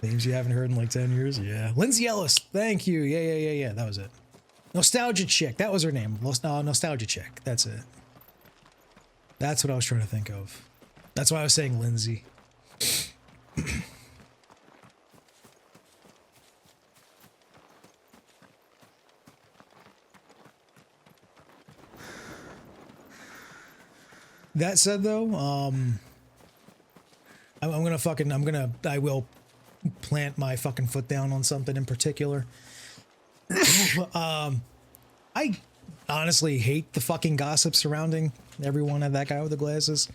Names you haven't heard in like 10 years? Yeah. Lindsay Ellis. Thank you. Yeah. That was it. Nostalgia Chick. That was her name. Nostalgia Chick. That's it. That's what I was trying to think of. That's why I was saying Lindsay. That said, though, I will plant my fucking foot down on something in particular. I honestly hate the fucking gossip surrounding everyone at That Guy with the Glasses.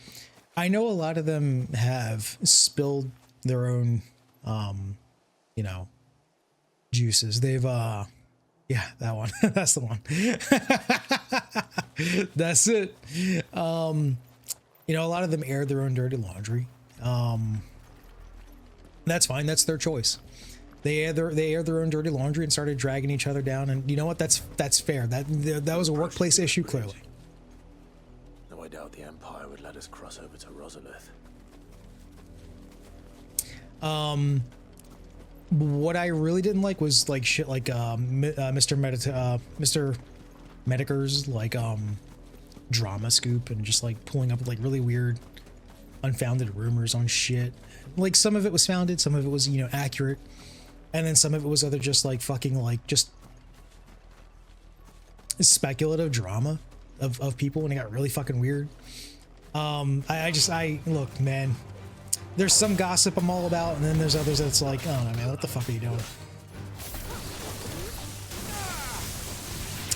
I know a lot of them have spilled their own, you know, juices. They've, yeah, that one. That's the one. That's it. You know, a lot of them aired their own dirty laundry. That's fine. That's their choice. They aired their own dirty laundry and started dragging each other down. And you know what? That's fair. That was a workplace issue, clearly. No, I doubt the Empire would let us cross over to Rosalith. What I really didn't like was like shit like Mr. Medicare's like drama scoop and just like pulling up like really weird unfounded rumors on shit. Like some of it was founded, some of it was, you know, accurate, and then some of it was other just like fucking like just speculative drama of people, and it got really fucking weird. I look, man, there's some gossip I'm all about, and then there's others that's like, oh no, man, what the fuck are you doing?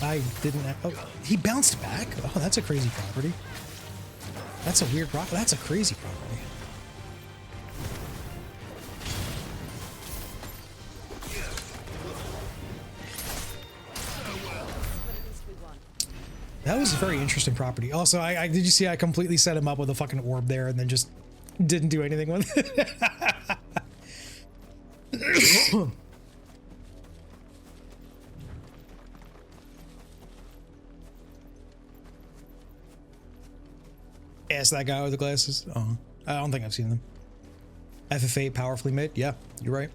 I didn't. Oh, he bounced back. Oh, that's a crazy property. That's a weird property. That's a crazy property. That was a very interesting property. Also, I did you see I completely set him up with a fucking orb there and then just didn't do anything with it. Ask that guy with the glasses. Oh, I don't think I've seen them. FF8 powerfully made. Yeah, you're right.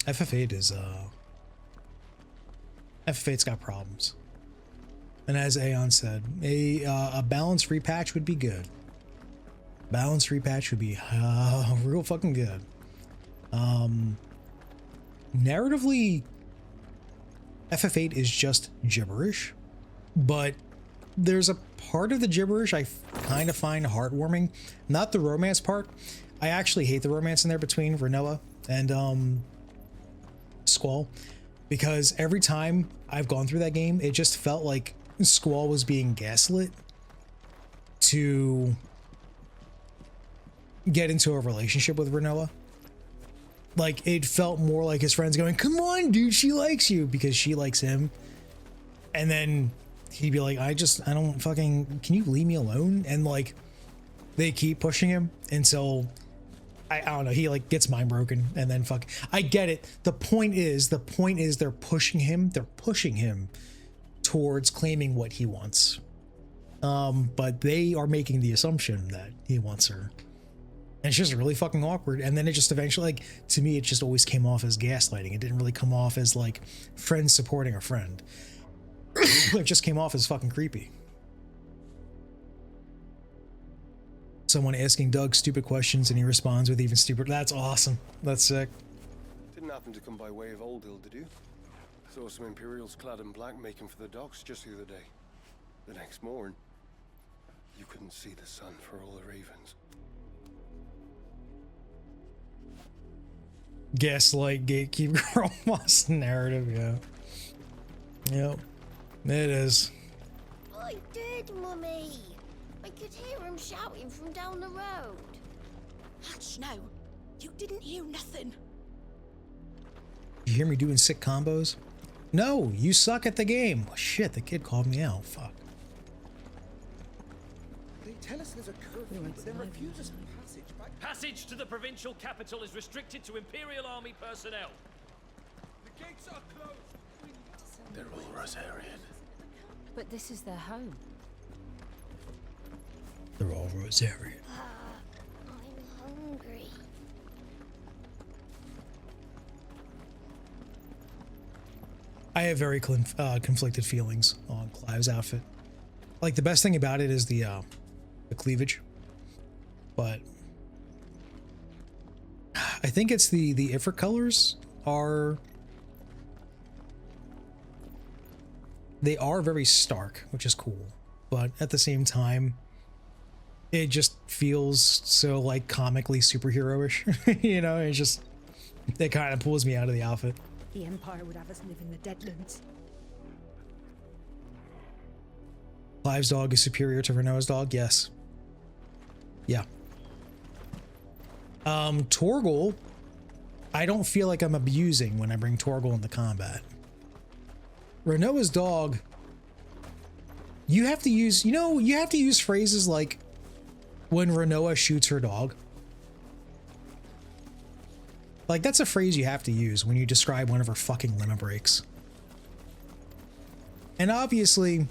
FF8 is FF8's got problems. And as Aeon said, a balanced repatch would be good. Balanced repatch would be real fucking good. Narratively, FF8 is just gibberish, but there's a part of the gibberish I kind of find heartwarming. Not the romance part. I actually hate the romance in there between Rinoa and Squall, because every time I've gone through that game, it just felt like Squall was being gaslit to get into a relationship with Rinoa. Like, it felt more like his friends going, come on, dude, she likes you, because she likes him. And then he'd be like, I don't fucking, can you leave me alone? And like, they keep pushing him until, I don't know, he like gets mind broken, and then fuck, I get it. The point is they're pushing him towards claiming what he wants. But they are making the assumption that he wants her. And it's just really fucking awkward. And then it just eventually, like, to me, it just always came off as gaslighting. It didn't really come off as like friends supporting a friend. It just came off as fucking creepy. Someone asking Doug stupid questions and he responds with even stupider. That's awesome. That's sick. Didn't happen to come by way of Old Hill, did you? Saw some Imperials clad in black making for the docks just the other day. The next morn, you couldn't see the sun for all the ravens. Gaslight, gatekeeper, almost narrative, yeah. Yep, it is. I did, Mummy. I could hear him shouting from down the road. Hush now. You didn't hear nothing. You hear me doing sick combos? No, you suck at the game. Oh, shit, the kid called me out. Fuck. They tell us there's a curfew, but then refuse us passage back. Passage to the provincial capital is restricted to Imperial Army personnel. The gates are closed. They're all Rosarian. But this is their home. They're all Rosarian. I'm hungry. I have very conflicted feelings on Clive's outfit. Like, the best thing about it is the cleavage, but I think it's the Ifrit colors are very stark, which is cool, but at the same time, it just feels so like comically superhero-ish. You know, it kind of pulls me out of the outfit. The Empire would have us live in the Deadlands. Clive's dog is superior to Rinoa's dog? Yes. Yeah. Torgal, I don't feel like I'm abusing when I bring Torgal into combat. Rinoa's dog, you have to use phrases like when Rinoa shoots her dog. Like, that's a phrase you have to use when you describe one of her fucking limit breaks. And obviously,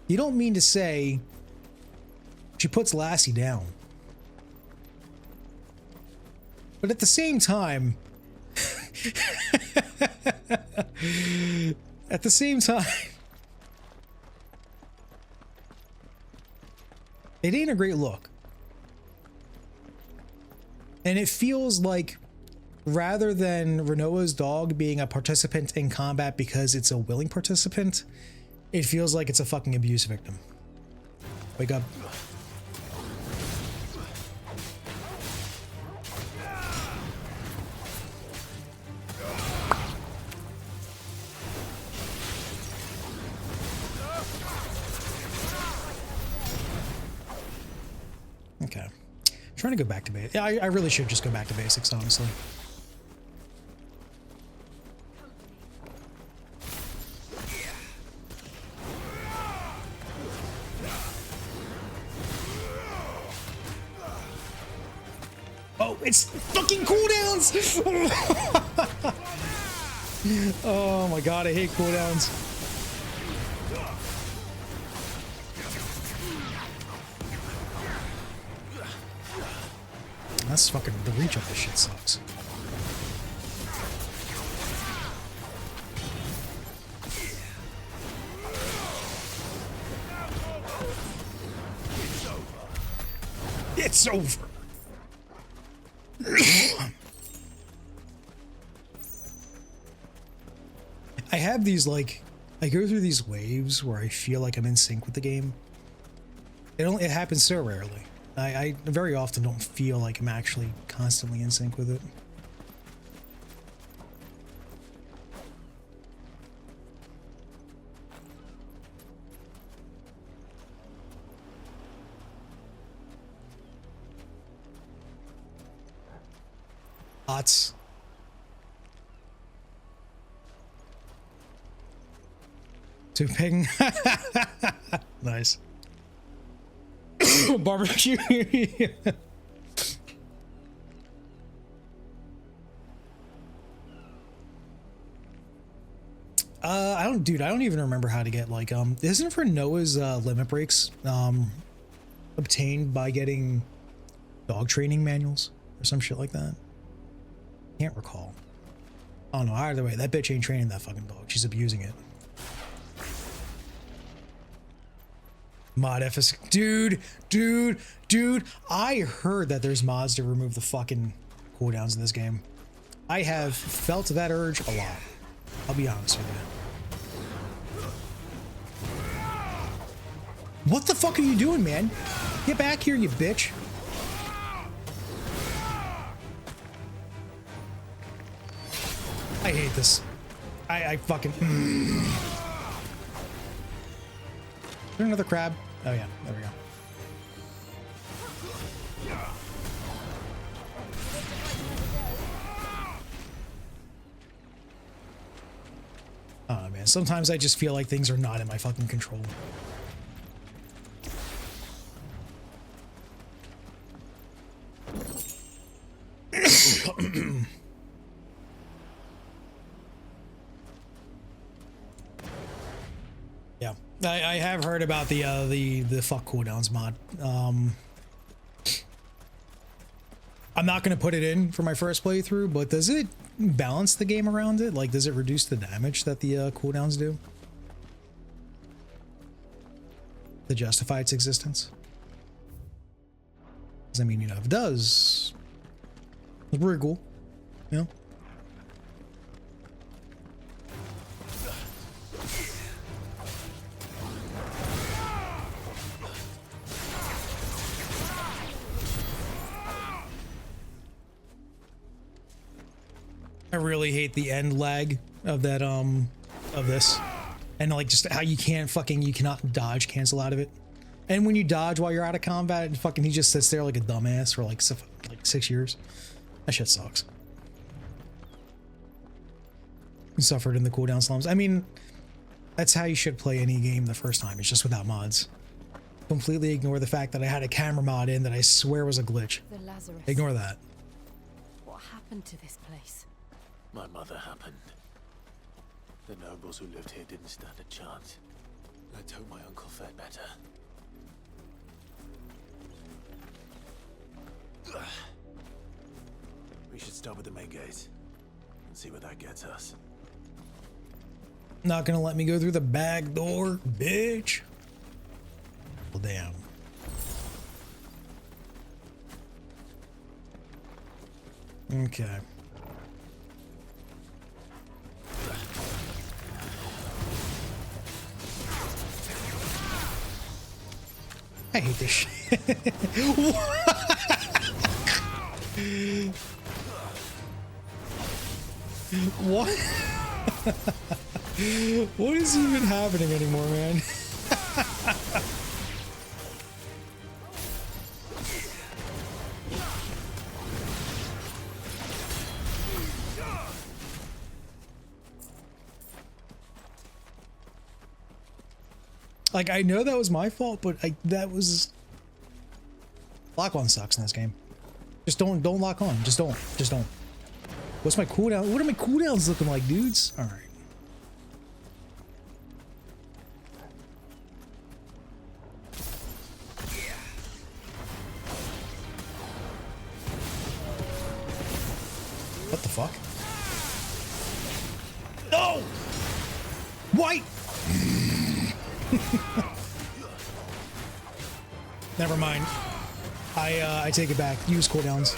you don't mean to say she puts Lassie down. But at the same time, it ain't a great look. And it feels like, rather than Rinoa's dog being a participant in combat because it's a willing participant, it feels like it's a fucking abuse victim. Wake up. Okay. Trying to go back to basics. Yeah, I really should just go back to basics, honestly. Oh, it's fucking cooldowns! Oh my god, I hate cooldowns. This fucking, the reach of this shit sucks. It's over. I have these, like, I go through these waves where I feel like I'm in sync with the game. It happens so rarely. I very often don't feel like I'm actually constantly in sync with it. Lots. To ping. Nice. Barbecue. I don't even remember how to get, like, isn't for Noah's limit breaks obtained by getting dog training manuals or some shit like that? Can't recall. I don't know. Either way, that bitch ain't training that fucking dog. She's abusing it. Mod FS, dude, I heard that there's mods to remove the fucking cooldowns in this game. I have felt that urge a lot. I'll be honest with you. What the fuck are you doing, man? Get back here, you bitch. I hate this. I fucking... Is there another crab? Oh yeah, there we go. Oh man, sometimes I just feel like things are not in my fucking control. Yeah, I have heard about the fuck cooldowns mod. I'm not gonna put it in for my first playthrough, but does it balance the game around it? Like, does it reduce the damage that the cooldowns do to justify its existence? Because I mean, you know, if it does, it's pretty cool, you know. I really hate the end lag of that, of this. And like just how you cannot dodge cancel out of it. And when you dodge while you're out of combat, and fucking he just sits there like a dumbass for like 6 years. That shit sucks. You suffered in the cooldown slumps. I mean, that's how you should play any game the first time. It's just without mods. Completely ignore the fact that I had a camera mod in that I swear was a glitch. The Lazarus. Ignore that. What happened to this place? My mother happened. The nobles who lived here didn't stand a chance. Let's hope my uncle fared better. We should start with the main gate and see where that gets us. Not gonna let me go through the back door, bitch. Well, damn. Okay. I hate this shit. What? What is even happening anymore, man? Like, I know that was my fault, but that was... Lock on sucks in this game. Just don't lock on. Just don't. What's my cooldown? What are my cooldowns looking like, dudes? All right. What the fuck? No! White! Never mind. I take it back. Use cooldowns.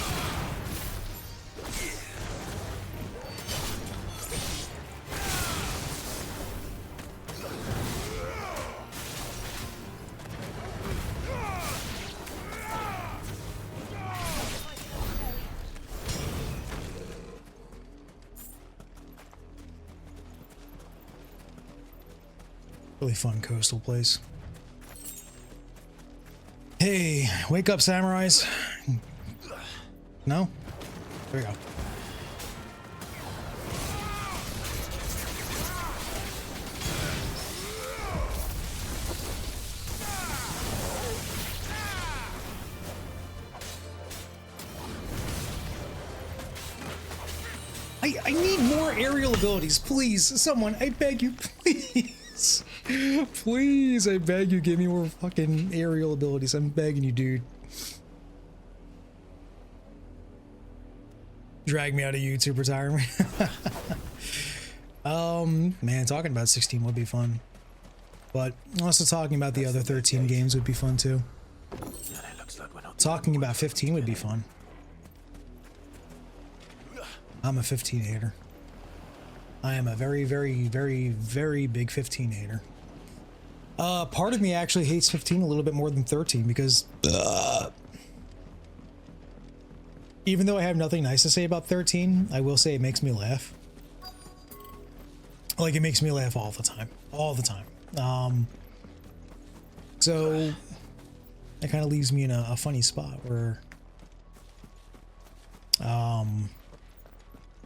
Really fun coastal place. Hey, wake up, samurais. No? There we go. I need more aerial abilities, please. Someone, I beg you, please. Please, I beg you, give me more fucking aerial abilities. I'm begging you, dude. Drag me out of YouTube retirement. Man, talking about 16 would be fun. But also talking about the other 13 games would be fun too. Talking about 15 would be fun. I'm a 15 hater. I am a very, very, very, very big 15 hater. Part of me actually hates 15 a little bit more than 13 because even though I have nothing nice to say about 13, I will say it makes me laugh. Like, it makes me laugh all the time. All the time. So that kind of leaves me in a funny spot where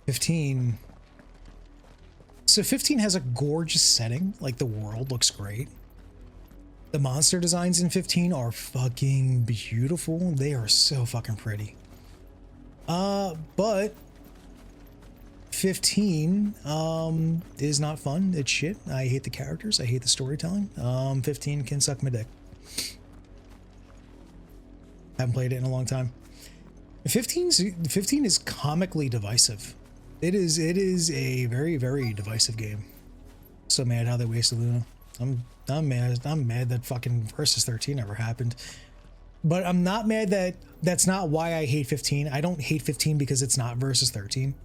15. So 15 has a gorgeous setting. Like, the world looks great. The monster designs in 15 are fucking beautiful. They are so fucking pretty. But 15 is not fun. It's shit. I hate the characters. I hate the storytelling. 15 can suck my dick. Haven't played it in a long time. 15 is comically divisive. It is a very, very divisive game. So mad how they wasted Luna. I'm mad that fucking Versus 13 never happened. But I'm not mad that that's not why I hate 15. I don't hate 15 because it's not Versus 13.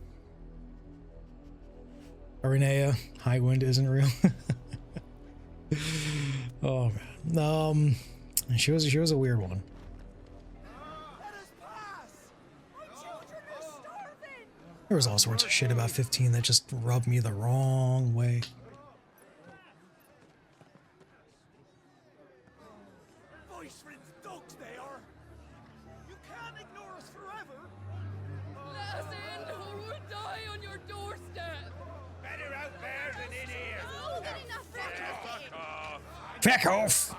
Arenea, High Wind isn't real. Oh man. She was a weird one. There was all sorts of shit about 15 that just rubbed me the wrong way. Let us in, or we'll die on your doorstep. Better out there than in here. Fuck off!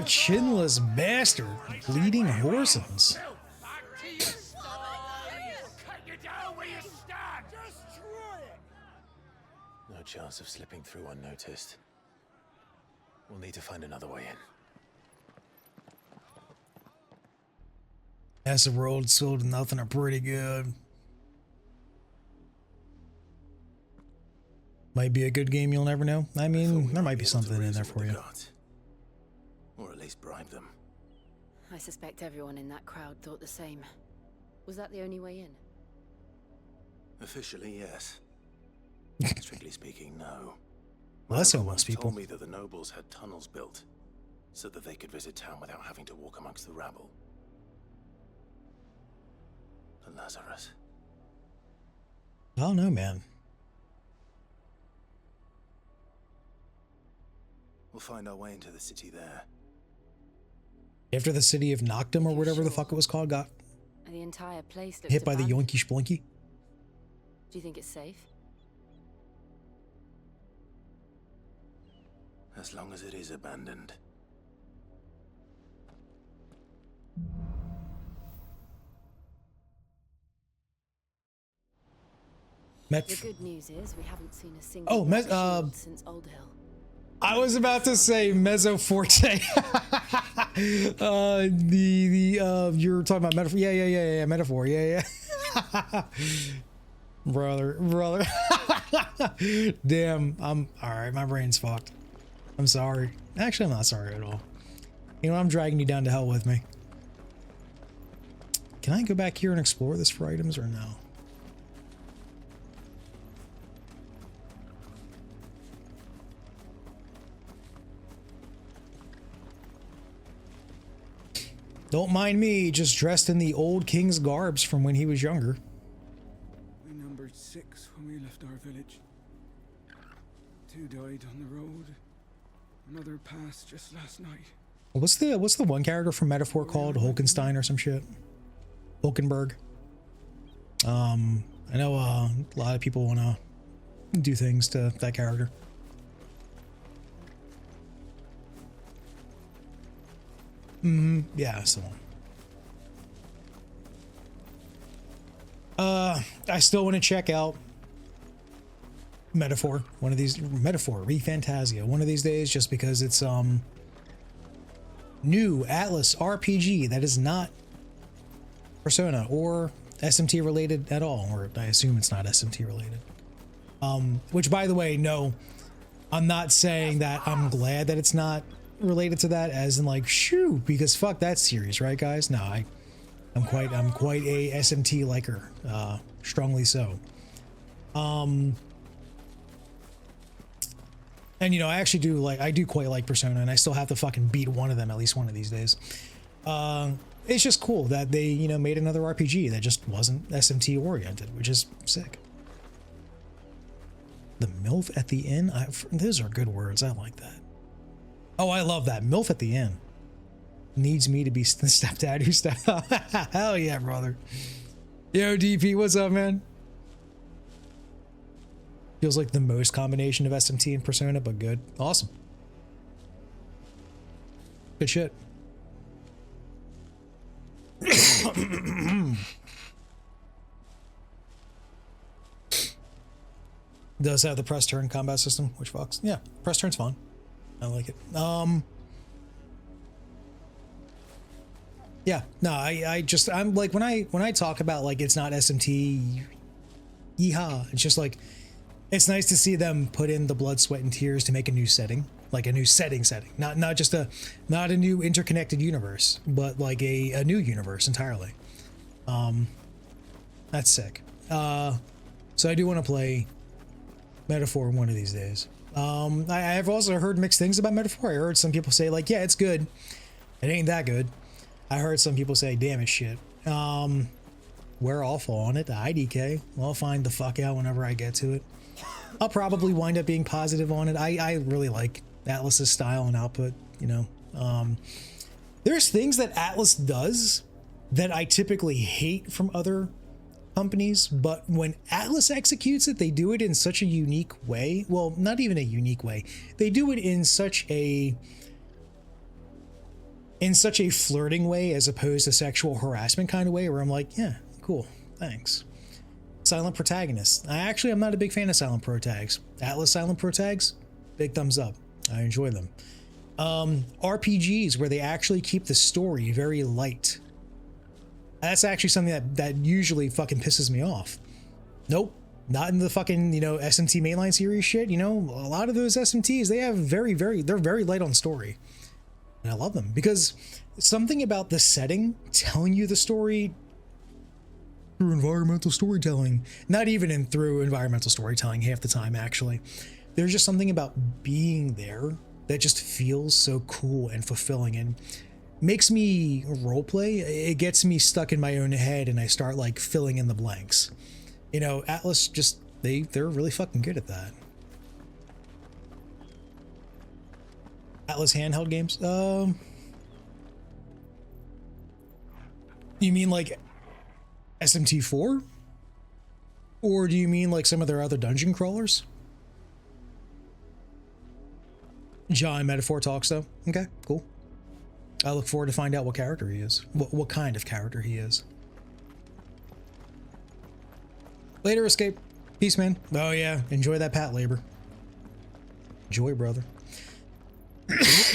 Chinless bastard. Bleeding horsens. No chance of slipping through unnoticed. We'll need to find another way in. Massive road sold to nothing are pretty good. Might be a good game, you'll never know. I mean, there might be something in there for you. Or at least bribe them. I suspect everyone in that crowd thought the same. Was that the only way in? Officially, yes. Strictly speaking, no. Well, that's how most people told me that the nobles had tunnels built so that they could visit town without having to walk amongst the rabble. And Lazarus. I don't know, man. We'll find our way into the city there. After the city of Noctum or whatever the fuck it was called got The entire place looks hit by the abandoned. yoinky splinky. Do you think it's safe? As long as it is abandoned. The good news is we haven't seen a single Oh, shield since Old Hill. I was about to say Mezzo Forte. You're talking about metaphor. Yeah, metaphor. Yeah. brother. Damn, I'm all right. My brain's fucked. I'm sorry. Actually, I'm not sorry at all. You know, I'm dragging you down to hell with me. Can I go back here and explore this for items or no? Don't mind me, just dressed in the old king's garbs from when he was younger. We numbered 6 when we left our village. 2 died on the road. Another passed just last night. What's the one character from Metaphor called? Holkenstein or some shit? Hulkenberg. I know a lot of people want to do things to that character. Yeah, that's the one. I still want to check out Metaphor. Metaphor, Fantasia. One of these days, just because it's new Atlas RPG that is not Persona or SMT related at all, or I assume it's not SMT related. Which, by the way, no, I'm not saying that I'm glad that it's not related to that, as in like, shoo, because fuck that series, right, guys? No, I'm quite a SMT liker, strongly so. And you know, I actually do quite like Persona, and I still have to fucking beat one of them at least one of these days. It's just cool that they, you know, made another RPG that just wasn't SMT oriented, which is sick. The MILF at the end, those are good words. I like that. Oh, I love that. MILF at the end. Needs me to be the stepdad who stepped up. Hell yeah, brother. Yo, DP, what's up, man? Feels like the most combination of SMT and Persona, but good. Awesome. Good shit. Does have the press turn combat system, which fucks. Yeah, press turn's fun. I like it. Yeah, no, I'm like, when I talk about like it's not SMT, yeehaw, it's just like, it's nice to see them put in the blood, sweat, and tears to make a new setting, like a new setting, not just not a new interconnected universe, but like a new universe entirely. That's sick. So I do want to play Metaphor one of these days. I've also heard mixed things about Metaphor. I heard some people say like, yeah, it's good. It ain't that good. I heard some people say, damn, it's shit. We're awful on it. The IDK. Well, I'll find the fuck out whenever I get to it. I'll probably wind up being positive on it. I really like Atlas's style and output, you know. There's things that Atlas does that I typically hate from other companies, but when Atlas executes it, they do it in such a unique way. Well, not even a unique way. They do it in such a flirting way, as opposed to sexual harassment kind of way, where I'm like, yeah, cool, thanks. Silent protagonists. I'm not a big fan of silent protags. Atlas silent protags, big thumbs up. I enjoy them. RPGs where they actually keep the story very light. That's actually something that usually fucking pisses me off. Nope, not in the fucking, you know, SMT mainline series shit. You know, a lot of those SMTs, they have they're very light on story. And I love them because something about the setting telling you the story through environmental storytelling, not even through environmental storytelling half the time, actually. There's just something about being there that just feels so cool and fulfilling and makes me roleplay. It gets me stuck in my own head and I start like filling in the blanks. You know, Atlas just, they're really fucking good at that. Atlas handheld games? You mean like SMT4? Or do you mean like some of their other dungeon crawlers? John Metaphor talks though. Okay, cool. I look forward to find out what character he is. What kind of character he is. Later, Escape. Peace, man. Oh yeah, enjoy that pat labor. Enjoy, brother. There's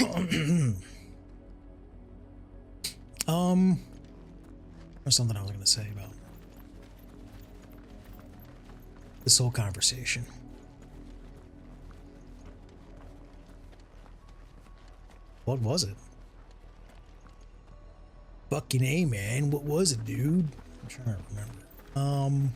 something I was gonna say about this whole conversation. What was it? Fucking A, man. What was it, dude? I'm trying to remember.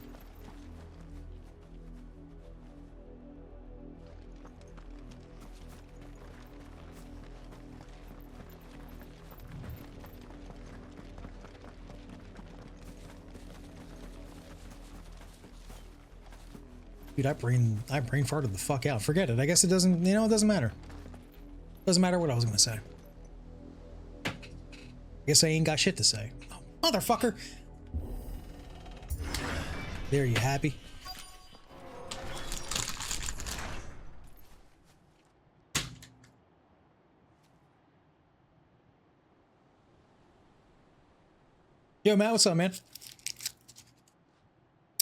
Dude, I brain farted the fuck out. Forget it. I guess it doesn't, you know, it doesn't matter. Doesn't matter what I was gonna say. I guess I ain't got shit to say. Oh, motherfucker! There, you happy? Yo, Matt, what's up, man?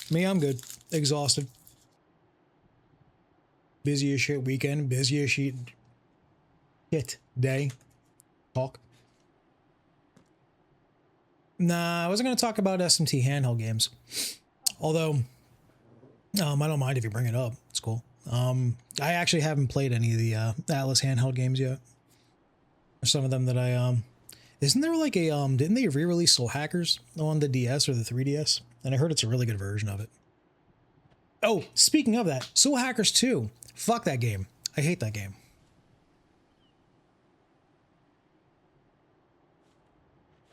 Me, I'm good. Exhausted. Busy as shit weekend. Busy as shit day. Talk. Nah, I wasn't going to talk about SMT handheld games. Although, I don't mind if you bring it up. It's cool. I actually haven't played any of the Atlas handheld games yet. There's some of them that I isn't there like a didn't they re-release Soul Hackers on the DS or the 3DS? And I heard it's a really good version of it. Oh, speaking of that, Soul Hackers 2. Fuck that game. I hate that game.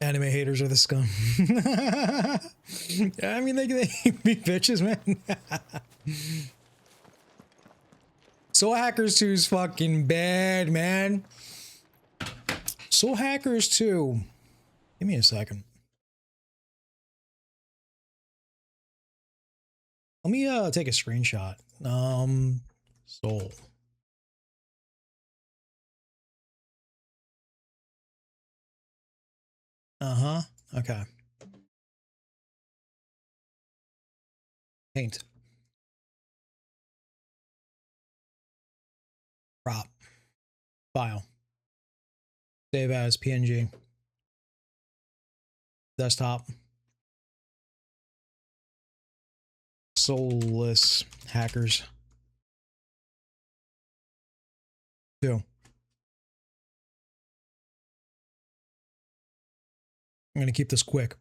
Anime haters are the scum. I mean, they be bitches, man. Soul Hackers 2 is fucking bad, man. Soul Hackers 2. Give me a second. Let me take a screenshot. Soul. Uh-huh. Okay. Paint. Prop. File. Save as PNG. Desktop. Soulless Hackers 2. I'm gonna keep this quick.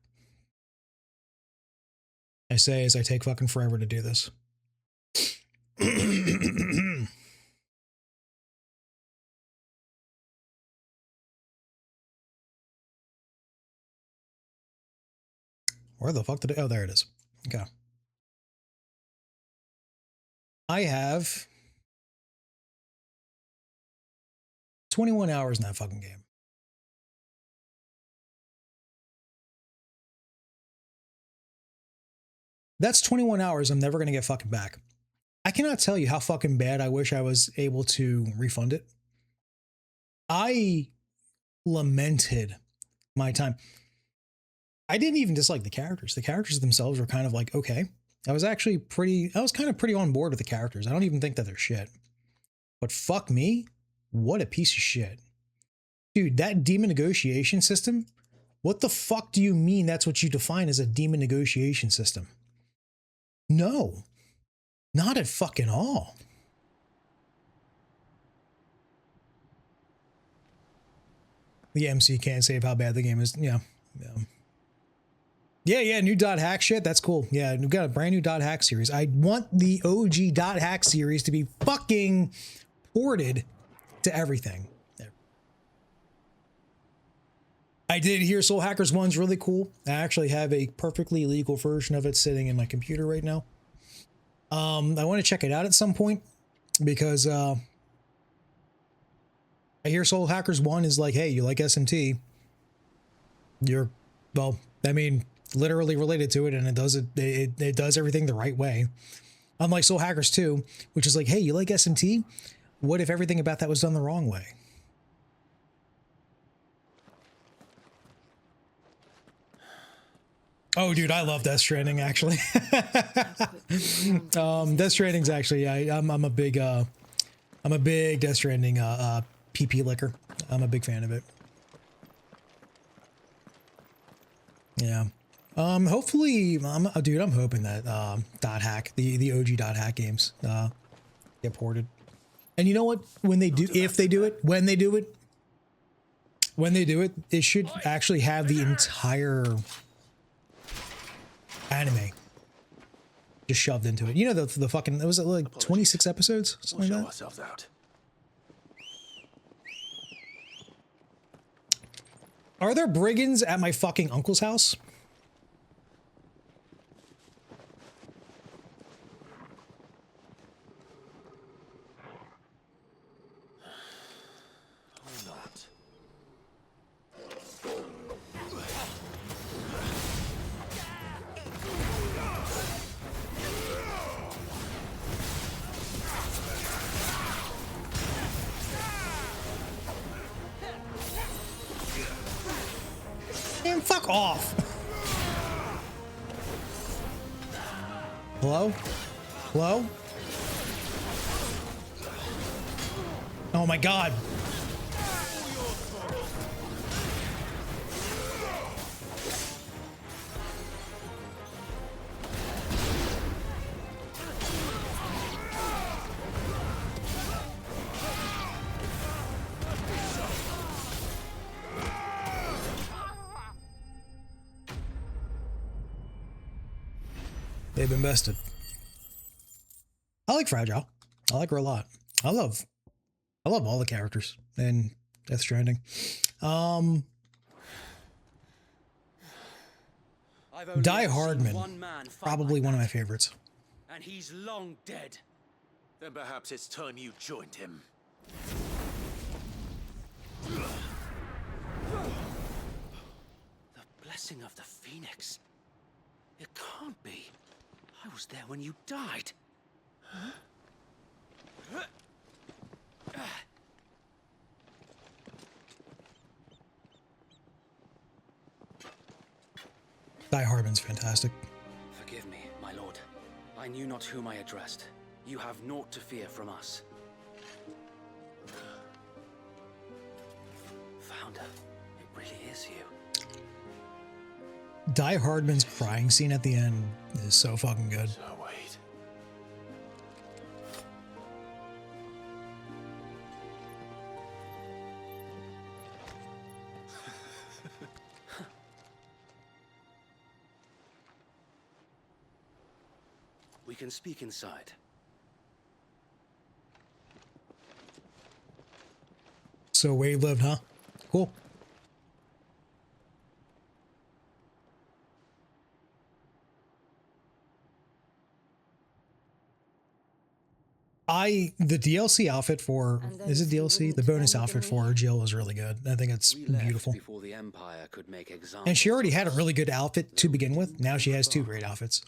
I say as I take fucking forever to do this. Where the fuck did it? Oh, there it is. Okay. I have 21 hours in that fucking game. That's 21 hours I'm never going to get fucking back. I cannot tell you how fucking bad I wish I was able to refund it. I lamented my time. I didn't even dislike the characters. The characters themselves were kind of like, okay. I was kind of pretty on board with the characters. I don't even think that they're shit. But fuck me, what a piece of shit. Dude, that demon negotiation system, what the fuck do you mean that's what you define as a demon negotiation system? No, not at fucking all. The MC can't save how bad the game is. Yeah. New dot hack shit. That's cool. Yeah, we've got a brand new dot hack series. I want the OG dot hack series to be fucking ported to everything. I did hear Soul Hackers 1's really cool. I actually have a perfectly legal version of it sitting in my computer right now. I want to check it out at some point because I hear Soul Hackers 1 is like, hey, you like SMT? Well, I mean, literally related to it, and it does everything the right way. Unlike Soul Hackers 2, which is like, hey, you like SMT? What if everything about that was done the wrong way? Oh, dude, I love Death Stranding, actually. Death Stranding's actually, I'm a big Death Stranding PP licker. I'm a big fan of it. Yeah. Hopefully, dude, I'm hoping that Dot Hack, the OG Dot Hack games, get ported. And you know what? When they do, if they do it, when they do it, it should actually have the entire anime just shoved into it. You know, the fucking, was it like 26 episodes? Something like that? Ourselves out. Are there brigands at my fucking uncle's house? Man, fuck off. Hello? Hello? Oh my god. They've been bested. I like Fragile. I like her a lot. I love all the characters in Death Stranding. Die Hardman, probably one of my favorites. And he's long dead. Then perhaps it's time you joined him. The blessing of the Phoenix. It can't be. I was there when you died. Die Hardman's fantastic. Forgive me, my lord. I knew not whom I addressed. You have naught to fear from us. Founder, it really is you. Die Hardman's crying scene at the end is so fucking good. Oh, wait. We can speak inside. So Wade lived, huh? Cool. The DLC outfit for, is it DLC? The bonus outfit for Jill was really good. I think it's beautiful. Before the Empire could make examples. And she already had a really good outfit to begin with. Now she has two great outfits.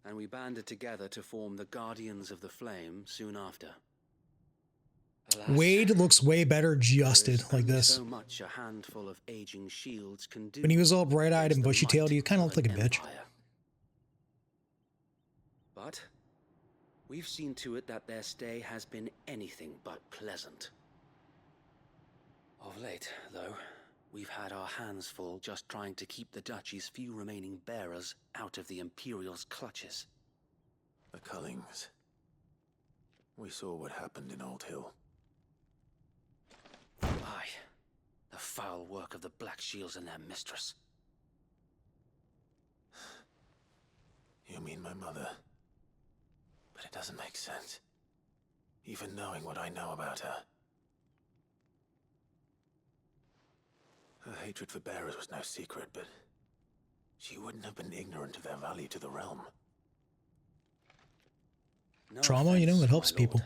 And we banded together to form the Guardians of the Flame soon after. Alas, Wade looks way better adjusted like this. So much a handful of aging shields can do. When he was all bright-eyed and bushy-tailed, he kind of looked like a bitch. But we've seen to it that their stay has been anything but pleasant. Of late, though, we've had our hands full just trying to keep the Duchy's few remaining bearers out of the Imperial's clutches. The Cullings. We saw what happened in Old Hill. Aye, the foul work of the Black Shields and their mistress. You mean my mother? But it doesn't make sense. Even knowing what I know about her. Her hatred for bearers was no secret, but she wouldn't have been ignorant of their value to the realm. No Trauma, you know, it helps people.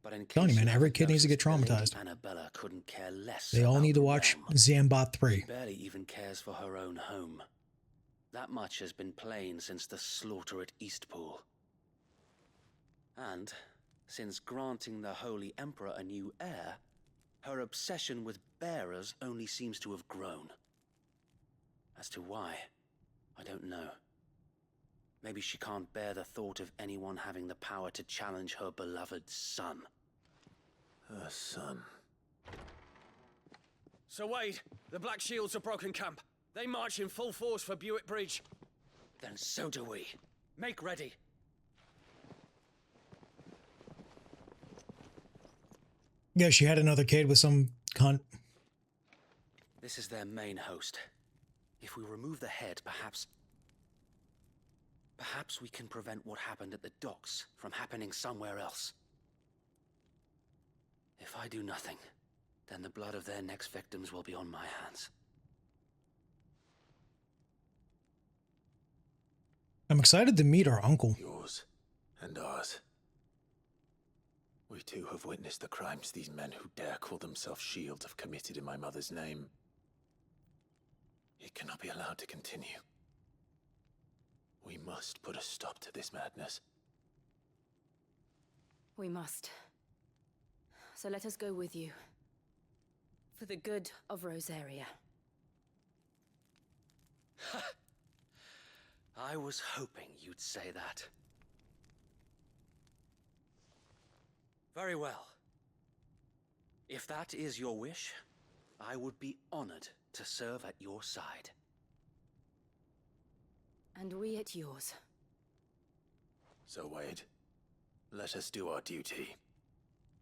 But in Telling you, man, case every haven't kid needs to get noticed, traumatized. Lady Annabella couldn't care less. They all about need to the watch realm. Zambot 3. She barely even cares for her own home. That much has been plain since the slaughter at Eastpool. And since granting the Holy Emperor a new heir, her obsession with bearers only seems to have grown. As to why, I don't know. Maybe she can't bear the thought of anyone having the power to challenge her beloved son. Her son. Sir Wade, the Black Shields have broken camp. They march in full force for Buick Bridge. Then so do we. Make ready. Yeah, she had another kid with some cunt. This is their main host. If we remove the head, perhaps we can prevent what happened at the docks from happening somewhere else. If I do nothing, then the blood of their next victims will be on my hands. I'm excited to meet our uncle. Yours and ours. We too have witnessed the crimes these men who dare call themselves Shield have committed in my mother's name. It cannot be allowed to continue. We must put a stop to this madness. We must. So let us go with you. For the good of Rosaria. I was hoping you'd say that. Very well. If that is your wish, I would be honored to serve at your side. And we at yours. So, Wade, let us do our duty.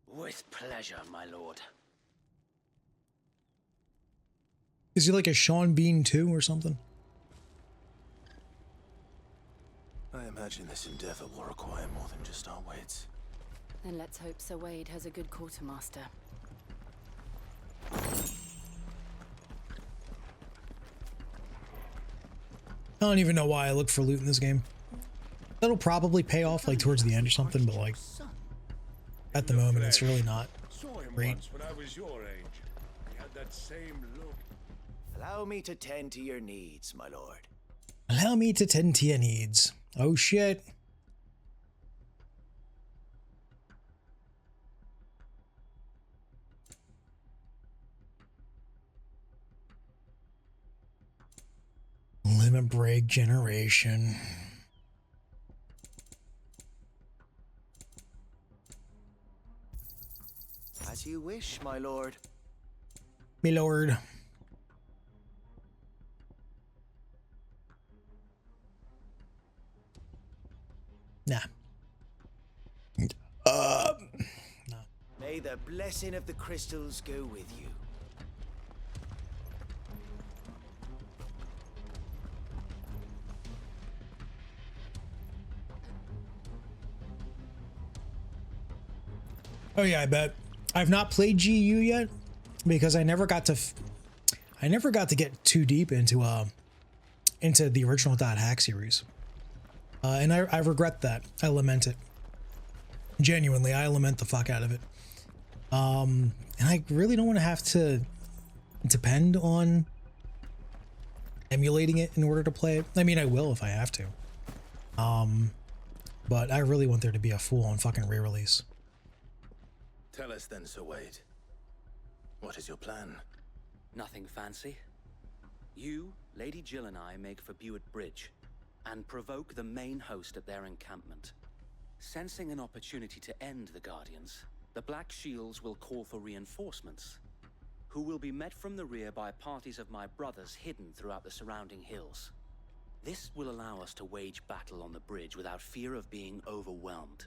With pleasure, my lord. Is he like a Sean Bean 2 or something? I imagine this endeavor will require more than just our wits. Then let's hope Sir Wade has a good quartermaster. I don't even know why I look for loot in this game. That'll probably pay off like towards the end or something, but like at the moment it's really not great. Once when I was your age, he had that same look. Allow me to tend to your needs, my lord. Allow me to tend to your needs. Oh shit. Limit break generation. As you wish, my lord. Me lord. Nah. No. May the blessing of the crystals go with you. Oh yeah, I bet. I've not played GU yet because I never got to get too deep into the original .hack series. And I regret that. I lament it. Genuinely, I lament the fuck out of it. And I really don't want to have to depend on emulating it in order to play it. I mean, I will if I have to. But I really want there to be a full-on fucking re-release. Tell us then, Sir Wade. What is your plan? Nothing fancy. You, Lady Jill and I make for Buick Bridge and provoke the main host at their encampment. Sensing an opportunity to end the Guardians, the Black Shields will call for reinforcements, who will be met from the rear by parties of my brothers hidden throughout the surrounding hills. This will allow us to wage battle on the bridge without fear of being overwhelmed.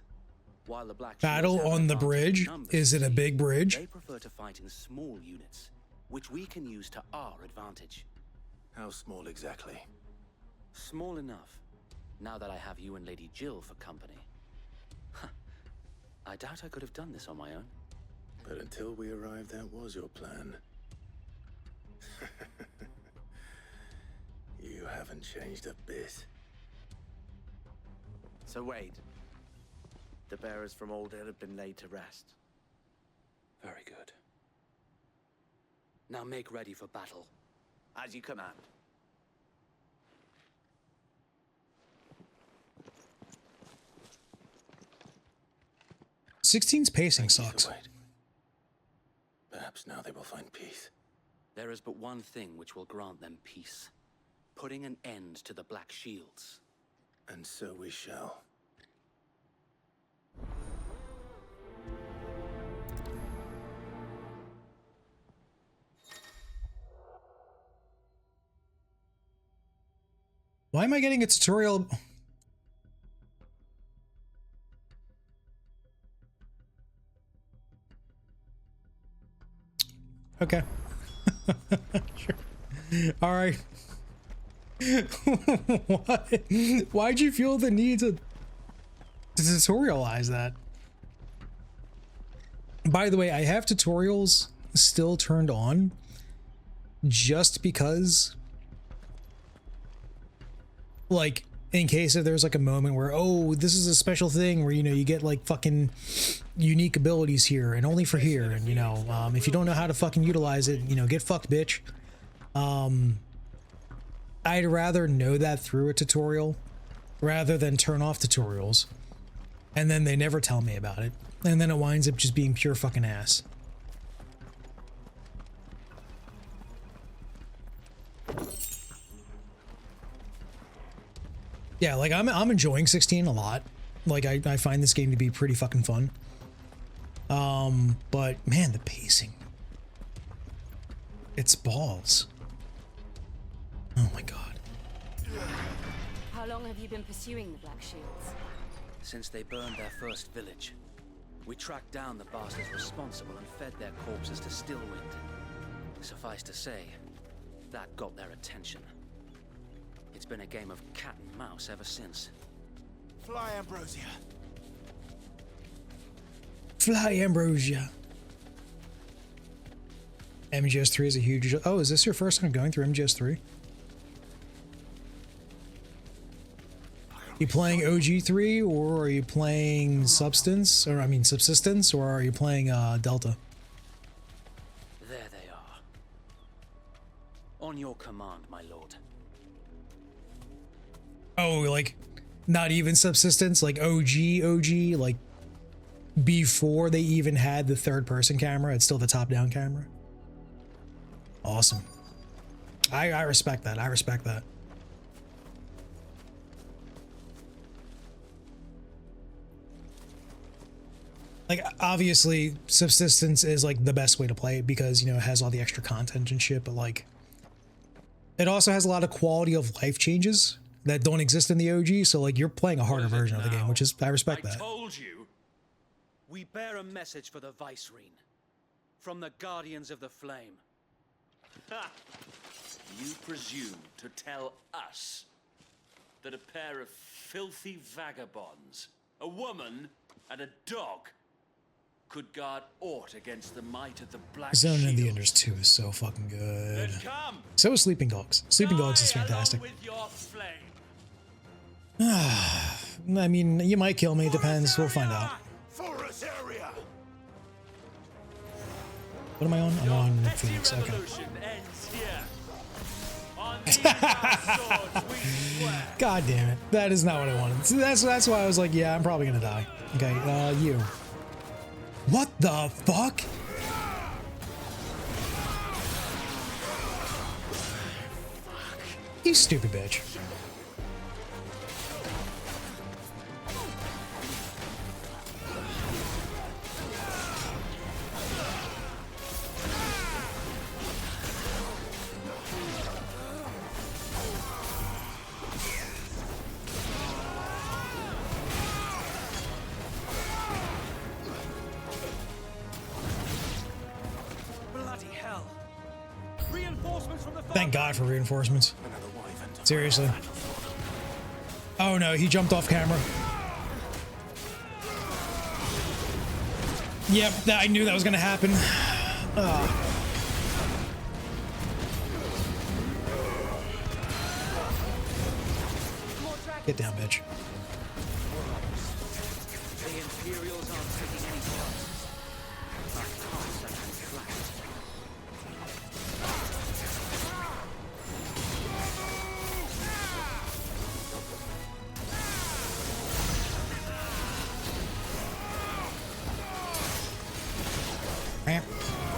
While the Black Battle on the bridge? Is it a big bridge? They prefer to fight in small units, which we can use to our advantage. How small exactly? Small enough, now that I have you and Lady Jill for company. I doubt I could have done this on my own. But until we arrived, that was your plan. You haven't changed a bit. So Wade, the bearers from Oldale have been laid to rest. Very good. Now make ready for battle. As you command. 16's pacing sucks. Perhaps now they will find peace. There is but one thing which will grant them peace. Putting an end to the Black Shields. And so we shall. Why am I getting a tutorial? Okay. Sure. All right. What? Why'd you feel the need to tutorialize that? By the way, I have tutorials still turned on just because, like, in case if there's like a moment where, oh, this is a special thing where, you know, you get like fucking unique abilities here and only for here, and you know, if you don't know how to fucking utilize it, you know, get fucked, bitch. I'd rather know that through a tutorial rather than turn off tutorials and then they never tell me about it, and then it winds up just being pure fucking ass. Yeah, like I'm enjoying 16 a lot. Like I find this game to be pretty fucking fun. But man, the pacing. It's balls. Oh my god. How long have you been pursuing the Black Shields? Since they burned their first village, we tracked down the bastards responsible and fed their corpses to Stillwind. Suffice to say, that got their attention. It's been a game of cat and mouse ever since. Fly, Ambrosia. Fly, Ambrosia. MGS3 is a huge... Oh, is this your first time going through MGS3? You playing OG3, or are you playing Substance, or I mean Subsistence, or are you playing Delta? There they are. On your command, my lord. Oh, like not even Subsistence, like OG, like before they even had the third-person camera. It's still the top-down camera. Awesome. I respect that. I respect that. Like, obviously, Subsistence is, like, the best way to play it because, you know, it has all the extra content and shit, but, like, it also has a lot of quality of life changes that don't exist in the OG, so, like, you're playing a harder version of the game, which is, I respect that. I told you! We bear a message for the Vicereine. From the Guardians of the Flame. Ha! You presume to tell us that a pair of filthy vagabonds, a woman and a dog, could guard aught against the might of the Black Zone Shield? of the Enders 2 is so fucking good. Then come, So is Sleeping Dogs. Sleeping Dogs is fantastic. with your flame. I mean, you might kill me, it depends. We'll find out. Forest area. What am I on? I'm on Phoenix. Okay. God damn it. That is not what I wanted. See, that's why I was like, yeah, I'm probably gonna die. Okay, you. What the fuck? You stupid bitch. Bloody hell! Reinforcements from the Thank God for reinforcements. Seriously. Oh no, he jumped off camera. Yep, I knew that was gonna happen. Get down, bitch. The Imperials aren't taking any chances. Our hearts are flat.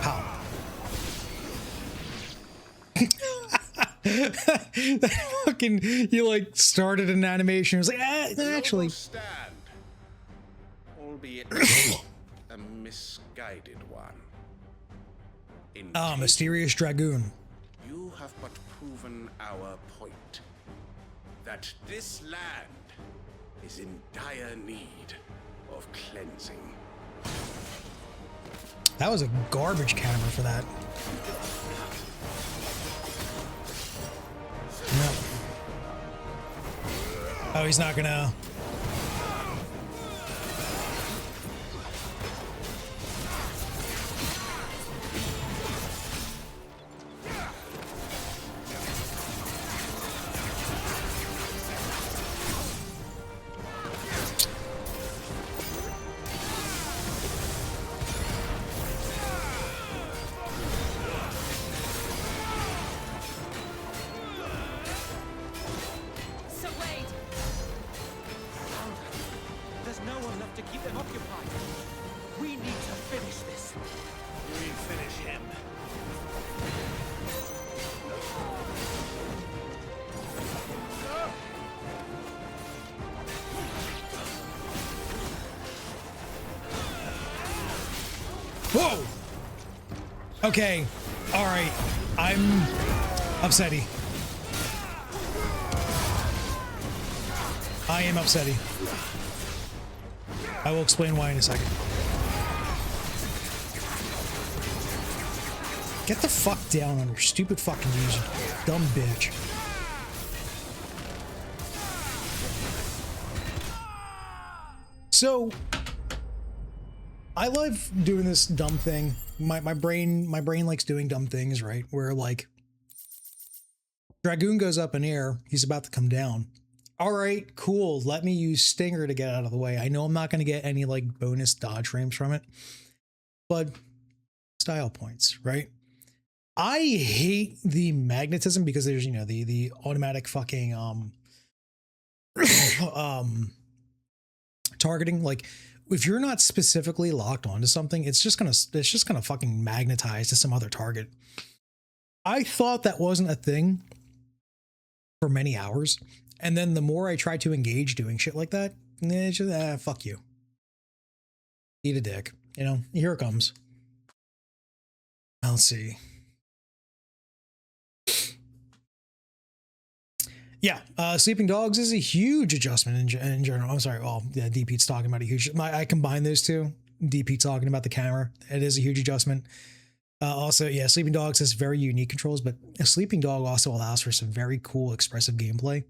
Pow. That fucking, you like started an animation. It was like, actually. Stand, albeit a misguided one. Mysterious Dragoon. You have but proven our point. that this land is in dire need of cleansing. That was a garbage camera for that. No. Oh, he's not gonna. Whoa! Okay, alright. I'm upsetty. I am upsetty. I will explain why in a second. Get the fuck down on your stupid fucking knees, you dumb bitch. So I love doing this dumb thing. My brain likes doing dumb things, right? Where like Dragoon goes up in air, he's about to come down. All right, cool. Let me use Stinger to get out of the way. I know I'm not going to get any like bonus dodge frames from it, but style points, right? I hate the magnetism because there's, you know, the automatic fucking targeting. Like if you're not specifically locked onto something, it's just gonna fucking magnetize to some other target. I thought that wasn't a thing for many hours, and then the more I tried to engage doing shit like that, it's just fuck you. Eat a dick. You know, here it comes. Let's see. Yeah, Sleeping Dogs is a huge adjustment in general. I'm sorry, well, yeah, DP's talking about a huge... I combine those two. DP talking about the camera. It is a huge adjustment. Also, yeah, Sleeping Dogs has very unique controls, but a Sleeping Dog also allows for some very cool, expressive gameplay.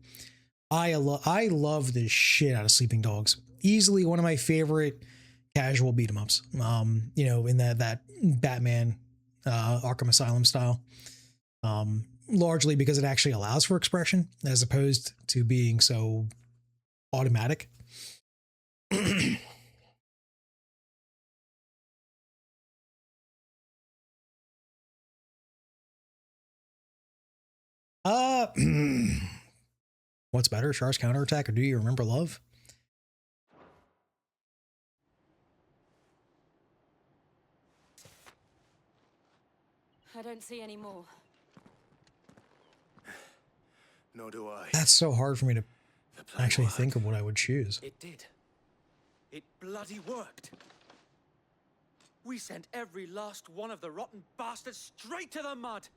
I love the shit out of Sleeping Dogs. Easily one of my favorite casual beat-em-ups. You know, in that Batman Arkham Asylum style. Largely because it actually allows for expression as opposed to being so automatic. What's better, Char's counterattack or Do You Remember Love? I don't see any more. Nor do I. That's so hard for me to actually think of what I would choose. It did. It bloody worked. We sent every last one of the rotten bastards straight to the mud.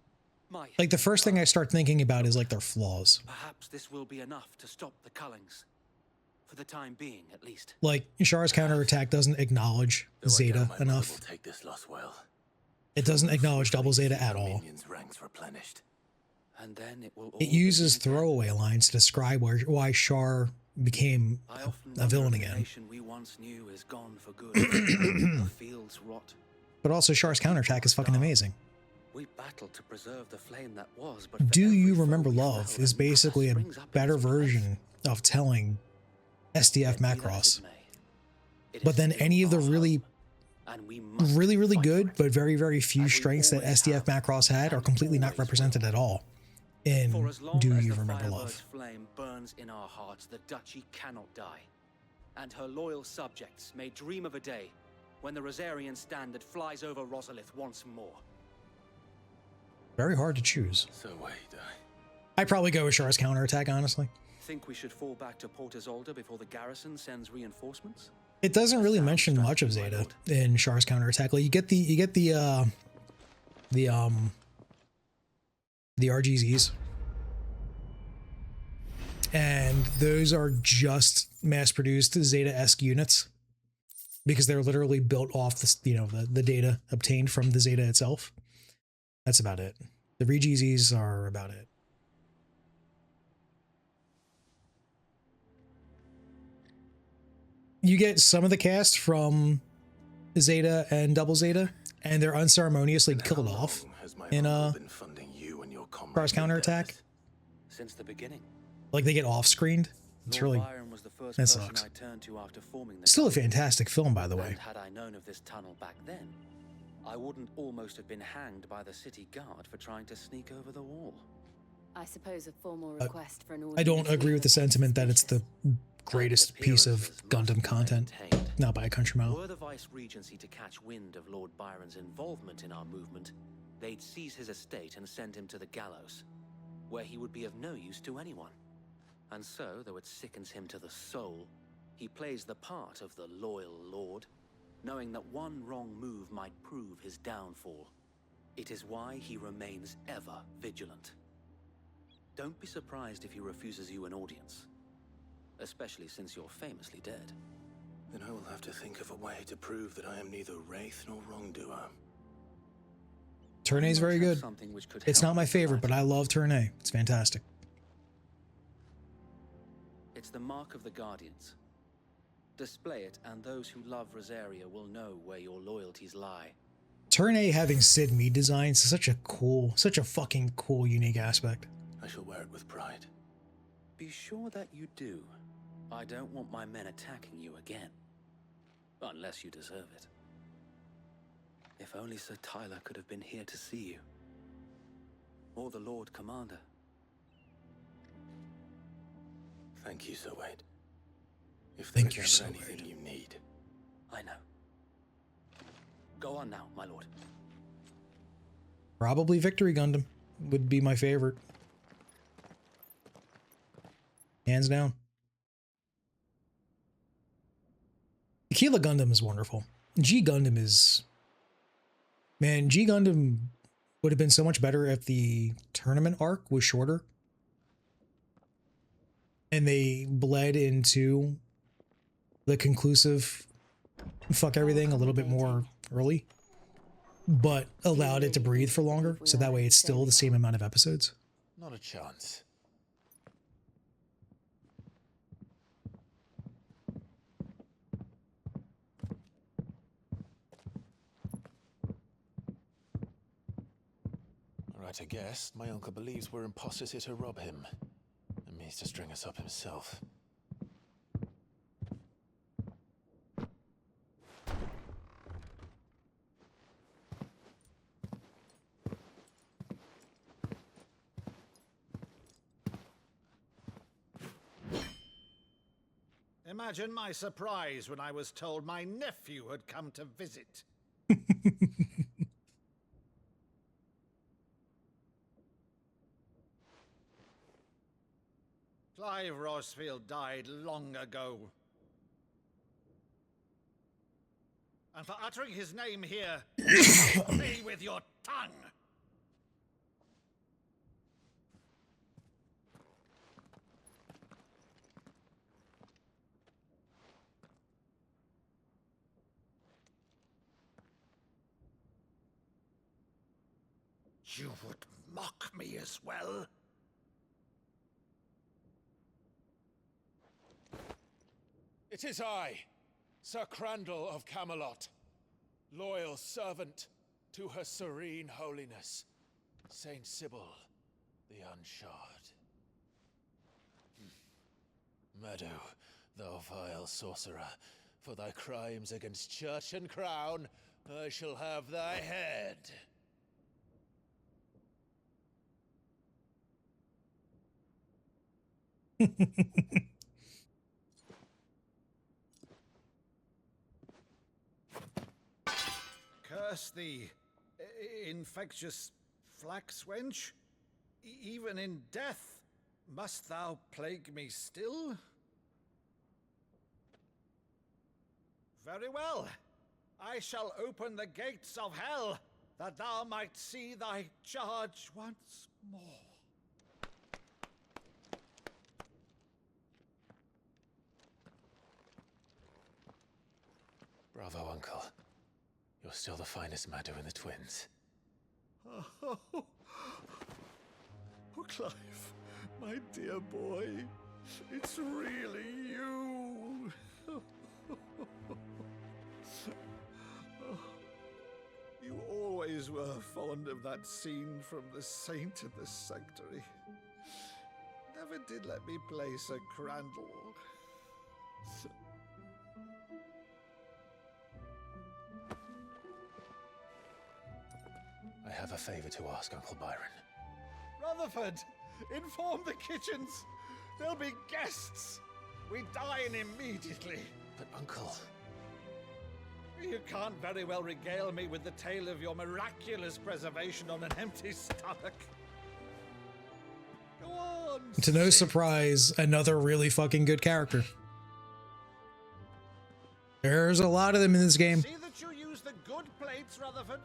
Like the first thing I start thinking about is like their flaws. Perhaps this will be enough to stop the Cullings. For the time being, at least. Like Char's counterattack doesn't acknowledge Zeta enough. Take this loss well. It doesn't acknowledge double Zeta at all. Ranks replenished. And then it will. It uses throwaway lines to describe why Char became a villain again. We once knew is gone for good. The fields rot. But also Char's counterattack is fucking amazing. We battled to preserve the flame that was, but Do You Remember Love is basically a better version of telling SDF Macross. But then any of the really good but very few strengths that SDF Macross had are completely not represented at all in Do You Remember Love. Flame burns in our hearts, the duchy cannot die, and her loyal subjects may dream of a day when the Rosarian standard flies over Rosalith once more. Very hard to choose. So wait, I'd probably go with Char's counterattack, honestly. Think we should fall back to Port Isolde before the garrison sends reinforcements? It doesn't really mention much of Zeta in Char's counterattack. Like you get the RGZs And those are just mass-produced Zeta-esque units because they're literally built off the, the data obtained from the Zeta itself. That's about it. The Regeezes are about it. You get some of the cast from Zeta and Double Zeta, and they're unceremoniously killed off in Cross Counterattack. Since the beginning. Like they get off-screened. It's really that sucks. I turned to after forming the Still a fantastic film, by the way. And had I known of this tunnel back then, I wouldn't almost have been hanged by the city guard for trying to sneak over the wall. I suppose a formal request for an I don't agree with the sentiment that it's the greatest piece of Gundam content, not by a country mile. Were the Vice Regency to catch wind of Lord Byron's involvement in our movement, they'd seize his estate and send him to the gallows, where he would be of no use to anyone. And so, though it sickens him to the soul, he plays the part of the loyal lord, knowing that one wrong move might prove his downfall. It is why he remains ever vigilant. Don't be surprised if he refuses you an audience, especially since you're famously dead. Then I will have to think of a way to prove that I am neither wraith nor wrongdoer. Turn A is very good. It's not my favorite, but I love Turn A. It's fantastic. It's the mark of the Guardians. Display it, and those who love Rosaria will know where your loyalties lie. Turn A having Sid Mead designs is such a fucking cool, unique aspect. I shall wear it with pride. Be sure that you do. I don't want my men attacking you again. Unless you deserve it. If only Sir Tyler could have been here to see you. Or the Lord Commander. Thank you, Sir Wade. If Thank there's you, ever Sir anything you need. I know. Go on now, my lord. Probably Victory Gundam would be my favorite. Hands down. Aquila Gundam is wonderful. G Gundam is... Man, G Gundam would have been so much better if the tournament arc was shorter. And they bled into the conclusive fuck everything a little bit more early. But allowed it to breathe for longer, so that way it's still the same amount of episodes. Not a chance. Right, I guess. My uncle believes we're imposters here to rob him. And means to string us up himself. Imagine my surprise when I was told my nephew had come to visit. Clive Rosfield died long ago. And for uttering his name here, me with your tongue! You would mock me as well? It is I, Sir Crandall of Camelot, loyal servant to Her Serene Holiness, Saint Sybil the Unshod. Meadow, thou vile sorcerer, for thy crimes against church and crown, I shall have thy head. Curse thee, infectious flax wench. Even in death, must thou plague me still? Very well. I shall open the gates of hell, that thou might see thy charge once more. Bravo, Uncle. You're still the finest Madu in the twins. Oh, Clive, my dear boy, it's really you. You always were fond of that scene from The Saint in the Sanctuary. Never did let me play Sir Crandall. I have a favor to ask, Uncle Byron. Rutherford, inform the kitchens. There'll be guests. We dine immediately. But, Uncle... You can't very well regale me with the tale of your miraculous preservation on an empty stomach. Go on. To no surprise, another really fucking good character. There's a lot of them in this game. See that you use the good plates, Rutherford.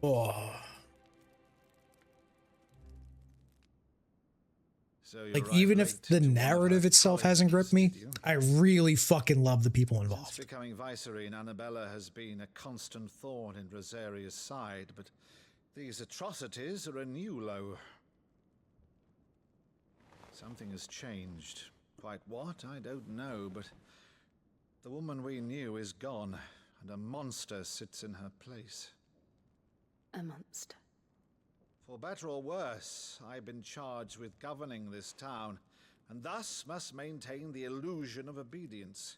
Oh. So you're Like, right even late if the to one of narrative our itself hasn't gripped me, I really fucking love the people Since involved. becoming Vicereine, Annabella has been a constant thorn in Rosaria's side, but these atrocities are a new low. Something has changed. Quite what, I don't know, but the woman we knew is gone, and a monster sits in her place. A monster. For better or worse, I've been charged with governing this town, and thus must maintain the illusion of obedience.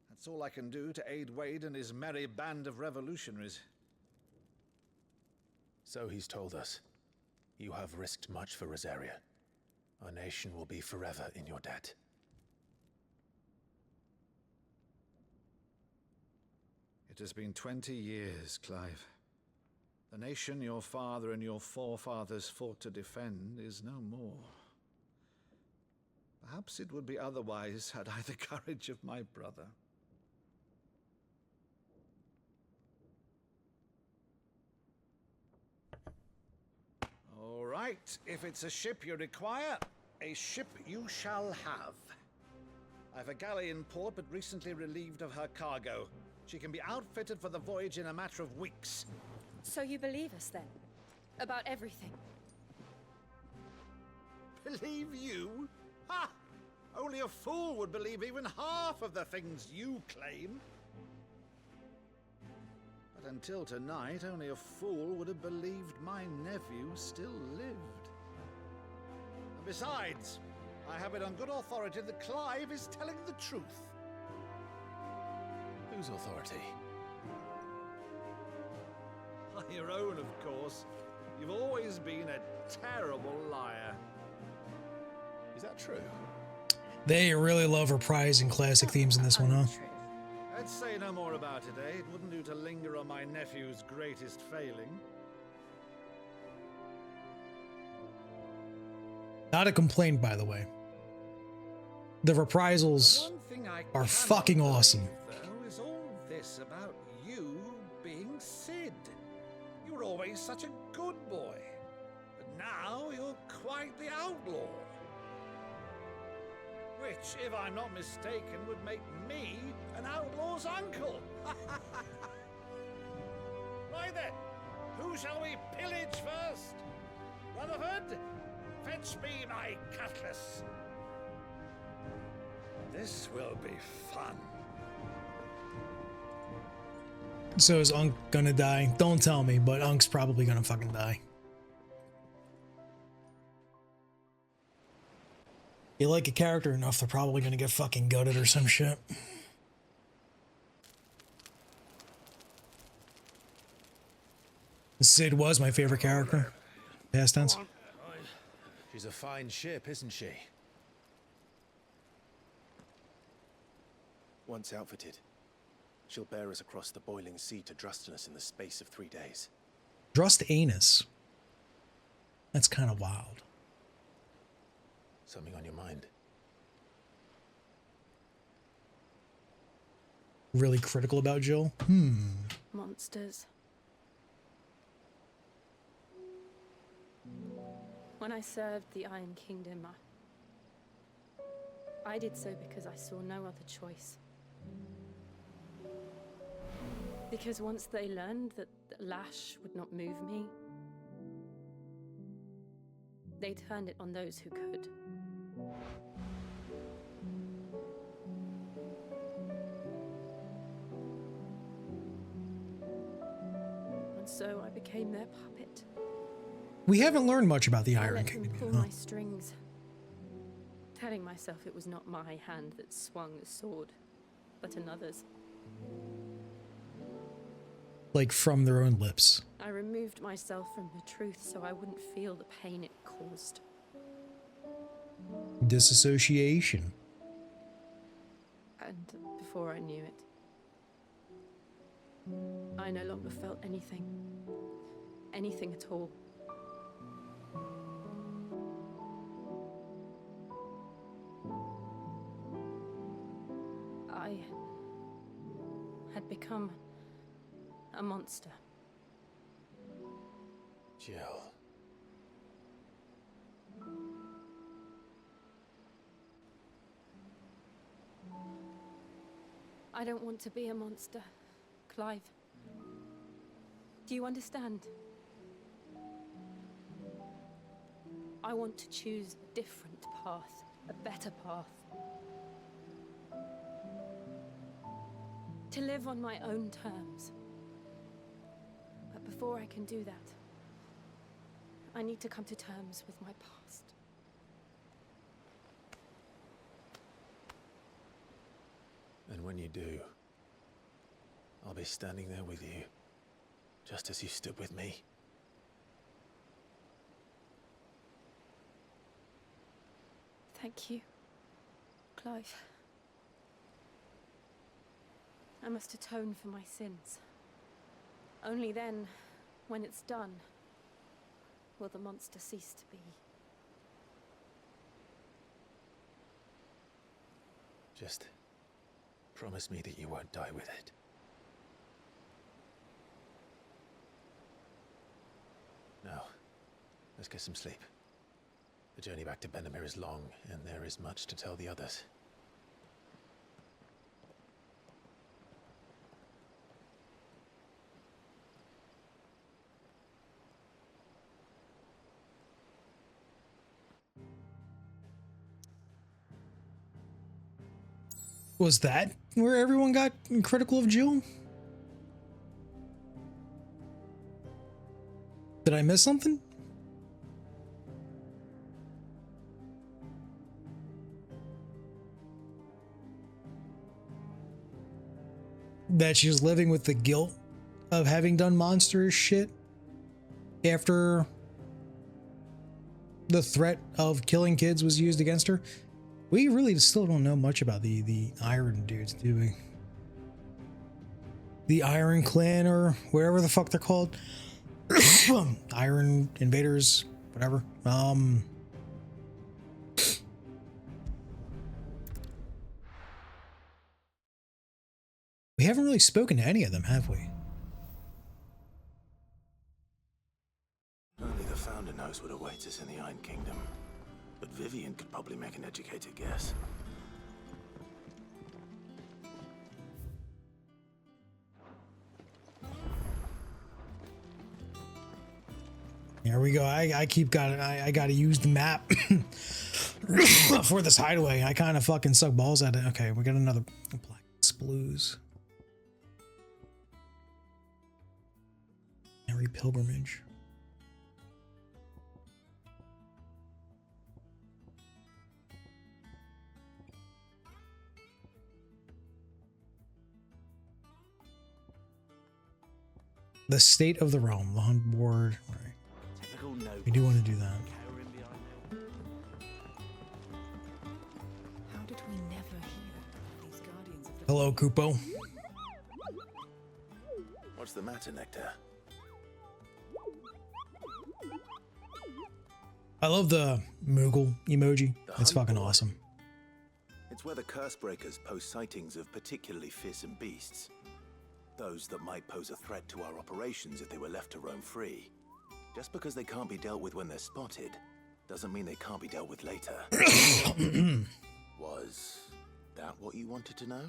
That's all I can do to aid Wade and his merry band of revolutionaries. So he's told us. You have risked much for Rosaria. Our nation will be forever in your debt. It has been 20 years, Clive. The nation your father and your forefathers fought to defend is no more. Perhaps it would be otherwise had I the courage of my brother. All right, if it's a ship you require, a ship you shall have. I've a galley in port, but recently relieved of her cargo. She can be outfitted for the voyage in a matter of weeks. So you believe us then? About everything? Believe you? Ha! Only a fool would believe even half of the things you claim. But until tonight, only a fool would have believed my nephew still lived. And besides, I have it on good authority that Clive is telling the truth. Whose authority? Your own, of course. You've always been a terrible liar. Is that true? They really love reprising classic themes in this one, huh? Let's say no more about it, eh? It wouldn't do to linger on my nephew's greatest failing. Not a complaint, by the way. The reprisals are fucking awesome. Though, is all this about you being Sid? You were always such a good boy, but now you're quite the outlaw. Which, if I'm not mistaken, would make me an outlaw's uncle. Right then, who shall we pillage first? Rutherford, fetch me my cutlass. This will be fun. So is Unk gonna die? Don't tell me, but Unk's probably gonna fucking die. You like a character enough, they're probably gonna get fucking gutted or some shit. Sid was my favorite character. Past tense. She's a fine ship, isn't she? Once outfitted, she'll bear us across the boiling sea to Drustinus in the space of 3 days. Drustanus. That's kind of wild. Something on your mind? Really critical about Jill? Monsters. When I served the Iron Kingdom, I did so because I saw no other choice. Because once they learned that the lash would not move me, they turned it on those who could. And so I became their puppet. We haven't learned much about the I Iron let Kingdom them pull yet, huh? my strings, telling myself it was not my hand that swung the sword, but another's. Like from their own lips. I removed myself from the truth so I wouldn't feel the pain it caused. Disassociation. And before I knew it, I no longer felt anything. Anything at all. I had become a monster. Jill. I don't want to be a monster, Clive. Do you understand? I want to choose a different path, a better path. To live on my own terms. But before I can do that, I need to come to terms with my past. And when you do, I'll be standing there with you, just as you stood with me. Thank you, Clive. I must atone for my sins. Only then, when it's done, will the monster cease to be. Just promise me that you won't die with it. Now, let's get some sleep. The journey back to Benamir is long, and there is much to tell the others. Was that where everyone got critical of Jill? Did I miss something? That she's living with the guilt of having done monstrous shit after the threat of killing kids was used against her? We really still don't know much about the Iron dudes, do we? The Iron Clan, or whatever the fuck they're called. Iron Invaders, whatever. We haven't really spoken to any of them, have we? Only the Founder knows what awaits us in the Iron Kingdom. But Vivian could probably make an educated guess. Here we go. I gotta use the map for this hideaway. I kind of fucking suck balls at it. Okay, we got another black splues. Every pilgrimage. The state of the realm, the hunt board. All right. We do want to do that. How did we never hear of these guardians of the Hello, Kupo. What's the matter, Nectar? I love the Moogle emoji. It's fucking awesome. It's where the curse breakers post sightings of particularly fearsome beasts. Those that might pose a threat to our operations if they were left to roam free. Just because they can't be dealt with when they're spotted, doesn't mean they can't be dealt with later. Was that what you wanted to know?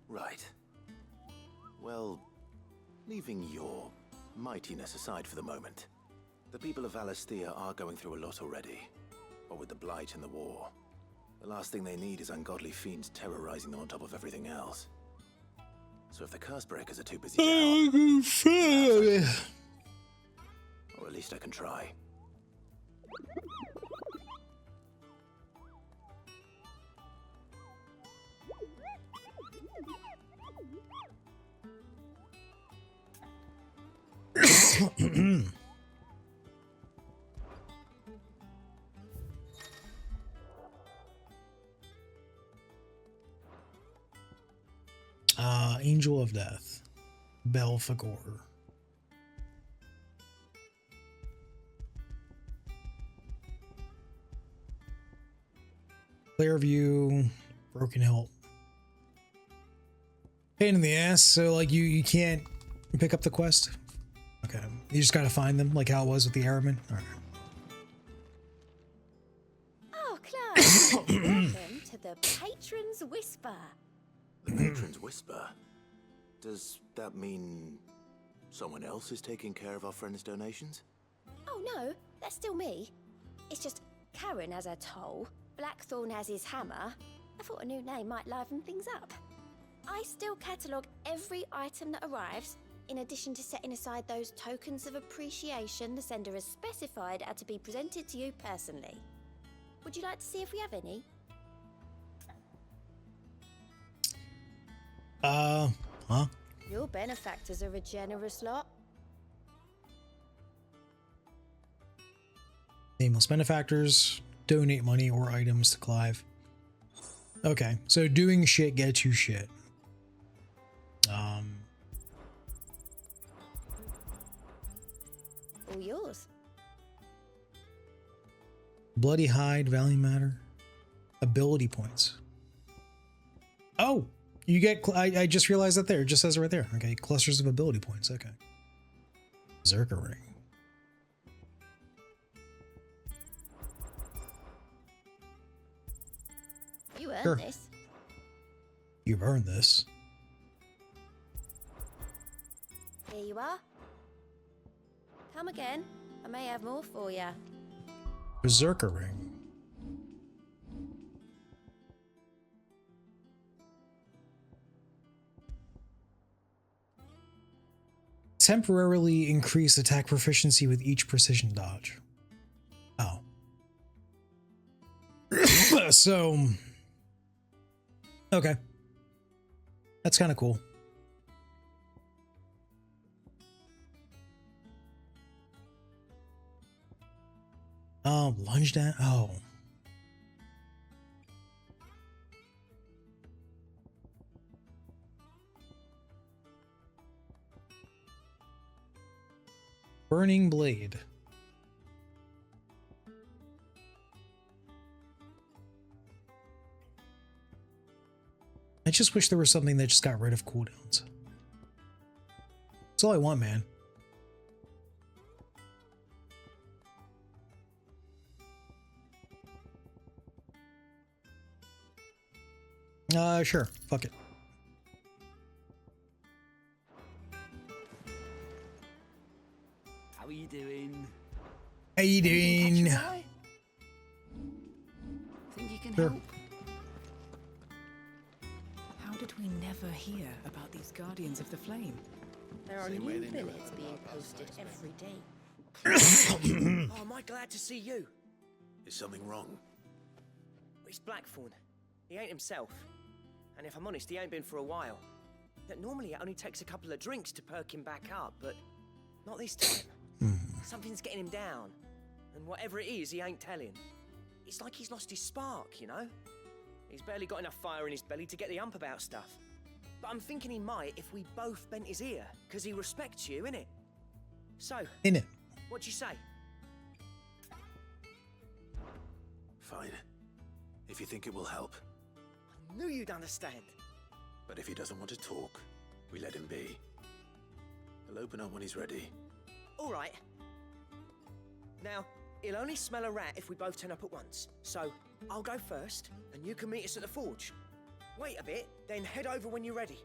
Right. Well, leaving your mightiness aside for the moment, the people of Valisthea are going through a lot already. What with the Blight and the war. The last thing they need is ungodly fiends terrorizing them on top of everything else. So if the Cursebreakers are too busy to help, or at least I can try. Angel of Death, Belphegor. Clearview, Broken Hilt. Pain in the ass. So like you can't pick up the quest. Okay, you just gotta find them, like how it was with the Airman. All right. Oh, Clark! Welcome to the Patron's Whisper. The Patron's Whisper? Does that mean someone else is taking care of our friend's donations? Oh no, that's still me. It's just Karen has her toll, Blackthorn has his hammer. I thought a new name might liven things up. I still catalogue every item that arrives, in addition to setting aside those tokens of appreciation the sender has specified are to be presented to you personally. Would you like to see if we have any? Huh? Your benefactors are a generous lot. Nameless benefactors, donate money or items to Clive. Okay, so doing shit gets you shit. All yours. Bloody Hide, Valley Matter, ability points. Oh, you get. I just realized that there. It just says it right there. Okay, clusters of ability points. Okay. Berserker Ring. You earned Sure. this. You've earned this. Here you are. Come again. I may have more for you. Berserker Ring. Temporarily increase attack proficiency with each precision dodge. Oh. So. Okay. That's kind of cool. Oh, lunge down. Oh. Burning Blade. I just wish there was something that just got rid of cooldowns. That's all I want, man. Sure. Fuck it. How are you doing? How you doing? Think you can Sure. help? How did we never hear about these Guardians of the Flame? There are Same way new they knew billets about being our posted past every day. Oh, am I glad to see you? Is something wrong? It's Blackthorn. He ain't himself. And if I'm honest, he ain't been for a while. That normally it only takes a couple of drinks to perk him back up, but not this time. Something's getting him down. And whatever it is, he ain't telling. It's like he's lost his spark, you know? He's barely got enough fire in his belly to get the ump about stuff. But I'm thinking he might if we both bent his ear, because he respects you, innit? So, In it. what'd you say? Fine. If you think it will help. Knew you'd understand. But if he doesn't want to talk, we let him be. He'll open up when he's ready. All right. Now, he'll only smell a rat if we both turn up at once. So, I'll go first, and you can meet us at the forge. Wait a bit, then head over when you're ready.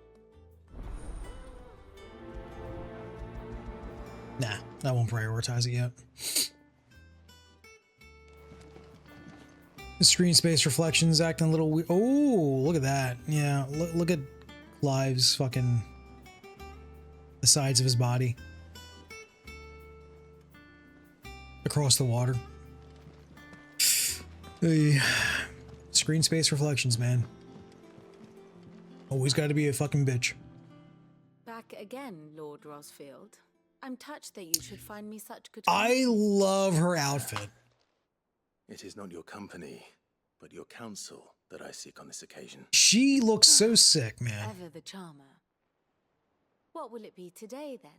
Nah, I won't prioritize it yet. The screen space reflections acting a little weird. Oh, look at that. Yeah, look at Clive's fucking... the sides of his body. Across the water. Hey. Screen space reflections, man. Always gotta be a fucking bitch. Back again, Lord Rosfield. I'm touched that you should find me such good I love her outfit. It is not your company, but your counsel that I seek on this occasion. She looks so sick, man. Ever the charmer. What will it be today, then?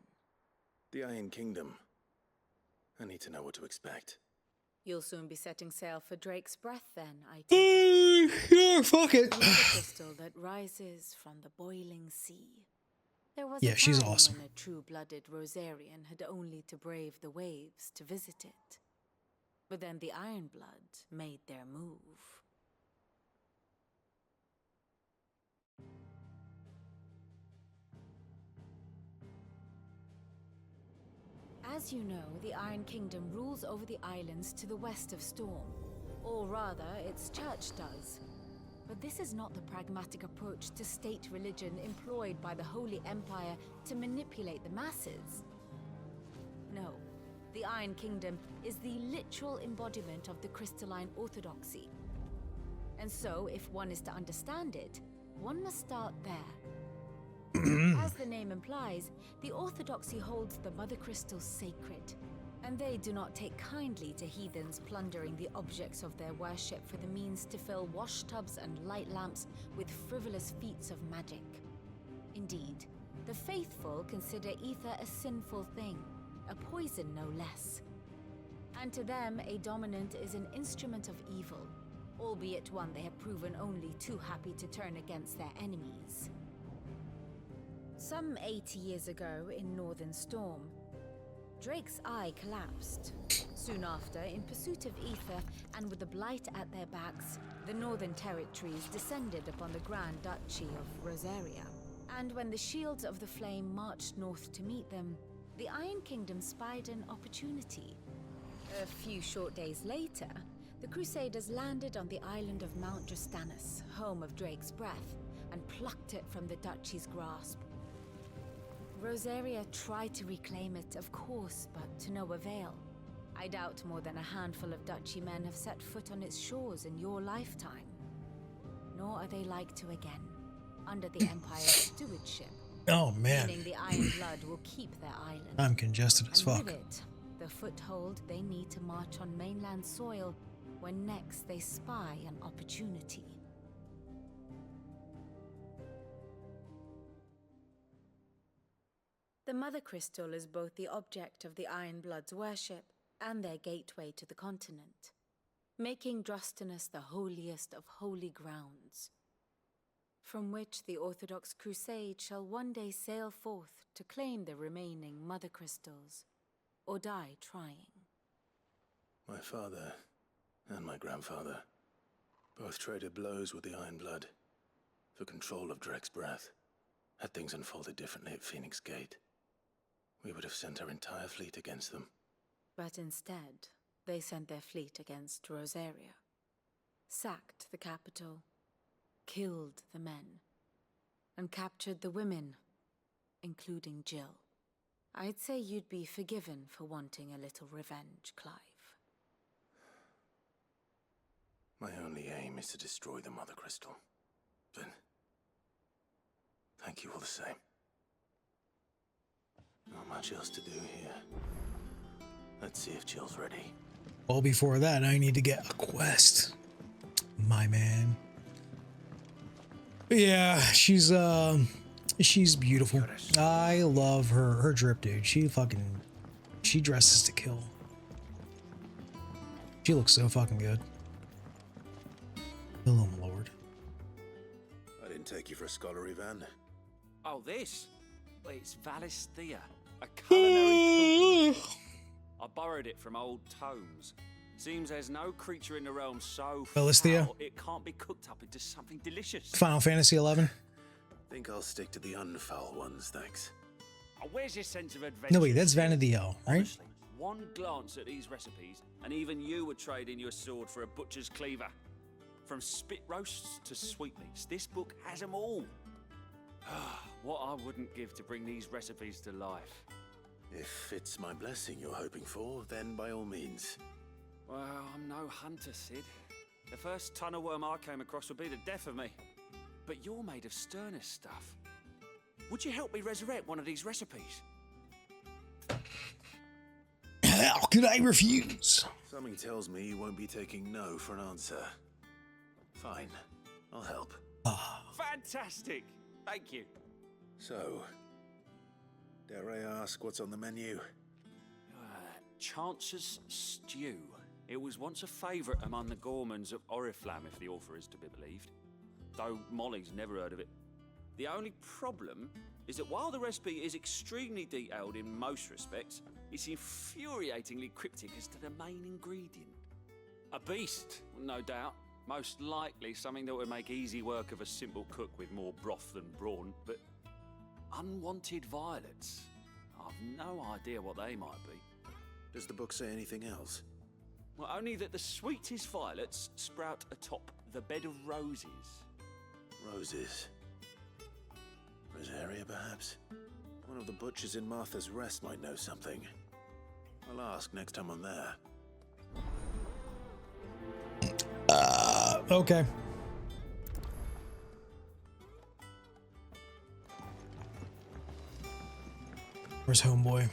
The Iron Kingdom. I need to know what to expect. You'll soon be setting sail for Drake's Breath, then, I take it. Yeah, fuck it. The crystal that rises from the boiling sea. There was Yeah, a she's time awesome. when a true-blooded Rosarian had only to brave the waves to visit it. But then the Ironblood made their move. As you know, the Iron Kingdom rules over the islands to the west of Storm. Or rather, its church does. But this is not the pragmatic approach to state religion employed by the Holy Empire to manipulate the masses. No, the Iron Kingdom is the literal embodiment of the crystalline orthodoxy. And so, if one is to understand it, one must start there. As the name implies, the orthodoxy holds the Mother Crystals sacred, and they do not take kindly to heathens plundering the objects of their worship for the means to fill washtubs and light lamps with frivolous feats of magic. Indeed, the faithful consider ether a sinful thing, a poison no less. And to them, a dominant is an instrument of evil, albeit one they have proven only too happy to turn against their enemies. Some 80 years ago in Northern Storm, Drake's eye collapsed. Soon after, in pursuit of ether and with the blight at their backs, the Northern Territories descended upon the Grand Duchy of Rosaria. And when the Shields of the Flame marched north to meet them, the Iron Kingdom spied an opportunity. A few short days later, the Crusaders landed on the island of Mount Justanus, home of Drake's Breath, and plucked it from the Duchy's grasp. Rosaria tried to reclaim it, of course, but to no avail. I doubt more than a handful of Duchy men have set foot on its shores in your lifetime. Nor are they like to again, under the Empire's stewardship. Oh, man. Meaning the Iron Blood will keep their island. I'm congested as And fuck. with it, the foothold they need to march on mainland soil when next they spy an opportunity. The Mother Crystal is both the object of the Iron Blood's worship and their gateway to the continent, making Drostanus the holiest of holy grounds, from which the Orthodox Crusade shall one day sail forth to claim the remaining Mother Crystals, or die trying. My father and my grandfather both traded blows with the Iron Blood for control of Drake's Breath. Had things unfolded differently at Phoenix Gate, we would have sent our entire fleet against them. But instead, they sent their fleet against Rosaria, sacked the capital, killed the men, and captured the women, including Jill. I'd say you'd be forgiven for wanting a little revenge, Clive. My only aim is to destroy the Mother Crystal. But thank you all the same. Not much else to do here. Let's see if Jill's ready. Well, before that, I need to get a quest. My man. Yeah, she's beautiful. I love her drip, dude. She dresses to kill. She looks so fucking good. Kill him, Lord. you for a scholarly van. Oh, this? Well, it's Valisthea, a culinary compliment. I borrowed it from old tomes. Seems there's no creature in the realm so Valisthea? foul it can't be cooked up into something delicious. Final Fantasy XI. Think I'll stick to the unfoul ones, thanks. Oh, where's your sense of adventure? No, wait, that's Vanadil, right? Honestly, one glance at these recipes, and even you would trade in your sword for a butcher's cleaver. From spit roasts to sweetmeats, this book has them all. What I wouldn't give to bring these recipes to life. If it's my blessing you're hoping for, then by all means. Well, I'm no hunter, Sid. The first ton of worm I came across would be the death of me. But you're made of sterner stuff. Would you help me resurrect one of these recipes? How could I refuse? Something tells me you won't be taking no for an answer. Fine, I'll help. Fantastic! Thank you. So, dare I ask what's on the menu? Chance's Stew. It was once a favourite among the gourmands of Oriflamme, if the author is to be believed. Though Molly's never heard of it. The only problem is that while the recipe is extremely detailed in most respects, it's infuriatingly cryptic as to the main ingredient. A beast, no doubt. Most likely something that would make easy work of a simple cook with more broth than brawn, but unwanted violets. I've no idea what they might be. Does the book say anything else? Well, only that the sweetest violets sprout atop the bed of roses. Roses. Rosaria, perhaps? One of the butchers in Martha's Rest might know something. I'll ask next time I'm there. Okay. Where's homeboy?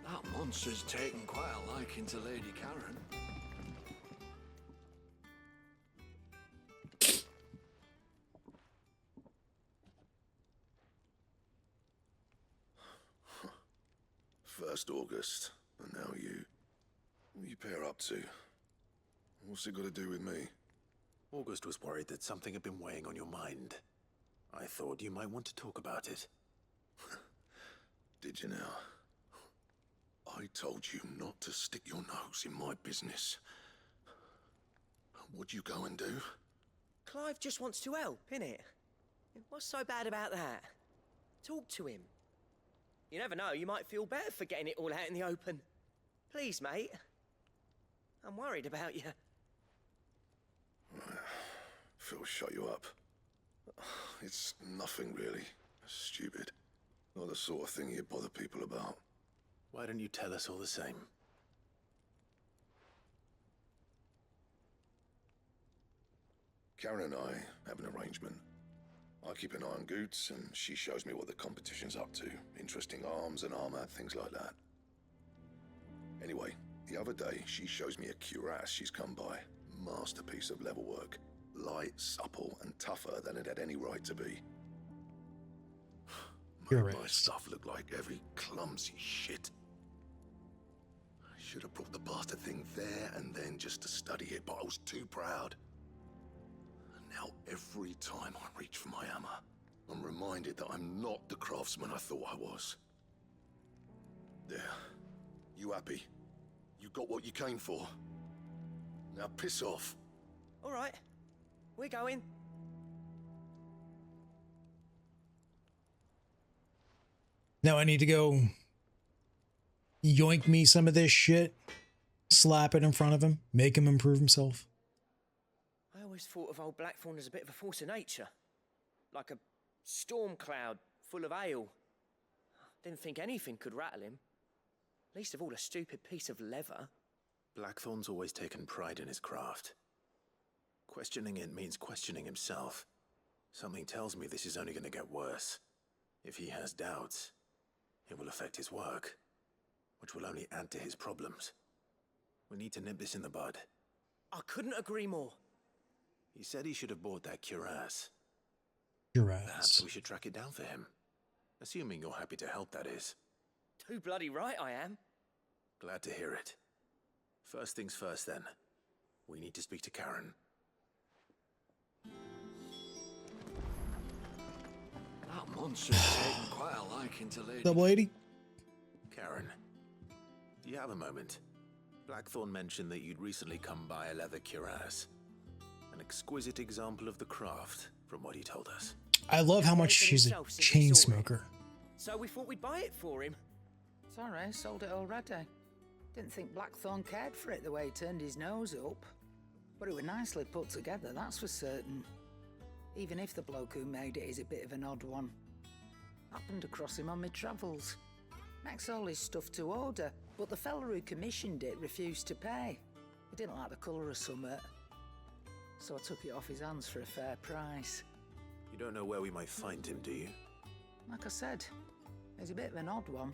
That monster's taken quite a liking to Lady Karen. First August, and now you. What are you pair up to? What's it got to do with me? August was worried that something had been weighing on your mind. I thought you might want to talk about it. Did you now? I told you not to stick your nose in my business. What'd you go and do? Clive just wants to help, innit? What's so bad about that? Talk to him. You never know, you might feel better for getting it all out in the open. Please, mate. I'm worried about you. Phil, shut you up. It's nothing really. Stupid. Not the sort of thing you bother people about. Why don't you tell us all the same? Karen and I have an arrangement. I keep an eye on Goots, and she shows me what the competition's up to. Interesting arms and armor, things like that. Anyway, the other day, she shows me a cuirass she's come by. Masterpiece of level work. Light, supple, and tougher than it had any right to be. Made my stuff look like every clumsy shit. I should have brought the bastard thing there and then just to study it, but I was too proud. And now every time I reach for my hammer, I'm reminded that I'm not the craftsman I thought I was. There. You happy? You got what you came for? Now piss off. All right. We're going. Now I need to go yoink me some of this shit, slap it in front of him, make him improve himself. I always thought of old Blackthorn as a bit of a force of nature. Like a storm cloud full of ale. Didn't think anything could rattle him. Least of all a stupid piece of leather. Blackthorn's always taken pride in his craft. Questioning it means questioning himself. Something tells me this is only going to get worse. If he has doubts, it will affect his work, which will only add to his problems. We need to nip this in the bud. I couldn't agree more. He said he should have bought that cuirass. Cuirass. Perhaps we should track it down for him. Assuming you're happy to help, that is. Too bloody right I am. Glad to hear it. First things first, then. We need to speak to Karen. That monster has taken quite a liking to Lady. Double 80? Karen, do you have a moment? Blackthorn mentioned that you'd recently come by a leather cuirass. An exquisite example of the craft, from what he told us. I love how much she's a chain smoker. So we thought we'd buy it for him. Sorry, sold it already. Didn't think Blackthorn cared for it the way he turned his nose up. But it was nicely put together, that's for certain. Even if the bloke who made it is a bit of an odd one. Happened across him on my travels. Makes all his stuff to order, but the fella who commissioned it refused to pay. He didn't like the colour of summit. So I took it off his hands for a fair price. You don't know where we might find him, do you? Like I said, he's a bit of an odd one.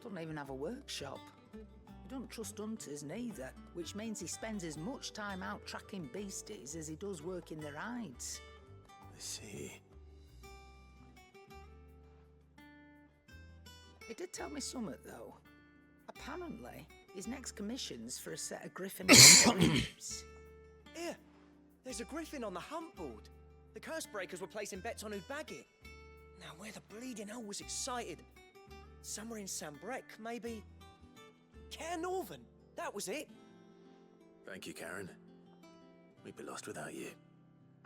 Doesn't even have a workshop. He don't trust hunters neither, which means he spends as much time out tracking beasties as he does working their hides. I see. He did tell me something, though. Apparently, his next commission's for a set of griffin ribs. Here, there's a griffin on the hunt board. The curse breakers were placing bets on who'd bag it. Now, where the bleeding hell was excited? Somewhere in Sambrec, maybe? Care Northern, that was it. Thank you, Karen. We'd be lost without you.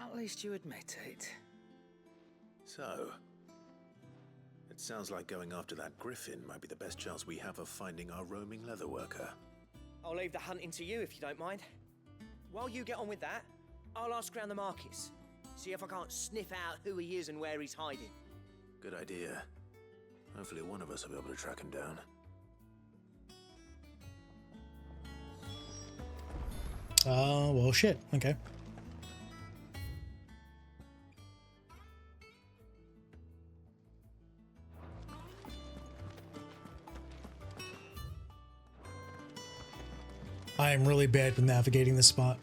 At least you admit it. So, it sounds like going after that griffin might be the best chance we have of finding our roaming leatherworker. I'll leave the hunting to you if you don't mind. While you get on with that, I'll ask around the markets. See if I can't sniff out who he is and where he's hiding. Good idea. Hopefully one of us will be able to track him down. Well, shit. Okay. I am really bad with navigating this spot.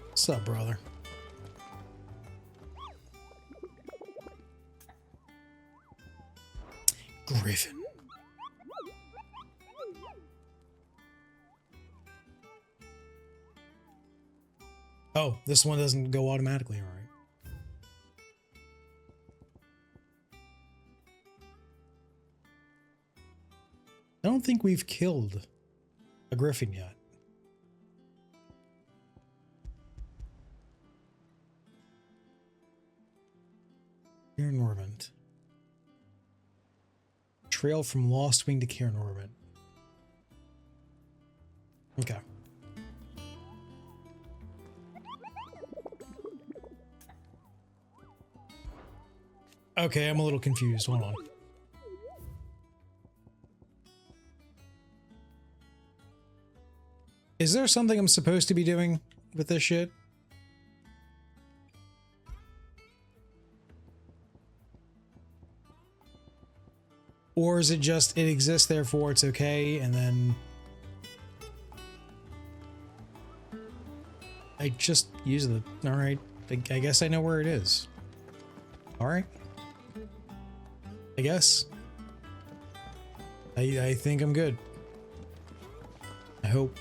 What's up, brother? Griffin. Oh, this one doesn't go automatically, all right. I don't think we've killed a griffin yet. Cairn Orbit. Trail from Lost Wing to Cairn Orbit. Okay. Okay, I'm a little confused. Hold on. Is there something I'm supposed to be doing with this shit? Or is it just, it exists, therefore it's okay, and then I just use the, alright, I guess I know where it is. Alright. I guess. I think I'm good. I hope.